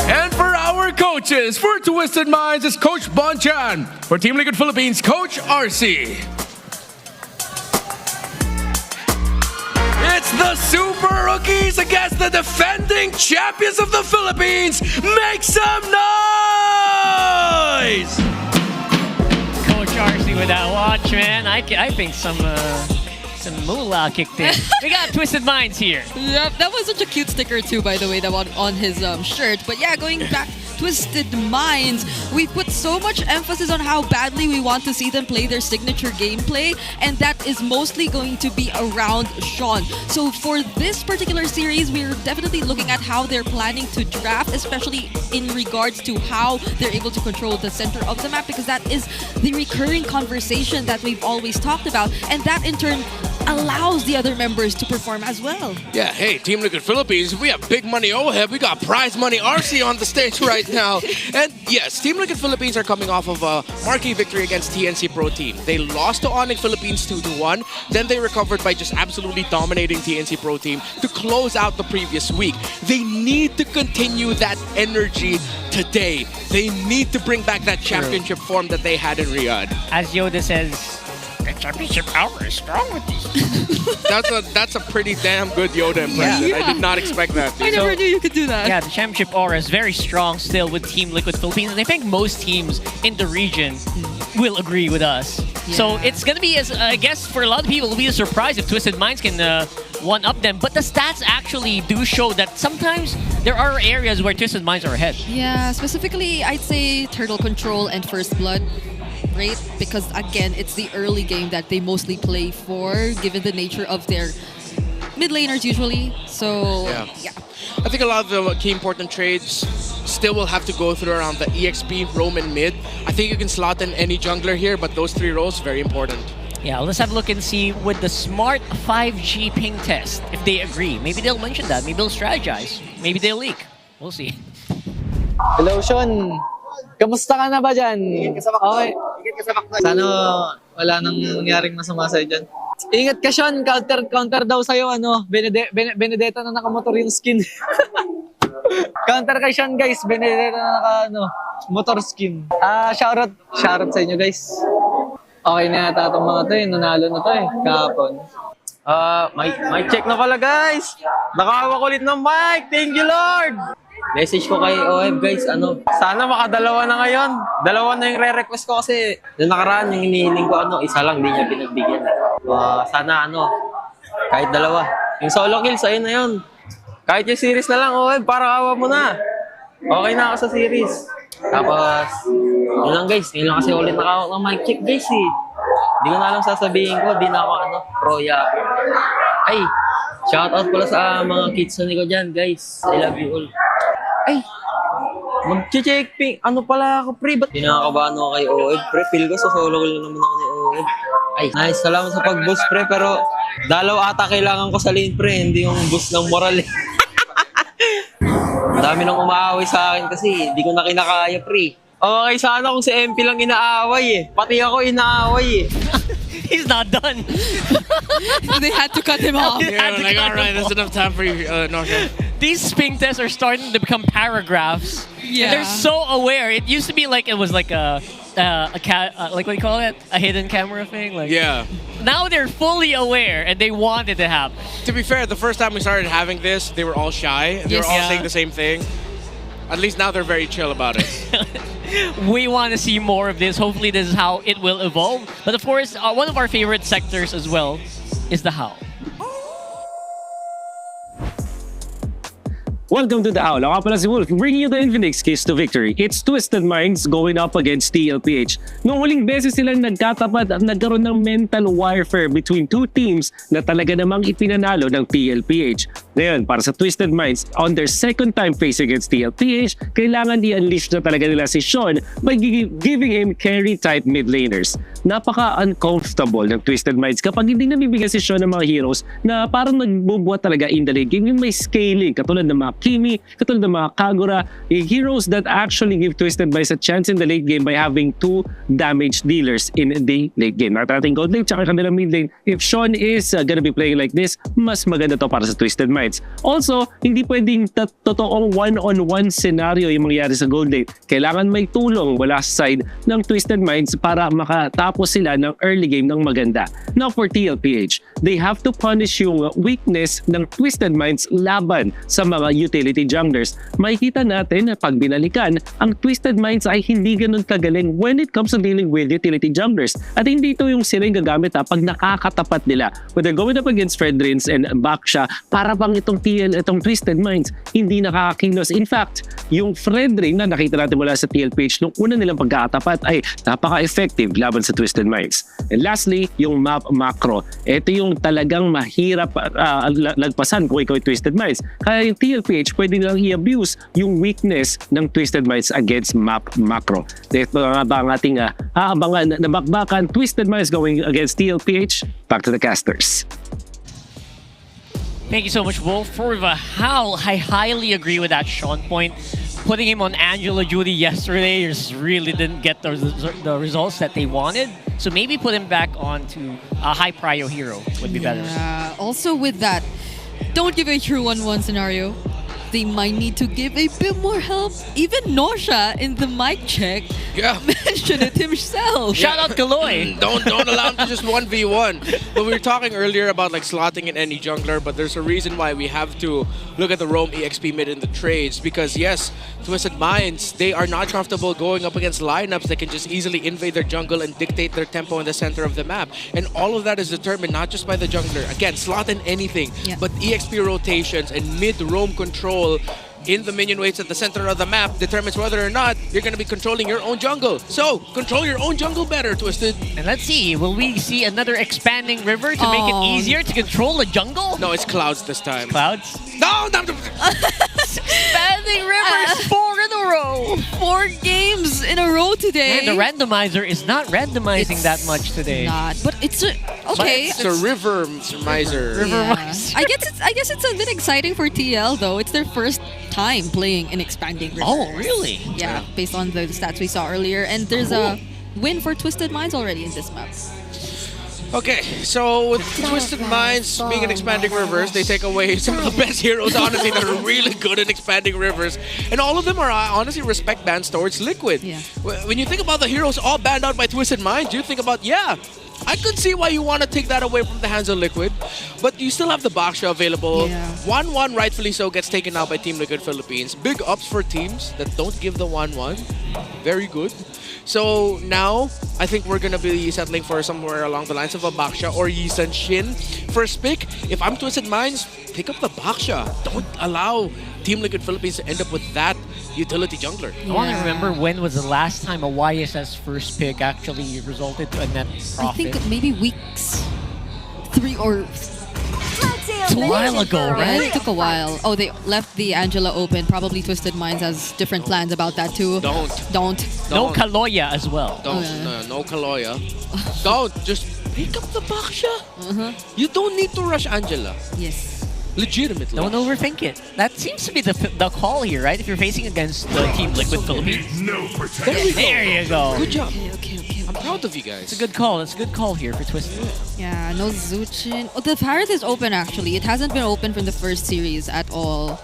And for our coaches, for Twisted Minds is Coach Bonchan. For Team Liquid Philippines, Coach RC. It's the Super Rookies against the defending champions of the Philippines. Make some noise! Coach RC with that watch, man. I think some moolah kicked in. We got Twisted Minds here. Yep, that was such a cute sticker too, by the way, that one on his shirt. But yeah, going back, Twisted Minds, we put so much emphasis on how badly we want to see them play their signature gameplay, and that is mostly going to be around Sean. So for this particular series, we're definitely looking at how they're planning to draft, especially in regards to how they're able to control the center of the map, because that is the recurring conversation that we've always talked about, and that in turn allows the other members to perform as well. Yeah, hey, Team Liquid Philippines, we have big money OHEB, we got prize money RC on the stage right now. And yes, Team Liquid Philippines are coming off of a marquee victory against TNC Pro Team. They lost to Onyx Philippines 2-1, then they recovered by just absolutely dominating TNC Pro Team to close out the previous week. They need to continue that energy today. They need to bring back that championship form that they had in Riyadh. As Yoda says, the championship power is strong with these. That's a pretty damn good Yoda impression. Yeah. I did not expect that. I never knew you could do that. Yeah, the championship aura is very strong still with Team Liquid Philippines, and I think most teams in the region will agree with us. So it's going to be, I guess, for a lot of people, it'll be a surprise if Twisted Minds can one-up them. But the stats actually do show that sometimes there are areas where Twisted Minds are ahead. Yeah, specifically, I'd say Turtle Control and First Blood. Great, because again, it's the early game that they mostly play for, given the nature of their mid laners usually. So, yeah. I think a lot of the key important trades still will have to go through around the EXP, roam, and mid. I think you can slot in any jungler here, but those three roles, very important. Yeah, let's have a look and see with the smart 5G ping test, if they agree. Maybe they'll mention that. Maybe they'll strategize. Maybe they'll leak. We'll see. Hello, Sean. Kamusta ka na ba dyan? Okay. Sana wala nang nangyaring masama sa'yo dyan. Ingat ka, Sean. Counter daw sa'yo. Benedetta na nakamotor yung skin. Counter kay Sean, guys. Benedetta na motor skin. Shoutout sa inyo, guys. Okay na yata itong mga to eh. Nanalo na to eh. Kahapon. Mic check na pala, guys. Nakahawak ulit ng mic. Thank you, Lord. Message ko kay OF, guys, sana makadalawa na ngayon. Dalawa na yung re-request ko kasi yung nakaraan, yung hinihiling ko, isa lang, di niya pinagbigyan. Sana, kahit dalawa. Yung solo kills, ayun na yun. Kahit yung series na lang, OF, para awa mo na. Okay na ako sa series. Tapos, yun lang, guys. Yun lang kasi ulit nakahawak ng mic check, guys, eh. Di ko na alam sasabihin ko, di na ako, pro yapper. Ay, shoutout pala sa mga kids ko dyan, guys. I love you all. Ay, mag-check ping. Ano pala ako, pre? Ba't pinakakabahan ako kay OF, pre? Feel ko sa solo ko lang naman ako ni OF. Ay, nice. Salamat sa pag-boost, pre. Pero dalaw ata kailangan ko sa lane, pre. Hindi yung boost ng moral, eh. Dami nang umaaway sa akin kasi hindi ko na kinakaya, pre. Okay, sana kung si MP lang inaaway, eh. Pati ako inaaway, eh. He's not done. They had to cut him off. Like, alright, that's enough time for you, Nosha. These ping tests are starting to become paragraphs. Yeah. They're so aware. It used to be like it was like a like what do you call it? A hidden camera thing. Like yeah. Now they're fully aware and they want it to happen. To be fair, the first time we started having this, they were all shy. They were all saying the same thing. At least now they're very chill about it. We want to see more of this. Hopefully this is how it will evolve. But of course, one of our favorite sectors as well is the how. Welcome to the Owl. Ako pala si Wolf, bringing you the Infinix keys to victory. It's Twisted Minds going up against TLPH. Noong huling beses silang nagkatapat at nagkaroon ng mental warfare between two teams na talaga namang ipinanalo ng TLPH. Ngayon, para sa Twisted Minds, on their second time facing against TLPH, kailangan i-unleash na talaga nila si Sean by giving him carry-type mid laners. Napaka-uncomfortable ng Twisted Minds kapag hindi nabibigyan si Sean ng mga heroes na parang nagbubuhat talaga in the late game, yung may scaling, katulad ng mga Kimi, katulad ng mga Kagura, heroes that actually give Twisted Minds a chance in the late game by having two damage dealers in the late game. Nakita natin gold lane tsaka kanilang mid lane. If Sean is gonna be playing like this, mas maganda to para sa Twisted Minds. Also, hindi pwedeng totoong one-on-one scenario yung mangyayari sa gold lane. Kailangan may tulong mula sa side ng Twisted Minds para makatapos sila ng early game ng maganda. Now for TLPH, they have to punish yung weakness ng Twisted Minds laban sa mga utility junglers. Makikita natin na pag binalikan, ang Twisted Minds ay hindi ganun kagaling when it comes to dealing with utility junglers. At hindi ito yung sila yung gagamit pag nakakatapat nila. When they're going up against Fredrins and Baksha, para bang itong Twisted Minds hindi nakakakilos. In fact, yung Fredrin na nakita natin mula sa TLPH nung una nilang pagkakatapat ay napaka-effective laban sa Twisted Minds. And lastly, yung map macro. Ito yung talagang mahirap lagpasan kung ikaw ay Twisted Minds. Kaya yung TLPH pwede nilang i-abuse yung weakness ng Twisted Minds against map macro. Ito nga ba ang ating aabangan na bakbakan, Twisted Minds going against TLPH. Back to the casters. Thank you so much, Wolf. For the how, I highly agree with that Sean point. Putting him on Angela Judy yesterday just really didn't get the results that they wanted. So maybe put him back on to a high prio hero would be better. Also with that, don't give a true 1-1 scenario. they might need to give a bit more help. Even Nosha in the mic check mentioned it himself. Shout out Kaloy. Don't allow him to just 1v1. But we were talking earlier about like slotting in any jungler, but there's a reason why we have to look at the Roam EXP mid in the trades, because yes, Twisted Minds, they are not comfortable going up against lineups that can just easily invade their jungle and dictate their tempo in the center of the map. And all of that is determined not just by the jungler. Again, slot in anything, but EXP rotations and mid roam control in the minion waves at the center of the map determines whether or not you're going to be controlling your own jungle. So, control your own jungle better, Twisted. And let's see, will we see another expanding river to make it easier to control the jungle? No, it's clouds this time. Clouds? No! Expanding rivers 4 in a row. 4 games in a row today. And the randomizer is not randomizing that much today. Not, but it's okay. But it's a river miser. I guess it's a bit exciting for TL though. It's their first time playing in expanding rivers. Oh, really? Yeah, based on the stats we saw earlier, and there's a win for Twisted Minds already in this map. Okay, so with Twisted Minds being in expanding rivers, they take away some of the best heroes, honestly, that are really good in expanding rivers. And all of them are honestly respect bans towards Liquid. Yeah. When you think about the heroes all banned out by Twisted Minds, you think about, yeah, I could see why you want to take that away from the hands of Liquid, but you still have the Baksha available. 1-1, rightfully so, gets taken out by Team Liquid Philippines. Big ups for teams that don't give the 1-1. Very good. So now, I think we're going to be settling for somewhere along the lines of a Baksha or Yisan Shin. First pick, if I'm Twisted Minds, pick up the Baksha. Don't allow Team Liquid Philippines to end up with that utility jungler. I want to remember when was the last time a YSS first pick actually resulted to a net profit. I think maybe weeks 3 or... It's a while ago, right? It took a while. Oh, they left the Angela open. Probably Twisted Minds has different plans about that too. Don't. No Kaloya as well. Don't. No Kaloya. Don't. Just pick up the Baksha. You don't need to rush Angela. Yes. Legitimately. Don't overthink it. That seems to be the call here, right? If you're facing against the Team Liquid Philippines. There you go. Good job. Okay. I'm proud of you guys. It's a good call. It's a good call here for Twisted. Yeah, no Zuchin. Oh, the Harith is open actually. It hasn't been open from the first series at all.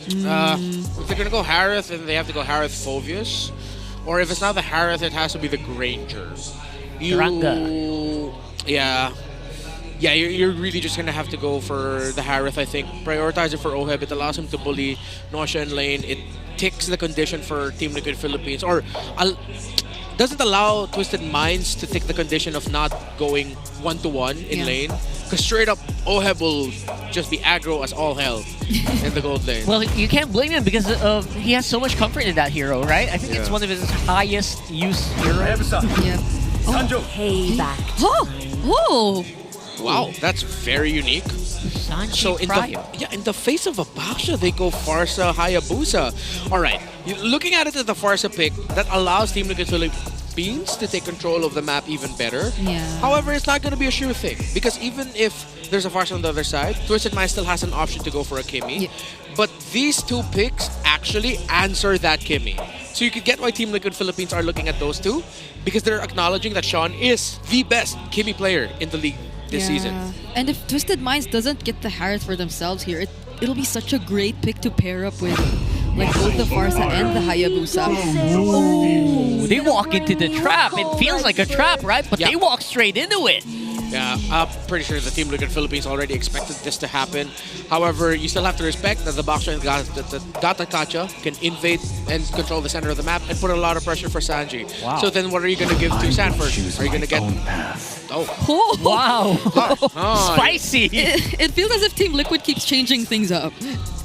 If they're going to go Harith, then they have to go Harith Phoveus. Or if it's not the Harith, it has to be the Granger. Yeah. Yeah, you're really just going to have to go for the Harith, I think. Prioritize it for Oheb. It allows him to bully Nosha in lane. It ticks the condition for Team Liquid Philippines. Or doesn't allow Twisted Minds to tick the condition of not going 1-to-1 in lane. Because straight up, Oheb will just be aggro as all hell in the gold lane. Well, you can't blame him because he has so much comfort in that hero, right? I think it's one of his highest use heroes. Yeah. Payback. Oh! Wow, that's very unique. So in the face of a Baksha, they go Farsa, Hayabusa. All right, looking at it as the Farsa pick, that allows Team Liquid Philippines to take control of the map even better. Yeah. However, it's not going to be a sure thing because even if there's a Farsa on the other side, Twisted Mind still has an option to go for a Kimmy. Yeah. But these two picks actually answer that Kimmy. So you could get why Team Liquid Philippines are looking at those two because they're acknowledging that Sean is the best Kimmy player in the league this season. And if Twisted Minds doesn't get the Harith for themselves here, it'll be such a great pick to pair up with like both the Farsa and the Hayabusa. Oh, they walk into the trap. It feels like a trap, right? But they walk straight into it. Yeah, I'm pretty sure the Team Liquid Philippines already expected this to happen. However, you still have to respect that the Baksha and Gata Kacha can invade and control the center of the map and put a lot of pressure for Sanji. Wow. So then what are you going to give to Sanford? Are you going to get... Oh. Wow. Spicy. It feels as if Team Liquid keeps changing things up.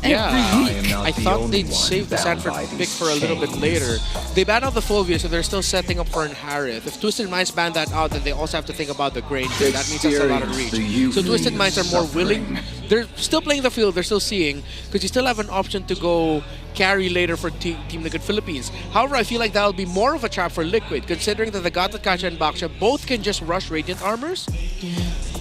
Yeah, I thought they'd save the Sanford pick for a little bit later. They banned out the Phoveus, so they're still setting up for an Harith. If Twisted Minds ban that out, then they also have to think about the Granger. That means that's a lot of reach. So Twisted Minds are more willing. They're still playing the field, they're still seeing, because you still have an option to go carry later for Team Liquid Philippines. However, I feel like that'll be more of a trap for Liquid, considering that the Gata Kacha and Baksha both can just rush Radiant Armors,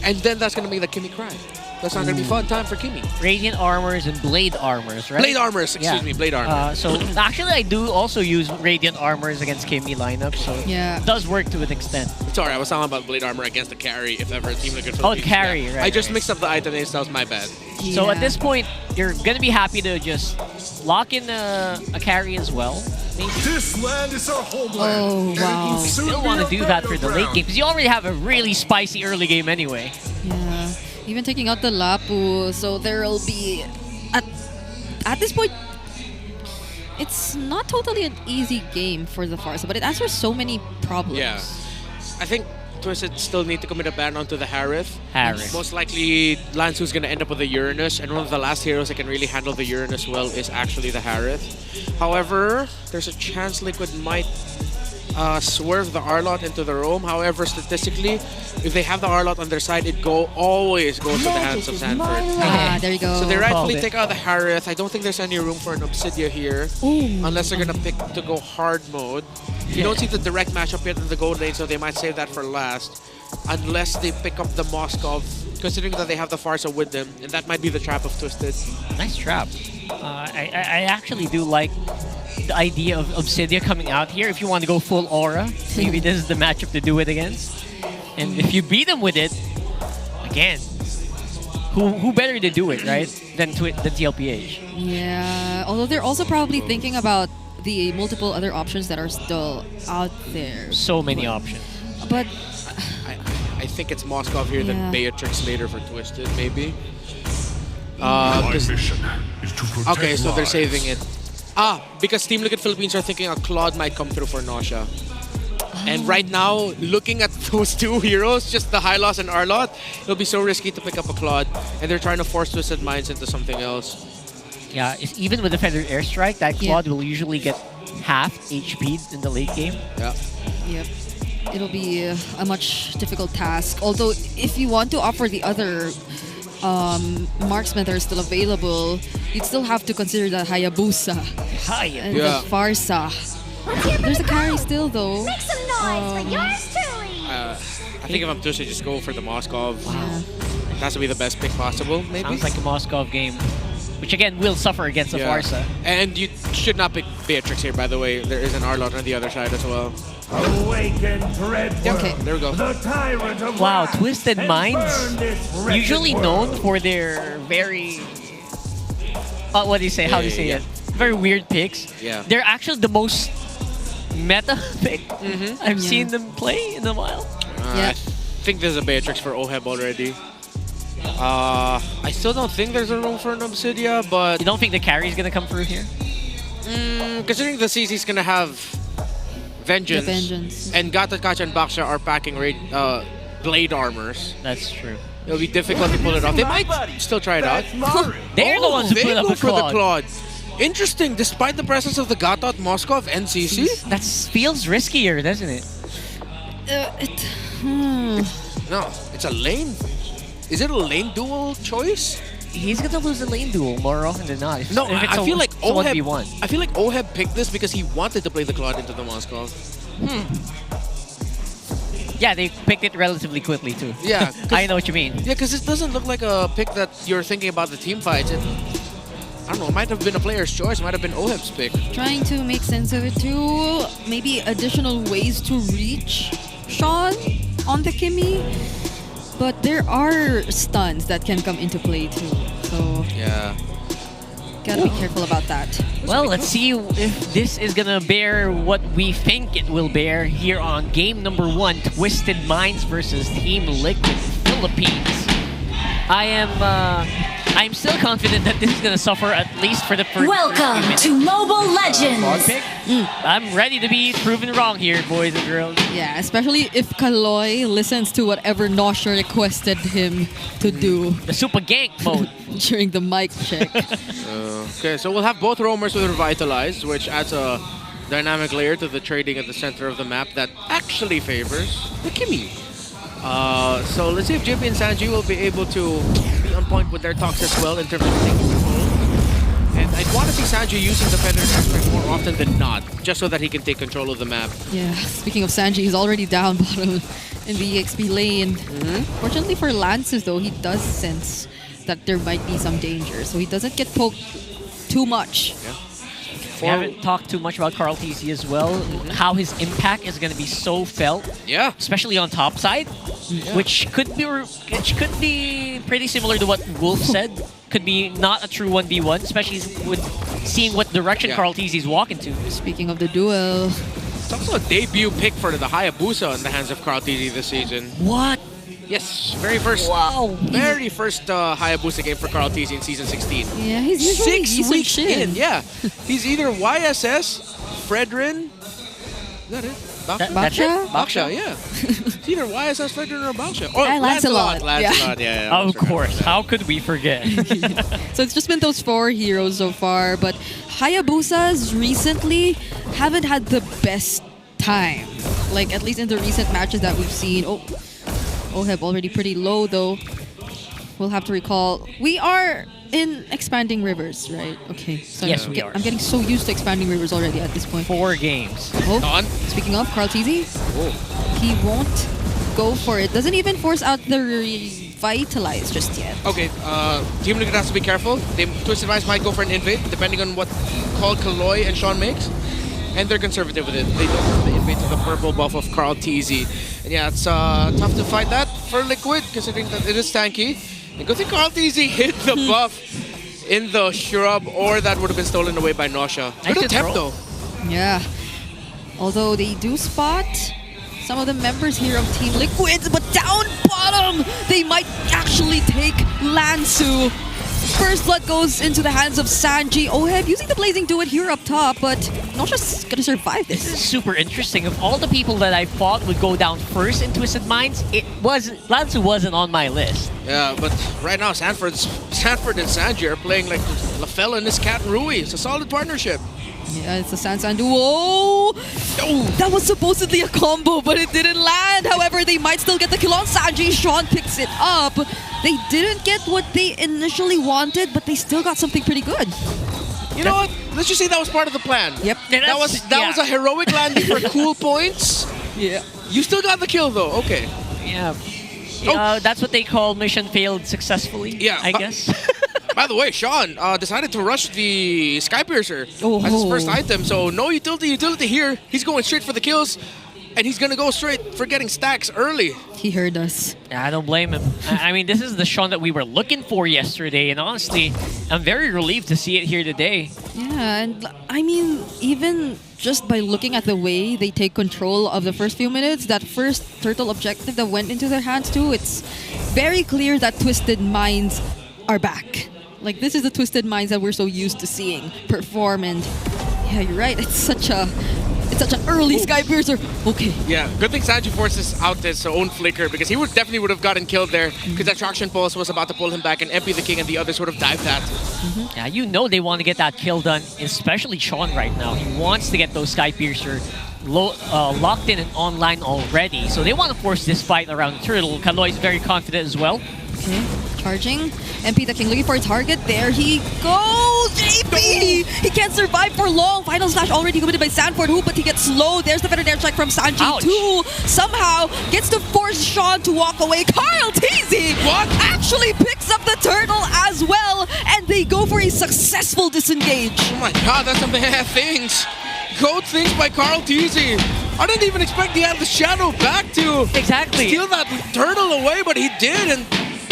and then that's going to make the Kimmy cry. That's not going to be fun time for Kimmy. Radiant armors and blade armors, right? Blade armors, excuse me, blade armor. So actually, I do also use radiant armors against Kimmy lineup, so it does work to an extent. Sorry, I was talking about blade armor against the carry, if ever Team Liquid Oh, Philippines. carry, right. I just mixed up the item names, that was my bad. So at this point, you're going to be happy to just lock in a carry as well. Maybe. This land is our homeland. Oh, wow. You still want to do that for the late game, because you already have a really spicy early game anyway. Yeah. Even taking out the Lapu, so there'll be at this point, it's not totally an easy game for the Farsa, but it answers so many problems. Yeah. I think Twisted still need to commit a ban onto the Harith. Harith. Most likely, Lansu's going to end up with a Uranus, and one of the last heroes that can really handle the Uranus well is actually the Harith. However, there's a chance Liquid might swerve the Arlot into the roam. However, statistically, if they have the Arlot on their side, it always goes to the hands of Sanford. Ah, there you go. So they rightfully take out the Harith. I don't think there's any room for an Obsidia here, unless they're gonna pick to go hard mode. You don't see the direct matchup yet in the gold lane, so they might save that for last, unless they pick up the Moskov, considering that they have the Farsa with them, and that might be the trap of Twisted. Nice trap. I actually do like the idea of Obsidia coming out here. If you want to go full aura, maybe this is the matchup to do it against. And if you beat them with it, again, who better to do it, right, than TLPH? Yeah, although they're also probably thinking about the multiple other options that are still out there. So many options. But I think it's Moskov here, then Beatrix later for Twisted, maybe. Okay, so they're saving it. Because Team Liquid Philippines are thinking a Claude might come through for Nausea. And right now, looking at those two heroes, just the Hylos and Arlot, it'll be so risky to pick up a Claude. And they're trying to force Twisted Minds into something else. Yeah, even with the Feathered Airstrike, that Claude will usually get half HP in the late game. Yeah. Yep. It'll be a much difficult task. Although, if you want to offer the other marksmen that are still available, you'd still have to consider the Hayabusa and the Farsa. There's a carry still, though. Make some noise for yours truly. I think if I'm Twisted, just go for the Moskov. Wow. It has to be the best pick possible, maybe? Sounds like a Moskov game. Which again will suffer against the Farsa. And you should not pick Beatrix here, by the way. There is an Arlot on the other side as well. Awaken dread. Okay, there we go. The tyrant of Wow, wrath Twisted has Minds, burned this wretched usually world. known for their very... what do you say? How do you say it? Very weird picks. Yeah. They're actually the most meta pick I've seen them play in a while. I think there's a Beatrix for Oheb already. I still don't think there's a room for an Obsidia, but... You don't think the carry is going to come through here? Considering the CC's going to have Vengeance, and Gatakacha and Baksha are packing blade armors. That's true. It'll be difficult to pull it off. They might still try it out. They're the ones who they put up go a for the Claude. Claude. Interesting, despite the presence of the Gatot, Moskov, and CC. That feels riskier, doesn't it? No, it's a lane. Is it a lane duel choice? He's gonna lose a lane duel more often than not. No, I feel like Oheb. 1v1. I feel like Oheb picked this because he wanted to play the Claude into the Moskov. Yeah, they picked it relatively quickly too. Yeah, I know what you mean. Yeah, because it doesn't look like a pick that you're thinking about the team fights. I don't know. It might have been a player's choice. It might have been Oheb's pick. Trying to make sense of it too. Maybe additional ways to reach Sean on the Kimmy. But there are stuns that can come into play too. So yeah, gotta be careful about that. Well, let's see if this is gonna bear what we think it will bear here on game number 1, Twisted Minds versus Team Liquid Philippines. I'm still confident that this is gonna suffer at least for the first. Welcome to Mobile Legends. I'm ready to be proven wrong here, boys and girls. Yeah, especially if Kaloy listens to whatever Nosha requested him to do. The super gank mode. During the mic check. Okay, so we'll have both roamers with Revitalized, which adds a dynamic layer to the trading at the center of the map that actually favors the Kimmy. So let's see if JP and Sanji will be able to be on point with their talks as well in terms of taking control. And I'd want to see Sanji using the Feather aspect more often than not, just so that he can take control of the map. Yeah, speaking of Sanji, he's already down bottom in the EXP lane. Fortunately for Lances though, he does sense that there might be some danger, so he doesn't get poked too much. We haven't talked too much about Carl TZ as well. How his impact is going to be so felt. Yeah. Especially on top side, which could be pretty similar to what Wolf said. Could be not a true 1v1, especially with seeing what direction Carl TZ is walking to. Speaking of the duel, it's also a debut pick for the Hayabusa in the hands of Carl TZ this season. What? Yes, very first Hayabusa game for Carl TZ in Season 16. Yeah, he's usually 6 weeks shit. in, yeah. He's either YSS, Fredrin, is that it? Baksha? Baksha, yeah. It's either YSS, Fredrin, or Baksha. Oh, And Lancelot. Lancelot, yeah. Of course, how could we forget? So it's just been those 4 heroes so far, but Hayabusas recently haven't had the best time. Like, at least in the recent matches that we've seen. Oheb already pretty low though. We'll have to recall. We are in expanding rivers, right? Okay. So Yes, we are. I'm getting so used to expanding rivers already at this point. 4 games. Oh, speaking of Carl TZ, he won't go for it. Doesn't even force out the revitalize just yet. Okay, Team Liquid has to be careful. Twisted Minds might go for an invade, depending on what call Kaloy and Sean makes. And they're conservative with it. They don't want the invade to the purple buff of Carl TZ. And yeah, it's tough to fight that for Liquid, considering that it is tanky. And good thing Carl TZ hit the buff in the shrub, or that would have been stolen away by Nausea. Good attempt though. Yeah. Although they do spot some of the members here of Team Liquid, but down bottom, they might actually take Lansu. First blood goes into the hands of Sanji. Oheb using the Blazing Duet here up top, but Nausha's gonna survive this. This is super interesting. Of all the people that I thought would go down first in Twisted Minds, Lansu wasn't on my list. Yeah, but right now Sanford and Sanji are playing like LaFell and his cat Rui. It's a solid partnership. Yeah, it's a Sansan duo. Oh, that was supposedly a combo, but it didn't land. However, they might still get the kill on Sanji. Sean picks it up. They didn't get what they initially wanted, but they still got something pretty good. You know what? Let's just say that was part of the plan. Yep. That was a heroic landing for cool points. Yeah. You still got the kill though. Okay. Yeah. That's what they call mission failed successfully. Yeah. I guess. By the way, Sean decided to rush the Skypiercer as his first item, so no utility here. He's going straight for the kills, and he's going to go straight for getting stacks early. He heard us. Yeah, I don't blame him. I mean, this is the Sean that we were looking for yesterday, and honestly, I'm very relieved to see it here today. Yeah, and I mean, even just by looking at the way they take control of the first few minutes, that first turtle objective that went into their hands too, it's very clear that Twisted Minds are back. Like, this is the Twisted Minds that we're so used to seeing perform, and yeah, you're right. It's such an early Skypiercer. Okay. Yeah, good thing Sanji forces out his own flicker, because he definitely would have gotten killed there, because that traction pulse was about to pull him back, and MP the King and the others would have dived that. Yeah, you know they want to get that kill done, especially Sean right now. He wants to get those Skypiercer locked in and online already, so they want to force this fight around the turtle. Kaloy is very confident as well. Okay, charging. MP the King looking for a target. There he goes! JP! He can't survive for long. Final slash already committed by Sanford, but he gets slow. There's the better air strike from Sanji too. Somehow gets to force Sean to walk away. Carl TZ actually picks up the turtle as well, and they go for a successful disengage. Oh my god, that's some bad things. Code things by Carl TZ. I didn't even expect he had the shadow back to steal that turtle away, but he did, and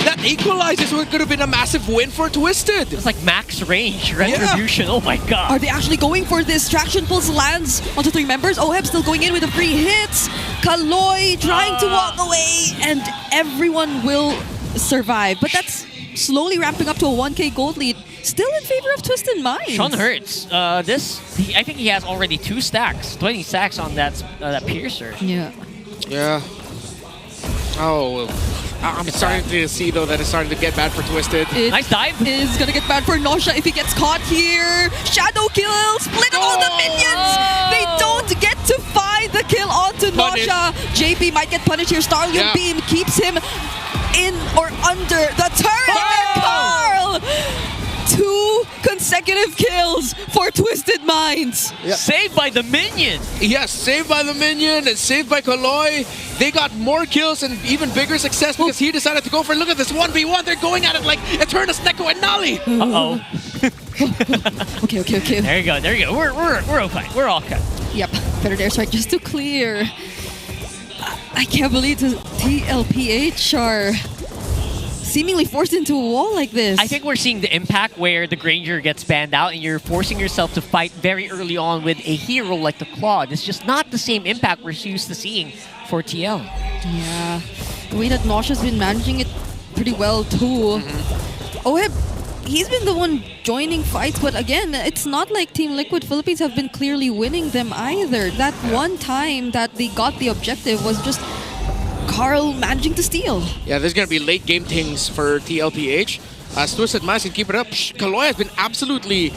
that equalizes what could have been a massive win for Twisted. It's like max range retribution. Yeah. Oh my god. Are they actually going for this? Traction pulse lands onto 3 members. Oheb still going in with the free hits. Kaloy trying to walk away, and everyone will survive. But that's slowly ramping up to a 1K gold lead. Still in favor of Twisted Minds. Sean hurts. I think he has already 2 stacks, 20 stacks on that Piercer. Yeah. Yeah. Oh, I'm starting to see though that it's starting to get bad for Twisted. Nice dive. Is gonna get bad for Nausea if he gets caught here. Shadow kill, split all the minions. They don't get to find the kill onto Nausea. JP might get punished here. Starlion Beam keeps him in or under the turret. And Carl, 2 2 consecutive kills for Twisted Minds. Saved by the minion. Yes, saved by the minion and saved by Kaloy. They got more kills and even bigger success because he decided to go for, look at this 1v1. They're going at it like Eternus, Neko, and Nali. Uh-oh. Okay. There you go. We're okay. We're all cut. Yep, Feathered Airstrike just to clear. I can't believe the TLPH are seemingly forced into a wall like this. I think we're seeing the impact where the Granger gets banned out and you're forcing yourself to fight very early on with a hero like the Claude. It's just not the same impact we're used to seeing for TL. Yeah, the way that Nosha's been managing it pretty well too. Oheb, he's been the one joining fights, but again, it's not like Team Liquid Philippines have been clearly winning them either. That one time that they got the objective was just Carl managing to steal. Yeah, there's going to be late game things for TLPH. As Twisted Minds can keep it up. Kaloy has been absolutely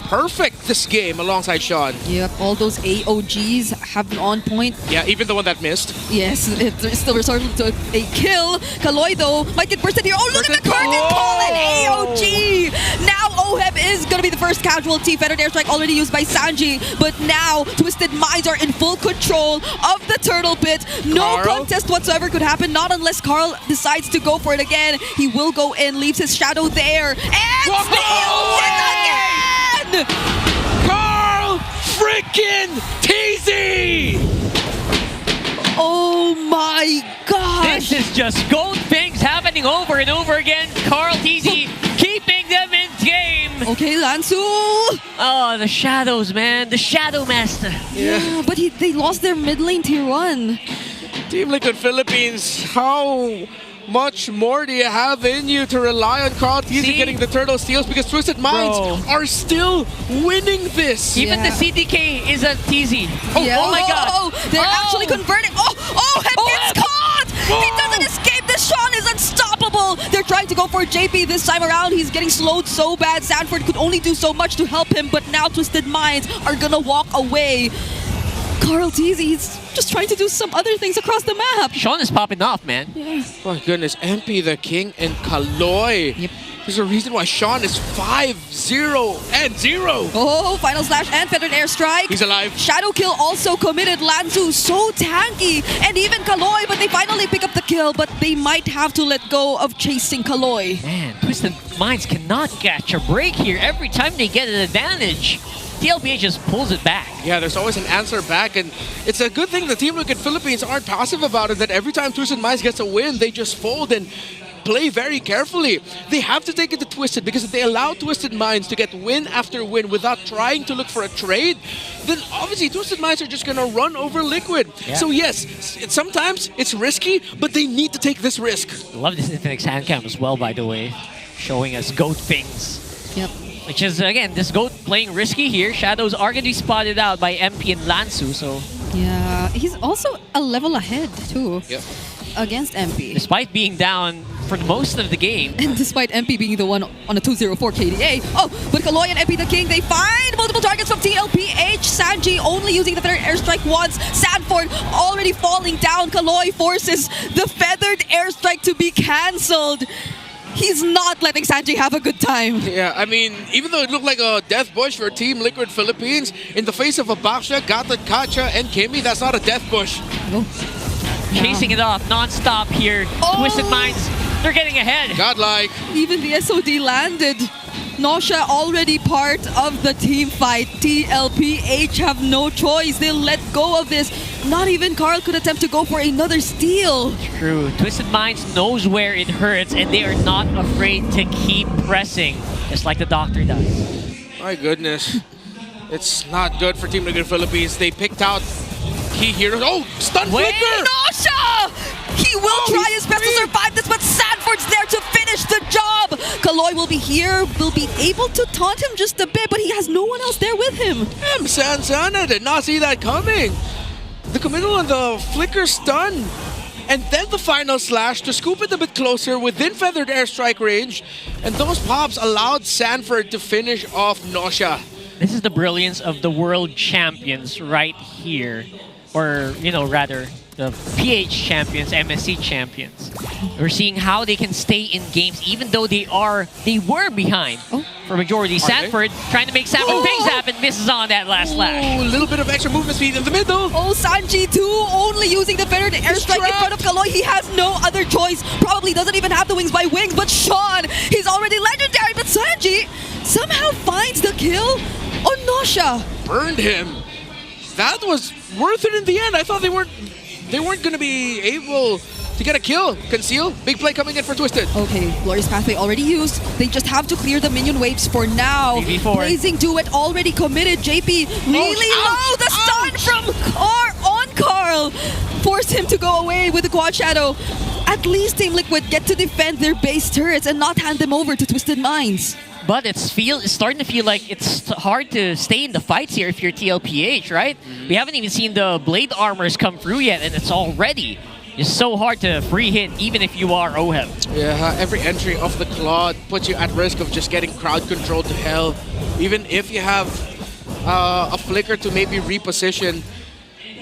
perfect this game alongside Sean. Yep, all those AOGs have been on point. Yeah, even the one that missed. Yes, it's still resorting to a kill. Kaloy, though, might get bursted here. Oh, look at the curtain call and AOG! Now Oheb is going to be the first casualty. Feathered Airstrike already used by Sanji, but now Twisted Minds are in full control of the Turtle Pit. No contest whatsoever could happen, not unless Carl decides to go for it again. He will go in, leaves his shadow there, and steals it again! Carl freaking TZ! Oh my gosh! This is just gold things happening over and over again. Carl TZ keeping them in game. Okay, Lansu! Oh, the shadows, man. The Shadow Master. Yeah, but they lost their mid lane tier 1. Team Liquid Philippines, how much more do you have in you to rely on Carl TZ getting the turtle steals? Because Twisted Minds are still winning this. Even the CDK is a TZ. Oh my god. Oh, they're actually converting. Oh, Hep gets caught! He doesn't escape. This Sean is unstoppable. They're trying to go for JP this time around. He's getting slowed so bad. Sanford could only do so much to help him, but now Twisted Minds are gonna walk away. Carl TZ is just trying to do some other things across the map. Sean is popping off, man. Yeah. My goodness, MP the King and Kaloy. Yep. There's a reason why Sean is 5-0-0. Oh, final slash and Feathered Airstrike. He's alive. Shadow kill also committed. Lanzu so tanky. And even Kaloy, but they finally pick up the kill, but they might have to let go of chasing Kaloy. Man, Twisted Minds cannot catch a break here. Every time they get an advantage, TLPH just pulls it back. Yeah, there's always an answer back, and it's a good thing the Team Liquid Philippines aren't passive about it, that every time Twisted Minds gets a win, they just fold and play very carefully. They have to take it to Twisted, because if they allow Twisted Minds to get win after win without trying to look for a trade, then obviously Twisted Minds are just going to run over Liquid. Yeah. So yes, sometimes it's risky, but they need to take this risk. Love this Infinix handcam as well, by the way, showing us goat things. Yep. Which is, again, this goat playing risky here. Shadows are going to be spotted out by MP and Lansu, so... Yeah, he's also a level ahead, too. Yep. Against MP. Despite being down for most of the game. And despite MP being the one on a 204 KDA. Oh, but Kaloy and MP the King, they find multiple targets from TLPH. Sanji only using the Feathered Airstrike once. Sanford already falling down. Kaloy forces the Feathered Airstrike to be cancelled. He's not letting Sanji have a good time. Yeah, I mean, even though it looked like a death bush for Team Liquid Philippines, in the face of a Baksha, Gata, Kacha, and Kimi, that's not a death bush. Chasing it off non-stop here. Twisted Minds, they're getting ahead. Godlike. Even the SOD landed. Nosha already part of the team fight. TLPH have no choice. They'll let go of this. Not even Carl could attempt to go for another steal. True. Twisted Minds knows where it hurts, and they are not afraid to keep pressing, just like the Doctor does. My goodness. It's not good for Team Liquid Philippines. They picked out key heroes. Oh, stun flicker! Nosha! He will try his best to survive this, but Sanford's there to finish the job. Kaloy will be here, will be able to taunt him just a bit, but he has no one else there with him. Sansana did not see that coming. The committal on the flicker stun, and then the final slash to scoop it a bit closer within Feathered Airstrike range, and those pops allowed Sanford to finish off Nosha. This is the brilliance of the world champions right here. Or, you know, rather, the PH champions, MSC champions. We're seeing how they can stay in games even though they were behind for majority. Sanford trying to make Sanford things happen, misses on that last slash. A little bit of extra movement speed in the middle. Oh, Sanji too, only using the feathered airstrike in front of Kaloy. He has no other choice. Probably doesn't even have the wings by wings, but Sean, he's already legendary, but Sanji somehow finds the kill on Nosha. Burned him. That was worth it in the end. I thought they weren't going to be able to get a kill. Conceal, big play coming in for Twisted. Okay, Glorious Pathway already used. They just have to clear the minion waves for now. BB4. Blazing Duet already committed. JP really low. The stun from on Carl forced him to go away with the Quad Shadow. At least Team Liquid get to defend their base turrets and not hand them over to Twisted Minds. But it's starting to feel like it's hard to stay in the fights here if you're TLPH, right? We haven't even seen the blade armors come through yet, and it's already just so hard to free hit, even if you are OHEB. Yeah, every entry of the Claw puts you at risk of just getting crowd control to hell. Even if you have a Flicker to maybe reposition.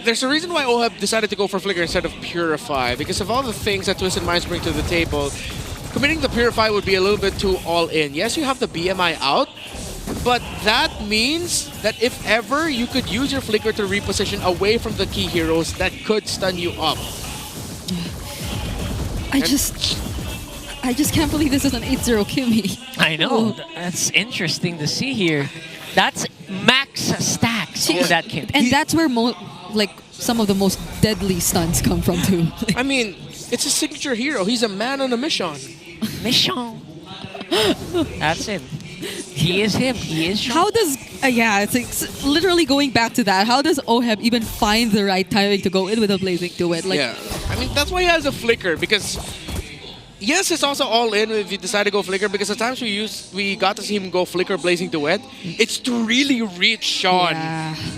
There's a reason why OHEB decided to go for Flicker instead of Purify, because of all the things that Twisted Minds bring to the table. Committing the Purify would be a little bit too all-in. Yes, you have the BMI out, but that means that if ever you could use your Flicker to reposition away from the key heroes, that could stun you up. I just can't believe this is an 8-0 Kimmy. I know. That's interesting to see here. That's max stacks for that Kim. And that's where some of the most deadly stuns come from too. I mean, it's a signature hero. He's a man on a mission. Mission. That's him. He is him. He is Sean. How does it's literally going back to that. How does OHEB even find the right timing to go in with a Blazing Duet? Yeah, I mean that's why he has a Flicker, because yes, it's also all in if you decide to go Flicker, because the times we got to see him go Flicker Blazing Duet, it's to really reach Sean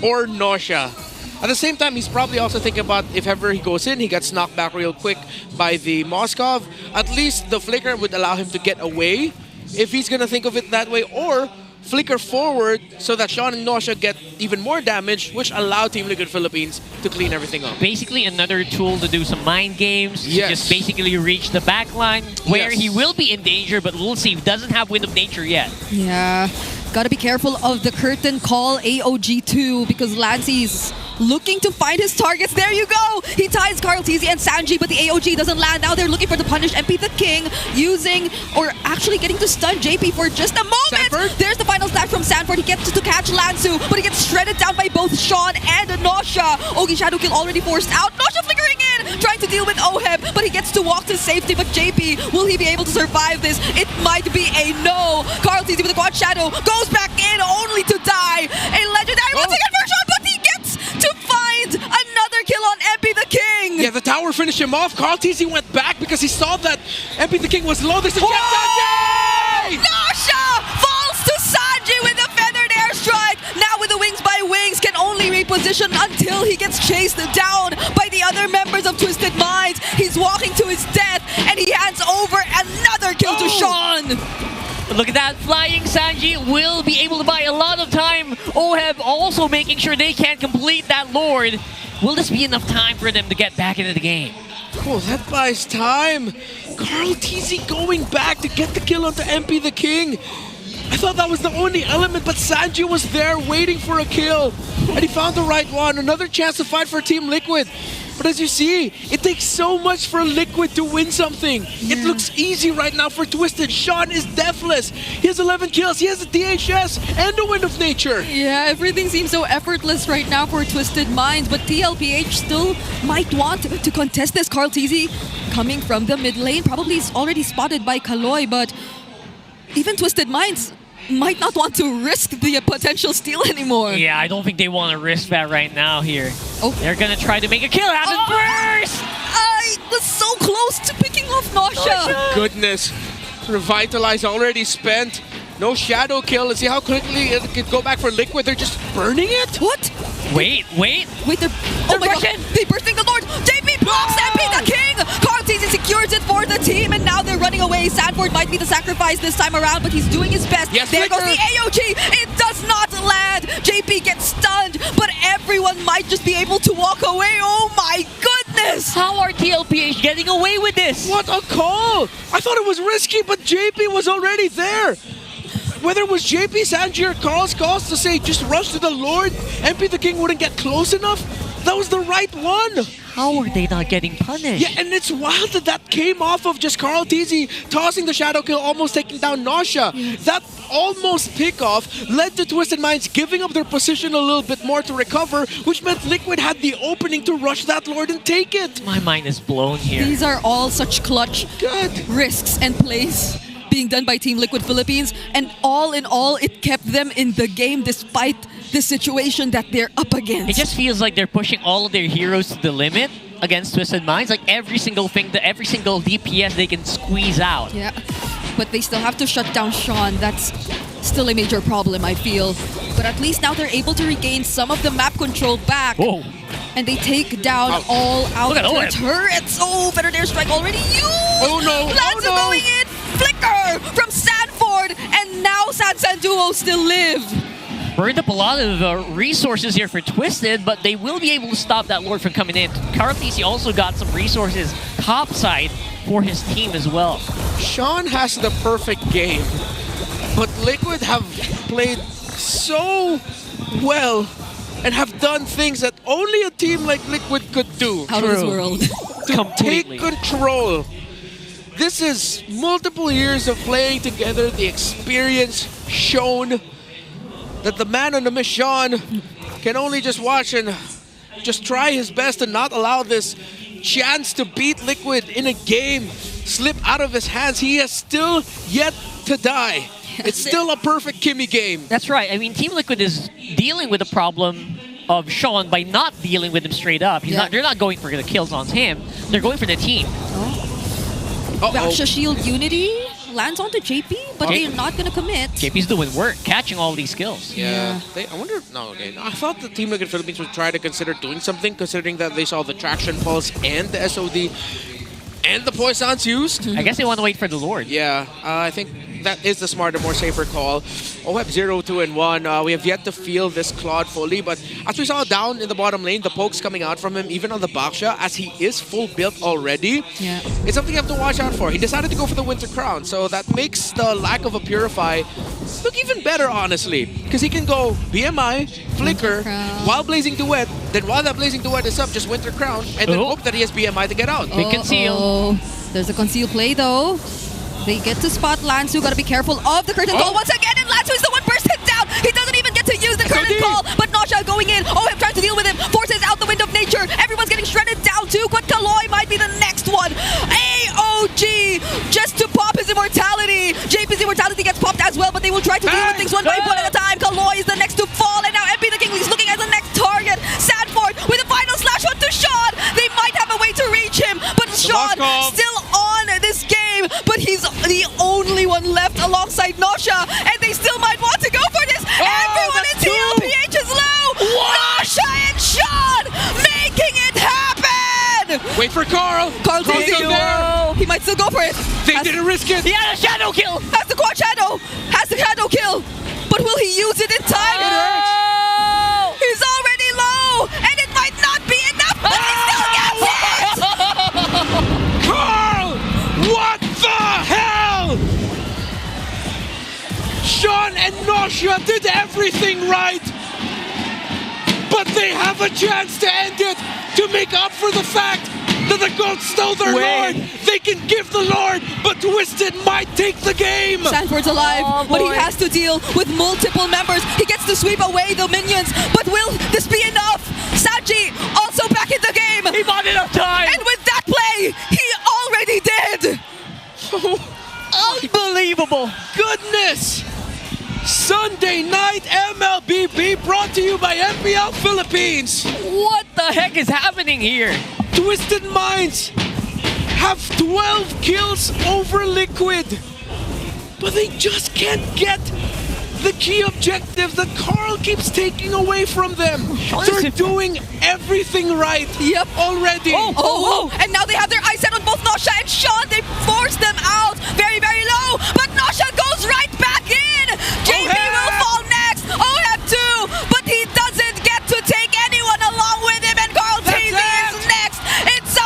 or Nosha. At the same time, he's probably also thinking about if ever he goes in, he gets knocked back real quick by the Moskov. At least the Flicker would allow him to get away if he's going to think of it that way, or Flicker forward so that Sean and Nosha get even more damage, which allow Team Liquid Philippines to clean everything up. Basically another tool to do some mind games, to just basically reach the back line, where he will be in danger, but we'll see. He doesn't have Wind of Nature yet. Yeah, gotta be careful of the curtain call AOG2, because Lancey's looking to find his targets. There you go! He ties Carl TZ and Sanji, but the AOG doesn't land. Now they're looking for the punish MP the King, using, or actually getting to stun JP for just a moment! Sanford? There's the final stack from Sanford. He gets to catch Lansu, but he gets shredded down by both Sean and Nosha. Ogi Shadow Kill already forced out. Nosha flickering in, trying to deal with OHEB, but he gets to walk to safety. But JP, will he be able to survive this? It might be a no. Carl TZ with the Quad Shadow goes back in, only to die. A legendary once again for Sean, but he gets to find another kill on MP the King. Yeah, the tower finished him off. Carl TZ went back because he saw that MP the King was low. There's a chance. Sanji! Nosha falls to Sanji with a feathered airstrike. Now with the wings by wings, can only reposition until he gets chased down by the other members of Twisted Minds. He's walking to his death, and he hands over another kill to Sean. Look at that, flying Sanji will be able to buy a lot of time. OHEB also making sure they can't complete that Lord. Will this be enough time for them to get back into the game? Cool, that buys time. Carl TZ going back to get the kill onto MP the King. I thought that was the only element, but Sanji was there waiting for a kill. And he found the right one. Another chance to fight for Team Liquid. But as you see, it takes so much for Liquid to win something. It looks easy right now for Twisted. Sean is deathless. He has 11 kills. He has the DHS and the Wind of Nature. Yeah, everything seems so effortless right now for Twisted Minds, but TLPH still might want to contest this. Carl TZ coming from the mid lane, probably is already spotted by Kaloy, but even Twisted Minds might not want to risk the potential steal anymore. Yeah, I don't think they want to risk that right now here. They're going to try to make a kill happen first! I was so close to picking off Nosha! Goodness. Revitalize already spent. No shadow kill. Let's see how quickly it could go back for Liquid. They're just burning it? What? Wait. Wait, they're oh my god, they bursting the Lord! JP blocks MP the King! Carl TZ secures it for the team, and now they're running away. Sanford might be the sacrifice this time around, but he's doing his best. Yes, there Flicker. goes the AOG! It does not land! JP gets stunned, but everyone might just be able to walk away. Oh my goodness! goodness! How are TLPH getting away with this? What a call! I thought it was risky, but JP was already there. Whether it was JP, Sanji, or Carl's calls to say just rush to the Lord, MP the King wouldn't get close enough, that was the right one. How are they not getting punished? Yeah, and it's wild that that came off of just Carl TZ tossing the shadow kill, almost taking down Nausea. That almost pickoff led to Twisted Minds giving up their position a little bit more to recover, which meant Liquid had the opening to rush that Lord and take it. My mind is blown here. These are all such clutch risks and plays being done by Team Liquid Philippines, and all in all, it kept them in the game despite the situation that they're up against. It just feels like they're pushing all of their heroes to the limit against Twisted Minds. Like every single thing, every single DPS they can squeeze out. Yeah, but they still have to shut down Sean. That's still a major problem, I feel. But at least now they're able to regain some of the map control back. Whoa. And they take down all out Look at Owen. turrets. Oh, Better Dare Strike already used! Oh no! Lanzo going in! Flicker from Sanford! And now Sansan Duo still live! Burned up a lot of resources here for Twisted, but they will be able to stop that Lord from coming in. Carl TC also got some resources topside for his team as well. Sean has the perfect game, but Liquid have played so well and have done things that only a team like Liquid could do. Out of this world. To take control. This is multiple years of playing together, the experience shown that the man on the mission can only just watch and just try his best to not allow this chance to beat Liquid in a game slip out of his hands. He has still yet to die. It's still a perfect Kimmy game. That's right. I mean, Team Liquid is dealing with the problem of Sean by not dealing with him straight up. They're not going for the kills on him. They're going for the team. Baksha Shield Unity lands onto JP, but they're not going to commit. JP's doing work, catching all these kills. Yeah. I wonder... No, okay. I thought the Team Liquid Philippines would try to consider doing something, considering that they saw the Traction Pulse and the SOD and the Poisons used. I guess they want to wait for the Lord. Yeah, I think that is the smarter, more safer call. OHEP 0, 2, and 1. We have yet to feel this Claude fully, but as we saw down in the bottom lane, the pokes coming out from him, even on the Baksha, as he is full built already. Yeah. It's something you have to watch out for. He decided to go for the Winter Crown, so that makes the lack of a Purify look even better, honestly. Because he can go BMI, Flicker, while Blazing Duet, then while that Blazing Duet is up, just Winter Crown, and then hope that he has BMI to get out. Big conceal. There's a conceal play though. They get to spot Lansu, gotta be careful of the curtain call once again, and Lansu is the one bursting down! He doesn't even get to use the curtain call, but Nausea going in, OHIP trying to deal with him, forces out the wind of nature, everyone's getting shredded down too, but Kaloy might be the next one! AOG, just to pop his immortality! JP's immortality gets popped as well, but they will try to deal with things one by one at a time, Kaloy is the next to fall, and now MP the King is looking at the next target, Sanford with a final slash onto Sean! They might have a way to reach him, but Sean still on this game, but he's the only one left alongside Nausea, and they still might want to go for this. Everyone in TLPH is low. Nausea and Sean making it happen. Wait for Carl. Carl's still there. He might still go for it. They didn't risk it. He had a shadow kill. Has the quad shadow. Has the shadow kill. But will he use it in time? It hurts. He's already low, and it might not be enough, but he still gets it. Carl, what the hell? Sean and Nausea did everything right, but they have a chance to end it, to make up for the fact that the goats stole their Lord. They can give the Lord, but Twisted might take the game. Sanford's alive, but he has to deal with multiple members. He gets to sweep away the minions, but will this be enough? Saji also back in the game. He bought enough time. And with that play, he already did. Unbelievable. Goodness. Sunday night MLBB brought to you by MPL Philippines. What the heck is happening here? Twisted Minds have 12 kills over Liquid, but they just can't get the key objective that Carl keeps taking away from them. They're doing everything right already. And now they have their eyes set on both Nausea and Sean. They force them out very, very low, but Nausea goes right back in. JP will fall next. OHEP too, but he doesn't get to take anyone along with him, and Carl TZ is next. It's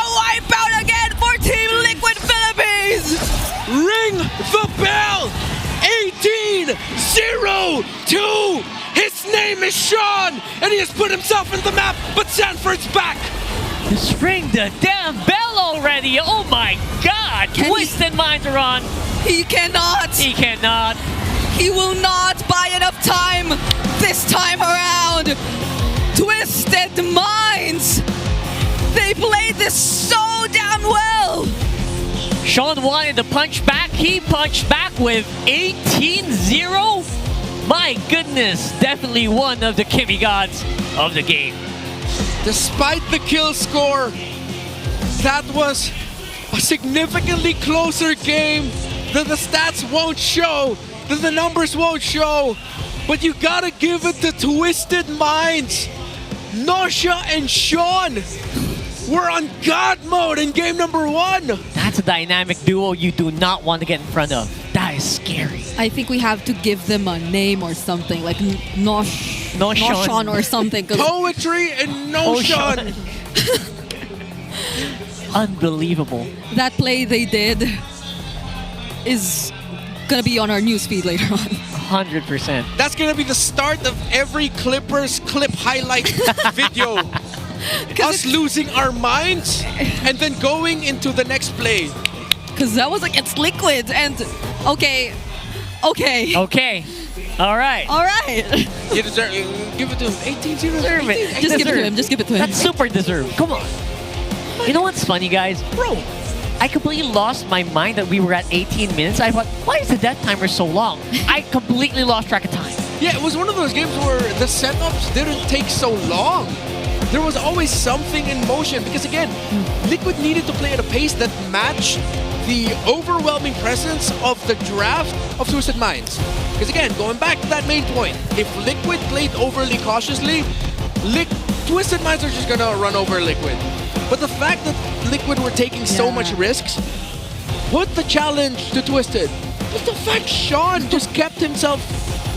ring the bell. 18-0-2. His name is Sean, and he has put himself in the map, but Sanford's back. Just ring the damn bell already. Oh my God. Twisted Minds are on. He cannot. He cannot. He will not buy enough time this time around. Twisted Minds. They played this so damn well. Sean wanted to punch back. He punched back with 18-0. My goodness, definitely one of the Kimmy gods of the game. Despite the kill score, that was a significantly closer game that the stats won't show, that the numbers won't show. But you gotta give it to Twisted Minds. Nosha and Sean were on God mode in game number 1. That's a dynamic duo you do not want to get in front of. That is scary. I think we have to give them a name or something, like Noshan or something. Poetry and Noshan. Unbelievable. That play they did is gonna be on our newsfeed later on. 100%. That's gonna be the start of every Clippers clip highlight video. Us losing our minds and then going into the next play. Because that was against Liquid and okay. All right. You deserve give it to him. 18-0. Deserve it. Just give it to him. Just give it to him. That's super deserved. Come on. You know what's funny, guys? Bro, I completely lost my mind that we were at 18 minutes. I thought, why is the death timer so long? I completely lost track of time. Yeah, it was one of those games where the setups didn't take so long. There was always something in motion because, again, Liquid needed to play at a pace that matched the overwhelming presence of the draft of Twisted Minds. Because, again, going back to that main point, if Liquid played overly cautiously, Twisted Minds are just going to run over Liquid. But the fact that Liquid were taking so much risks put the challenge to Twisted. But the fact Sean just kept himself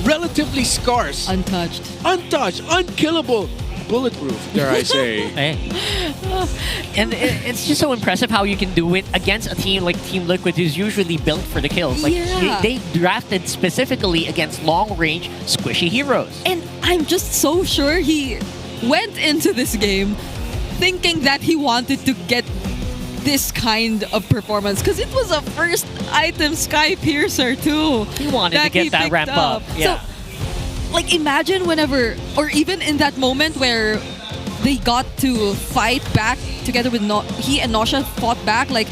relatively scarce. Untouched, unkillable. Bulletproof, dare I say. And it's just so impressive how you can do it against a team like Team Liquid, who's usually built for the kills. Like they drafted specifically against long-range squishy heroes. And I'm just so sure he went into this game thinking that he wanted to get this kind of performance because it was a first item Sky Piercer too. He wanted to get that ramp up. Yeah. So, like, imagine whenever, or even in that moment where they got to fight back together with he and Nosha fought back. Like,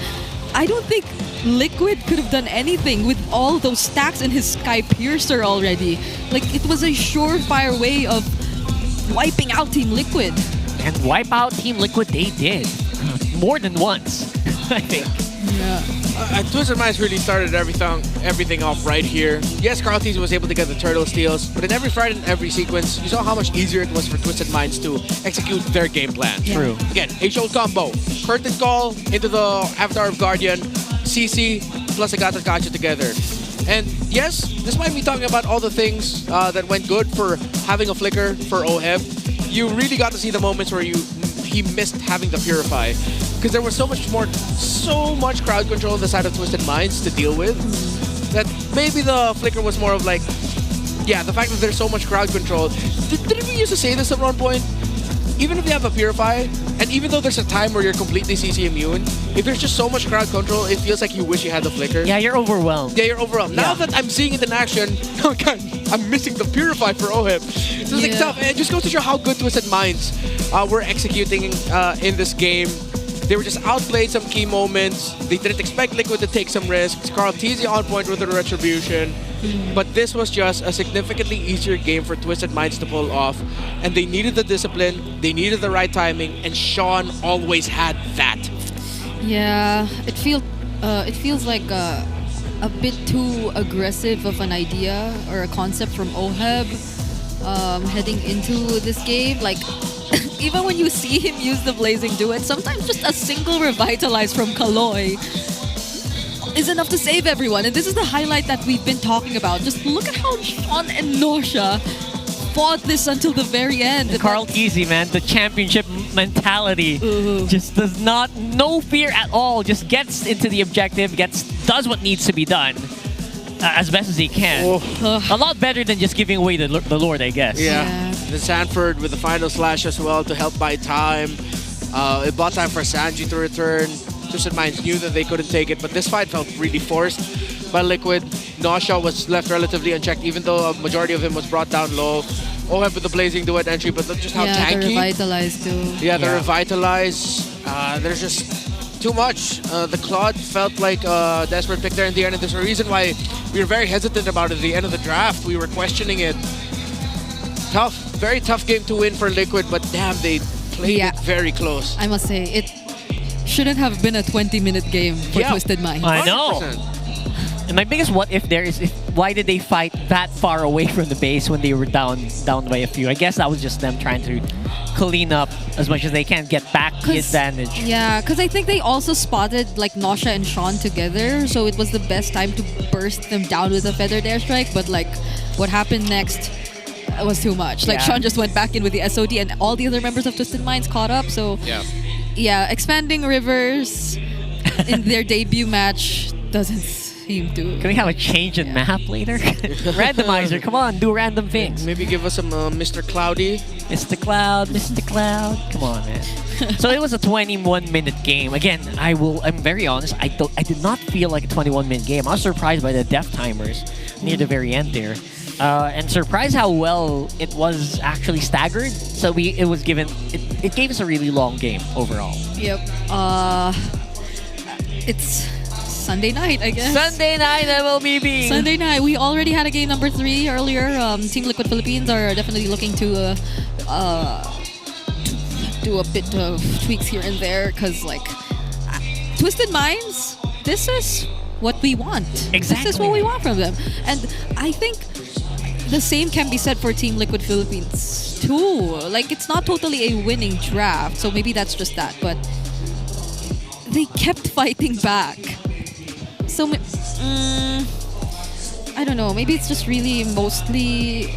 I don't think Liquid could have done anything with all those stacks in his Sky Piercer already. Like, it was a surefire way of wiping out Team Liquid. And wipe out Team Liquid they did. More than once, I think. Yeah. Twisted Minds really started everything off right here. Yes, Carltease was able to get the turtle steals, but in every fight and every sequence, you saw how much easier it was for Twisted Minds to execute their game plan. True. Again, age-old combo. Curtain Call into the Avatar of Guardian, CC plus Agata Kacha together. And yes, despite me talking about all the things that went good for having a flicker for OHEB, you really got to see the moments where he missed having the Purify. Because there was so much crowd control on the side of Twisted Minds to deal with that maybe the flicker was more of like, yeah, the fact that there's so much crowd control. Didn't we used to say this at one point? Even if you have a Purify, and even though there's a time where you're completely CC immune, if there's just so much crowd control, it feels like you wish you had the flicker. Yeah, you're overwhelmed. Yeah, you're overwhelmed. Now that I'm seeing it in action, oh God, I'm missing the Purify for OHEB. So it's like tough. And it just goes to show how good Twisted Minds were executing in this game. They were just outplayed some key moments. They didn't expect Liquid to take some risks. Carltease on point with the Retribution. But this was just a significantly easier game for Twisted Minds to pull off. And they needed the discipline, they needed the right timing, and Sean always had that. Yeah, it feels like a bit too aggressive of an idea or a concept from OHEB heading into this game. Like, even when you see him use the Blazing Duet, sometimes just a single Revitalize from Kaloy is enough to save everyone. And this is the highlight that we've been talking about. Just look at how Sean and Nosha fought this until the very end. And Carl Easy, man, the championship mentality just does not, no fear at all, just gets into the objective, does what needs to be done as best as he can. A lot better than just giving away the Lord, I guess. Yeah. The Sanford with the final slash as well to help buy time. It bought time for Sanji to return. Twisted Minds knew that they couldn't take it, but this fight felt really forced by Liquid. Nausea was left relatively unchecked, even though a majority of him was brought down low. OHEB with the Blazing Duet entry, but look just how tanky. The Revitalize too. Yeah, the Revitalize. There's just too much. The Claude felt like a desperate pick there in the end, and there's a reason why we were very hesitant about it at the end of the draft. We were questioning it. Tough, very tough game to win for Liquid, but damn, they played it very close. I must say, it shouldn't have been a 20-minute game for Twisted Minds. I know. 100%. And my biggest what if there is, why did they fight that far away from the base when they were down by a few? I guess that was just them trying to clean up as much as they can, get back the advantage. Yeah, because I think they also spotted like Nausea and Sean together, so it was the best time to burst them down with a feathered airstrike. But like, what happened next was too much. Like Sean just went back in with the SOD, and all the other members of Twisted Minds caught up. So yeah, expanding Rivers in their debut match doesn't seem to. Can we have a change in map later? Randomizer, come on, do random things. Maybe give us some Mr. Cloudy. Mr. Cloud, Mr. Cloud. Come on, man. So it was a 21-minute game. Again, I'm very honest. I did not feel like a 21-minute game. I was surprised by the death timers near the very end there. And surprised how well it was actually staggered. So it gave us a really long game overall. Yep. It's Sunday night, I guess. Sunday night MLBB. Sunday night. We already had a game number 3 earlier. Team Liquid Philippines are definitely looking to do a bit of tweaks here and there, because like Twisted Minds, this is what we want. Exactly. This is what we want from them. And I think the same can be said for Team Liquid Philippines too. Like, it's not totally a winning draft, so maybe that's just that, but they kept fighting back. So I don't know, maybe it's just really mostly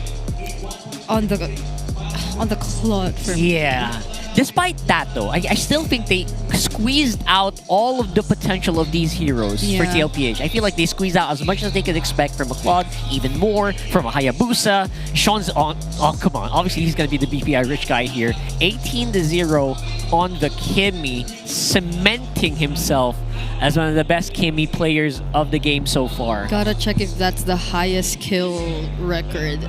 on the Claude for me. Yeah. Despite that, though, I still think they squeezed out all of the potential of these heroes for TLPH. I feel like they squeezed out as much as they could expect from a Claude, even more from a Hayabusa. Sean's on. Oh, come on. Obviously, he's going to be the BPI rich guy here. 18-0 on the Kimmy, cementing himself as one of the best Kimmy players of the game so far. Gotta check if that's the highest kill record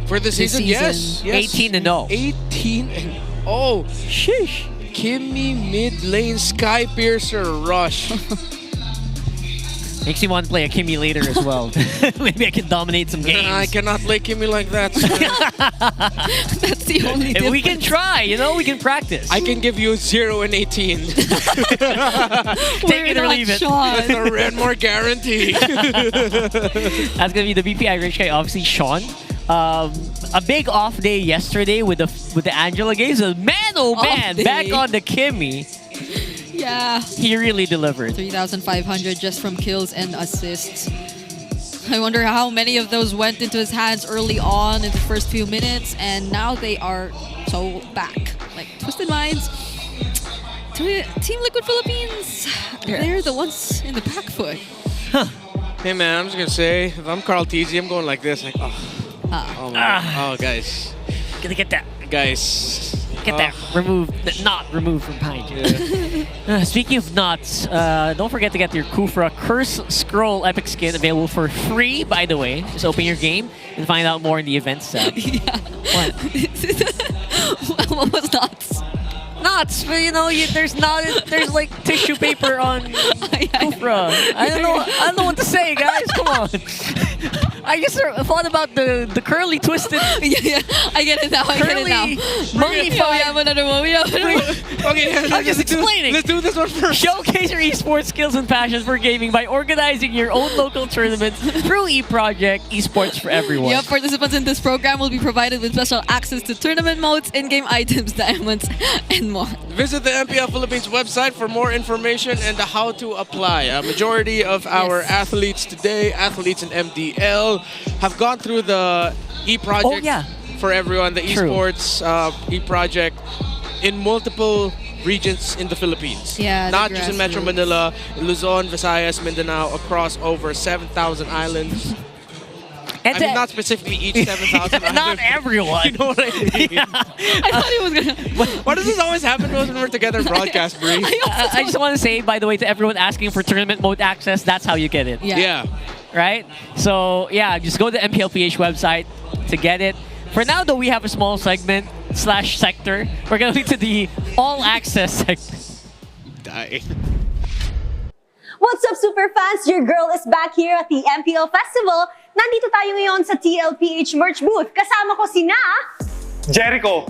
for the season. Yes. 18-0. 18-0. Oh, sheesh. Kimmy mid lane Sky Piercer rush. Makes me want to play a Kimmy later as well. Maybe I can dominate some games. I cannot play Kimmy like that. That's the only difference. We can try, we can practice. I can give you 0 and 18. Take it or leave it. That's a Redmore guarantee. That's going to be the BPI rich guy, obviously Sean. A big off day yesterday with the Angela games. Man, oh man, back on the Kimmy. Yeah. He really delivered. 3,500 just from kills and assists. I wonder how many of those went into his hands early on in the first few minutes, and now they are so back. Like Twisted Minds, Team Liquid Philippines, they're the ones in the back foot. Huh. Hey man, I'm just gonna say, if I'm Carl TZ, I'm going like this, like, oh guys. Gonna get that. Guys. Get that removed, not removed from behind you. Speaking of knots, don't forget to get your Kufra Curse Scroll Epic Skin available for free, by the way. Just open your game and find out more in the events tab. What? What was knots? Knots, but there's like tissue paper on Kufra. I don't know what to say, guys. Come on. I just thought about the curly twisted. Yeah, I get it now. Mummified. We have another one. Okay, I'm just explaining. Let's do this one first. Showcase your esports skills and passions for gaming by organizing your own local tournaments through eProject Esports for Everyone. Yep, participants in this program will be provided with special access to tournament modes, in-game items, diamonds, and more. Visit the MPL Philippines website for more information and how to apply. A majority of our athletes today, athletes in MDL, have gone through the eProject for everyone, the True. esports e-project in multiple regions in the Philippines. Yeah, the Not just in Metro grassroots. Manila, Luzon, Visayas, Mindanao, across over 7,000 islands. And I mean, not specifically each 7,000 islands. Not everyone. You know what I mean? I thought he was gonna. Why does this always happen to us when we're together in broadcast, Bree? I just want to say, by the way, to everyone asking for tournament mode access, that's how you get it. Yeah. Right? So, yeah, just go to the MPLPH website to get it. For now, though, we have a small segment / sector. We're going to lead to the all-access sector. Die. What's up, super fans? Your girl is back here at the MPL Festival. Nandito tayo ngayon sa TLPH merch booth. Kasama ko sina Jericho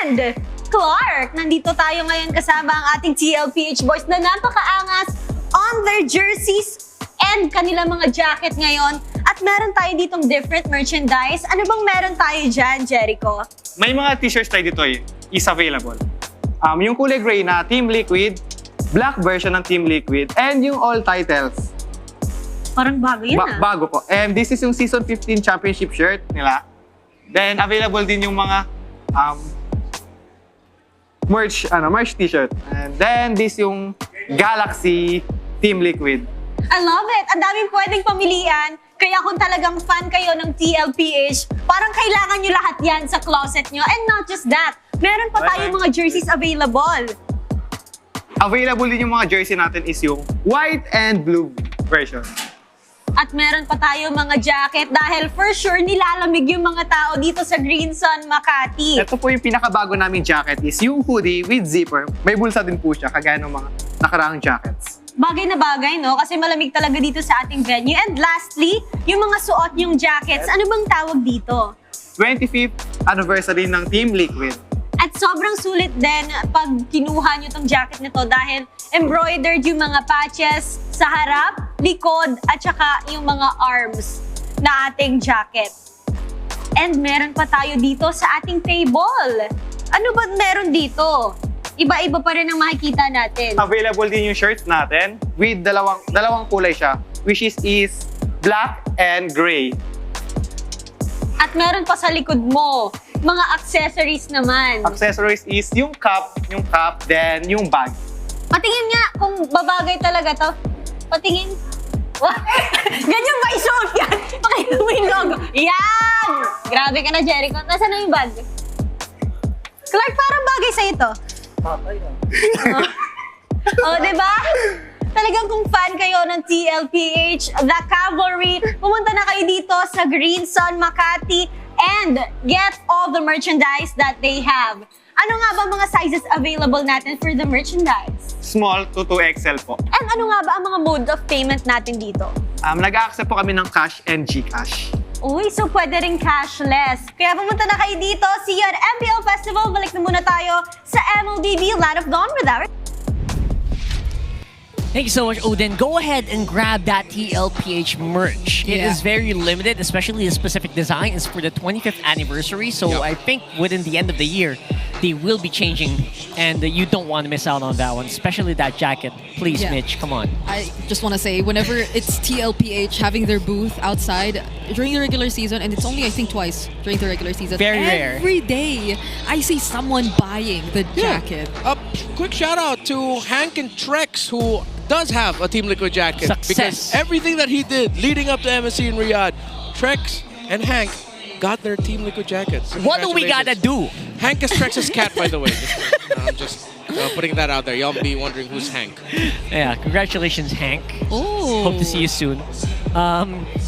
and Clark. Nandito tayo ngayon kasama ang ating TLPH boys na napakaangas on their jerseys and kanilang mga jacket ngayon. At meron tayo ditong different merchandise. Ano bang meron tayo dyan, Jericho? may mga t-shirts tayo dito is available. Yung kulay gray na Team Liquid, black version ng Team Liquid, and yung all titles. Parang bago yun Bago po. And this is yung Season 15 Championship shirt nila. Then available din yung mga merch t-shirt. And then this yung Galaxy Team Liquid. I love it! Ang daming pwedeng pamilian. Kaya kung talagang fan kayo ng TLPH, parang kailangan nyo lahat yan sa closet nyo. And not just that, meron pa tayong mga jerseys available. Available din yung mga jersey natin is yung white and blue version. At meron pa tayo mga jacket dahil for sure nilalamig yung mga tao dito sa Green Sun, Makati. Ito po yung pinakabago naming jacket is yung hoodie with zipper. May bulsa din po siya, kagaya ng mga nakaraang jackets. Bagay na bagay, no? Kasi malamig talaga dito sa ating venue. And lastly, yung mga suot yung jackets, ano bang tawag dito? 25th anniversary ng Team Liquid. At sobrang sulit din pag kinuha nyo tong jacket nito dahil embroidered yung mga patches sa harap, likod, at saka yung mga arms na ating jacket. And meron pa tayo dito sa ating table. Ano ba meron dito? Iba-iba pa rin ang makikita natin. Available din yung shirts natin with dalawang kulay siya, which is black and gray. At meron pa sa likod mo, mga accessories naman. Accessories is yung cap, then yung bag. Patingin nga kung babagay talaga to. Patingin. Ganyan ba isuot yan? Pakita mo yung logo. Yan! Grabe ka na, Jericho. Nasaan na yung bag? Clark, parang bagay sa ito. Diba? Talagang kung fan kayo ng TLPH, The Cavalry, pumunta na kayo dito sa Green Sun, Makati, and get all the merchandise that they have. Ano nga ba mga sizes available natin for the merchandise? Small to 2XL po. And ano nga ba ang mga mode of payment natin dito? Nag-accept po kami ng cash and GCash. Uy, so pwede rin cashless. Kaya pumunta na kayo dito. See you at MPL Festival. Balik na muna tayo sa MLBB Land of Dawn with our... Thank you so much, Odin. Go ahead and grab that TLPH merch. It is very limited, especially the specific design is for the 25th anniversary. So I think within the end of the year, they will be changing, and you don't want to miss out on that one, especially that jacket. Please, Mitch, come on. I just want to say, whenever it's TLPH having their booth outside during the regular season, and it's only, I think, twice during the regular season. Very rare. Every day, I see someone buying the jacket. Quick shout out to Hank and Trex, who does have a Team Liquid jacket. Success. Because everything that he did leading up to MSC in Riyadh, Trex and Hank got their Team Liquid jackets. So what do we gotta do? Hank is Trex's cat, by the way. I'm just putting that out there. Y'all be wondering who's Hank. Yeah, congratulations, Hank. Oh. Hope to see you soon.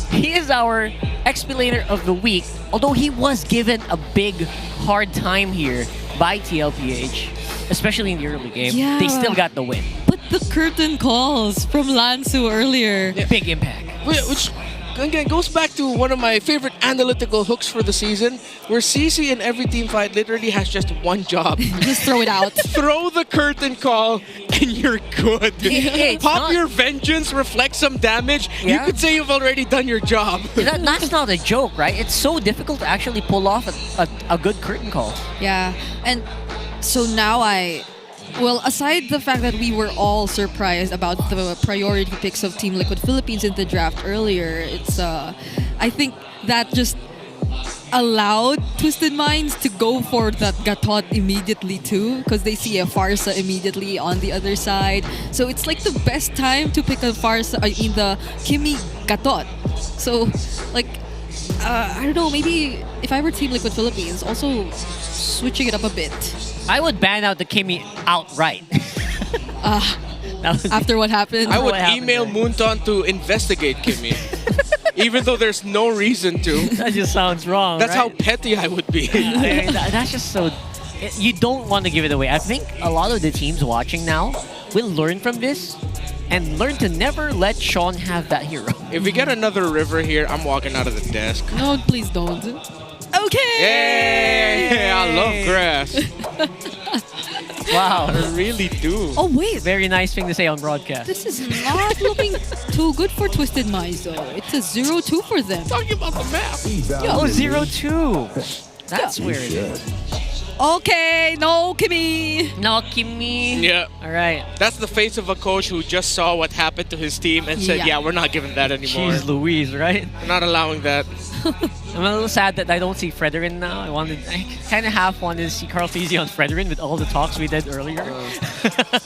He is our explainer of the week, although he was given a big, hard time here by TLPH, especially in the early game. Yeah. They still got the win. But the curtain calls from Lansu earlier. Big impact. Which again goes back to one of my favorite analytical hooks for the season, where CC in every team fight literally has just one job. Just throw it out. Throw the curtain call and you're good. It's Pop not- your vengeance, reflect some damage. You Yeah. could say you've already done your job. That's not a joke, right? It's so difficult to actually pull off a good curtain call. Yeah, and so now well, aside the fact that we were all surprised about the priority picks of Team Liquid Philippines in the draft earlier, it's I think that just allowed Twisted Minds to go for that Gatot immediately too, because they see a Farsa immediately on the other side. So it's like the best time to pick a Farsa in the Kimi Gatot. So like I don't know, maybe if I were Team Liquid Philippines, also switching it up a bit. I would ban out the Kimi outright. After what happened? I would email Moonton to investigate Kimi. Even though there's no reason to. That just sounds wrong. That's right? how petty I would be. That's just so. You don't want to give it away. I think a lot of the teams watching now will learn from this and learn to never let Sean have that hero. If we get another river here, I'm walking out of the desk. No, please don't. Okay! Yay! I love grass. Wow. I really do. Oh, wait. Very nice thing to say on broadcast. This is not looking too good for Twisted Minds, though. It's a 0-2 for them. Talking about the map. Oh, 0-2. That's where it is. Okay, no Kimi. No Kimi. Yeah. All right. That's the face of a coach who just saw what happened to his team and said, yeah, we're not giving that anymore. Jeez Louise, right? We're not allowing that. I'm a little sad that I don't see Fredrin now. I kind of half wanted to see Carl Feezy on Fredrin with all the talks we did earlier.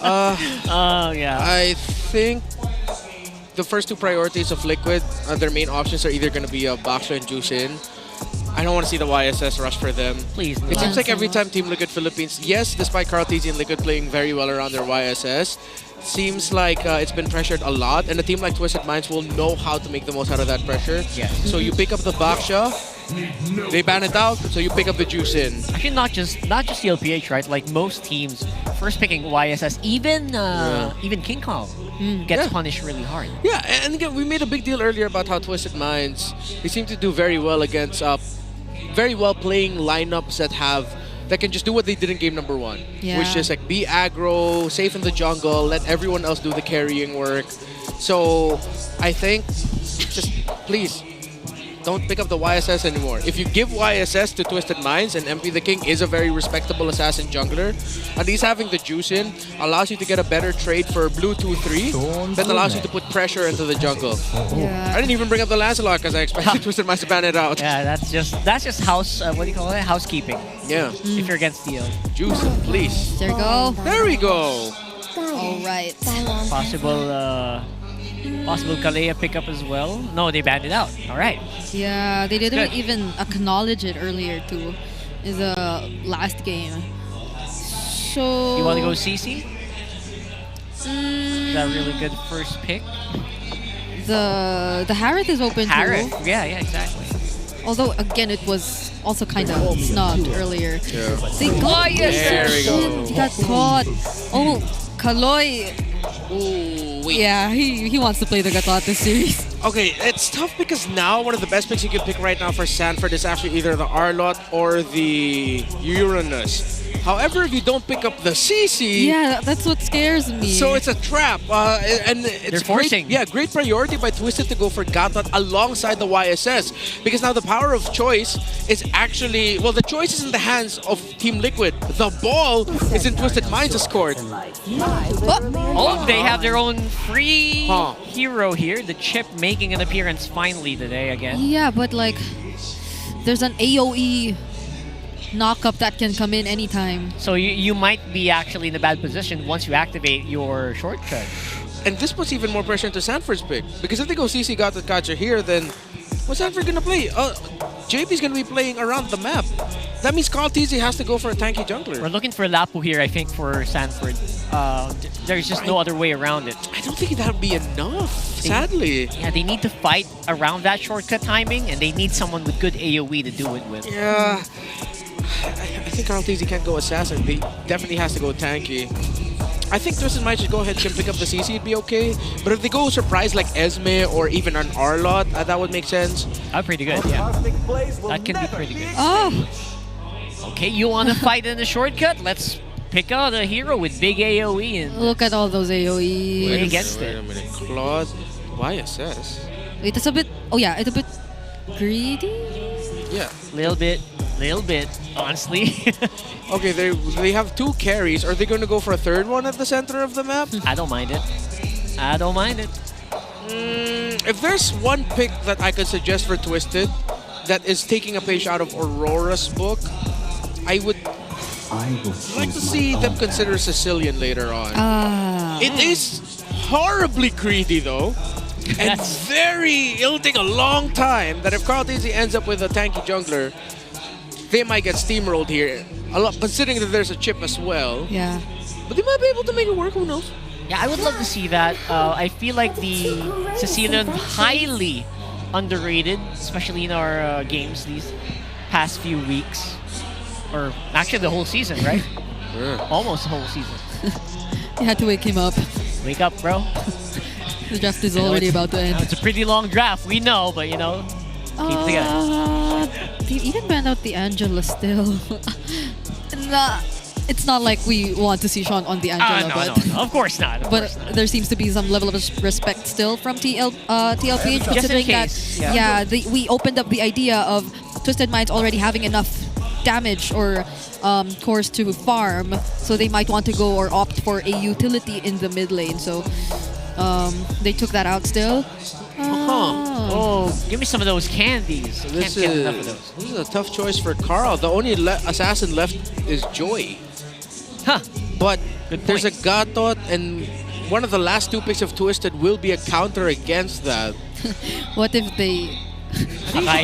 Yeah. I think the first two priorities of Liquid, their main options are either going to be Baksha and Juicin. I don't want to see the YSS rush for them. Please. It seems like every time Team Liquid Philippines, yes, despite Carl Tizzy and Liquid playing very well around their YSS, seems like it's been pressured a lot, and a team like Twisted Minds will know how to make the most out of that pressure. Yes. So you pick up the Baksha, they ban it out, so you pick up the Juicin. Actually, not just TLPH, right? Like most teams, first picking YSS, even King Kong gets punished really hard. Yeah, and again, we made a big deal earlier about how Twisted Minds, they seem to do very well against very well playing lineups that can just do what they did in game number 1. Yeah. Which is like be aggro, safe in the jungle, let everyone else do the carrying work. So I think just please don't pick up the YSS anymore. If you give YSS to Twisted Minds, and MP the King is a very respectable assassin jungler, at least having the Juicin allows you to get a better trade for blue 2-3 that allows you to put pressure into the jungle. Yeah. I didn't even bring up the Lancelot because I expected Twisted Minds to ban it out. Yeah, that's just house. What do you call it? Housekeeping. Yeah. If you're against TL. Juicin, please. There you go. There we go. All right. Possible Kalea pickup as well. No, they banned it out. All right. Yeah, they didn't Good. even acknowledge it earlier too. In the last game. So You want to go CC? Is that a really good first pick? The Harith is open Harith. too. Yeah, exactly. Although again, it was also kind of snubbed earlier. Yeah. They got There we go. He got caught. Oh, Kaloy. Yeah, he wants to play the Gatot this series. Okay, it's tough because now one of the best picks you can pick right now for Sanford is actually either the Arlot or the Uranus. However, if you don't pick up the CC... Yeah, that's what scares me. So it's a trap. And it's They're forcing. Great priority by Twisted to go for Gatot alongside the YSS. Because now the power of choice is actually... Well, the choice is in the hands of Team Liquid. The ball is in Twisted Minds' court. Oh, they have their own free hero here. The Chip making an appearance finally today again. Yeah, but like, there's an AoE knock-up that can come in anytime. So you might be actually in a bad position once you activate your shortcut. And this puts even more pressure into Sanford's pick. Because if they go CC Gatot Catcher here, then what's Sanford going to play? JP's going to be playing around the map. That means Carl TZ has to go for a tanky jungler. We're looking for Lapu here, I think, for Sanford. There's just no other way around it. I don't think that would be enough, sadly. Yeah, they need to fight around that shortcut timing, and they need someone with good AoE to do it with. Yeah. I think Carl TZ can't go assassin. He definitely has to go tanky. I think Twisted might just go ahead and pick up the CC, it'd be okay. But if they go surprise like Esme or even an Arlot, that would make sense. Pretty good, yeah. That can be pretty good. Oh! Okay, you want to fight in the shortcut? Let's pick out a hero with big AoE. And Look at all those AoE. Wait against Wait a minute. Claude, YSS? Wait, it's a bit... Oh yeah, it's a bit greedy? Yeah. Little bit, honestly. Okay, they have 2 carries. Are they going to go for a third one at the center of the map? I don't mind it. I don't mind it. If there's one pick that I could suggest for Twisted, that is taking a page out of Aurora's book. I would like to see them consider Sicilian later on. It is horribly greedy though, and it'll take a long time that if Carl Tizzy ends up with a tanky jungler, they might get steamrolled here. A lot, considering that there's a chip as well. Yeah. But they might be able to make it work, who knows? Yeah, I would love to see that. I feel like the Sicilian highly underrated, especially in our games these past few weeks. Or actually the whole season, right? Almost the whole season. You had to wake him up. Wake up, bro. The draft is already about to end. It's a pretty long draft, we know, but you know, keep it together. They even banned out the Angela still. It's not like we want to see Sean on the Angela, no, of course not. But there seems to be some level of respect still from TLPH, considering that we opened up the idea of Twisted Minds already having enough damage or cores to farm, so they might want to go or opt for a utility in the mid lane. So they took that out still. Oh, give me some of those candies. This Can't get enough of those. This is a tough choice for Carl. The only assassin left is Joy. But there's a Gatot, and one of the last two picks of Twisted will be a counter against that. What if they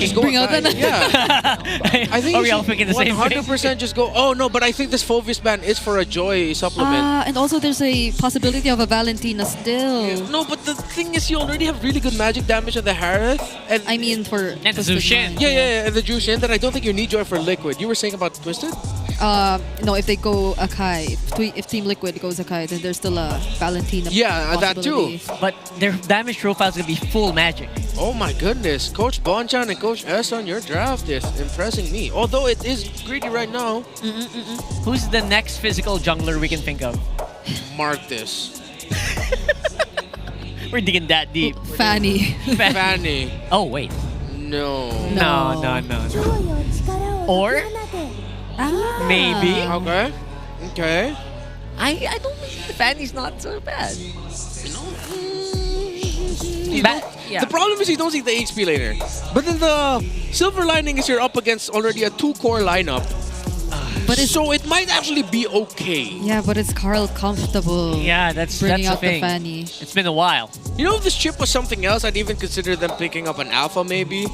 just go bring out Akai. I think Are we all thinking the same thing? 100% just go, oh no, but I think this Phoveus ban is for a Joy supplement. and also there's a possibility of a Valentina still. No, but the thing is, you already have really good magic damage on the Harith. And I mean for and the Zushin. Yeah, and the Jushin. That I don't think you need Joy for Liquid. You were saying about Twisted? No, if they go Akai, if Team Liquid goes Akai, then there's still a Valentina. Yeah, that too. But their damage profile is gonna be full magic. Oh my goodness, Coach Bonchan and Coach S on your draft is impressing me. Although it is greedy right now. Who's the next physical jungler we can think of? Mark this. We're digging that deep. Fanny. Fanny. Oh wait. No. No. Or maybe. Okay. I don't think Fanny's not so bad. The problem is you don't see the HP later. But then the silver lining is you're up against already a 2-core lineup. So it might actually be okay. Yeah, but is Carl comfortable? Yeah, that's bringing the out thing. the Fanny. It's been a while. You know, if this chip was something else, I'd even consider them picking up an alpha maybe.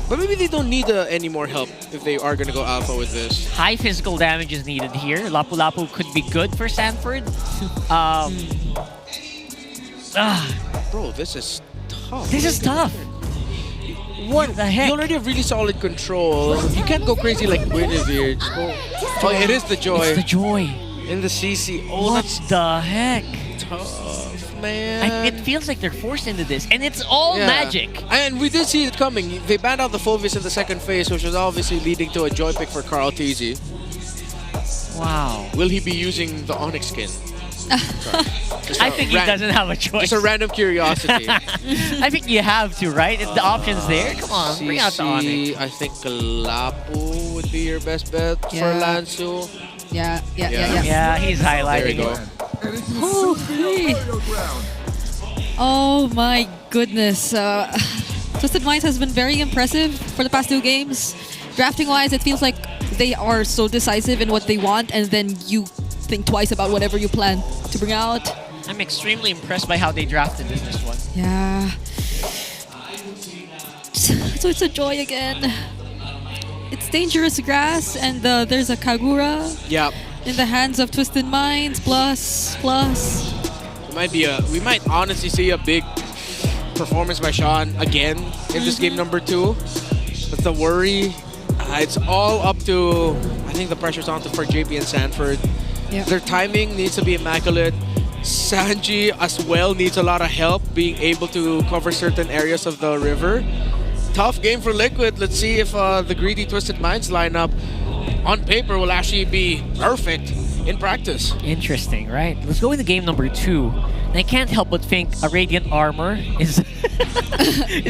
But maybe they don't need any more help if they are going to go alpha with this. High physical damage is needed here. Lapu Lapu could be good for Sanford. Bro, this is tough. This is tough. What the heck? You already have really solid control. You can't go crazy like Guinevere. Oh, it is the Joy. It's the Joy. In the CC. Oh, what that's the heck? tough, man. It feels like they're forced into this, and it's all magic. And we did see it coming. They banned out the Phoveus in the second phase, which was obviously leading to a Joy pick for Carl Tizzy. Wow. Will he be using the Onyx skin? I think he doesn't have a choice. Just a random curiosity. I think you have to, right? If the option's there, come on, bring out the Onyx. I think Lapu would be your best bet for Lansu. Yeah. Yeah, he's highlighting. There you go. Oh my goodness. Twisted Minds has been very impressive for the past 2 games. Drafting wise, it feels like they are so decisive in what they want, and then you think twice about whatever you plan to bring out. I'm extremely impressed by how they drafted this one. Yeah. So it's a Joy again. It's dangerous grass, and there's a Kagura. Yep. In the hands of Twisted Minds. Plus. We might honestly see a big performance by Sean again in this game number 2. But the worry, it's all up to, I think the pressure's on for JP and Sanford. Yep. Their timing needs to be immaculate. Sanji as well needs a lot of help being able to cover certain areas of the river. Tough game for Liquid. Let's see if the greedy Twisted Minds lineup on paper will actually be perfect in practice. Interesting, right? Let's go into game number 2. And I can't help but think a Radiant Armor is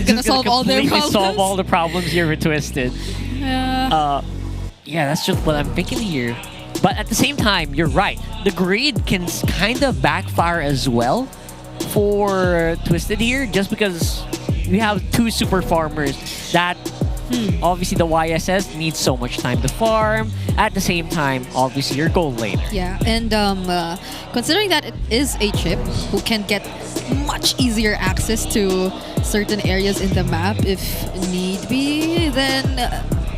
gonna solve all their problems. Solve all the problems here with Twisted. Yeah. Yeah, that's just what I'm thinking here. But at the same time, you're right. The greed can kind of backfire as well for Twisted here, just because we have 2 super farmers that obviously the YSS needs so much time to farm. At the same time, obviously your gold laner. Yeah, and considering that it is a chip who can get much easier access to certain areas in the map if need be, then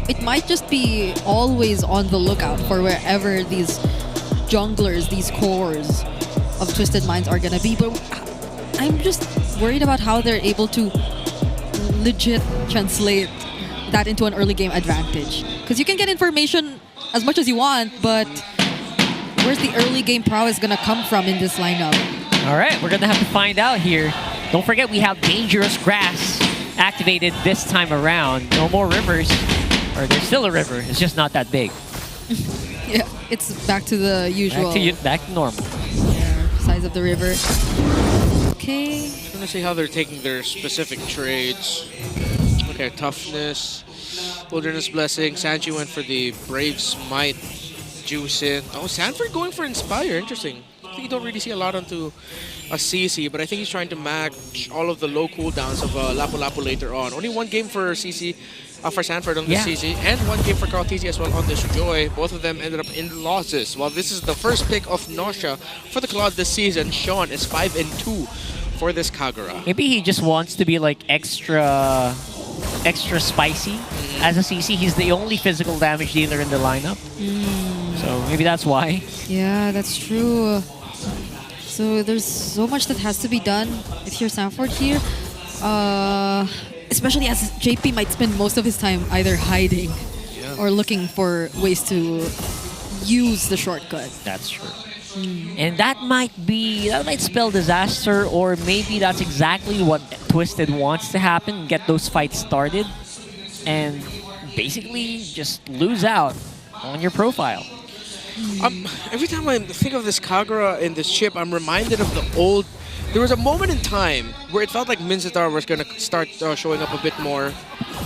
it might just be always on the lookout for wherever these junglers, these cores of Twisted Minds are gonna be. But I'm just worried about how they're able to legit translate that into an early game advantage. Because you can get information as much as you want, but where's the early game prowess gonna come from in this lineup? All right, we're gonna have to find out here. Don't forget we have Dangerous Grass activated this time around. No more rivers, or there's still a river. It's just not that big. Yeah, it's back to the usual. Back to normal. Yeah, size of the river. Okay. I'm gonna see how they're taking their specific trades. Okay, Toughness, Wilderness Blessing. Sanji went for the Brave Smite, Juice in. Oh, Sanford going for Inspire. Interesting. I think you don't really see a lot onto a CC, but I think he's trying to match all of the low cooldowns of Lapu Lapu later on. Only one game for CC, for Sanford on the CC, and one game for Carl TZ as well on this Joy. Both of them ended up in losses. While this is the first pick of Nausea for the Claude this season, Sean is 5-2 for this Kagura. Maybe he just wants to be like extra spicy. As a CC, he's the only physical damage dealer in the lineup. So maybe that's why. Yeah, that's true. So there's so much that has to be done if you're Sanford here. Especially as JP might spend most of his time either hiding or looking for ways to use the shortcut. That's true. And that might spell disaster, or maybe that's exactly what Twisted wants to happen, get those fights started, and basically just lose out on your profile. Every time I think of this Kagura in this chip, I'm reminded of the old... There was a moment in time where it felt like Mincetar was going to start showing up a bit more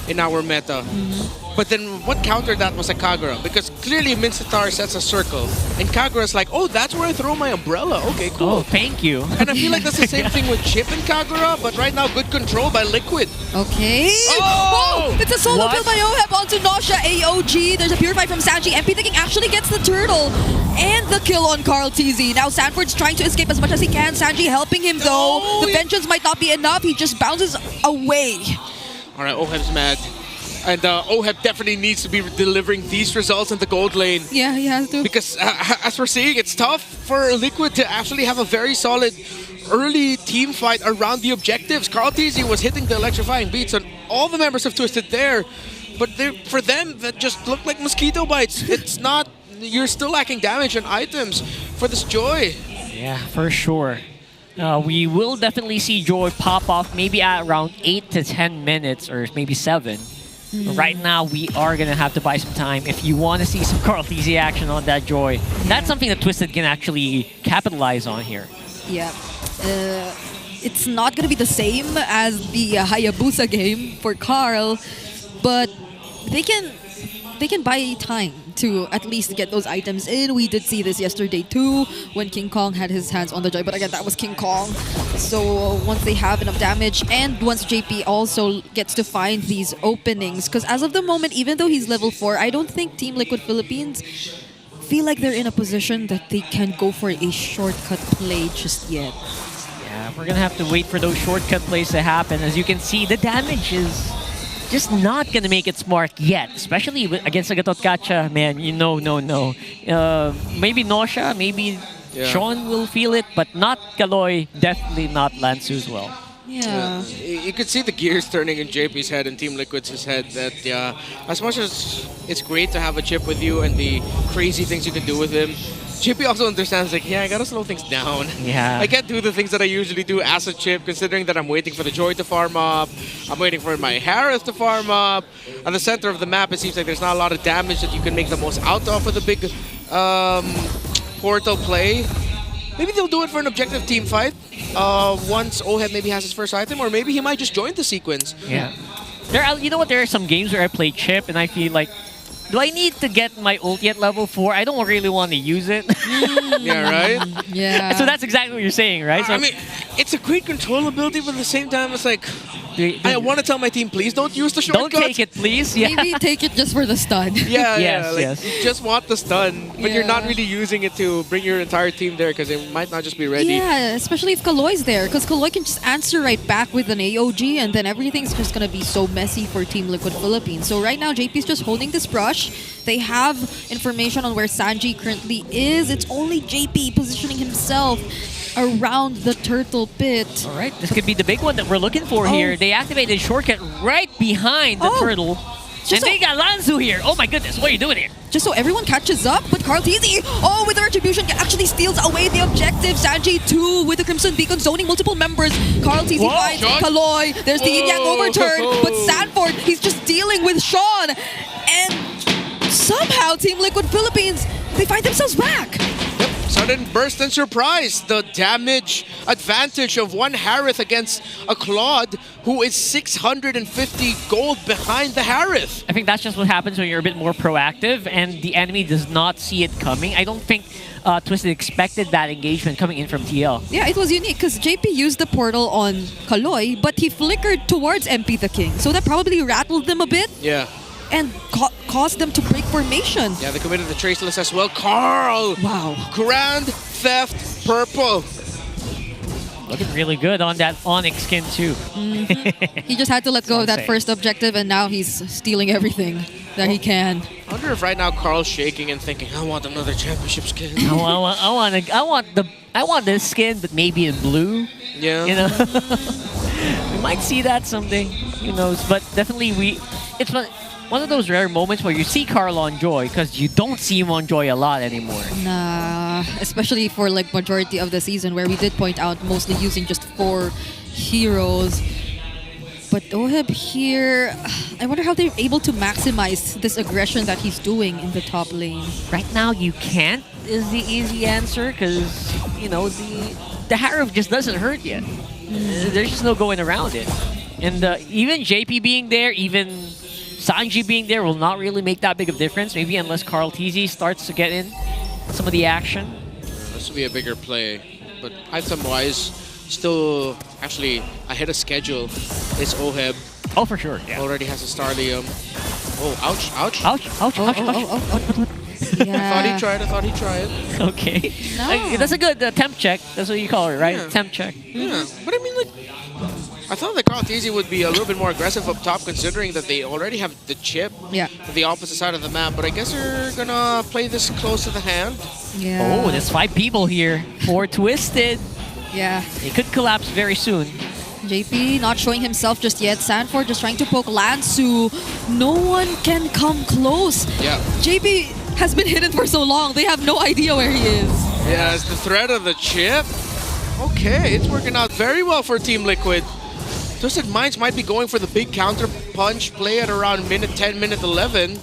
in our meta. But then what countered that was a Kagura, because clearly Mincetar sets a circle, and Kagura's like, oh, that's where I throw my umbrella. Okay, cool. Oh, thank you. And I feel like that's the same thing with Chip and Kagura, but right now good control by Liquid. Okay. Oh! It's a solo kill by Oheb onto Nausea AOG. There's a Purify from Sanji. MP thinking actually gets the turtle and the kill on Carl TZ. Now Sanford's trying to escape as much as he can. Sanji helping him though. The vengeance might not be enough. He just bounces away. All right, Oheb's mad. And Oheb definitely needs to be delivering these results in the gold lane. Yeah, he has to. Because as we're seeing, it's tough for Liquid to actually have a very solid early team fight around the objectives. Carl TZ was hitting the electrifying beats on all the members of Twisted there. But for them, that just looked like mosquito bites. It's not... You're still lacking damage and items for this Joy. Yeah, for sure. We will definitely see Joy pop off maybe at around 8 to 10 minutes, or maybe 7. Right now, we are going to have to buy some time if you want to see some Carl TZ action on that Joy. That's something that Twisted can actually capitalize on here. Yeah. It's not going to be the same as the Hayabusa game for Carl, but they can buy time to at least get those items in. We did see this yesterday too, when King Kong had his hands on the Joy, but again, that was King Kong. So once they have enough damage, and once JP also gets to find these openings, because as of the moment, even though he's level 4, I don't think Team Liquid Philippines feel like they're in a position that they can go for a shortcut play just yet. Yeah, we're going to have to wait for those shortcut plays to happen. As you can see, the damage is just not going to make its mark yet, especially against Agatot Gacha, man. No. Maybe Nausea, maybe Sean will feel it, but not Kaloy, definitely not Lansu as well. Yeah. You could see the gears turning in JP's head and Team Liquid's head that, as much as it's great to have a chip with you and the crazy things you can do with him, JP also understands, like, I gotta slow things down. Yeah. I can't do the things that I usually do as a chip, considering that I'm waiting for the Joy to farm up, I'm waiting for my Harith to farm up. At the center of the map, it seems like there's not a lot of damage that you can make the most out of with a big portal play. Maybe they'll do it for an objective team fight once Oheb maybe has his first item, or maybe he might just join the sequence. Yeah. You know what? There are some games where I play chip and I feel like, do I need to get my ulti at level 4? I don't really want to use it. Yeah, right? Yeah. So that's exactly what you're saying, right? So I mean, it's a great control ability, but at the same time, it's like, I want to tell my team, please don't use the shortcut. Don't take it, please. Yeah. Maybe take it just for the stun. Yeah, Yes, like, yes. you just want the stun, but you're not really using it to bring your entire team there because it might not just be ready. Yeah, especially if Kaloy's there, because Kaloy can just answer right back with an AOG, and then everything's just gonna be so messy for Team Liquid Philippines. So right now, JP's just holding this brush. They have information on where Sanji currently is. It's only JP positioning himself around the turtle pit. All right, this could be the big one that we're looking for here. They activated shortcut right behind the turtle. And they got Lanzu here. Oh my goodness, what are you doing here? Just so everyone catches up, but Carl TZ, with the Retribution, actually steals away the objective. Sanji 2 with the Crimson Beacon zoning multiple members. Carl TZ finds Kaloy. There's the Yin Yang overturn, but Sanford, he's just dealing with Sean. And somehow Team Liquid Philippines, they find themselves back. Sudden burst and surprise. The damage advantage of one Harith against a Claude who is 650 gold behind the Harith. I think that's just what happens when you're a bit more proactive and the enemy does not see it coming. I don't think Twisted expected that engagement coming in from TL. Yeah, it was unique because JP used the portal on Kaloy, but he flickered towards MP the King. So that probably rattled them a bit. Yeah. And caused them to break formation. Yeah, they committed the traceless as well. Carl! Wow. Grand Theft Purple. Looking really good on that Onyx skin too. He just had to let go of that first objective, and now he's stealing everything that he can. I wonder if right now Carl's shaking and thinking, I want another championship skin. I want this skin, but maybe in blue. Yeah. You know, we might see that someday. Who knows? But definitely, it's one of those rare moments where you see Carl on Joy because you don't see him on Joy a lot anymore. Nah, especially for like majority of the season where we did point out mostly using just 4 heroes. But Oheb here, I wonder how they're able to maximize this aggression that he's doing in the top lane. Right now, you can't is the easy answer because, you know, the Harif just doesn't hurt yet. There's just no going around it. And even JP being there, even Sanji being there will not really make that big of a difference, maybe unless Carl TZ starts to get in some of the action. This will be a bigger play, but item-wise, still actually ahead of schedule is Oheb. Oh, for sure, yeah. Already has a Starlium. Oh, ouch, ouch. Ouch, ouch, ouch, ouch. I thought he tried. Okay. No. That's a good temp check. That's what you call it, right? Yeah. Temp check. Yeah, but I mean, like, I thought that Carl TZ would be a little bit more aggressive up top considering that they already have the chip to the opposite side of the map, but I guess they're gonna play this close to the hand. Yeah. Oh, there's 5 people here for Twisted. Yeah. It could collapse very soon. JP not showing himself just yet. Sanford just trying to poke Lansu. No one can come close. Yeah. JP has been hidden for so long. They have no idea where he is. Yeah, it's the threat of the chip. Okay, it's working out very well for Team Liquid. Twisted Minds might be going for the big counter punch play at around minute 10, minute 11.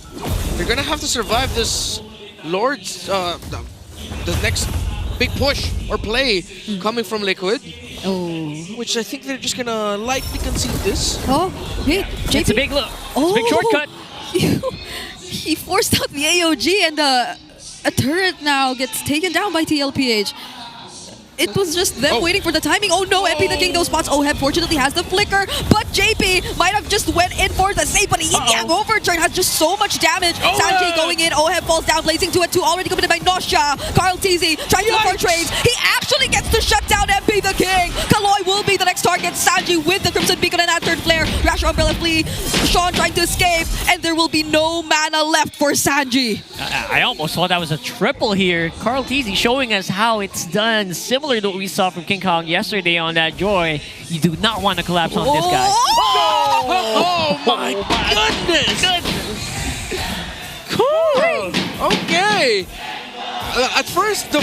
They're gonna have to survive this Lord's, the next big push or play coming from Liquid. Oh. Which I think they're just gonna likely concede this. Oh, hey, JP. It's a big look. It's a big shortcut. He forced out the AOG and a turret now gets taken down by TLPH. It was just them waiting for the timing. Oh no, MP the King, those spots. Oheb fortunately has the flicker, but JP might have just went in for the save, but Yin Yang overturn has just so much damage. Sanji going in, Oheb falls down, blazing to it 2, already committed by Nosha. Carl TZ tries to look for trades. He actually gets to shut down MP the King. Kaloy will be the next target. Sanji with the Crimson Beacon and that third flare. Rasher Umbrella flee. Sean trying to escape, and there will be no mana left for Sanji. I almost thought that was a triple here. Carl TZ showing us how it's done, similar to what we saw from King Kong yesterday on that Joy. You do not want to collapse on this guy. Oh my goodness! Cool! Okay! At first, the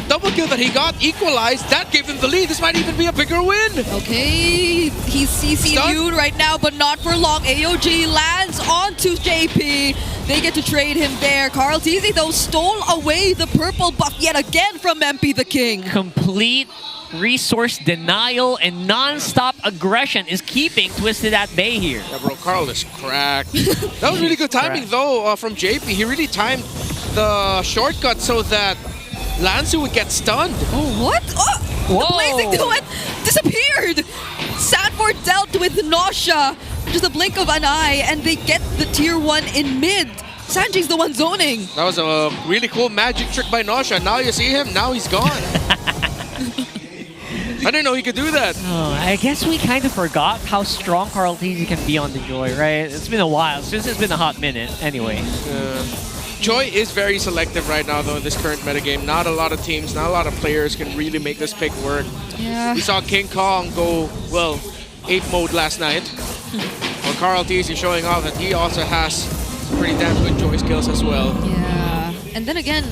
double kill that he got equalized, that gave him the lead. This might even be a bigger win. Okay, he's CC'd right now, but not for long. AOG lands onto JP. They get to trade him there. Carl TZ, though, stole away the purple buff yet again from MP the King. Complete resource denial and non-stop aggression is keeping Twisted at bay here. Yeah, bro, Carl is cracked. That was really good timing, though, from JP. He really timed the shortcut so that Lansu would get stunned. Oh, what? Oh, the blazing duet disappeared. Sanford dealt with Nausea in just a blink of an eye, and they get the tier 1 in mid. Sanji's the one zoning. That was a really cool magic trick by Nausea. Now you see him, now he's gone. I didn't know he could do that. Oh, I guess we kind of forgot how strong Carl Teasy can be on the Joy, right? It's been a while. Since it's been a hot minute. Anyway. Joy is very selective right now, though, in this current metagame. Not a lot of teams, not a lot of players can really make this pick work. Yeah. We saw King Kong go, well, 8 mode last night. Well, Carl Teasy showing off that he also has some pretty damn good Joy skills as well. Yeah. And then again,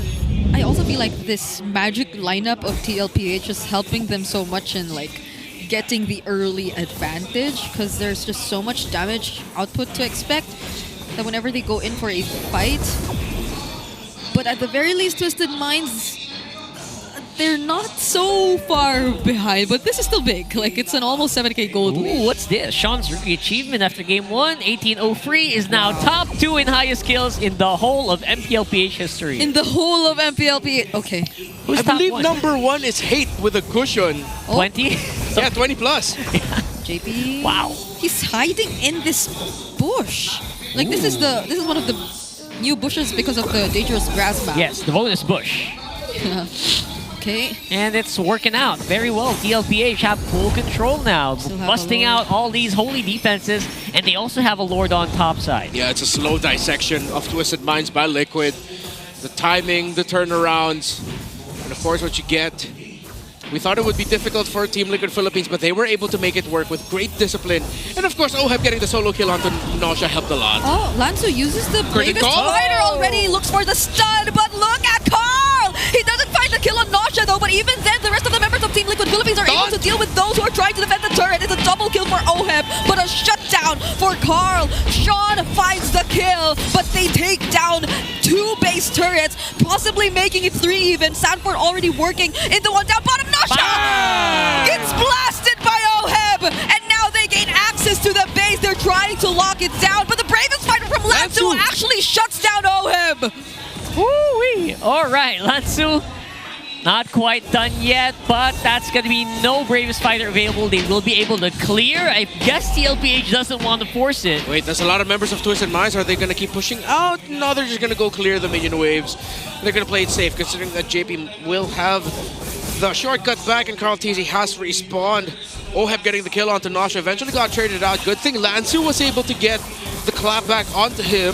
I also feel like this magic lineup of TLPH is helping them so much in like getting the early advantage, because there's just so much damage output to expect that whenever they go in for a fight. But at the very least, Twisted Minds, they're not so far behind, but this is still big. Like, it's an almost 7k gold lead. Ooh, what's this? Sean's rookie achievement after game 1. 1803 is now top 2 in highest kills in the whole of MPLPH history. In the whole of MPLPH. Okay. Who's I top believe 1? number 1 is Hate with a cushion. 20? Yeah, 20 plus. JP. Wow. He's hiding in this bush. Like, this is one of the new bushes because of the dangerous grass map. Yes, the bonus bush. Okay. And it's working out very well. TLPH have full control now, busting out all these holy defenses, and they also have a Lord on top side. Yeah, it's a slow dissection of Twisted Minds by Liquid. The timing, the turnarounds, and of course what you get. We thought it would be difficult for Team Liquid Philippines, but they were able to make it work with great discipline. And of course, OHEB getting the solo kill onto Nausea helped a lot. Oh, Lansu uses the Critical. bravest fighter already. Looks for the stun, but look at Carl! He doesn't find the kill on Nausea though, but even then, the rest of the members of Team Liquid Philippines are able to deal with those who are trying to defend the turret. It's a double kill for OHEB, but a shutdown for Carl. Sean finds the kill, but they take down 2 base turrets, possibly making it 3 even. Sanford already working in the one down bottom. Nausea gets blasted by OHEB, and now they gain access to the base. They're trying to lock it down, but the bravest fighter from Lansu actually shuts down OHEB. Woo-wee! All right, Lansu, not quite done yet, but that's going to be no bravest fighter available. They will be able to clear. I guess TLPH doesn't want to force it. Wait, there's a lot of members of Twisted Minds. Are they going to keep pushing out? No, they're just going to go clear the minion waves. They're going to play it safe, considering that JP will have the shortcut back, and Carl Teasy has respawned. OHEB getting the kill onto Nausea. Eventually got traded out. Good thing Lansu was able to get the clap back onto him.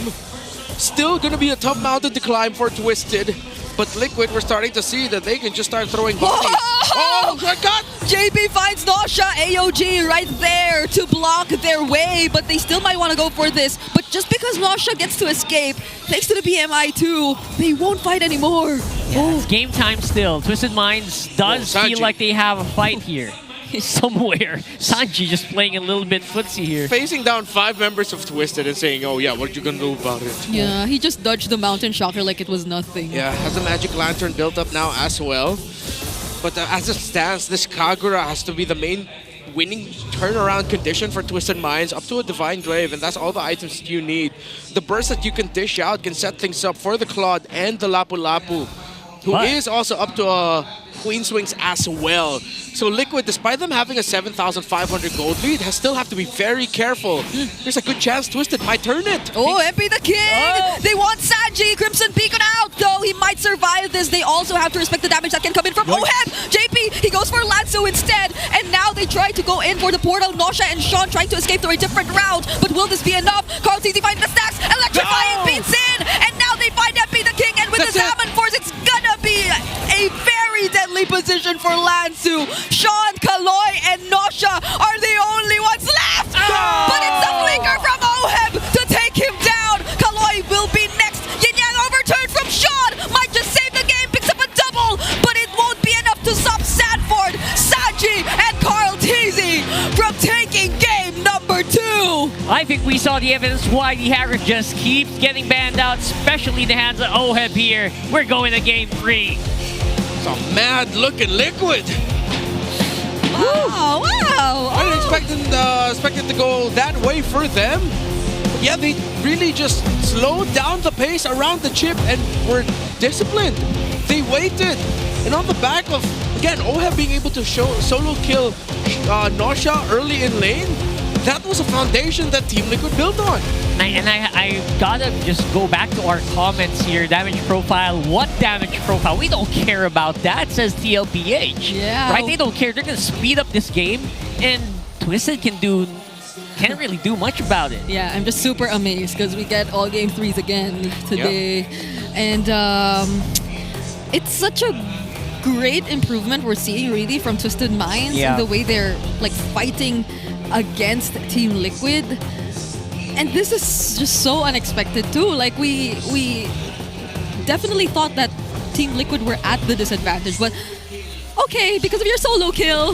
Still going to be a tough mountain to climb for Twisted. But Liquid, we're starting to see that they can just start throwing bodies. Oh my god! JP finds Nausea, AOG right there to block their way, but they still might want to go for this. But just because Nausea gets to escape, thanks to the BMI too, they won't fight anymore. Yeah, it's game time still. Twisted Minds does feel like they have a fight here. Somewhere. Sanji just playing a little bit footsie here. Facing down 5 members of Twisted and saying, oh yeah, what are you gonna do about it? Yeah, he just dodged the Mountain Shocker like it was nothing. Yeah, has the Magic Lantern built up now as well. But as it stands, this Kagura has to be the main winning turnaround condition for Twisted Minds up to a Divine Glaive, and that's all the items that you need. The burst that you can dish out can set things up for the Claude and the Lapu Lapu, who is also up to a Queen Swings as well. So Liquid, despite them having a 7,500 gold lead, still have to be very careful. There's a good chance Twisted might turn it. Oh, MP the King! Oh. They want Sanji! Crimson Beacon out, though he might survive this. They also have to respect the damage that can come in from OHEB! JP, he goes for Lansu instead, and now they try to go in for the portal. Nausea and Sean trying to escape through a different route, but will this be enough? Carl Teasy finds the stacks, electrifying beats in, and now they find MP the King, and with the Salmon Force, it's gonna be a very deadly position for Lansu. Sean, Kaloy, and Nausea are the only ones left! But it's a flicker from OHEB to take him down! Kaloy will be next! Yin Yang overturned from Sean! Might just save the game, picks up a double, but it won't be enough to stop Sanford, Sanji, and Carl Teasy from taking game number 2! I think we saw the evidence why the Haggard just keeps getting banned out, especially the hands of OHEB here. We're going to game 3. It's a mad-looking Liquid. Wow, wow! I didn't expect it to go that way for them. But yeah, they really just slowed down the pace around the chip and were disciplined. They waited. And on the back of, again, Oheb being able to solo kill Nosha early in lane, that was a foundation that Team Liquid built on. I gotta just go back to our comments here. Damage profile. What damage profile? We don't care about that, says TLPH. Yeah. Right? They don't care. They're gonna speed up this game, and Twisted can't really do much about it. Yeah, I'm just super amazed because we get all game 3s again today. Yep. And it's such a great improvement we're seeing really from Twisted Minds Yeah. and the way they're like fighting against Team Liquid. And this is just so unexpected too. Like we definitely thought that Team Liquid were at the disadvantage, but okay, because of your solo kill.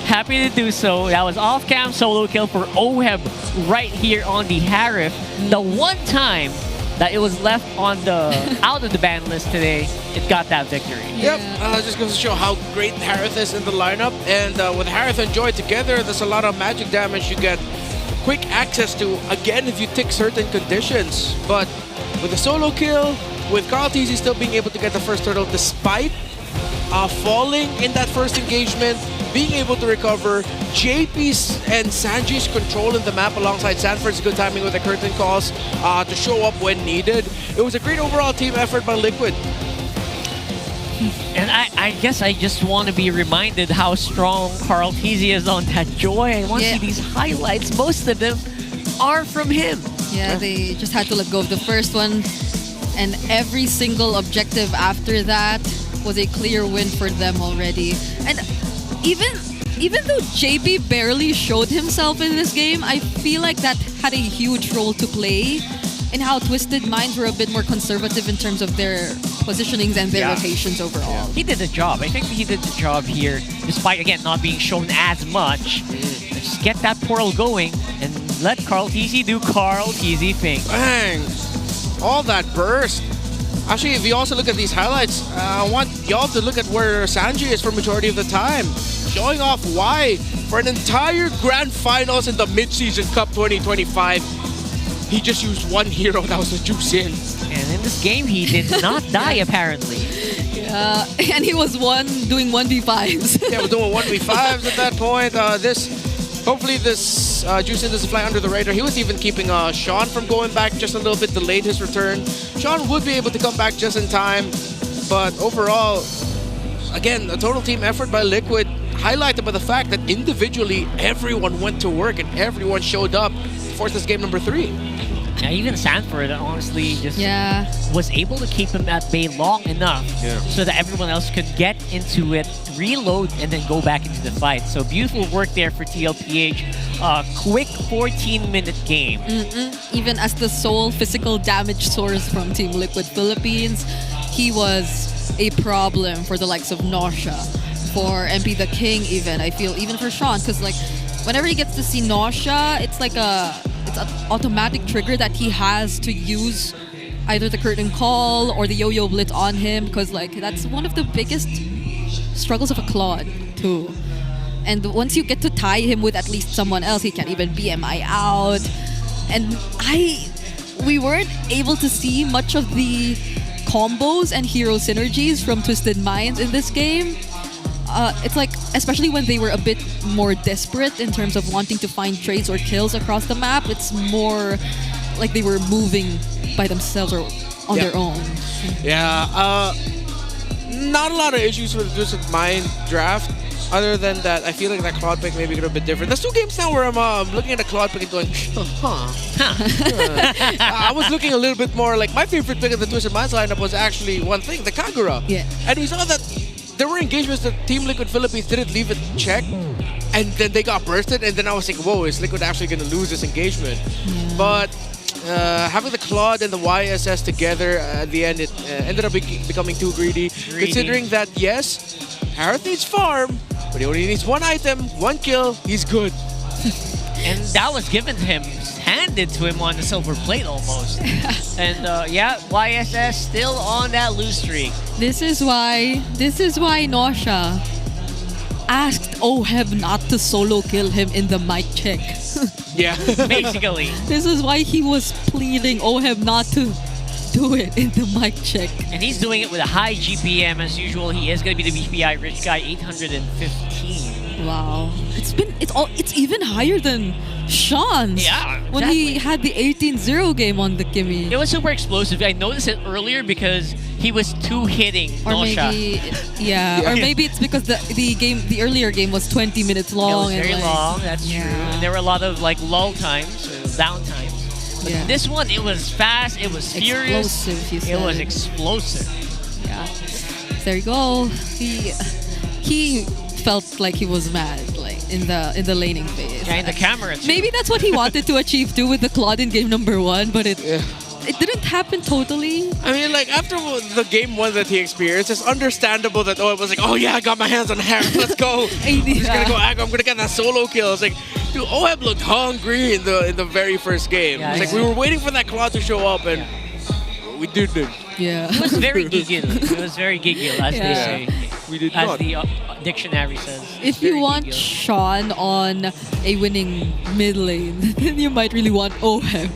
Happy to do so. That was off-cam solo kill for Oheb right here on the Harif. The one time that it was left on the out of the ban list today, it got that victory. Yep, just goes to show how great Harith is in the lineup. And with Harith and Joy together, there's a lot of magic damage you get quick access to, again, if you tick certain conditions. But with the solo kill, with Carl TZ still being able to get the first turtle despite falling in that first engagement, being able to recover, JP's and Sanji's control in the map alongside Sanford's good timing with the curtain calls to show up when needed. It was a great overall team effort by Liquid. And I guess I just want to be reminded how strong Carl TZ is on that Joy. I want to see these highlights. Most of them are from him. Yeah, they just had to let go of the first one. And every single objective after that was a clear win for them already. And even though JP barely showed himself in this game, I feel like that had a huge role to play in how Twisted Minds were a bit more conservative in terms of their positionings and their rotations overall. He did the job. I think he did the job here, despite, again, not being shown as much. Just get that portal going and let Carl TZ do Carl TZ things. Bang! All that burst. Actually, if you also look at these highlights, I want y'all to look at where Sanji is for majority of the time. Showing off why, for an entire grand finals in the mid-season Cup 2025, he just used one hero, that was the Juice In. And in this game, he did not die, apparently. Yeah, and he was doing 1v5s. Yeah, we're doing 1v5s at that point. Hopefully this Juice In doesn't fly under the radar. He was even keeping Sean from going back just a little bit, delayed his return. Sean would be able to come back just in time, but overall, again, a total team effort by Liquid, highlighted by the fact that individually, everyone went to work and everyone showed up to force this game number 3. Yeah, even Sanford, honestly, just was able to keep him at bay long enough so that everyone else could get into it, reload, and then go back into the fight. So beautiful work there for TLPH. Quick 14-minute game. Even as the sole physical damage source from Team Liquid Philippines, he was a problem for the likes of Nosha, for MP the King even, I feel, even for Sean, because like whenever he gets to see Nosha, it's like an automatic trigger that he has to use either the curtain call or the yo-yo blitz on him, because like that's one of the biggest struggles of a Claude too. And once you get to tie him with at least someone else, he can't even BMI out. And we weren't able to see much of the combos and hero synergies from Twisted Minds in this game. It's like, especially when they were a bit more desperate in terms of wanting to find trades or kills across the map, it's more like they were moving by themselves or on their own. Yeah, not a lot of issues with the Twisted Mind draft. Other than that, I feel like that Claude pick maybe could have been different. There's 2 games now where I'm looking at a Claude pick and going, I was looking a little bit more like my favorite pick of the Twisted Minds lineup was actually one thing, the Kagura. Yeah. And we saw that there were engagements that Team Liquid Philippines didn't leave it check, and then they got bursted, and then I was like, whoa, is Liquid actually going to lose this engagement? But having the Claude and the YSS together, at the end, it ended up becoming too greedy. Considering that, yes, Harith needs farm, but he only needs 1 item, 1 kill, he's good. And that was given to him, handed to him on the silver plate almost. And YSS still on that lose streak. This is why Nosha asked Oheb not to solo kill him in the mic check. Yeah. Basically. This is why he was pleading Oheb not to do it in the mic check. And he's doing it with a high GPM as usual. He is going to be the BPI rich guy, 815. Wow. It's even higher than Sean's. Yeah, When he had the 18-0 game on the Kimmy. It was super explosive. I noticed it earlier because he was two hitting Or Nosha. maybe, or maybe it's because the earlier game was 20 minutes long. It was very long, that's true. And there were a lot of like lull times, down times. But this one, it was fast, it was furious. Explosive, it was explosive. Yeah. There you go. He felt like he was mad, like in the laning phase. Yeah, in the camera too. Maybe that's what he wanted to achieve too with the Claude in game number 1, but it didn't happen totally. I mean, like, after the game 1 that he experienced, it's understandable that it was like, oh yeah, I got my hands on Harris, let's go. I'm just gonna go aggro, I'm gonna get that solo kill. It's like, dude, OEB looked hungry in the very first game. Yeah, it's like, we were waiting for that Claude to show up, and we didn't. Yeah. It was very giggle. It was very giggle, as they say. We did as not. the dictionary says. If you want Sean on a winning mid lane, then you might really want OEM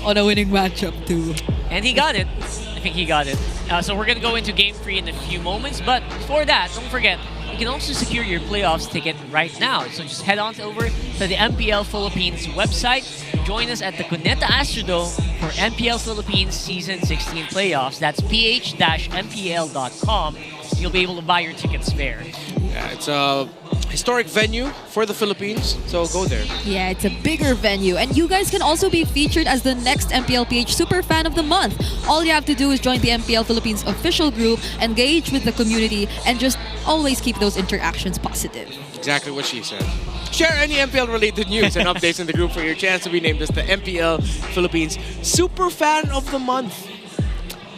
on a winning matchup too. And he got it. I think he got it. So we're going to go into Game 3 in a few moments. But before that, don't forget, you can also secure your playoffs ticket right now. So just head on over to the MPL Philippines website. Join us at the Cuneta Astrodome for MPL Philippines Season 16 playoffs. That's ph-mpl.com. You'll be able to buy your tickets there. Yeah, it's a historic venue for the Philippines, so go there. Yeah, it's a bigger venue. And you guys can also be featured as the next MPLPH Super Fan of the Month. All you have to do is join the MPL Philippines official group, engage with the community, and just always keep those interactions positive. Exactly what she said. Share any MPL-related news and updates in the group for your chance to be named as the MPL Philippines Super Fan of the Month.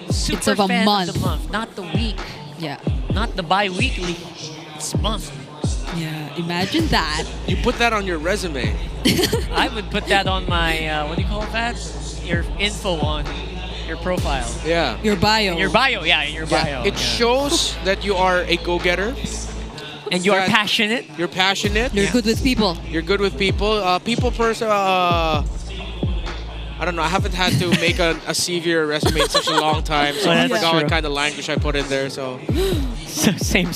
It's of a month. Of the month, not the week. Yeah. Not the bi-weekly. It's month. Yeah, imagine that. You put that on your resume. I would put that on my, what do you call that? Your info on your profile. Yeah. Your bio. Your bio, yeah, your bio. It shows that you are a go-getter. And you are passionate. You're passionate. You're good with people. You're good with people. People person. I don't know. I haven't had to make a CV or resume in such a long time, so I forgot what kind of language I put in there. So same.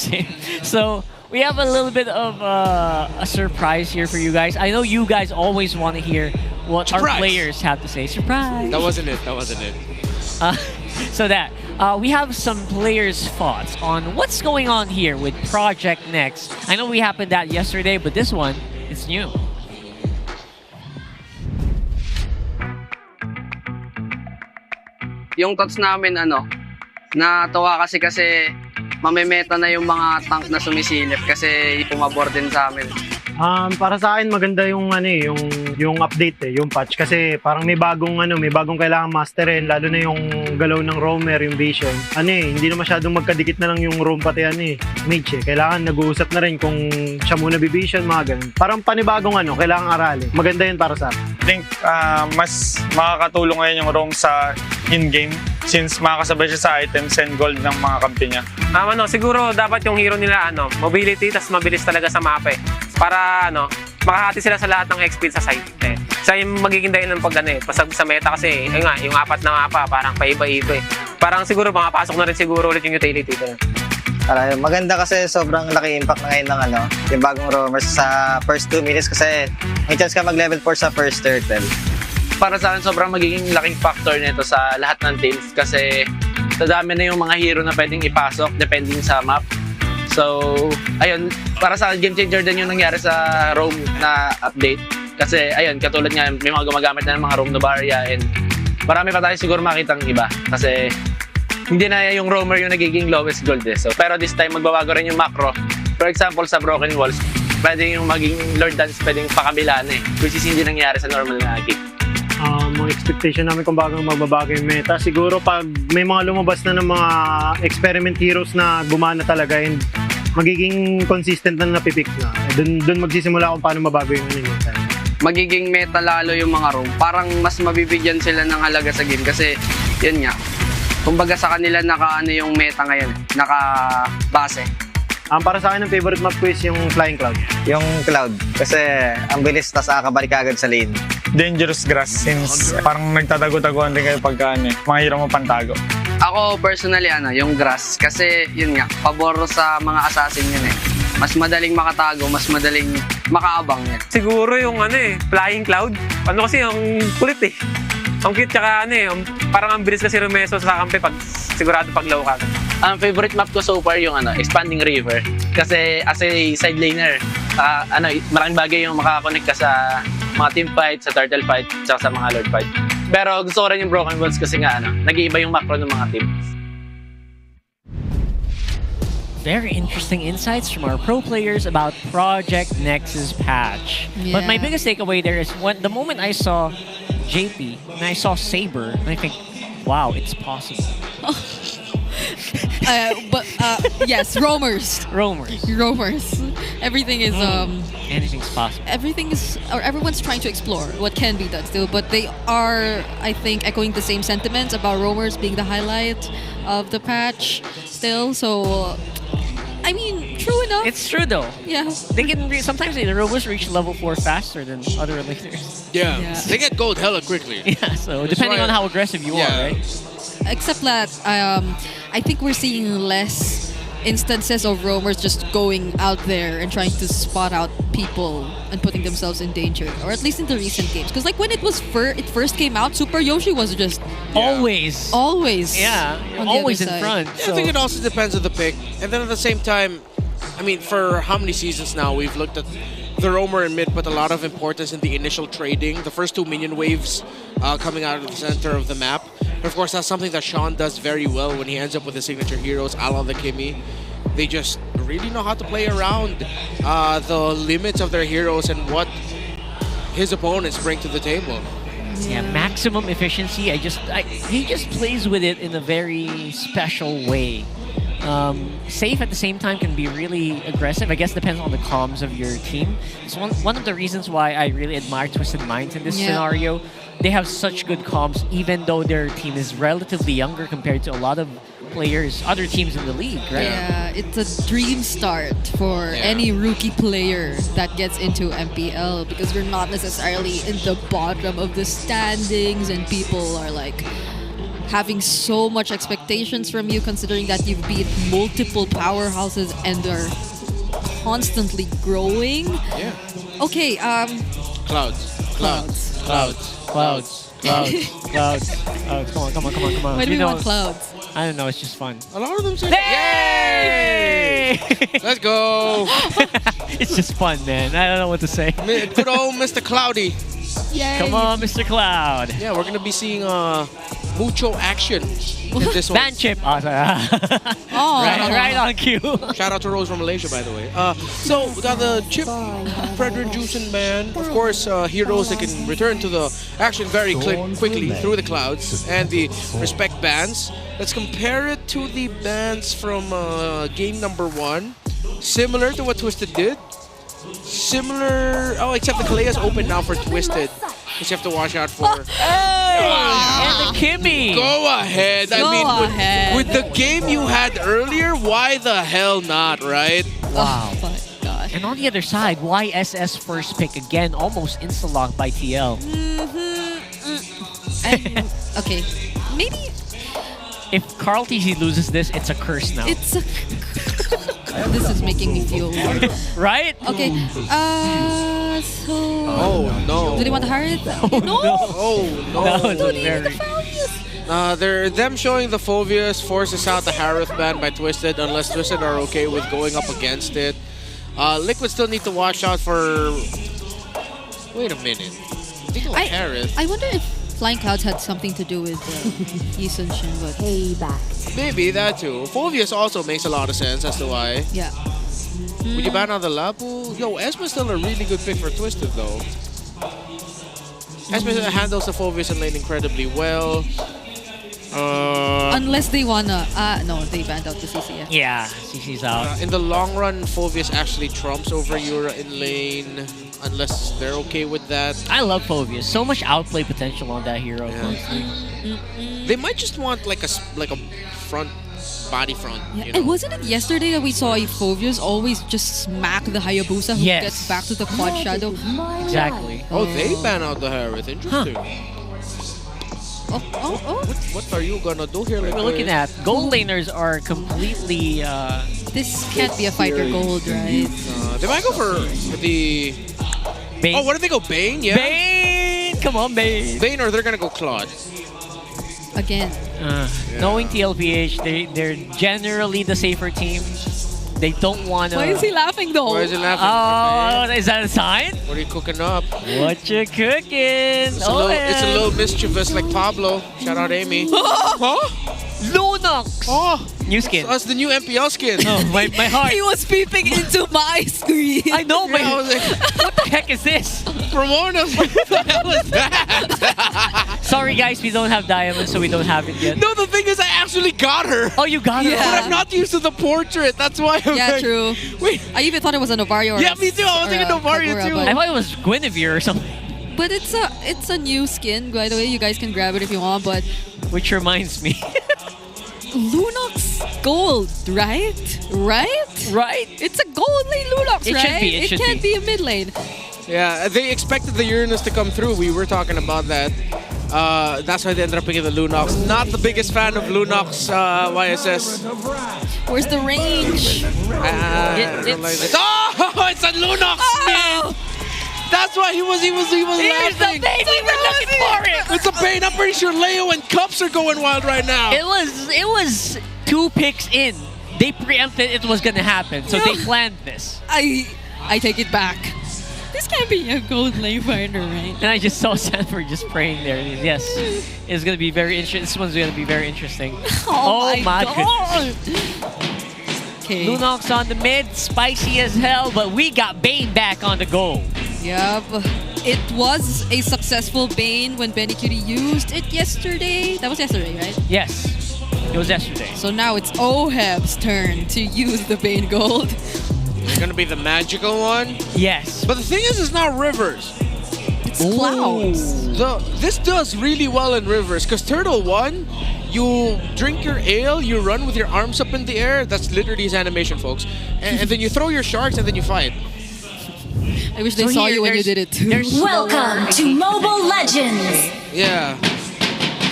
So we have a little bit of a surprise here for you guys. I know you guys always want to hear what our players have to say. Surprise. That wasn't it. So we have some players' thoughts on what's going on here with Project Next. I know we happened that yesterday, but this one is new. Yung thoughts namin, natawa kasi mamemeta na yung mga tank na sumisilip kasi pumabor din sa amin. Para sa akin maganda yung yung update yung patch kasi parang may bagong kailangan masterin lalo na yung galaw ng roamer, yung vision. Hindi na masyadong magkadikit na lang yung roam pati mage. Kailangan nag-uusap na rin kung siya muna bivision, mga ganun. Parang panibagong kailangan aralin. Maganda yun para sa akin. I think mas makakatulong ngayon yung roam sa in-game since makakasabay siya sa items and gold ng mga kampi niya. Siguro dapat yung hero nila mobility tas mabilis talaga sa mapa para makahati sila sa lahat ng XP sa site. Sa yung magiging dahilan ng pasag sa meta kasi yung apat na mapa parang paiba-iba Parang siguro makapasok na rin siguro ulit yung utility ko. Maganda kasi sobrang laki impact na ngayon ng yung bagong roamers sa first 2 minutes kasi may chance ka mag-level 4 sa first turtle. Para sa akin, sobrang magiging laking factor nito sa lahat ng teams kasi sa dami na yung mga hero na pwedeng ipasok depending sa map. So, ayun, para sa game changer din yung nangyari sa roam na update. Kasi, ayun, katulad nga, may mga gumagamit na ng mga roam Novaria and marami pa tayo siguro makitang iba. Kasi, hindi na yung roamer yung nagiging lowest gold So, pero this time, magbabago rin yung macro. For example, sa Broken Walls, pwede yung maging Lord Dance, pwedeng pakabilaan which is hindi nangyari sa normal na game. Mga expectation namin kung bago magbabago yung meta. Siguro pag may mga lumabas na ng mga experiment heroes na gumana talaga and magiging consistent na napipick na, dun magsisimula kung paano mabago yung meta. Magiging meta lalo yung mga roam. Parang mas mabibigyan sila ng halaga sa game kasi yun nga. Kumbaga sa kanila yung meta ngayon, naka-base. Para sa akin, ang favorite map ko is yung Flying Cloud. Yung Cloud, kasi ang bilis tas nakakabalik agad sa lane. dangerous grass since parang nagtatago-taguan rin kayo pagka mga hero mo pantago. Ako personally, yung grass. Kasi yun nga, pabor sa mga assassin yun eh. Mas madaling makatago, mas madaling makaabang yan. Siguro yung flying cloud. Ano kasi yung kulit eh. Ang cute tsaka parang ang bilis kasi rumeso sa kampe pag sigurado paglaw ka. Ang favorite map ko so far yung Expanding River. Kasi as a side laner, maraming bagay yung makakonect ka sa mga team fight, sa turtle fight, tsaka sa mga lord fight. Pero gusto ko rin yung Broken Worlds kasi nga nag-iiba yung macro ng mga team. Very interesting insights from our pro players about Project Nexus patch. But my biggest takeaway there is the moment I saw JP and I saw Saber, and I think, wow, it's possible. Yes, roamers. Roamers. Everything is anything's possible. Everyone's trying to explore what can be done still, but they are, I think, echoing the same sentiments about roamers being the highlight of the patch still. So, I mean, true enough. It's true though. Yeah. They can sometimes the roamers reach level 4 faster than other laners. Yeah. They get gold hella quickly. Yeah. So depending on how aggressive you are, right? Except that I think we're seeing less instances of roamers just going out there and trying to spot out people and putting themselves in danger, or at least in the recent games. Because like when it first came out, Super Yoshi was just always on the always other in side. front. I think it also depends on the pick. And then at the same time, I mean, for how many seasons now we've looked at the roamer and mid put a lot of importance in the initial trading, the first 2 minion waves coming out of the center of the map. And of course, that's something that Sean does very well when he ends up with the signature heroes, a la the Kimi. They just really know how to play around the limits of their heroes and what his opponents bring to the table. Yeah, maximum efficiency. He just plays with it in a very special way. Safe at the same time can be really aggressive. I guess depends on the comms of your team. It's one of the reasons why I really admire Twisted Minds in this scenario. They have such good comms, even though their team is relatively younger compared to a lot of other teams in the league, right? Yeah, it's a dream start for any rookie player that gets into MPL, because you're not necessarily in the bottom of the standings and people are like having so much expectations from you, considering that you've beat multiple powerhouses and they're constantly growing. Yeah. Okay, Clouds. Come on. Why do we want clouds? I don't know, it's just fun. A lot of them say, Yay! Let's go! It's just fun, man. I don't know what to say. Good old Mr. Cloudy. Yay! Come on, Mr. Cloud. Yeah, we're gonna be seeing mucho action in this one. Ban chip. Oh, sorry. right on cue. Shout out to Rose from Malaysia, by the way. So we got the chip, Fredrin Juicin ban. Of course, heroes that can return to the action very quickly through the clouds, and the respect bans. Let's compare it to the bans from game number 1. Similar to what Twisted did. Similar. Oh, except the Kalea's open now for Twisted, which you have to watch out for. And the Kimmy. Go ahead. With the game you had earlier, why the hell not, right? Wow. Oh my gosh. And on the other side, YSS first pick again, almost insta-locked by TL. Okay, maybe if Carl TC loses this, it's a curse now. it's a... This is making me feel weird. Right? Okay, so... Oh no. Do they want to hire it? No! Oh no. That was a very... They're them showing the Phobius forces out the Harith ban by Twisted, unless Twisted are okay with going up against it. Liquid still need to watch out for... Wait a minute. They go Harith. I wonder if Flying Clouds had something to do with Yi Sun-shin, but... Payback. Maybe that too. Phobius also makes a lot of sense as to why. Yeah. Would you ban on the Lapu? Yo, Esma's still a really good pick for Twisted though. Esma handles the Phobius in lane incredibly well. Unless they wanna... no, they banned out the CCF. Yeah, CC's out. In the long run, Phobius actually trumps over Yura in lane, unless they're okay with that. I love Phobius. So much outplay potential on that hero. Yeah. They might just want like a front body front. Yeah, You know? and wasn't it yesterday that we saw a Phobius always just smack the Hayabusa who Yes. gets back to the quad shadow? Exactly. Oh, they ban out the Harith. Interesting. Oh. What are you gonna do here? We're looking at gold laners are completely. This can't be a fighter gold, right? They might go for the. Bane. Oh, what did they go? Bane? Yeah. Bane! Come on, Bane. Bane, or they're gonna go Claude. Again. Knowing TLPH, they're generally the safer team. They don't want to. Why is he laughing though? Why is he laughing? Oh, is that a sign? What are you cooking up? What you cooking? It's a little mischievous like Pablo. Shout out Amy. Huh? Lunox! Oh! New skin. So that's the new MPL skin. Oh, my heart. He was peeping into my screen. I know, but I was like, what the heck is this? Ramona, what the hell is that? Sorry guys, we don't have diamonds, so we don't have it yet. No, the thing is I actually got her. Oh, you got her? Yeah. But I'm not used to the portrait. That's why I'm Yeah, like, true. Wait. I even thought it was a Novario. Yeah, me too. I was thinking Novario too. I thought it was Guinevere or something. But it's a new skin, by the way. You guys can grab it if you want, but Which reminds me. Lunox gold, right? Right? Right? It's a gold lane Lunox, It right? should be, it should can't be a mid lane. Yeah, they expected the Uranus to come through. We were talking about that. That's why they ended up picking the Lunox. Not the biggest fan of Lunox YSS. Where's the range? Oh, it's a Lunox, man! That's why he was Here's laughing. the thing, we were looking for it! It's a Bane. I'm pretty sure Leo and Cups are going wild right now. It was 2 picks in. They preempted it was gonna happen, so they planned this. I take it back. This can't be a gold lane fighter, right? And I just saw Sanford just praying there. Yes, it's gonna be very interesting. This one's gonna be very interesting. Oh my goodness. Okay. Lunox on the mid, spicy as hell, but we got Bane back on the goal. Yep. It was a successful Bane when Benny Cutie used it yesterday. That was yesterday, right? Yes, it was yesterday. So now it's Oheb's turn to use the Bane Gold. It's gonna be the magical one. Yes. But the thing is, it's not Rivers. It's clouds. This does really well in Rivers, because Turtle 1, you drink your ale, you run with your arms up in the air. That's literally his animation, folks. And then you throw your sharks and then you fight. I wish they saw you when you did it too. Welcome to Mobile Legends. Yeah.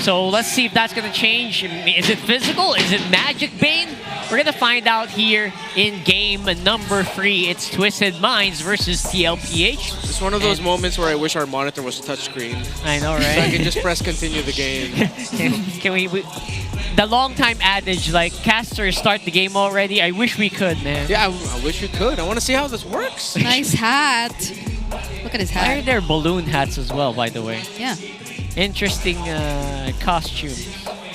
So let's see if that's gonna change. Is it physical? Is it Magic Bane? We're gonna find out here in game number 3. It's Twisted Minds versus TLPH. It's one of those moments where I wish our monitor was a touchscreen. I know, right? So I can just press continue the game. Can we the long time adage, like, casters start the game already? I wish we could, man. Yeah, I wish we could. I want to see how this works. Nice hat. Look at his Why are hat. there balloon hats as well, by the way? Yeah. Interesting costume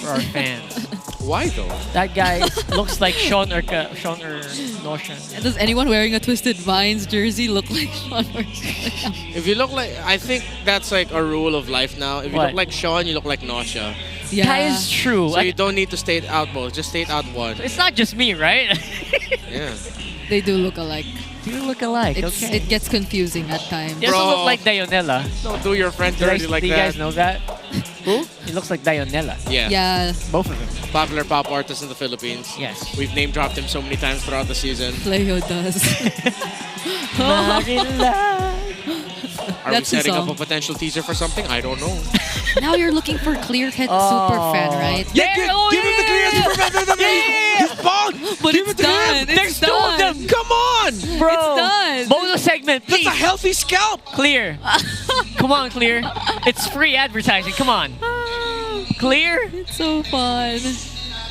for our fans. Why though? That guy looks like Sean or Notion. And does anyone wearing a Twisted Minds jersey look like Sean or If you look like, I think that's like a rule of life now. If you What? look like Sean, you look like Nausea. Yeah. That is true. So you don't need to state out both. Just state out one. It's not just me, right? Yeah. They do look alike. You look alike, okay. It gets confusing at times. You also look like Dionella. Don't do your friend Do dirty like you that. guys know that? Who? He looks like Dionella. Yeah. Yeah. Both of them. Popular pop artist in the Philippines. Yes. We've name dropped him so many times throughout the season. Leo does. Are That's we his setting up song. a potential teaser for something? I don't know. Now you're looking for Clearhead Superfan, right? Yeah, give him the clear super He's bald. But Give it's it to done. him. There's two of them. Come on. Bro. It's done. Bonus segment, please. That's a healthy scalp. Clear. Come on, Clear. It's free advertising. Come on. Clear. It's so fun.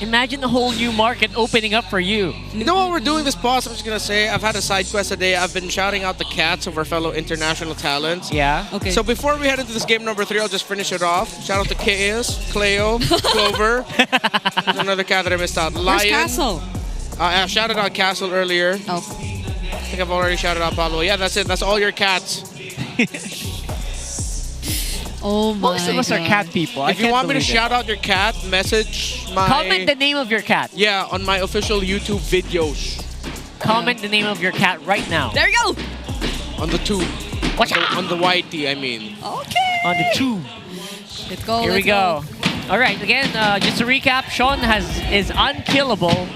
Imagine a whole new market opening up for you. You know what we're doing this pause? I'm just going to say, I've had a side quest today. I've been shouting out the cats of our fellow international talents. Yeah. Okay. So before we head into this game number 3, I'll just finish it off. Shout out to Chaos, Cleo, Clover. There's another cat that I missed out. Lion. Where's Castle? I shouted out Castle earlier. Oh. I think I've already shouted out Pablo. Yeah, that's it. That's all your cats. Oh my Most of us are cat people. If you want me to shout out your cat, message my... Comment the name of your cat. Yeah, on my official YouTube videos. Comment the name of your cat right now. There you go. On the tube. Watch on the YT, I mean. Okay. On the tube. Let's go. Here we let's go. All right, again, just to recap, Sean is unkillable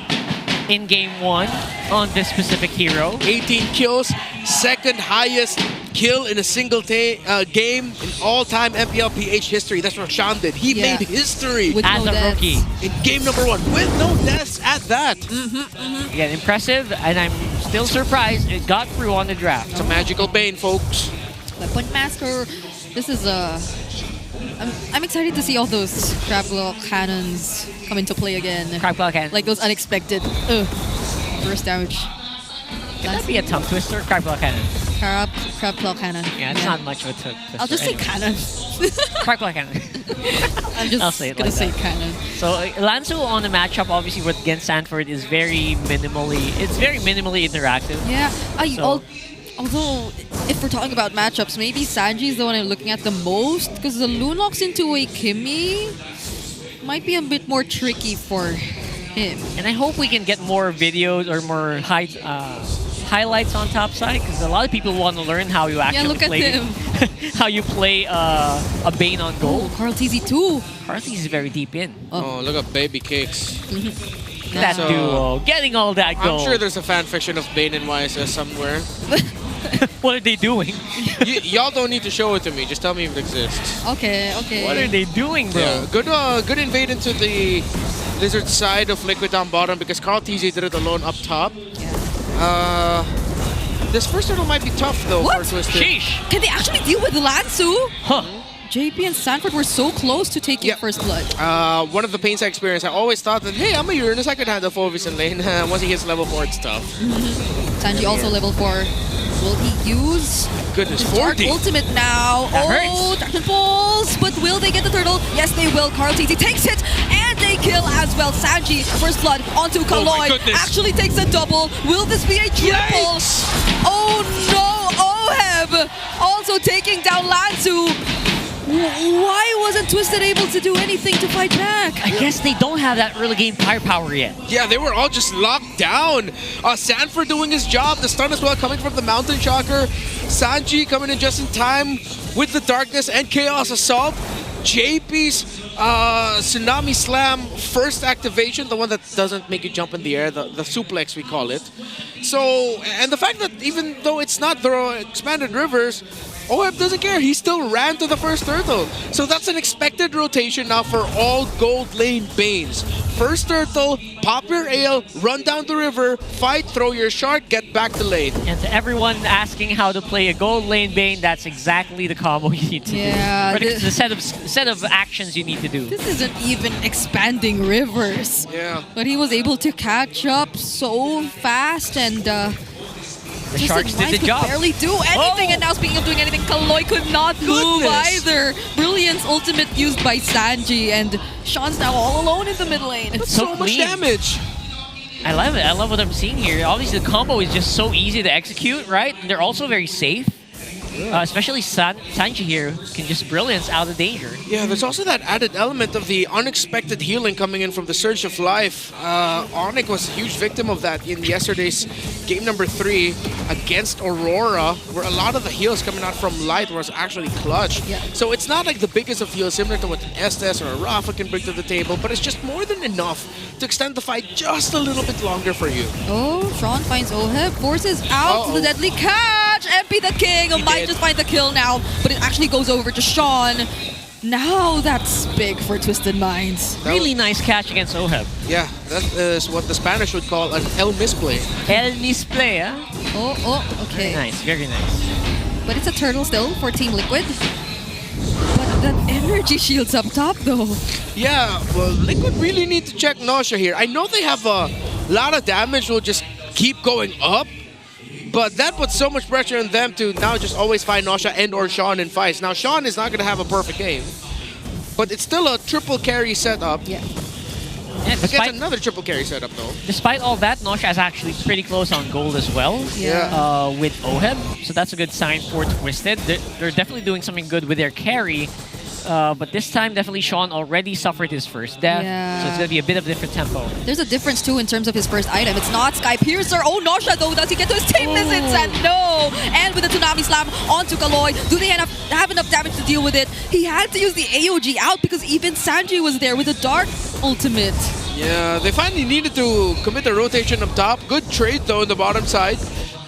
in game 1 on this specific hero. 18 kills, second highest kill in a single game in all-time MPLPH history. That's what Sean did. He made history As a rookie. in game number 1 with no deaths at that. Again, impressive, and I'm still surprised it got through on the draft. It's a magical Bane, folks. Weapon Master, this is I'm excited to see all those crab claw cannons come into play again. Crab claw cannon. Like those unexpected burst damage. Can that be a tongue twister? Crab claw cannon. Crab claw cannon. Yeah, it's not much of a tongue twister. I'll just say cannon. Crab claw cannon. I'm just I'll say it gonna like say that. cannon. So Lanzo on the matchup, obviously against Sanford, is very minimally interactive. Yeah. So- Although, if we're talking about matchups, maybe Sanji is the one I'm looking at the most because the Lunox into a Kimmy might be a bit more tricky for him. And I hope we can get more videos or more highlights on top side because a lot of people want to learn how you actually look at play him. how you play a Bane on gold. Oh, Carl TZ too. Carl TZ is very deep in. Oh, look at Baby Cakes. That So, duo, getting all that gold. I'm sure there's a fan fiction of Bane and YSS somewhere. What are they doing? Y'all don't need to show it to me. Just tell me if it exists. Okay. What are they doing, bro? Yeah, good invade into the Lizard side of Liquid down bottom because Carl TZ did it alone up top. Yeah. This first turtle might be tough though for Twisted. Can they actually deal with Lansu? Huh. JP and Sanford were so close to taking first blood. One of the pains I experienced, I always thought that, hey, I'm a Uranus, I could handle Fovis in lane. Once he hits level 4, it's tough. Sanji also level 4. Will he use Goodness, his Dark 40. ultimate now? That Traction Pulse! But will they get the turtle? Yes, they will. Carl TZ takes it, and they kill as well. Sanji, first blood onto Oh my Kaloy. goodness. Actually takes a double. Will this be a triple? Oh no! Oheb also taking down Lansu. Why wasn't Twisted able to do anything to fight back? I guess they don't have that early game firepower yet. Yeah, they were all just locked down. Sanford doing his job. The stun as well coming from the Mountain Shocker. Sanji coming in just in time with the Darkness and Chaos Assault. JP's Tsunami Slam first activation, the one that doesn't make you jump in the air, the suplex we call it. So, and the fact that even though it's not the expanded rivers, Oheb doesn't care. He still ran to the first turtle. So that's an expected rotation now for all gold lane Banes. First turtle, pop your ale, run down the river, fight, throw your shard, get back to lane. And to everyone asking how to play a gold lane Bane, that's exactly the combo you need to do. Or the set of actions you need to do. This isn't even expanding rivers. Yeah. But he was able to catch up so fast and the Sharks did the could job. barely do anything, and now speaking of doing anything, Kaloy could not move either. Brilliance ultimate used by Sanji, and Sean's now all alone in the mid lane. It's so much damage. I love it. I love what I'm seeing here. Obviously, the combo is just so easy to execute, right? And they're also very safe. Especially Sanji here can just brilliance out of danger. Yeah, there's also that added element of the unexpected healing coming in from the Surge of Life. Onyx was a huge victim of that in yesterday's game number 3 against Aurora, where a lot of the heals coming out from Light was actually clutch. Yeah. So it's not like the biggest of heals, similar to what an Estes or a Rafa can bring to the table, but it's just more than enough to extend the fight just a little bit longer for you. Oh, Sean finds Oheb, forces out the deadly catch. MP the king might just find the kill now, but it actually goes over to Sean. Now that's big for Twisted Minds. Really nice catch against Oheb. Yeah, that is what the Spanish would call an El Misplay. El Misplay, huh? Oh, okay. Very nice, very nice. But it's a turtle still for Team Liquid. But that energy shield's up top though. Yeah, well, Liquid really need to check Nausea here. I know they have a lot of damage, will just keep going up. But that puts so much pressure on them to now just always find Nausea and or Sean in fights. Now, Sean is not going to have a perfect game. But it's still a triple carry setup. Yeah. Against another triple carry setup, though. Despite all that, Nausea is actually pretty close on gold as well. Yeah. With Oheb. So that's a good sign for Twisted. They're definitely doing something good with their carry. But this time, definitely Sean already suffered his first death. Yeah. So it's going to be a bit of a different tempo. There's a difference too in terms of his first item. It's not Sky Piercer. Oh, Nausea though, does he get to his team visits? And no! And with the Tsunami Slam onto Kaloy. Do they end up have enough damage to deal with it. He had to use the AOG out because even Sanji was there with a Dark ultimate. Yeah, they finally needed to commit a rotation up top. Good trade though in the bottom side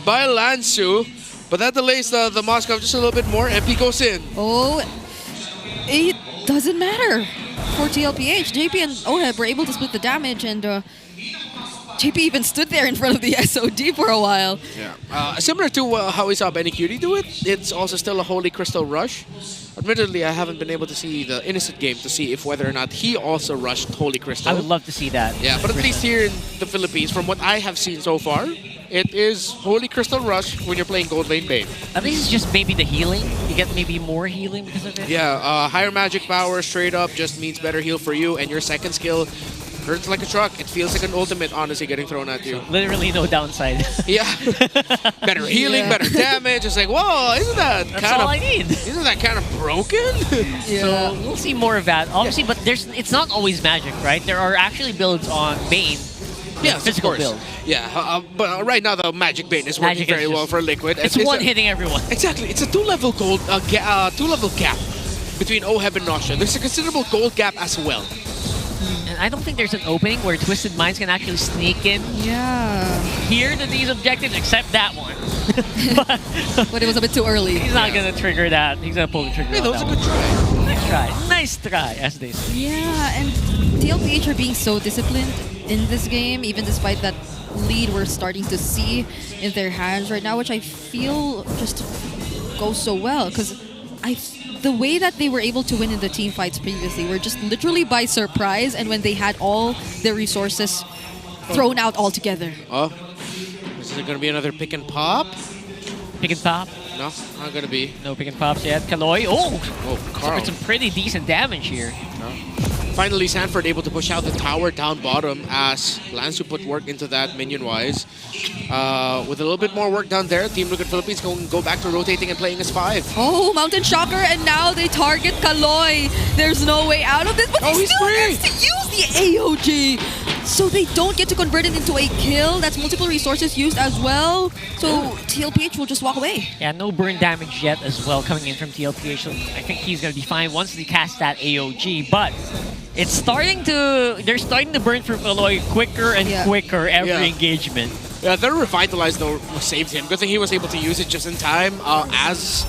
by Lansu. But that delays the Moscow just a little bit more. MP goes in. Oh, it doesn't matter for TLPH. JP and Oheb were able to split the damage, and JP even stood there in front of the SOD for a while. Yeah. Similar to how we saw Benny Cutie do it, it's also still a Holy Crystal rush. Admittedly, I haven't been able to see the Innocent game to see if whether or not he also rushed Holy Crystal. I would love to see that. Yeah, but at least here in the Philippines, from what I have seen so far, it is Holy Crystal rush when you're playing gold lane Bane. At least it's just maybe the healing. You get maybe more healing because of it. Yeah, higher magic power straight up just means better heal for you, and your second skill hurts like a truck. It feels like an ultimate, honestly, getting thrown at you. So literally no downside. Yeah. Better healing, better damage. It's like, whoa, isn't that That's kind all of... I need. Isn't that kind of broken? So we'll see more of that. Obviously, but it's not always magic, right? There are actually builds on Bane. Yes, physical of course. build. Yeah, but right now the Magic Bane is working Magic very is well for Liquid. It's one-hitting everyone. Exactly. It's a two-level two-level gap between Oheb and Nausea. There's a considerable gold gap as well. And I don't think there's an opening where Twisted Minds can actually sneak in. Yeah. Here to these objectives, except that one. But it was a bit too early. He's not going to trigger that. He's going to pull the trigger. Yeah, that was a good try. Nice try. Nice try, as they say. Yeah, and TLPH are being so disciplined in this game, even despite that lead we're starting to see in their hands right now, which I feel just goes so well. Because the way that they were able to win in the team fights previously were just literally by surprise, and when they had all their resources thrown out altogether. Oh, is it going to be another pick and pop? Pick and pop? No, not going to be. No pick and pops yet. Kaloy. Carl. Some pretty decent damage here. Finally, Sanford able to push out the tower down bottom as Lansu put work into that minion-wise. With a little bit more work done there, Team Liquid Philippines going to go back to rotating and playing as 5. Oh, Mountain Shocker, and now they target Kaloy. There's no way out of this, but he still gets to use the AOG. So they don't get to convert it into a kill. That's multiple resources used as well. So TLPH will just walk away. Yeah, no burn damage yet as well coming in from TLPH. So I think he's going to be fine once they cast that AOG. But it's starting to... They're starting to burn through Kaloy quicker and quicker every engagement. Yeah, their Revitalize though saved him. Good thing he was able to use it just in time as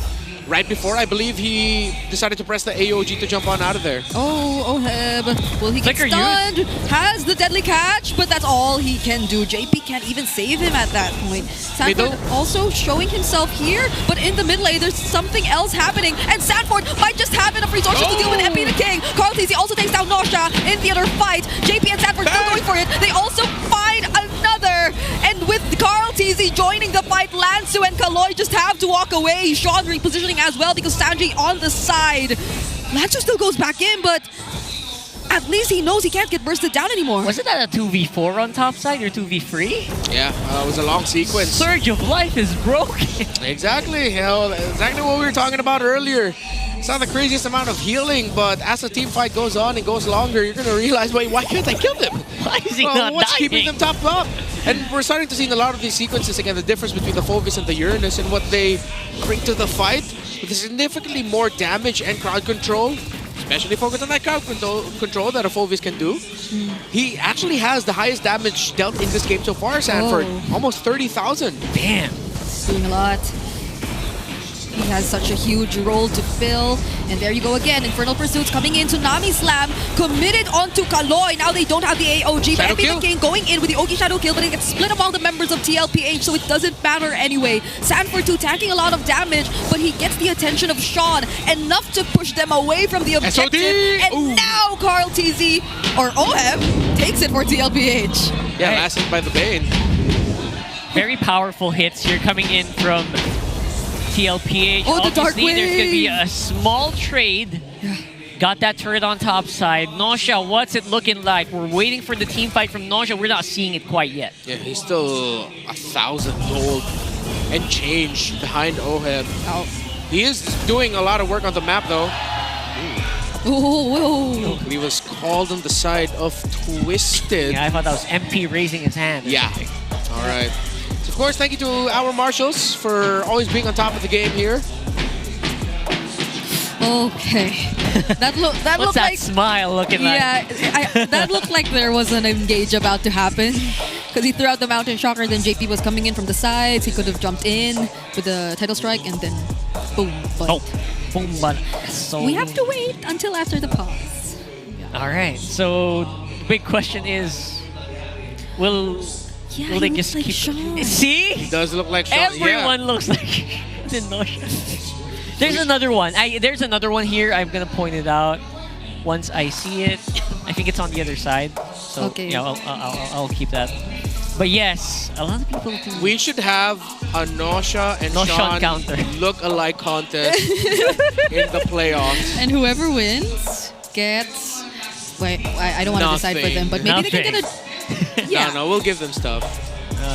right before, I believe, he decided to press the AOG to jump on out of there. Oh, Oheb. Will he get stunned? Has the deadly catch, but that's all he can do. JP can't even save him at that point. Sanford also showing himself here, but in the mid lane, there's something else happening, and Sanford might just have enough resources to deal with MP the King. Carl TZ also takes down Nausea in the other fight. JP and Sanford still going for it. They also find another, and with Carl TZ joining the fight, Lansu and Kaloy just have to walk away. Sean repositioning as well because Sanji on the side. Lansu still goes back in, but at least he knows he can't get bursted down anymore. Wasn't that a 2v4 on top side or 2v3? Yeah, it was a long sequence. Surge of Life is broken. Exactly, hell, exactly what we were talking about earlier. It's not the craziest amount of healing, but as the team fight goes on and goes longer, you're going to realize, wait, why can't I kill them? Why is he not what's dying? keeping them topped up? And we're starting to see in a lot of these sequences, again, the difference between the Focus and the Uranus and what they bring to the fight with significantly more damage and crowd control, especially focused on that crowd control that a Fulvis can do. He actually has the highest damage dealt in this game so far, Sanford. Almost 30,000. Damn. Doing a lot. He has such a huge role to fill. And there you go again. Infernal Pursuits coming in. Tsunami Slam committed onto Kaloy. Now they don't have the AOG. But MP the King going in with the Oki Shadow Kill, but it gets split among the members of TLPH, so it doesn't matter anyway. Sanford too tanking a lot of damage, but he gets the attention of Sean, enough to push them away from the objective. And now Carl TZ, or Oheb, takes it for TLPH. Yeah, last hit by the Bane. Very powerful hits here coming in from TLPH. Oh, the Dark Obviously, there's going to be Wave. a small trade. Got that turret on top side. Nausea, what's it looking like? We're waiting for the team fight from Nausea. We're not seeing it quite yet. Yeah, he's still 1,000 gold and change behind Oheb. He is doing a lot of work on the map, though. Oh, he was called on the side of Twisted. Yeah, I thought that was MP raising his hand. Yeah. All right. So of course, thank you to our marshals for always being on top of the game here. Okay. That What's looked that like smile looking like? yeah. That looked like there was an engage about to happen because he threw out the mountain shocker. Then JP was coming in from the sides. He could have jumped in with the title strike and then boom. But boom. But so we have to wait until after the pause. All right. So the big question is, will they just keep? See? It does look like Sean. Everyone looks like There's another one. There's another one here. I'm gonna point it out once I see it. I think it's on the other side. So Okay. yeah, I'll keep that. But yes, a lot of people do. We should have a Nosha and No Sean Sean counter. look-alike contest in the playoffs. And whoever wins gets. Wait, I don't want to decide for them, but maybe they can get a. Yeah. No, we'll give them stuff.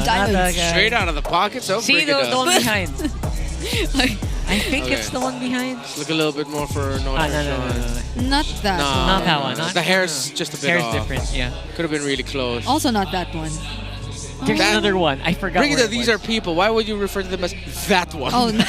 Diamonds. Straight out of the pocket, so See bring it the up. one behind. I think Okay. it's the one behind. Let's look a little bit more for Nosha No. and Not that Sean. one. Not that one. The hair's just a bit Hair's off. different. Yeah. Could have been really close. Also not that one. There's That- another one. I forgot. Bring it where that these are people. Why would you refer to them as that one? Oh, no.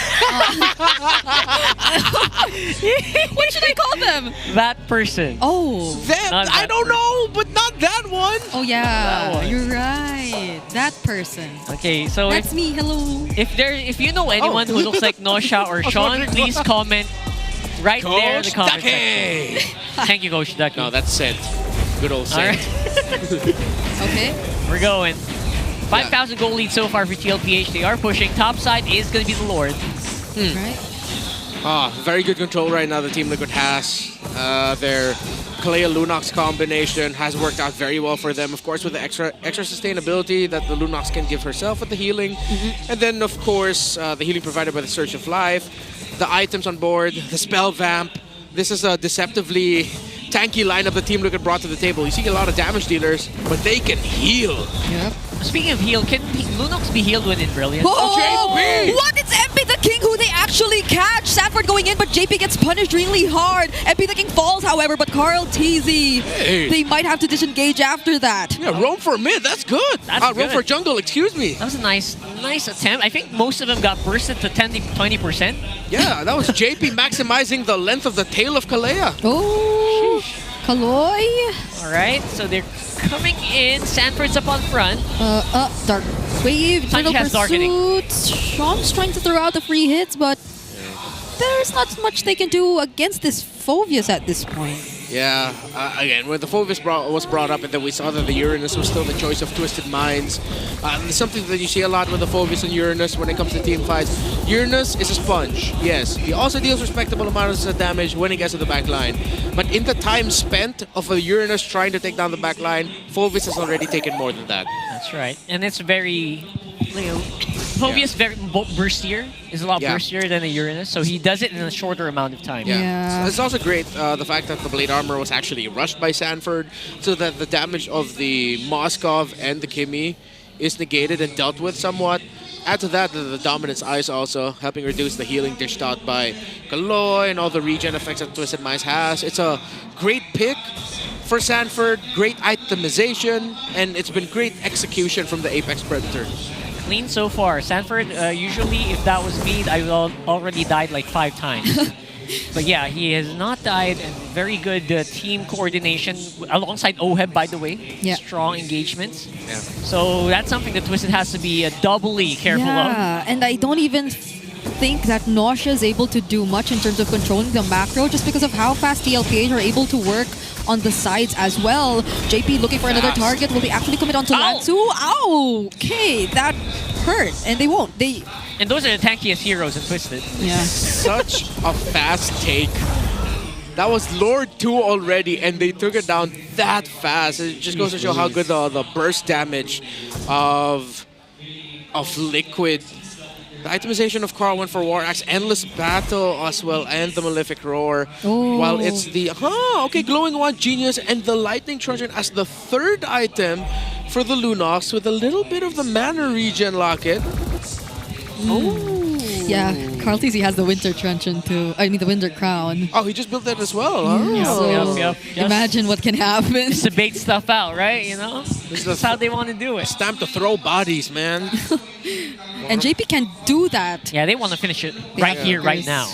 What should I call them? That person. Oh. Them? Not I that don't know, but not that one. Oh That yeah, one. you're right. That person. Okay, so That's me. Hello. if you know anyone who looks like Nosha or was Sean, wondering please comment right there in the Coach comment Ducky. section. Thank you, Coach Ducky. No, that's Scent. Good old All Scent. right. Okay. We're going. 5,000 goal lead so far for TLPH. They are pushing. Top side is going to be the Lord. Right. Very good control right now the Team Liquid has. Their Kalea Lunox combination has worked out very well for them. Of course, with the extra sustainability that the Lunox can give herself with the healing. And then, of course, the healing provided by the Search of Life. The items on board, the Spell Vamp. This is a deceptively tanky lineup the Team Liquid brought to the table. You see a lot of damage dealers, but they can heal. Yep. Speaking of heal, can Lunox be healed within Brilliant? Whoa! JP! What? It's MP the King who they actually catch. Sanford going in, but JP gets punished really hard. MP the King falls, however, but Carl TZ. Hey. They might have to disengage after that. Yeah, roam for mid, that's good. That's Roam good. for jungle, excuse me. That was a nice attempt. I think most of them got bursted to 20%. Yeah, that was JP maximizing the length of the tail of Kalea. Oh, Kaloy. All right, so they're coming in. Sanford's up on front. Dark Wave, Eternal has darkening. Pursuit. Sean's trying to throw out the free hits, but there's not much they can do against this Phoveus at this point. Yeah, again, when the Phoveus was brought up and then we saw that the Uranus was still the choice of Twisted Minds. There's something that you see a lot with the Phoveus and Uranus when it comes to team fights. Uranus is a sponge, yes. He also deals respectable amounts of damage when he gets to the back line. But in the time spent of a Uranus trying to take down the back line, Phoveus has already taken more than that. That's right. And it's very... Phoveus very burstier. Is a lot burstier than a Uranus, so he does it in a shorter amount of time. Yeah. So it's also great the fact that the Blade Armor was actually rushed by Sanford, so that the damage of the Moskov and the Kimi is negated and dealt with somewhat. Add to that the Dominance Eyes also, helping reduce the healing dished out by Kaloy and all the regen effects that Twisted Minds has. It's a great pick for Sanford, great itemization, and it's been great execution from the Apex Predator. Clean so far. Sanford, usually if that was me, I would already died like 5 times. But yeah, he has not died, and very good team coordination alongside Oheb, by the way. Yeah. Strong engagements. Yeah. So that's something that Twisted has to be doubly careful of. Yeah, and I don't even think that Nausea is able to do much in terms of controlling the macro just because of how fast TLPH are able to work on the sides as well. JP looking for another target. Will they actually commit onto Lansu? Ow! Okay, that hurt. And they won't. And those are the tankiest heroes in Twisted. Yeah. Such a fast take. That was Lord 2 already, and they took it down that fast. It just goes to show how good the burst damage of Liquid. The itemization of Carl went for War Axe, Endless Battle as well, and the Malefic Roar. Oh. While it's the, Glowing Wand Genius and the Lightning Trojan as the third item for the Lunox with a little bit of the mana regen locket. Yeah, Carl TZ has the Winter Truncheon too. I mean, the Winter Crown. Oh, he just built that as well. So imagine what can happen. Just to bait stuff out, right? You know? That's how they want to do it. Stamp to throw bodies, man. And JP can do that. Yeah, they want to finish it right here, right now.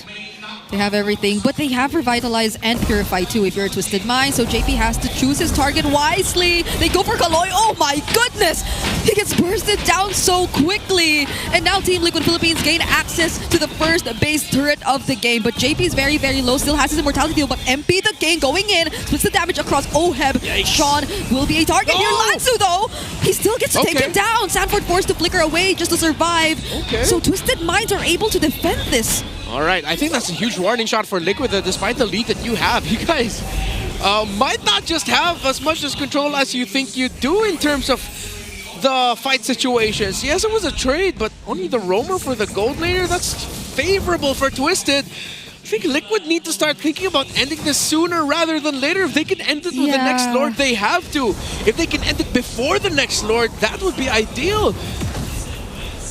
They have everything, but they have Revitalize and Purify too if you're a Twisted Mind, so JP has to choose his target wisely. They go for Kaloy. Oh my goodness! He gets bursted down so quickly. And now Team Liquid Philippines gain access to the first base turret of the game. But JP is very, very low, still has his Immortality deal, but MP the King going in, splits the damage across Oheb. Yikes. Sean will be a target here. Lanzu though, he still gets to take him down. Sanford forced to flicker away just to survive. So Twisted Minds are able to defend this. All right, I think that's a huge warning shot for Liquid that despite the lead that you have, you guys might not just have as much as control as you think you do in terms of the fight situations. Yes, it was a trade, but only the roamer for the gold laner, that's favorable for Twisted. I think Liquid need to start thinking about ending this sooner rather than later. If they can end it with the next Lord, they have to. If they can end it before the next Lord, that would be ideal.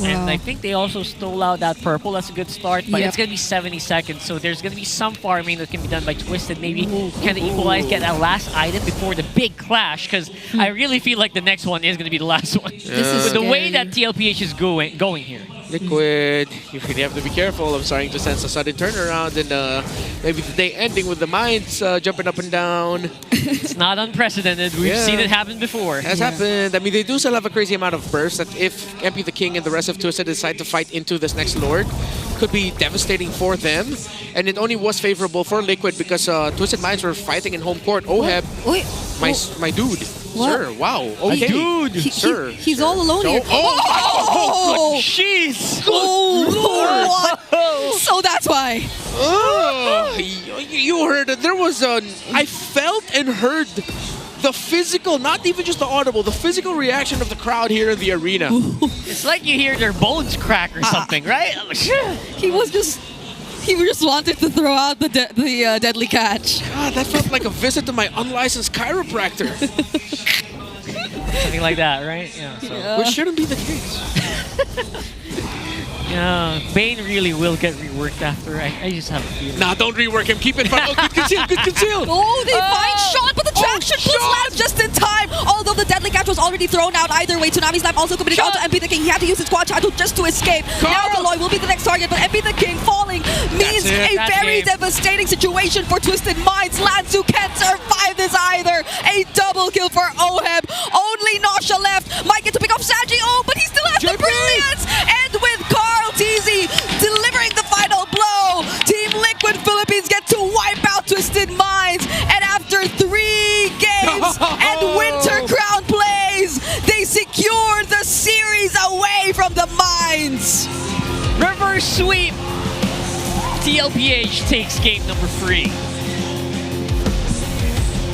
And I think they also stole out that purple. That's a good start, but it's going to be 70 seconds, so there's going to be some farming that can be done by Twisted. Maybe kind of equalize, get that last item before the big clash, because I really feel like the next one is going to be the last one. With the way that TLPH is going here. Liquid, you really have to be careful. I'm starting to sense a sudden turnaround, and maybe the day ending with the Minds jumping up and down. It's not unprecedented. We've seen it happen before. It has happened. I mean, they do still have a crazy amount of burst that if MP the King and the rest of Twisted decide to fight into this next Lord, could be devastating for them. And it only was favorable for Liquid because Twisted Minds were fighting in home court. Oheb, my dude. What? Sir, wow. Okay. Dude. Sir. He's all alone here. Oh, jeez. Oh, Lord. So that's why. Oh, you heard it. There was I felt and heard the physical, not even just the audible, the physical reaction of the crowd here in the arena. It's like you hear their bones crack or something, right? He just wanted to throw out the deadly catch. God, that felt like a visit to my unlicensed chiropractor. Something like that, right? Yeah. So. Which shouldn't be the case. Yeah, Bane really will get reworked after. I just have a feeling. Nah, don't rework him. Keep it fun. Oh, good conceal, good conceal. Oh, they find Sean, but the traction pulls lands just in time. Although the deadly catch was already thrown out either way. Tsunami's life also committed out to MP the King. He had to use his quad shadow just to escape. Now Kaloy will be the next target, but MP the King falling means a very devastating situation for Twisted Minds. Lanzu can't survive this either. A double kill for Oheb. Only Nausea left. Might get to pick off Saji. Oh, but he still has the brilliance. And with Carl TZ delivering the final blow, Team Liquid Philippines get to wipe out Twisted Minds. And after 3 games and Winter Crown plays, they secure the series away from the Minds. Reverse sweep. TLPH takes game number 3.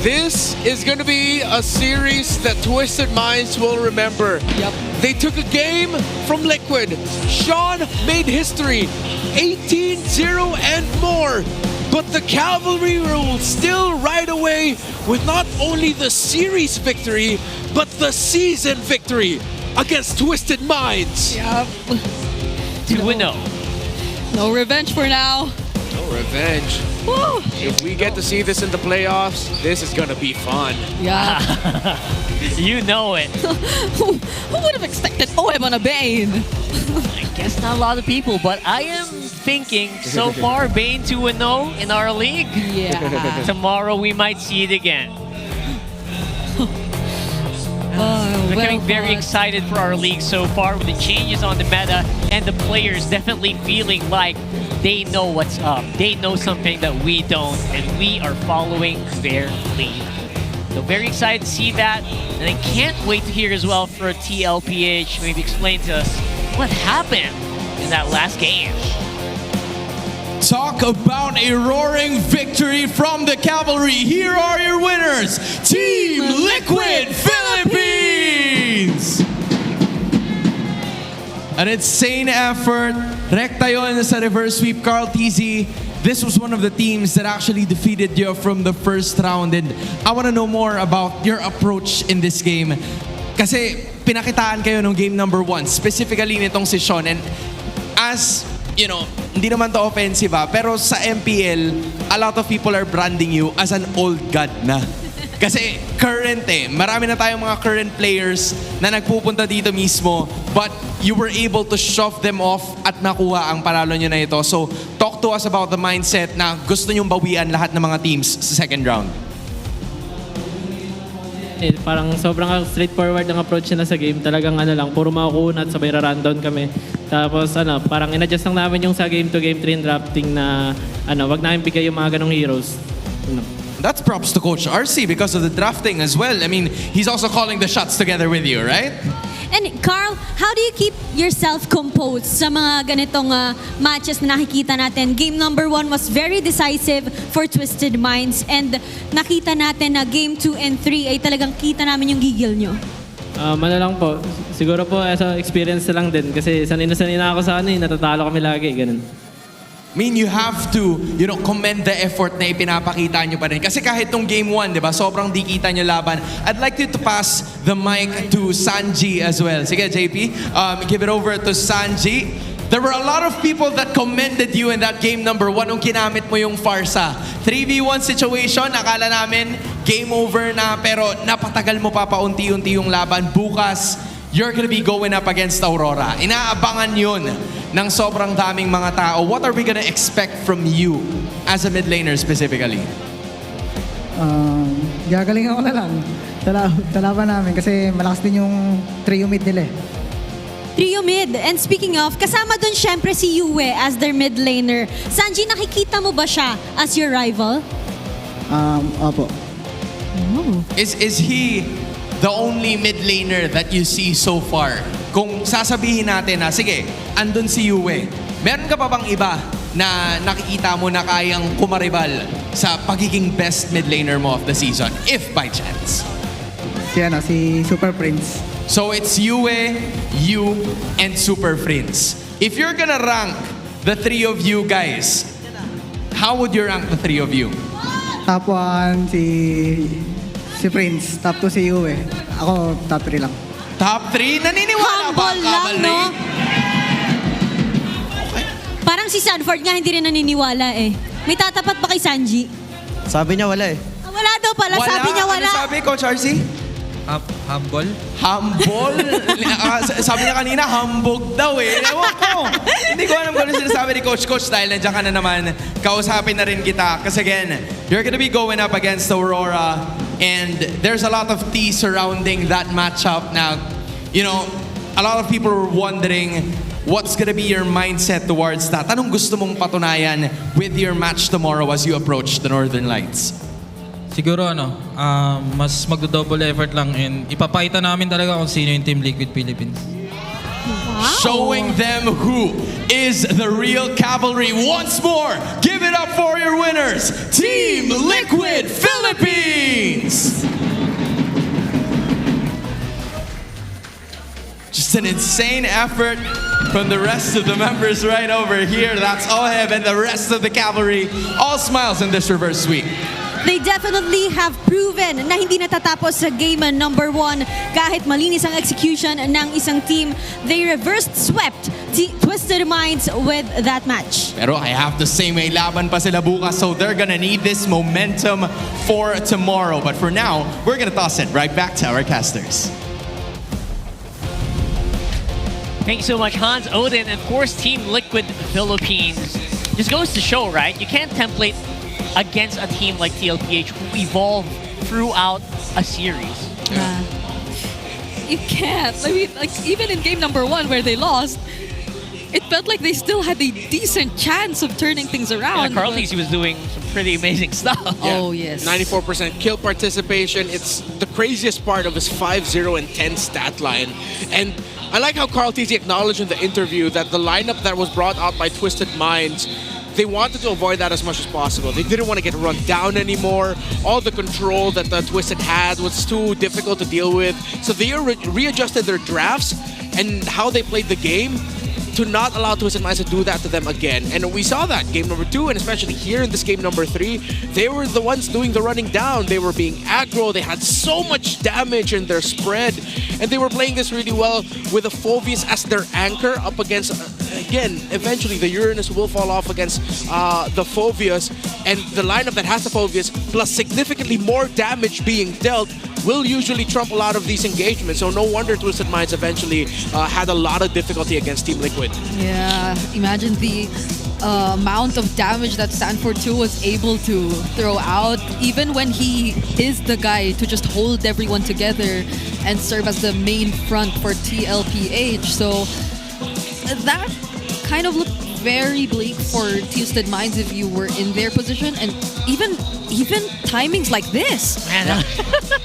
This is going to be a series that Twisted Minds will remember. Yep. They took a game from Liquid. Sean made history, 18-0 and more. But the Cavalry will still ride away with not only the series victory, but the season victory against Twisted Minds. Yep. 2-0. No revenge for now. No revenge. Woo. If we get to see this in the playoffs, this is gonna be fun. Yeah. You know it. Who would have expected Oheb on a Bane? I guess not a lot of people, but I am thinking so far Bane 2-0 in our league. Yeah. Tomorrow we might see it again. Becoming very excited for our league so far with the changes on the meta and the players definitely feeling like they know what's up. They know something that we don't, and we are following their lead. So very excited to see that, and I can't wait to hear as well for TLPH maybe explain to us what happened in that last game. Talk about a roaring victory from the Cavalry. Here are your winners, Team Liquid Philippines! An insane effort. Rekta yun sa reverse sweep, Carl TZ. This was one of the teams that actually defeated you from the first round. And I want to know more about your approach in this game. Kasi pinakitaan kayo ng game number 1, specifically nitong si Sean. And as, you know, hindi naman to offensive pero sa MPL, a lot of people are branding you as an old god na. Kasi current marami na tayong mga current players na nagpupunta dito mismo, but you were able to shove them off at nakuha ang panalo nyo na ito. So, talk to us about the mindset na gusto nyong bawian lahat ng mga teams sa second round. Parang sobrang straightforward ang approach nila sa game. Talagang puro makukuha at sabay ra-rundown kami. Tapos parang in-adjust lang namin yung sa game to game train drafting na wag namin bigay yung mga ganong heroes. That's props to Coach RC because of the drafting as well. I mean, he's also calling the shots together with you, right? And Carl, how do you keep yourself composed sa mga ganitong matches na nakikita natin? Game number 1 was very decisive for Twisted Minds and nakita natin na game 2 and 3 ay talagang kita namin yung gigil nyo. Lang po. Siguro po sa experience lang din kasi sanay na ako sa natatalo kami lagi, ganun. I mean, you have to, commend the effort na ipinapakita nyo pa rin. Kasi kahit nung game 1, di ba, sobrang di kita nyo laban. I'd like you to pass the mic to Sanji as well. Sige, JP, give it over to Sanji. There were a lot of people that commended you in that game number 1 nung ginamit mo yung Farsa. 3v1 situation, akala namin game over na, pero napatagal mo pa paunti-unti yung laban. Bukas, you're gonna be going up against Aurora. Inaabangan yun ng sobrang daming mga tao. What are we gonna expect from you as a mid laner specifically? Gagalingan ko na lang. Talaban namin kasi malakas din yung trio mid nila Trio mid. And speaking of, kasama dun syempre si Yue as their mid laner. Sanji, nakikita mo ba siya as your rival? Opo. Is he the only mid laner that you see so far? Kung sasabihin natin na, sige, andun si Yue, meron ka pa bang iba na nakikita mo na kayang kumaribal sa pagiging best mid laner mo of the season, if by chance? Si Super Prince. So it's Yue, you, and Super Prince. If you're gonna rank the three of you guys, how would you rank the three of you? Top 1 si Prince, top 2 si Yue. Ako top 3 lang. Top 3? Naniniwala ba ang cavalry? No? Parang si Sanford nga hindi rin naniniwala May tatapat ba kay Sanji? Sabi niya wala Wala daw pala, sabi niya wala. Ano sabi, Coach RC? Humble? Humble? Sabi niya kanina, hambog daw Ewan ko. Hindi ko alam kung ano sinasabi ni Coach. Coach, dahil nandiyan ka na naman, kausapin na rin kita. Kasi again, you're gonna be going up against Aurora. And there's a lot of tea surrounding that matchup now. A lot of people are wondering what's gonna be your mindset towards that. Anong gusto mong patunayan with your match tomorrow as you approach the Northern Lights? Siguro mas magdo-double effort lang and ipapakita namin talaga kung sino yung Team Liquid Philippines. Wow. Showing them who is the real cavalry once more. Give it up for your winners, Team Liquid Philippines! Just an insane effort from the rest of the members right over here. That's Oheb and the rest of the cavalry. All smiles in this reverse sweep. They definitely have proven na hindi natatapos sa game number 1 kahit malinis ang execution ng isang team. They reversed swept Twisted Minds with that match. Pero I have to say may laban pa sila bukas, so they're gonna need this momentum for tomorrow. But for now, we're gonna toss it right back to our casters. Thank you so much, Hans, Odin, and of course Team Liquid Philippines. Just goes to show, right? You can't template against a team like TLPH who evolve throughout a series. You can't. I mean, even in game number 1 where they lost, it felt like they still had a decent chance of turning things around. Carl Tizzy was doing some pretty amazing stuff. Oh, yes. 94% kill participation. It's the craziest part of his 5-0 and 10 stat line. And I like how Carl Tizzy acknowledged in the interview that the lineup that was brought out by Twisted Minds, they wanted to avoid that as much as possible. They didn't want to get run down anymore. All the control that the Twisted had was too difficult to deal with. So they readjusted their drafts and how they played the game to to not allow Twisted Minds to do that to them again. And we saw that game number 2, and especially here in this game number 3, they were the ones doing the running down. They were being aggro. They had so much damage in their spread, and they were playing this really well with the Phoveus as their anchor up against, again, eventually the Uranus will fall off against the Phoveus, and the lineup that has the Phoveus plus significantly more damage being dealt will usually trump a lot of these engagements. So no wonder Twisted Minds eventually had a lot of difficulty against Team Liquid. Yeah, imagine the amount of damage that Sanford 2 was able to throw out, even when he is the guy to just hold everyone together and serve as the main front for TLPH. So that kind of looked very bleak for Twisted Minds if you were in their position, and even timings like this. Man,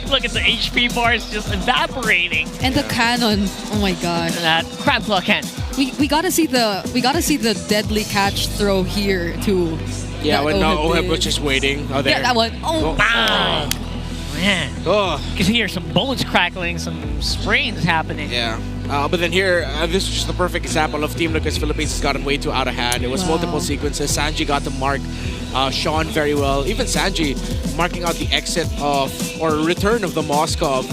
look at the HP bars just evaporating. And the cannon, oh my god. That crab claw cannon. We gotta see the deadly catch throw here too. Yeah, when Oheb Oheb was just waiting. Oh, there. Yeah, that one. Oh, wow. Man. Oh. You can hear some bones crackling, some sprains happening. Yeah. But then here, this is just the perfect example of Team Liquid's Philippines has gotten way too out of hand. It was multiple sequences. Sanji got to mark Sean very well. Even Sanji marking out the exit of, or return of the Moskov,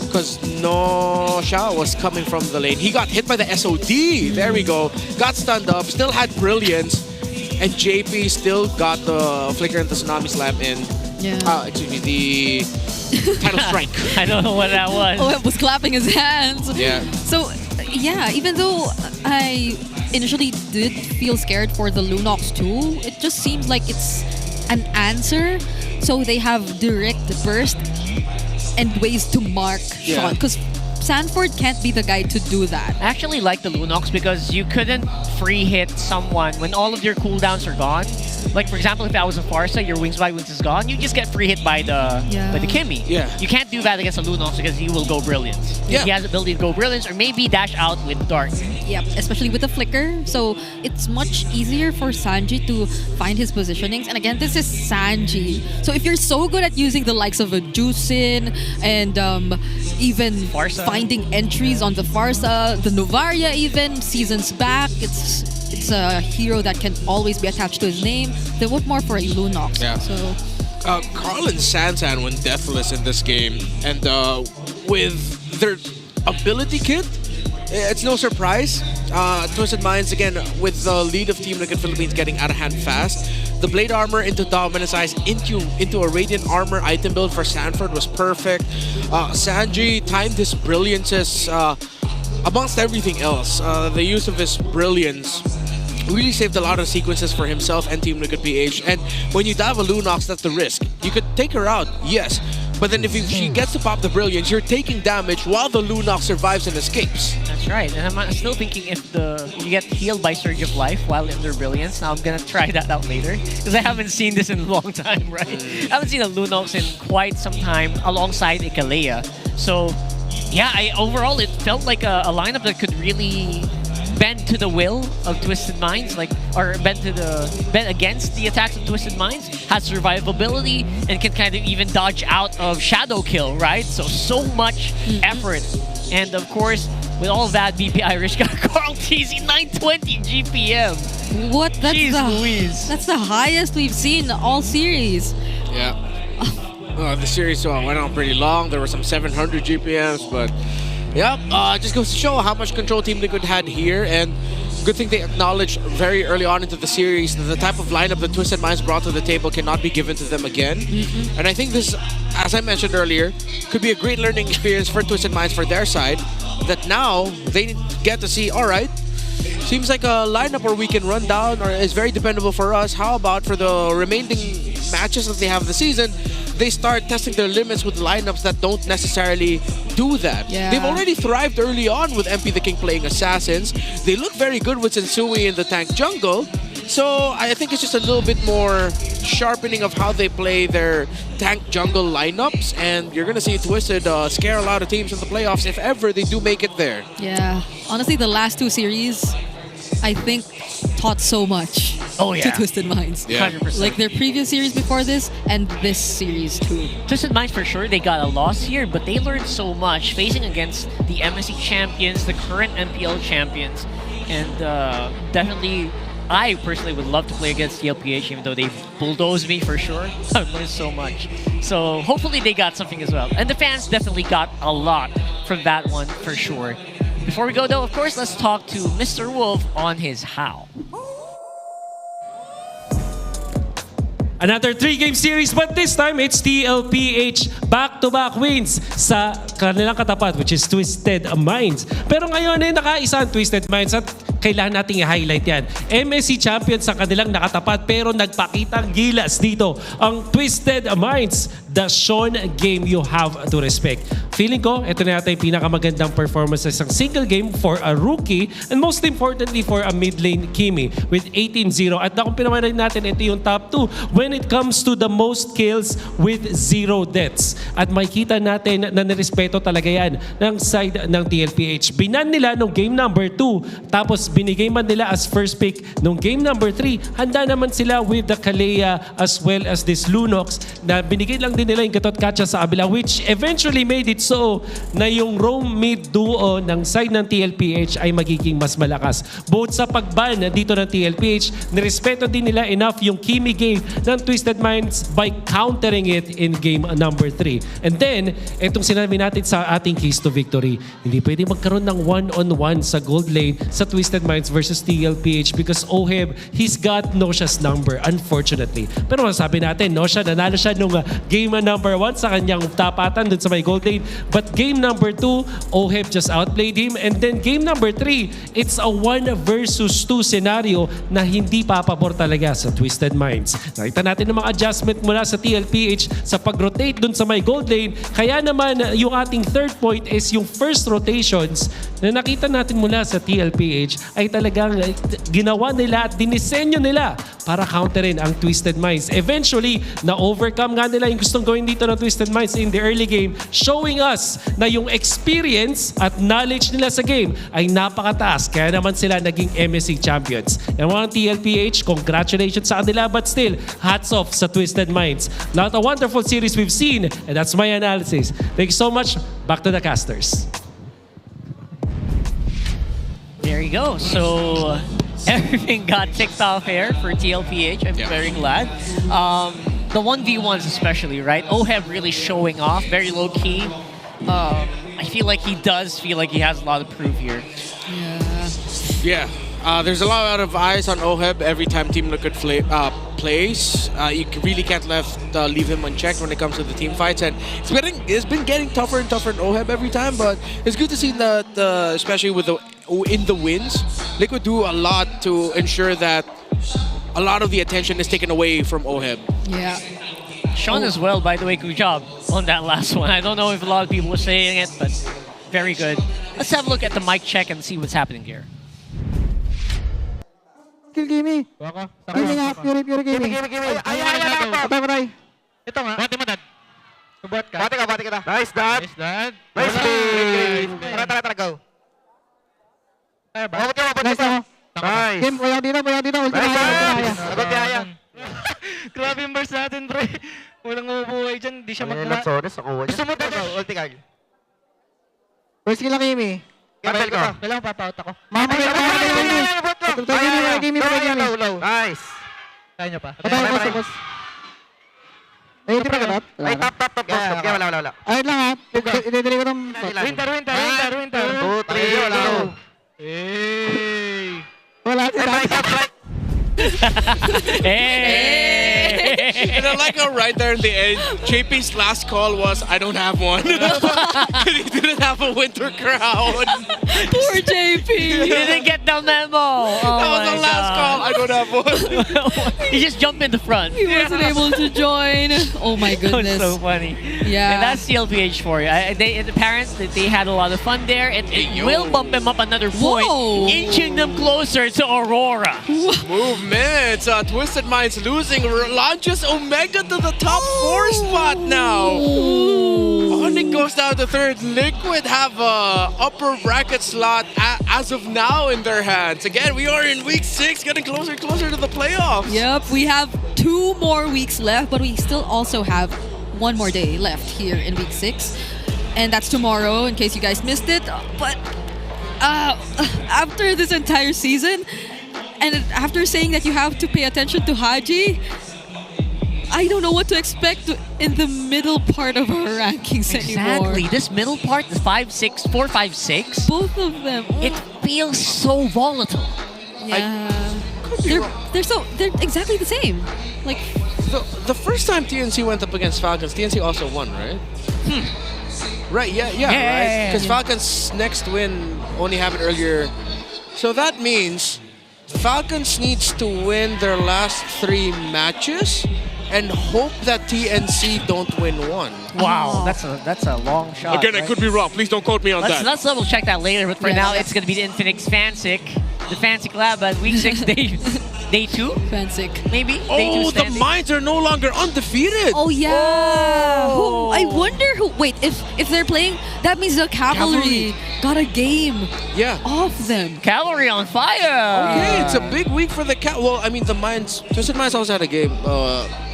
because no Shao was coming from the lane. He got hit by the SOD. There we go. Got stunned up, still had brilliance. And JP still got the flicker and the tsunami slam in. Yeah. Excuse me, the title strike. I don't know what that was. Oh, it was clapping his hands. Yeah. So, yeah, even though I initially did feel scared for the Lunox too, it just seems like it's an answer. So they have direct burst and ways to mark Sean. Because Sanford can't be the guy to do that. I actually like the Lunox because you couldn't free hit someone when all of your cooldowns are gone. Like, for example, if that was a Farsa, your Wings by Wings is gone, you just get free hit by the Kimmy. Yeah. You can't do that against a Lunox because he will go Brilliance. Yeah. He has the ability to go Brilliance or maybe dash out with Dark. Yep, especially with the flicker. So it's much easier for Sanji to find his positionings. And again, this is Sanji. So if you're so good at using the likes of a Juicin and even Farsa, finding entries on the Farsa, the Novaria even, seasons back, it's a hero that can always be attached to his name. Then what more for a Lunox? Yeah. So Carl and Sansan went deathless in this game, and with their ability kit, it's no surprise. Twisted Minds, again, with the lead of Team Liquid Philippines getting out of hand fast. The Blade Armor into Dominus Eyes into a Radiant Armor item build for Sanford was perfect. Sanji timed his brilliances amongst everything else. The use of his brilliance really saved a lot of sequences for himself and Team Liquid PH. And when you dive a Lunox, that's the risk. You could take her out, yes. But then if she gets to pop the brilliance, you're taking damage while the Lunox survives and escapes. That's right. And I'm still thinking if you get healed by Surge of Life while in their Brilliance. Now I'm gonna try that out later because I haven't seen this in a long time, right? I haven't seen a Lunox in quite some time alongside Ikalea. So yeah, overall it felt like a lineup that could really bend to the will of Twisted Minds, or bend against the attacks of Twisted Minds, has survivability, and can kind of even dodge out of Shadow Kill, right? So much effort. And of course, with all of that, BP Irish got Carl TZ 920 GPM. What? Louise. That's the highest we've seen all series. Yeah. The series went on pretty long. There were some 700 GPMs, but yeah, just goes to show how much control Team Liquid had here, and good thing they acknowledged very early on into the series that the type of lineup that Twisted Minds brought to the table cannot be given to them again. And I think this, as I mentioned earlier, could be a great learning experience for Twisted Minds for their side, that now they get to see, alright, seems like a lineup where we can run down or is very dependable for us. How about for the remaining matches that they have the season, they start testing their limits with lineups that don't necessarily do that. Yeah. They've already thrived early on with MP the King playing Assassins. They look very good with Sensui in the tank jungle. So I think it's just a little bit more sharpening of how they play their tank jungle lineups, and you're going to see Twisted scare a lot of teams in the playoffs if ever they do make it there. Yeah. Honestly, the last two series, I think, taught so much to Twisted Minds. Yeah. 100%. Like their previous series before this and this series too. Twisted Minds, for sure, they got a loss here, but they learned so much facing against the MSC champions, the current MPL champions. and definitely, I personally would love to play against TLPH, even though they've bulldozed me for sure. I've learned so much. So hopefully they got something as well. And the fans definitely got a lot from that one for sure. Before we go though, of course, let's talk to Mr. Wolf on his how. Another 3-game series, but this time it's TLPH back-to-back wins sa kanilang katapat, which is Twisted Minds. Pero ngayon ay nakaisa ang Twisted Minds at kailangan nating i-highlight yan. MSC champion sa kanilang nakatapat pero nagpakitang gilas dito ang Twisted Minds. The Sean game you have to respect. Feeling ko, ito na yata yung pinakamagandang performance sa isang single game for a rookie and most importantly for a mid lane Kimi with 18-0. At kung pinawanan natin, ito yung top 2 when it comes to the most kills with 0 deaths. At makikita natin na nirespeto talaga yan ng side ng TLPH. Binan nila nung game number 2 tapos binigay man nila as first pick nung game number 3. Handa naman sila with the Kalea as well as this Lunox na binigay lang din nila yung Gatot Kacha sa kabila, which eventually made it so na yung roam mid duo ng side ng TLPH ay magiging mas malakas. Both sa pagban dito ng TLPH, nirespeto din nila enough yung Kimi game ng Twisted Minds by countering it in game number 3. And then, itong sinabi natin sa ating keys to victory, hindi pwede magkaroon ng one-on-one sa gold lane sa Twisted Minds versus TLPH because Oheb, he's got Nosha's number, unfortunately. Pero masasabi natin, Nosha, nanalo siya nung game number 1 sa kanyang tapatan dun sa may gold lane. But game number 2, Oheb just outplayed him. And then game number 3, it's a 1 versus 2 scenario na hindi papabor talaga sa Twisted Minds. Nakita natin ng mga adjustment mula sa TLPH sa pag-rotate dun sa may gold lane. Kaya naman yung ating third point is yung first rotations na nakita natin mula sa TLPH ay talagang ginawa nila at dinisenyo nila para counterin ang Twisted Minds. Eventually, na-overcome nga nila yung gustong gawin dito ng Twisted Minds in the early game, showing us na yung experience at knowledge nila sa game ay napakataas. Kaya naman sila naging MSC champions. And mga TLPH, congratulations sa kanila, but still, hats off sa Twisted Minds. Not a wonderful series we've seen, and that's my analysis. Thank you so much. Back to the casters. There you go. So everything got ticked off here for TLPH. I'm very glad. The 1v1s especially, right? Oheb really showing off, very low key. I feel like he does feel like he has a lot of proof here. Yeah. There's a lot of eyes on Oheb every time Team Liquid plays. You really can't leave him unchecked when it comes to the team fights, and it's been getting tougher and tougher in Oheb every time. But it's good to see that, especially with in the wins, Liquid do a lot to ensure that a lot of the attention is taken away from Oheb. Yeah. Sean as well, by the way, good job on that last one. I don't know if a lot of people were saying it, but very good. Let's have a look at the mic check and see what's happening here. Kill Kimi. Kimi nga, Fury Kimi. Patay. Ito nga. Bati mo, Dad. Subuhat ka. Bati kita. Nice, Dad. Nice, Dad. Nice, Dad. Tara, go. Ay, ba? Nice ako. Nice. Kim, wala dito. Ulti na kaya. Sagot kaya. Grabe yung burst natin, pre. Walang mabubuhay dyan. Di siya Ayun lang, sorry. Sa kuha niya. Gusto mo, Dad? Ulti ka. First kill lang Kimi. Kapel ko. Kailangan pa-out ako. Kimi. Nice. Kaya nyo pa. Patay ko. Ay, hindi pa ganap? Ay, top. Kaya wala. Ayun lang ha. Idedali ko ng... Winter. 2, 3, wala. Hey! Wala sila. And I like how right there in the end, JP's last call was, I don't have one. He didn't have a winter crown. Poor JP. He didn't get the memo. That was the last call. I don't have one. He just jumped in the front. He wasn't able to join. Oh my goodness. That was so funny. Yeah. And that's TLPH for you. The parents, they had a lot of fun there. And it will bump them up another point, inching them closer to Aurora. Movements. Twisted Minds losing. Launches Omega to the top 4 spot now. Onyx goes down to 3rd. Liquid have a upper bracket slot as of now in their hands. Again, we are in week 6, getting closer and closer to the playoffs. Yep, we have 2 more weeks left, but we still also have 1 more day left here in week 6. And that's tomorrow, in case you guys missed it. But After this entire season, and after saying that you have to pay attention to Haji, I don't know what to expect in the middle part of our rankings anymore. Exactly. This middle part, the 5-6, 4-5-6. Both of them. It feels so volatile. Yeah. They're exactly the same. Like the first time TNC went up against Falcons, TNC also won, right? Right, yeah, right? Because Falcons' next win only happened earlier. So that means Falcons needs to win their last 3 matches and hope that TNC don't win one. Wow, that's a long shot. Again, I right? could be wrong. Please don't quote me on that. Let's double check that later. But for now, it's going to be the Infinix Fancic. The Fancic Lab at week 6, day 2? Fancic. Maybe? Oh, the Mines are no longer undefeated. Oh, yeah. I wonder who... Wait, if they're playing, that means the Cavalry got a game off them. Cavalry on fire. Okay, it's a big week for the Well, I mean, the Mines... Twisted Minds also had a game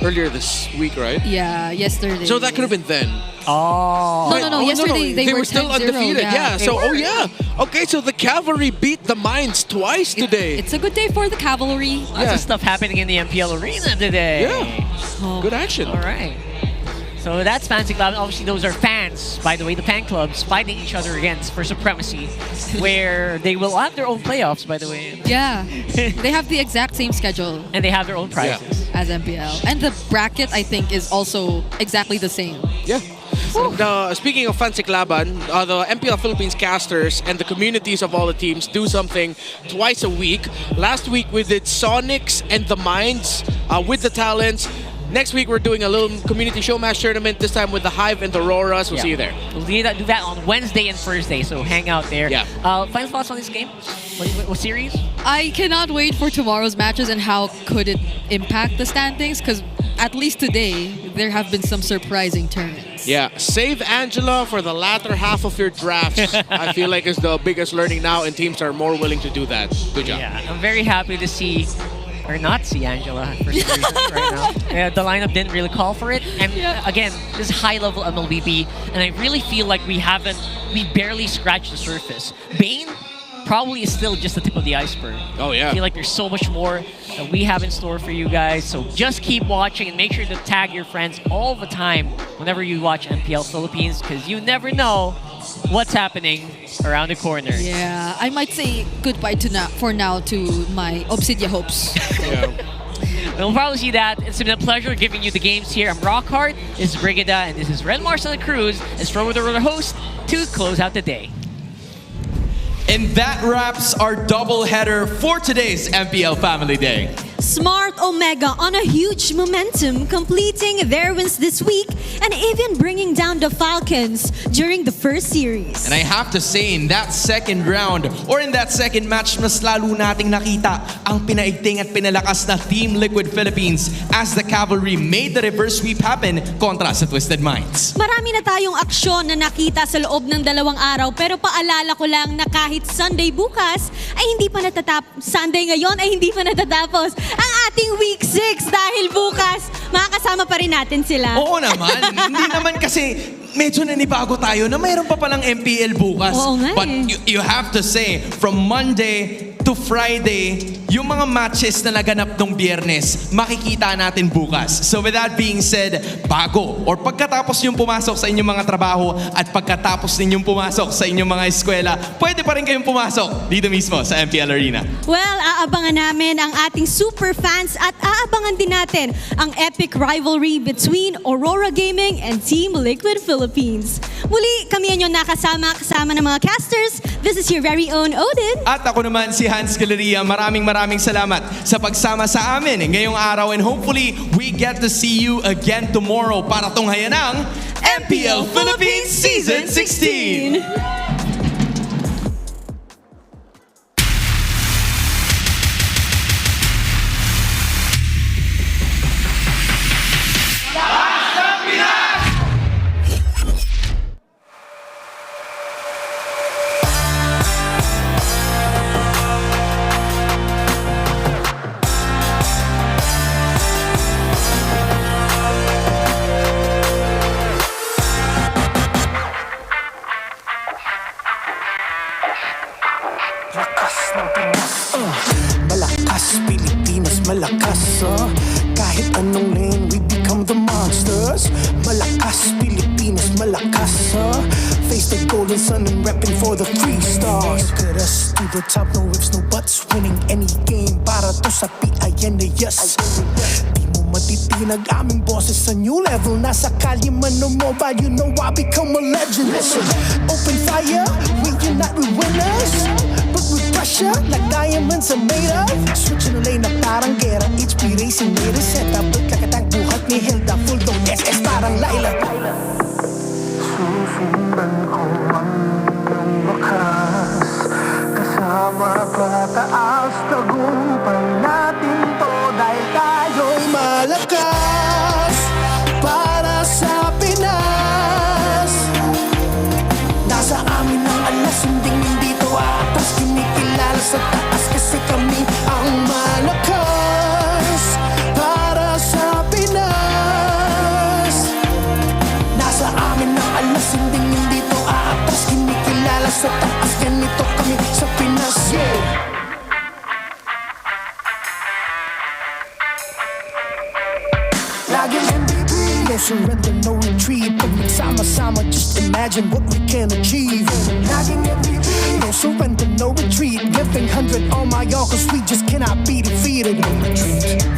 earlier this week, right? Yeah, yesterday. So that could have been then. Oh. No. Yesterday they were still 10-0, undefeated. yeah. Okay, so the Cavalry beat the Mines twice today. It's a good day for the Cavalry. Lots of stuff happening in the MPL arena today. Yeah. Good action. All right. So that's Fancy Club. Obviously, those are fans, by the way, the fan clubs fighting each other against for supremacy, where they will have their own playoffs, by the way. Yeah. They have the exact same schedule. And they have their own prizes. As MPL. And the bracket, I think, is also exactly the same. Yeah. And, speaking of Fancy Laban, the MPL Philippines casters and the communities of all the teams do something twice a week. Last week we did Sonics and the Minds with the talents. Next week we're doing a little community show match tournament, this time with the Hive and the Auroras. We'll see you there. We'll do that on Wednesday and Thursday, so hang out there. Yeah. Final thoughts on this game? What series? I cannot wait for tomorrow's matches and how could it impact the standings, because at least today, there have been some surprising turns. Yeah, save Angela for the latter half of your drafts. I feel like is the biggest learning now, and teams are more willing to do that. Good job. Yeah, I'm very happy to see, or not see Angela for some reason right now. The lineup didn't really call for it. And again, this is high-level MLBB, and I really feel like we barely scratched the surface. Bane probably is still just the tip of the iceberg. Oh, yeah. I feel like there's so much more that we have in store for you guys. So just keep watching and make sure to tag your friends all the time whenever you watch MPL Philippines, because you never know what's happening around the corner. Yeah, I might say goodbye for now to my Obsidia hopes. Yeah. We'll probably see that. It's been a pleasure giving you the games here. I'm Rockhart, this is Brigida, and this is Red Mars Santa Cruz as Fro with the host to close out the day. And that wraps our doubleheader for today's MPL Family Day. Smart Omega on a huge momentum, completing their wins this week and even bringing down the Falcons during the first series. And I have to say, in that second round, or in that second match, mas lalo nating nakita ang pinaigting at pinalakas na Team Liquid Philippines as the Cavalry made the reverse sweep happen kontra sa Twisted Minds. Marami na tayong aksyon na nakita sa loob ng 2 araw, pero paalala ko lang na kahit Sunday bukas ay hindi pa natatapos. Sunday ngayon ay hindi pa natatapos ang ating Week 6 dahil bukas makakasama pa rin natin sila. Oo naman. Hindi naman kasi medyo nanibago tayo na mayroon pa palang MPL bukas. Oo nga But you have to say, from Monday to Friday, yung mga matches na naganap nung Biyernes, makikita natin bukas. So with that being said, bago or pagkatapos yung pumasok sa inyong mga trabaho at pagkatapos ninyong pumasok sa inyong mga eskwela, pwede pa rin kayong pumasok dito mismo sa MPL Arena. Well, aabangan namin ang ating super fans at aabangan din natin ang epic rivalry between Aurora Gaming and Team Liquid Philippines. Muli, kami ang nakasama ng mga casters. This is your very own Odin. At ako naman si Hans Galeria. Maraming salamat sa pagsama sa amin ngayong araw, and hopefully we get to see you again tomorrow para tunghayan ang MPL Philippines Season 16! Northern Sun and repping for the 3 stars. Look at us, to the top, no ifs, no buts. Winning any game, para to sa PIN na yes. Di mo matitinag aming boses sa new level. Nasa kalye man o mobile, you know I become a legend. Listen, open fire, we unite, we winners. But with pressure, like diamonds are made of. Switching the lane na parang gera. HP Racing made a setup. Look like a tank, buhat ni Hilda. Full dome SS parang Laila. Susundan ko ang iyong wakas. Kasama pataas, tagumpay natin to. Dahil tayo'y malakas para sa Pinas. Nasa amin ang alas, hindi to atas. Kinikilala sa taas kasi kami ang malakas para sa Pinas. Nasa amin ang alas, hindi to atas. Kinikilala sa taas, ganito kami sa Pinas. Yeah. Laging MLBB, no surrender, no retreat. Pag nagsama-sama, just imagine what we can achieve. Laging MLBB, no surrender, no retreat. Giving 100 on my all, cause we just cannot be defeated.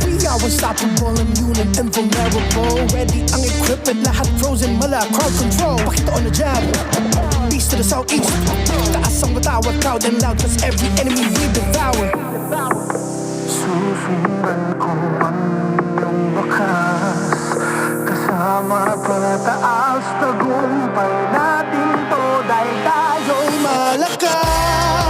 We are unstoppable, immune and invulnerable. Ready ang equipment, lahat frozen, mala, crowd control. Pakita on the jab, east to the southeast. Taas ang matawag, proud and loud, cause every enemy we devour. Susundan ko ang iyong wakas. Kasama pataas, tagumpay natin to. Dahil tayo'y malakas